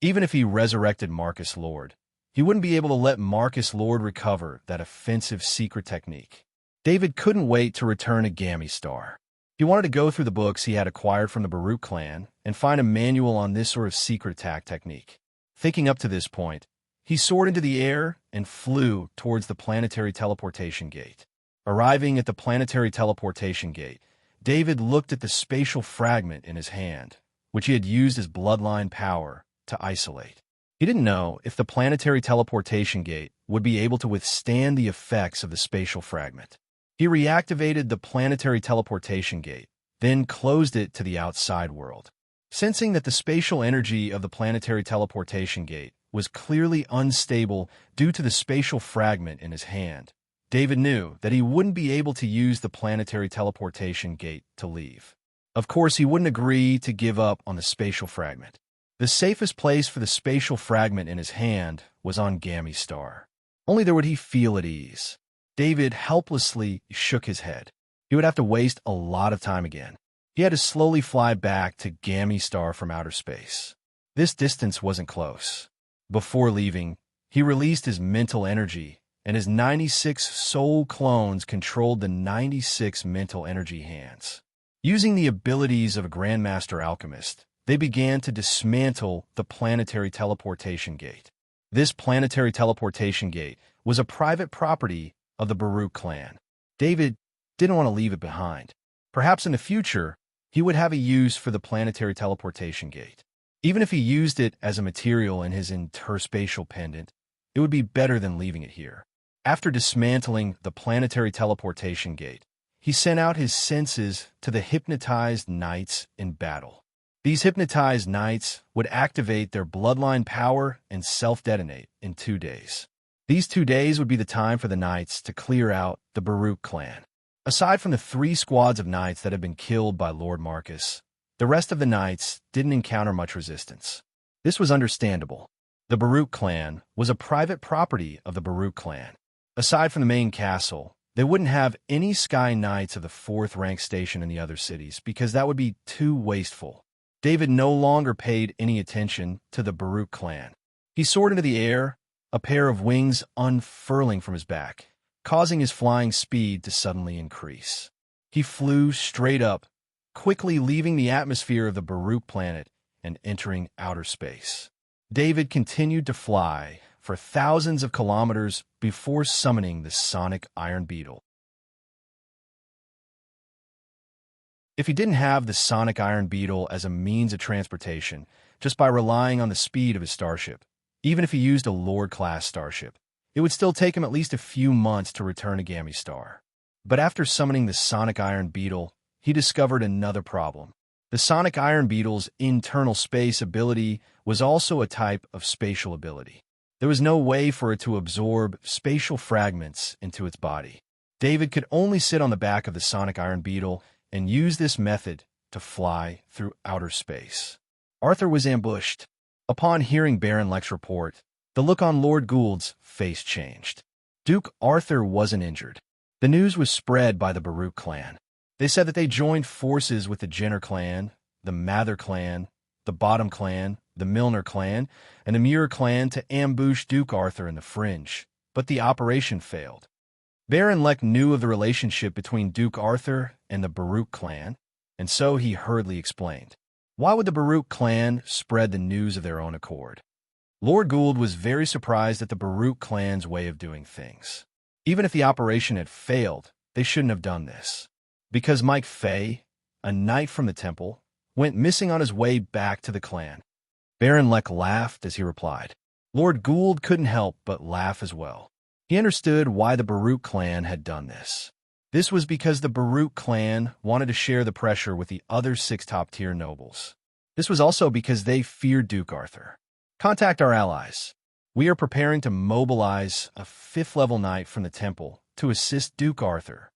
Even if he resurrected Marcus Lord, he wouldn't be able to let Marcus Lord recover that offensive secret technique. David couldn't wait to return to Gammy Star. He wanted to go through the books he had acquired from the Baruch clan and find a manual on this sort of secret attack technique. Thinking up to this point, he soared into the air and flew towards the planetary teleportation gate. Arriving at the planetary teleportation gate, David looked at the spatial fragment in his hand, which he had used as bloodline power to isolate. He didn't know if the planetary teleportation gate would be able to withstand the effects of the spatial fragment. He reactivated the planetary teleportation gate, then closed it to the outside world. Sensing that the spatial energy of the planetary teleportation gate was clearly unstable due to the spatial fragment in his hand, David knew that he wouldn't be able to use the planetary teleportation gate to leave. Of course, he wouldn't agree to give up on the spatial fragment. The safest place for the spatial fragment in his hand was on Gammy Star. Only there would he feel at ease. David helplessly shook his head. He would have to waste a lot of time again. He had to slowly fly back to Gammy Star from outer space. This distance wasn't close. Before leaving, he released his mental energy, and his 96 soul clones controlled the 96 mental energy hands. Using the abilities of a Grandmaster Alchemist, they began to dismantle the planetary teleportation gate. This planetary teleportation gate was a private property of the Baruch clan. David didn't want to leave it behind. Perhaps in the future, he would have a use for the planetary teleportation gate. Even if he used it as a material in his interspatial pendant, it would be better than leaving it here. After dismantling the planetary teleportation gate, he sent out his senses to the hypnotized knights in battle. These hypnotized knights would activate their bloodline power and self-detonate in 2 days. These 2 days would be the time for the knights to clear out the Baruch clan. Aside from the 3 squads of knights that had been killed by Lord Marcus, the rest of the knights didn't encounter much resistance. This was understandable. The Baruch clan was a private property of the Baruch clan. Aside from the main castle, they wouldn't have any Sky Knights of the 4th rank station in the other cities because that would be too wasteful. David no longer paid any attention to the Baruch clan. He soared into the air, a pair of wings unfurling from his back, causing his flying speed to suddenly increase. He flew straight up, quickly leaving the atmosphere of the Baruch planet and entering outer space. David continued to fly for thousands of kilometers before summoning the sonic iron beetle. If he didn't have the sonic iron beetle as a means of transportation, just by relying on the speed of his starship, even if he used a Lord-class starship, it would still take him at least a few months to return to Gammy Star. But after summoning the sonic iron beetle, he discovered another problem. The sonic iron beetle's internal space ability was also a type of spatial ability. There was no way for it to absorb spatial fragments into its body. David could only sit on the back of the sonic iron beetle and use this method to fly through outer space. Arthur was ambushed. Upon hearing Baron Leck's report, the look on Lord Gould's face changed. Duke Arthur wasn't injured. The news was spread by the Baruch clan. They said that they joined forces with the Jenner clan, the Mather clan, the Bottom clan, the Milner clan, and the Muir clan to ambush Duke Arthur in the Fringe, but the operation failed. Baron Leck knew of the relationship between Duke Arthur and the Baruch clan, and so he hurriedly explained. Why would the Baruch clan spread the news of their own accord? Lord Gould was very surprised at the Baruch clan's way of doing things. Even if the operation had failed, they shouldn't have done this. Because Mike Fay, a knight from the temple, went missing on his way back to the clan. Baron Leck laughed as he replied. Lord Gould couldn't help but laugh as well. He understood why the Baruch clan had done this. This was because the Baruch clan wanted to share the pressure with the other 6 top-tier nobles. This was also because they feared Duke Arthur. Contact our allies. We are preparing to mobilize a 5th-level knight from the temple to assist Duke Arthur.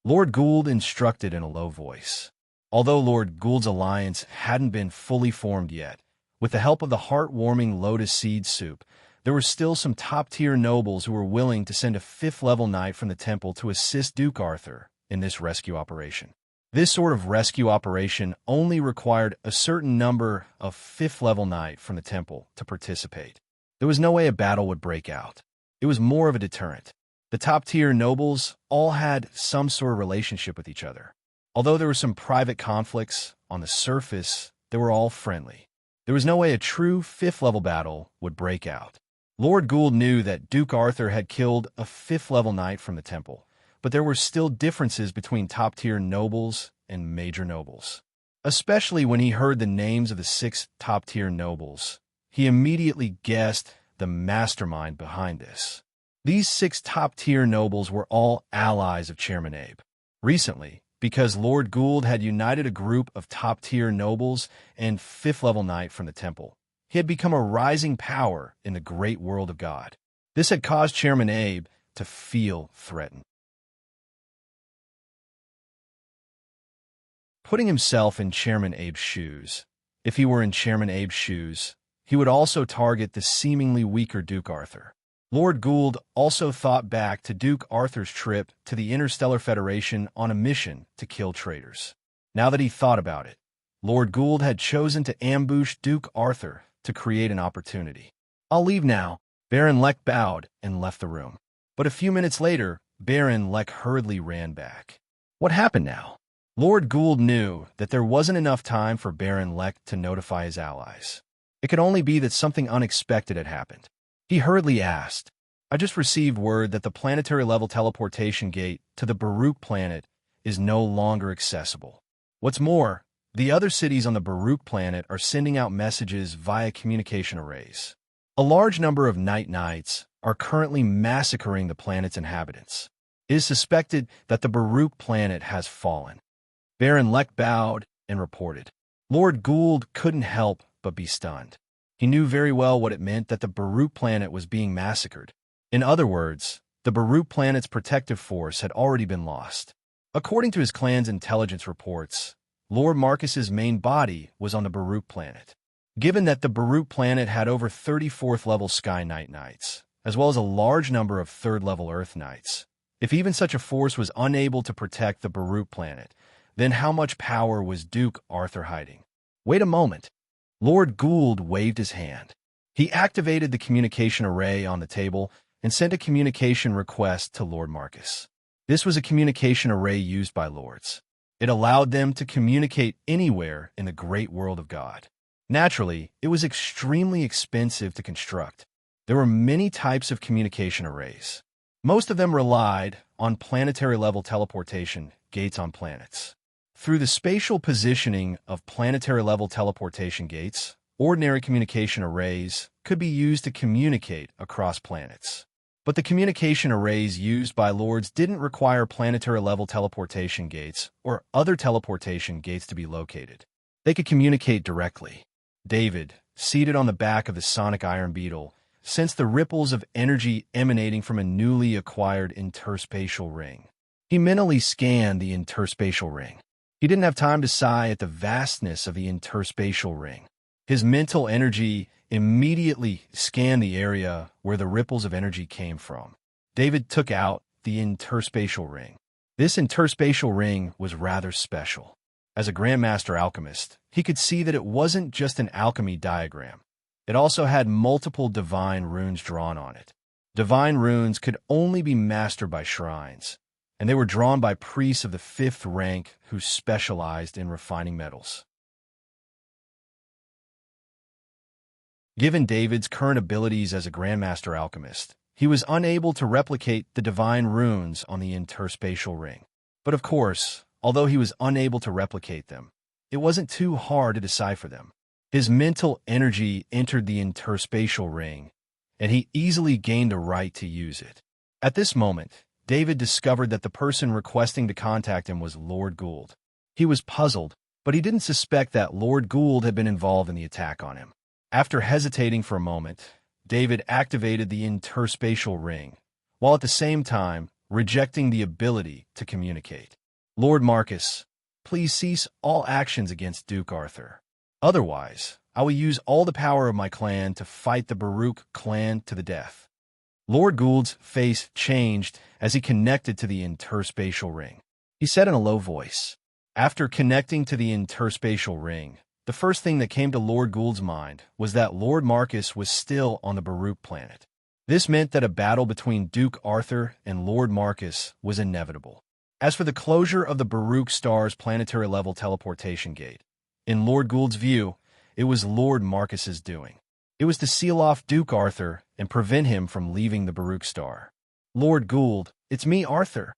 Lord Gould instructed in a low voice. Although Lord Gould's alliance hadn't been fully formed yet, with the help of the heartwarming lotus seed soup, there were still some top-tier nobles who were willing to send a 5th-level knight from the temple to assist Duke Arthur in this rescue operation. This sort of rescue operation only required a certain number of 5th-level knight from the temple to participate. There was no way a battle would break out. It was more of a deterrent. The top-tier nobles all had some sort of relationship with each other. Although there were some private conflicts, on the surface, they were all friendly. There was no way a true 5th-level battle would break out. Lord Gould knew that Duke Arthur had killed a 5th-level knight from the temple, but there were still differences between top-tier nobles and major nobles. Especially when he heard the names of the 6 top-tier nobles, he immediately guessed the mastermind behind this. These 6 top-tier nobles were all allies of Chairman Abe. Recently, because Lord Gould had united a group of top-tier nobles and 5th-level knight from the temple, he had become a rising power in the great world of God. This had caused Chairman Abe to feel threatened. Putting himself in Chairman Abe's shoes, if he were in Chairman Abe's shoes, he would also target the seemingly weaker Duke Arthur. Lord Gould also thought back to Duke Arthur's trip to the Interstellar Federation on a mission to kill traitors. Now that he thought about it, Lord Gould had chosen to ambush Duke Arthur to create an opportunity. I'll leave now. Baron Leck bowed and left the room. But a few minutes later, Baron Leck hurriedly ran back. What happened now? Lord Gould knew that there wasn't enough time for Baron Leck to notify his allies. It could only be that something unexpected had happened. He hurriedly asked, I just received word that the planetary-level teleportation gate to the Baruch planet is no longer accessible. What's more, the other cities on the Baruch planet are sending out messages via communication arrays. A large number of Night Knights are currently massacring the planet's inhabitants. It is suspected that the Baruch planet has fallen. Baron Leck bowed and reported. Lord Gould couldn't help but be stunned. He knew very well what it meant that the Baruch planet was being massacred. In other words, the Baruch planet's protective force had already been lost. According to his clan's intelligence reports, Lord Marcus's main body was on the Baruch planet. Given that the Baruch planet had over 34th-level Sky Knight Knights, as well as a large number of 3rd-level Earth Knights, if even such a force was unable to protect the Baruch planet, then how much power was Duke Arthur hiding? Wait a moment. Lord Gould waved his hand. He activated the communication array on the table and sent a communication request to Lord Marcus. This was a communication array used by lords. It allowed them to communicate anywhere in the great world of God. Naturally, it was extremely expensive to construct. There were many types of communication arrays. Most of them relied on planetary-level teleportation gates on planets. Through the spatial positioning of planetary-level teleportation gates, ordinary communication arrays could be used to communicate across planets. But the communication arrays used by lords didn't require planetary-level teleportation gates or other teleportation gates to be located. They could communicate directly. David, seated on the back of the sonic iron beetle, sensed the ripples of energy emanating from a newly acquired interspatial ring. He mentally scanned the interspatial ring. He didn't have time to sigh at the vastness of the interspatial ring. His mental energy immediately scanned the area where the ripples of energy came from. David took out the interspatial ring. This interspatial ring was rather special. As a Grandmaster alchemist, he could see that it wasn't just an alchemy diagram. It also had multiple divine runes drawn on it. Divine runes could only be mastered by shrines, and they were drawn by priests of the 5th rank who specialized in refining metals. Given David's current abilities as a Grandmaster alchemist, he was unable to replicate the divine runes on the interspatial ring. But of course, although he was unable to replicate them, it wasn't too hard to decipher them. His mental energy entered the interspatial ring, and he easily gained a right to use it. At this moment, David discovered that the person requesting to contact him was Lord Gould. He was puzzled, but he didn't suspect that Lord Gould had been involved in the attack on him. After hesitating for a moment, David activated the interspatial ring, while at the same time rejecting the ability to communicate. Lord Marcus, please cease all actions against Duke Arthur. Otherwise, I will use all the power of my clan to fight the Baruch clan to the death. Lord Gould's face changed as he connected to the interspatial ring. He said in a low voice. After connecting to the interspatial ring, the first thing that came to Lord Gould's mind was that Lord Marcus was still on the Baruch planet. This meant that a battle between Duke Arthur and Lord Marcus was inevitable. As for the closure of the Baruch star's planetary-level teleportation gate, in Lord Gould's view, it was Lord Marcus's doing. It was to seal off Duke Arthur and prevent him from leaving the Baruch star. Lord Gould, it's me, Arthur.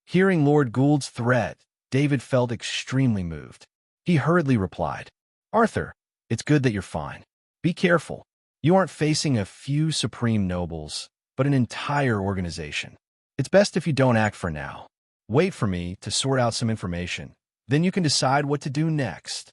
Hearing Lord Gould's threat, David felt extremely moved. He hurriedly replied, Arthur, it's good that you're fine. Be careful. You aren't facing a few supreme nobles, but an entire organization. It's best if you don't act for now. Wait for me to sort out some information. Then you can decide what to do next.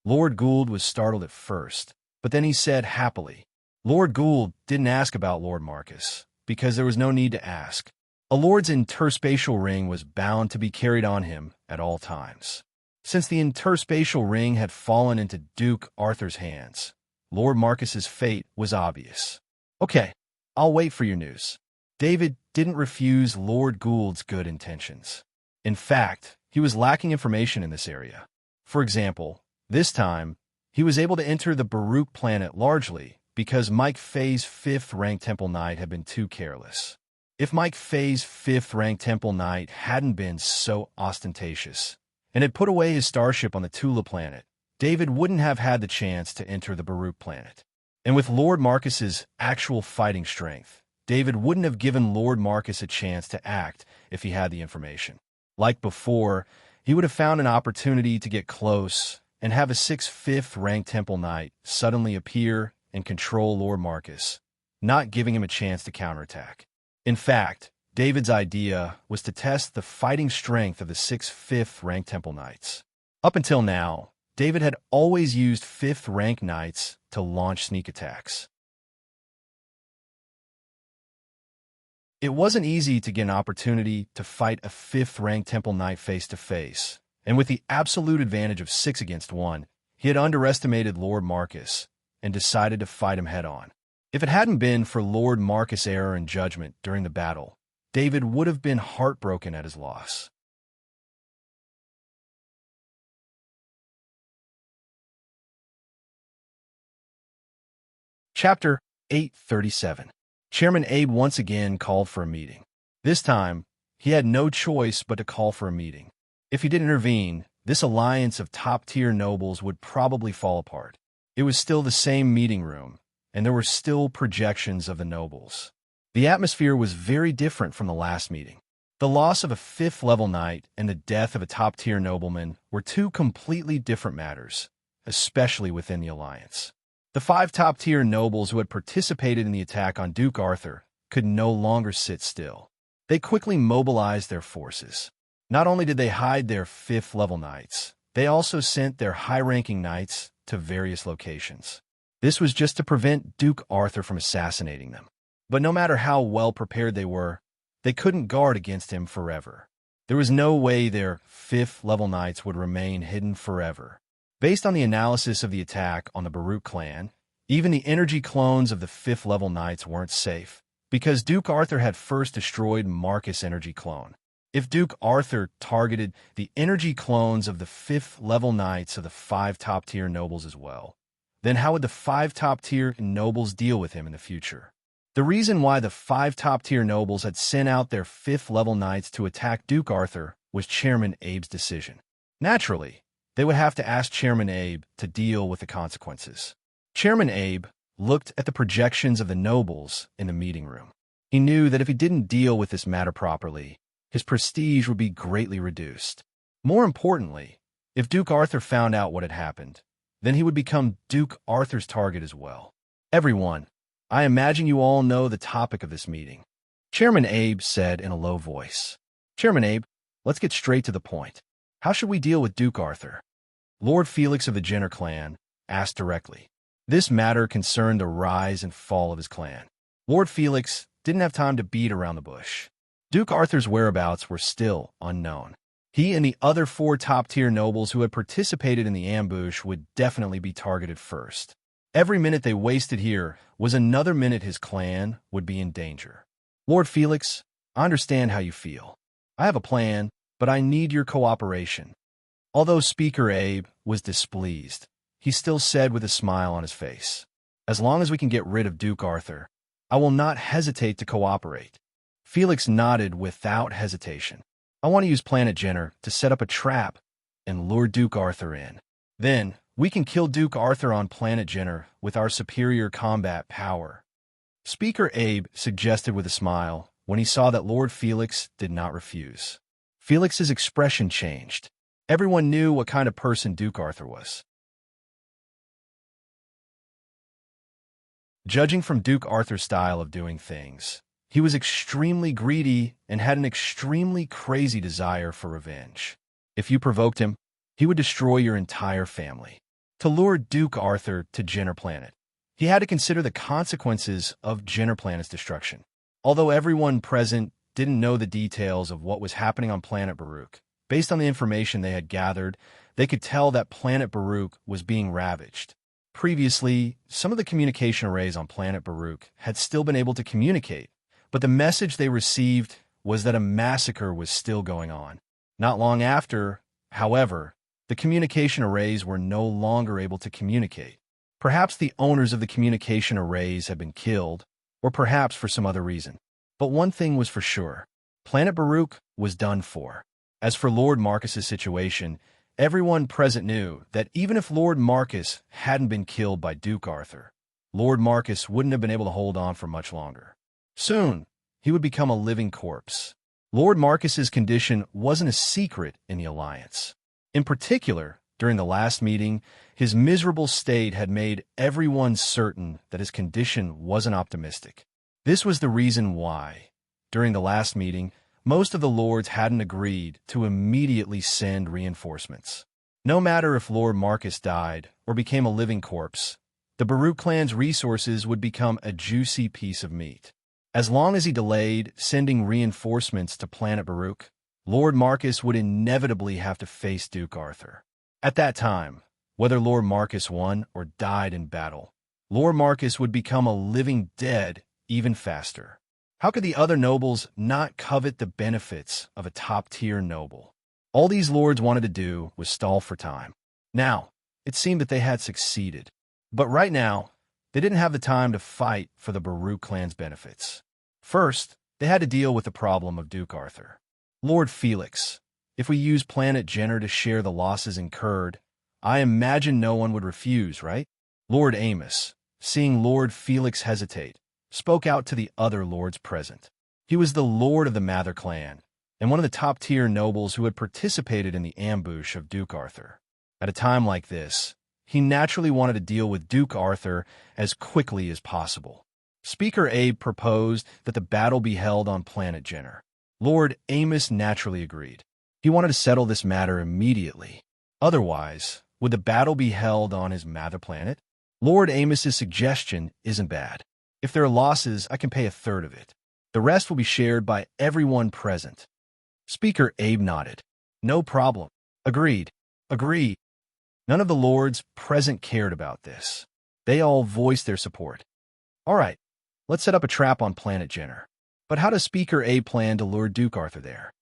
Lord Gould was startled at first, but then he said happily, Lord Gould didn't ask about Lord Marcus, because there was no need to ask. A lord's interspatial ring was bound to be carried on him at all times. Since the interspatial ring had fallen into Duke Arthur's hands, Lord Marcus's fate was obvious. Okay, I'll wait for your news. David didn't refuse Lord Gould's good intentions. In fact, he was lacking information in this area. For example, this time, he was able to enter the Baruch planet largely because Mike Fay's 5th rank Temple Knight had been too careless. If Mike Fay's 5th rank Temple Knight hadn't been so ostentatious and had put away his starship on the Tula planet, David wouldn't have had the chance to enter the Baruch planet. And with Lord Marcus's actual fighting strength, David wouldn't have given Lord Marcus a chance to act if he had the information. Like before, he would have found an opportunity to get close and have a 5th rank Temple Knight suddenly appear and control Lord Marcus, not giving him a chance to counterattack. In fact, David's idea was to test the fighting strength of the 5th rank Temple Knights. Up until now, David had always used 5th rank Knights to launch sneak attacks. It wasn't easy to get an opportunity to fight a 5th rank Temple Knight face-to-face, and with the absolute advantage of 6 against 1, he had underestimated Lord Marcus and decided to fight him head-on. If it hadn't been for Lord Marcus' error in judgment during the battle, David would have been heartbroken at his loss. Chapter 837. Chairman Abe once again called for a meeting. This time, he had no choice but to call for a meeting. If he didn't intervene, this alliance of top-tier nobles would probably fall apart. It was still the same meeting room, and there were still projections of the nobles. The atmosphere was very different from the last meeting. The loss of a fifth-level knight and the death of a top-tier nobleman were two completely different matters, especially within the alliance. The 5 top-tier nobles who had participated in the attack on Duke Arthur could no longer sit still. They quickly mobilized their forces. Not only did they hide their 5th-level knights, they also sent their high-ranking knights to various locations. This was just to prevent Duke Arthur from assassinating them. But no matter how well prepared they couldn't guard against him forever. There was no way their 5th-level knights would remain hidden forever. Based on the analysis of the attack on the Baruch clan, even the energy clones of the 5th-level knights weren't safe, because Duke Arthur had first destroyed Marcus' energy clone. If Duke Arthur targeted the energy clones of the 5th-level knights of the 5 top-tier nobles as well, then how would the 5 top-tier nobles deal with him in the future? The reason why the 5 top-tier nobles had sent out their 5th-level knights to attack Duke Arthur was Chairman Abe's decision. Naturally, they would have to ask Chairman Abe to deal with the consequences. Chairman Abe looked at the projections of the nobles in the meeting room. He knew that if he didn't deal with this matter properly, his prestige would be greatly reduced. More importantly, if Duke Arthur found out what had happened, then he would become Duke Arthur's target as well. Everyone, I imagine you all know the topic of this meeting. Chairman Abe said in a low voice. Chairman Abe, let's get straight to the point. How should we deal with Duke Arthur? Lord Felix of the Jenner clan asked directly. This matter concerned the rise and fall of his clan. Lord Felix didn't have time to beat around the bush. Duke Arthur's whereabouts were still unknown. He and the other 4 top-tier nobles who had participated in the ambush would definitely be targeted first. Every minute they wasted here was another minute his clan would be in danger. Lord Felix, I understand how you feel. I have a plan, but I need your cooperation. Although Speaker Abe was displeased, he still said with a smile on his face, as long as we can get rid of Duke Arthur, I will not hesitate to cooperate. Felix nodded without hesitation. I want to use Planet Jenner to set up a trap and lure Duke Arthur in. Then, we can kill Duke Arthur on Planet Jenner with our superior combat power. Speaker Abe suggested with a smile when he saw that Lord Felix did not refuse. Felix's expression changed. Everyone knew what kind of person Duke Arthur was. Judging from Duke Arthur's style of doing things, he was extremely greedy and had an extremely crazy desire for revenge. If you provoked him, he would destroy your entire family. To lure Duke Arthur to Jenner Planet, he had to consider the consequences of Jenner Planet's destruction. Although everyone present didn't know the details of what was happening on Planet Baruch, based on the information they had gathered, they could tell that Planet Baruch was being ravaged. Previously, some of the communication arrays on Planet Baruch had still been able to communicate, but the message they received was that a massacre was still going on. Not long after, however, the communication arrays were no longer able to communicate. Perhaps the owners of the communication arrays had been killed, or perhaps for some other reason. But one thing was for sure. Planet Baruch was done for. As for Lord Marcus's situation, everyone present knew that even if Lord Marcus hadn't been killed by Duke Arthur, Lord Marcus wouldn't have been able to hold on for much longer. Soon, he would become a living corpse. Lord Marcus's condition wasn't a secret in the Alliance. In particular, during the last meeting, his miserable state had made everyone certain that his condition wasn't optimistic. This was the reason why, during the last meeting, most of the lords hadn't agreed to immediately send reinforcements. No matter if Lord Marcus died or became a living corpse, the Baruch clan's resources would become a juicy piece of meat. As long as he delayed sending reinforcements to Planet Baruch, Lord Marcus would inevitably have to face Duke Arthur. At that time, whether Lord Marcus won or died in battle, Lord Marcus would become a living dead even faster. How could the other nobles not covet the benefits of a top-tier noble? All these lords wanted to do was stall for time. Now, it seemed that they had succeeded. But right now, They didn't have the time to fight for the Baruch clan's benefits. First, they had to deal with the problem of Duke Arthur. Lord Felix, if we use Planet Jenner to share the losses incurred, I imagine no one would refuse, right? Lord Amos, seeing Lord Felix hesitate, spoke out to the other lords present. He was the lord of the Mather clan, and one of the top-tier nobles who had participated in the ambush of Duke Arthur. At a time like this, he naturally wanted to deal with Duke Arthur as quickly as possible. Speaker Abe proposed that the battle be held on Planet Jenner. Lord Amos naturally agreed. He wanted to settle this matter immediately. Otherwise, would the battle be held on his Mather planet? Lord Amos's suggestion isn't bad. If there are losses, I can pay a third of it. The rest will be shared by everyone present. Speaker Abe nodded. No problem. Agreed. Agreed. None of the lords present cared about this. They all voiced their support. All right, let's set up a trap on Planet Jenner. But how does Speaker Abe plan to lure Duke Arthur there?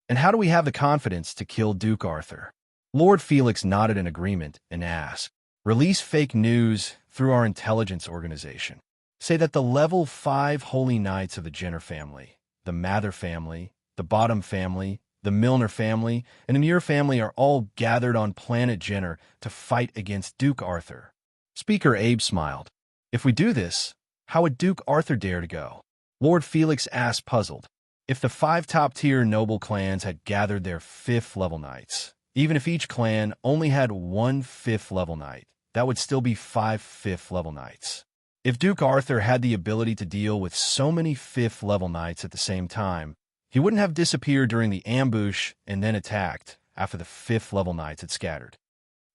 And how do we have the confidence to kill Duke Arthur? Lord Felix nodded in agreement and asked, release fake news through our intelligence organization. Say that the level 5 holy knights of the Jenner family, the Mather family, the Bottom family, the Milner family, and the Muir family are all gathered on Planet Jenner to fight against Duke Arthur. Speaker Abe smiled. If we do this, how would Duke Arthur dare to go? Lord Felix asked, puzzled. If the 5 top-tier noble clans had gathered their 5th level knights, even if each clan only had 1 5th level knight, that would still be 5 5th level knights. If Duke Arthur had the ability to deal with so many 5th level knights at the same time, he wouldn't have disappeared during the ambush and then attacked after the 5th level knights had scattered.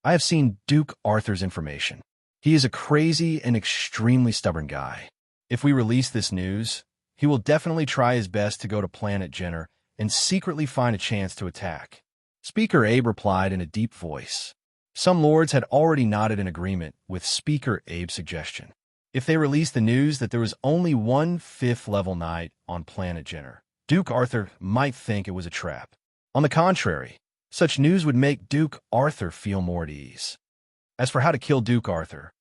I have seen Duke Arthur's information. He is a crazy and extremely stubborn guy. If we release this news, he will definitely try his best to go to Planet Jenner and secretly find a chance to attack. Speaker Abe replied in a deep voice. Some lords had already nodded in agreement with Speaker Abe's suggestion. If they released the news that there was only 1 5th level knight on Planet Jenner, Duke Arthur might think it was a trap. On the contrary, such news would make Duke Arthur feel more at ease. As for how to kill Duke Arthur,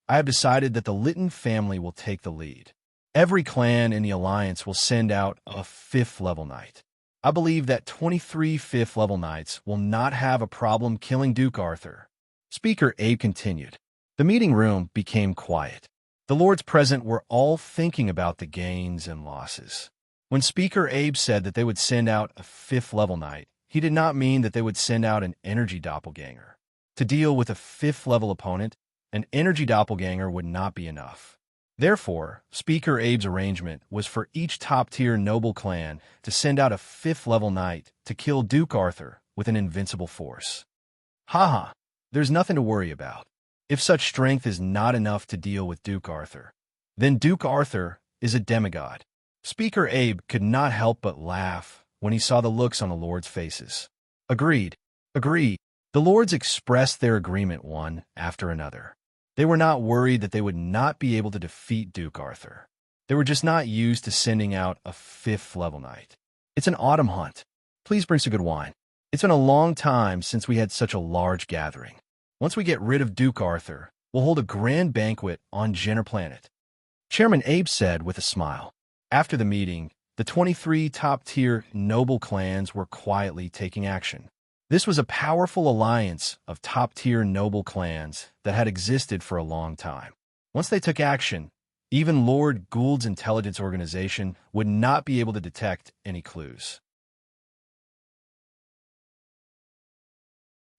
I have decided that the Lytton family will take the lead. Every clan in the alliance will send out a 5th level knight. I believe that 23 5th level knights will not have a problem killing Duke Arthur. Speaker Abe continued. The meeting room became quiet. The lords present were all thinking about the gains and losses. When Speaker Abe said that they would send out a 5th level knight, he did not mean that they would send out an energy doppelganger. To deal with a 5th level opponent, an energy doppelganger would not be enough. Therefore, Speaker Abe's arrangement was for each top-tier noble clan to send out a 5th level knight to kill Duke Arthur with an invincible force. Haha, there's nothing to worry about. If such strength is not enough to deal with Duke Arthur, then Duke Arthur is a demigod. Speaker Abe could not help but laugh when he saw the looks on the lords' faces. Agreed. Agreed. The lords expressed their agreement one after another. They were not worried that they would not be able to defeat Duke Arthur. They were just not used to sending out a 5th level knight. It's an autumn hunt. Please bring some good wine. It's been a long time since we had such a large gathering. Once we get rid of Duke Arthur, we'll hold a grand banquet on Jenner Planet. Chairman Abe said with a smile. After the meeting, the 23 top-tier noble clans were quietly taking action. This was a powerful alliance of top-tier noble clans that had existed for a long time. Once they took action, even Lord Gould's intelligence organization would not be able to detect any clues.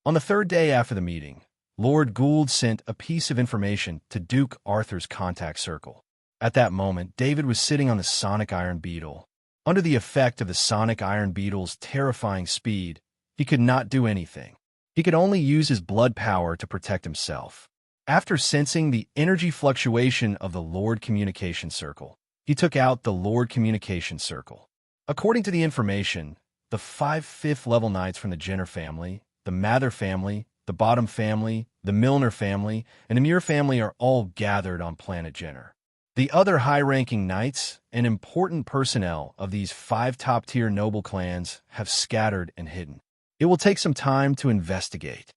On the 3rd day after the meeting, Lord Gould sent a piece of information to Duke Arthur's contact circle. At that moment, David was sitting on the Sonic Iron Beetle. Under the effect of the Sonic Iron Beetle's terrifying speed, he could not do anything. He could only use his blood power to protect himself. After sensing the energy fluctuation of the Lord Communication Circle, he took out the Lord Communication Circle. According to the information, the 5 5th level knights from the Jenner family, the Mather family, the Bottom family, the Milner family, and the Muir family are all gathered on Planet Jenner. The other high-ranking knights and important personnel of these 5 top-tier noble clans have scattered and hidden. It will take some time to investigate.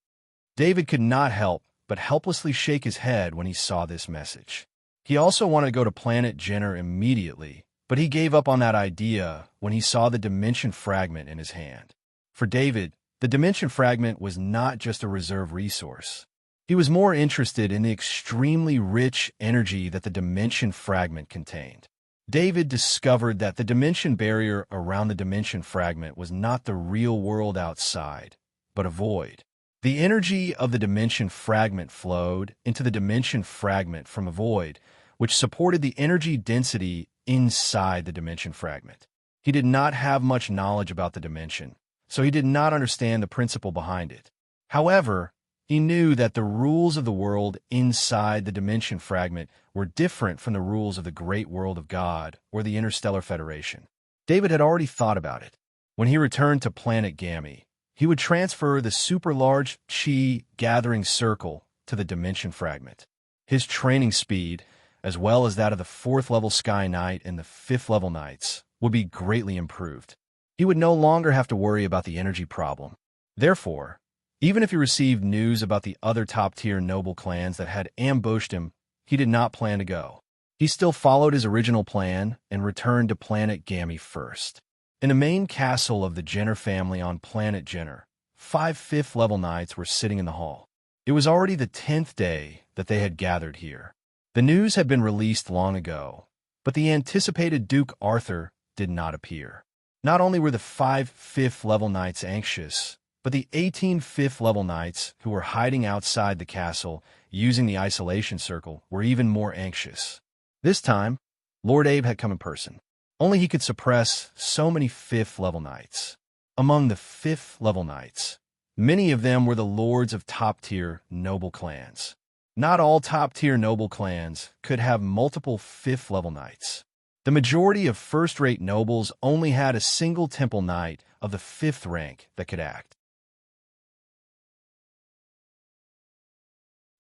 David could not help but helplessly shake his head when he saw this message. He also wanted to go to planet Jenner immediately, but he gave up on that idea when he saw the dimension fragment in his hand. For David, the dimension fragment was not just a reserve resource. He was more interested in the extremely rich energy that the dimension fragment contained. David discovered that the dimension barrier around the dimension fragment was not the real world outside, but a void. The energy of the dimension fragment flowed into the dimension fragment from a void, which supported the energy density inside the dimension fragment. He did not have much knowledge about the dimension, so he did not understand the principle behind it. However, he knew that the rules of the world inside the dimension fragment were different from the rules of the great world of God or the Interstellar Federation. David had already thought about it. When he returned to planet Gamma, he would transfer the super-large chi gathering circle to the dimension fragment. His training speed, as well as that of the 4th-level Sky Knight and the 5th-level Knights, would be greatly improved. He would no longer have to worry about the energy problem. Therefore, even if he received news about the other top-tier noble clans that had ambushed him, he did not plan to go. He still followed his original plan and returned to planet Gamma first. In the main castle of the Jenner family on planet Jenner, 5 5th-level Knights were sitting in the hall. It was already the 10th day that they had gathered here. The news had been released long ago, but the anticipated Duke Arthur did not appear. Not only were the 5 5th-level Knights anxious, but the 18 5th-level Knights who were hiding outside the castle using the isolation circle were even more anxious. This time, Lord Abe had come in person. Only he could suppress so many 5th-level Knights. Among the 5th-level Knights, many of them were the lords of top-tier noble clans. Not all top-tier noble clans could have multiple 5th-level Knights. The majority of first-rate nobles only had a single temple knight of the 5th rank that could act.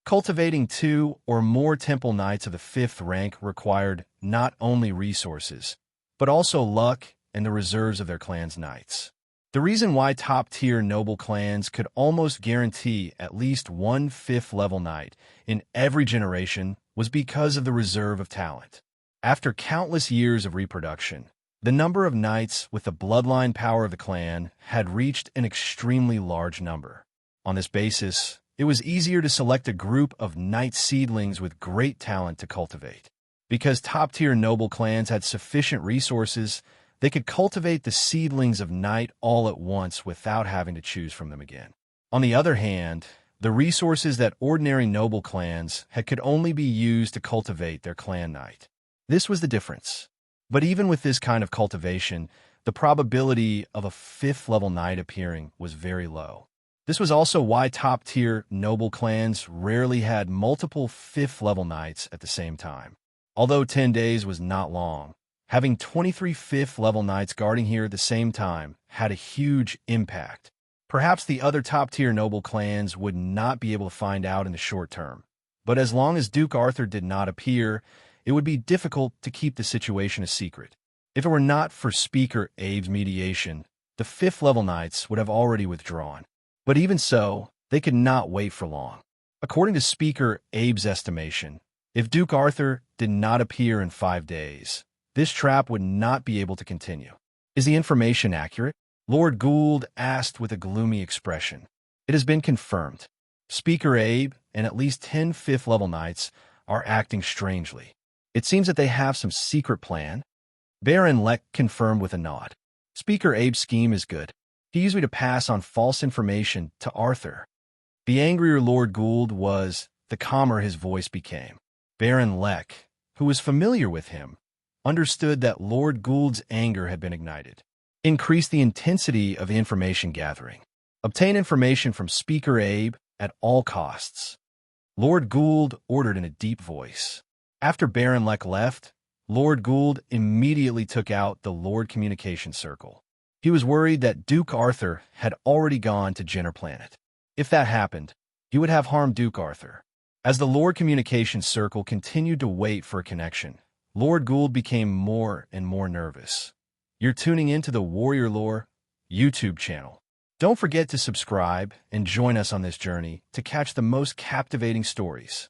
Cultivating 2 or more temple knights of the 5th rank required not only resources, but also luck and the reserves of their clan's knights. The reason why top-tier noble clans could almost guarantee at least one 5th-level knight in every generation was because of the reserve of talent. After countless years of reproduction, the number of knights with the bloodline power of the clan had reached an extremely large number. On this basis, it was easier to select a group of knight seedlings with great talent to cultivate. Because top-tier noble clans had sufficient resources, they could cultivate the seedlings of knight all at once without having to choose from them again. On the other hand, the resources that ordinary noble clans had could only be used to cultivate their clan knight. This was the difference. But even with this kind of cultivation, the probability of a 5th-level knight appearing was very low. This was also why top-tier noble clans rarely had multiple 5th-level knights at the same time. Although 10 days was not long, having 23 5th-level knights guarding here at the same time had a huge impact. Perhaps the other top-tier noble clans would not be able to find out in the short term, but as long as Duke Arthur did not appear, it would be difficult to keep the situation a secret. If it were not for Speaker Abe's mediation, the 5th-level knights would have already withdrawn. But even so, they could not wait for long. According to Speaker Abe's estimation, if Duke Arthur did not appear in 5 days, this trap would not be able to continue. Is the information accurate? Lord Gould asked with a gloomy expression. It has been confirmed. Speaker Abe and at least 10 5th-level knights are acting strangely. It seems that they have some secret plan. Baron Leck confirmed with a nod. Speaker Abe's scheme is good. He used me to pass on false information to Arthur. The angrier Lord Gould was, the calmer his voice became. Baron Leck, who was familiar with him, understood that Lord Gould's anger had been ignited. Increase the intensity of information gathering. Obtain information from Speaker Abe at all costs. Lord Gould ordered in a deep voice. After Baron Leck left, Lord Gould immediately took out the Lord Communication Circle. He was worried that Duke Arthur had already gone to Jenner Planet. If that happened, he would have harmed Duke Arthur. As the Lord Communication Circle continued to wait for a connection, Lord Gould became more and more nervous. You're tuning into the Warrior Lore YouTube channel. Don't forget to subscribe and join us on this journey to catch the most captivating stories.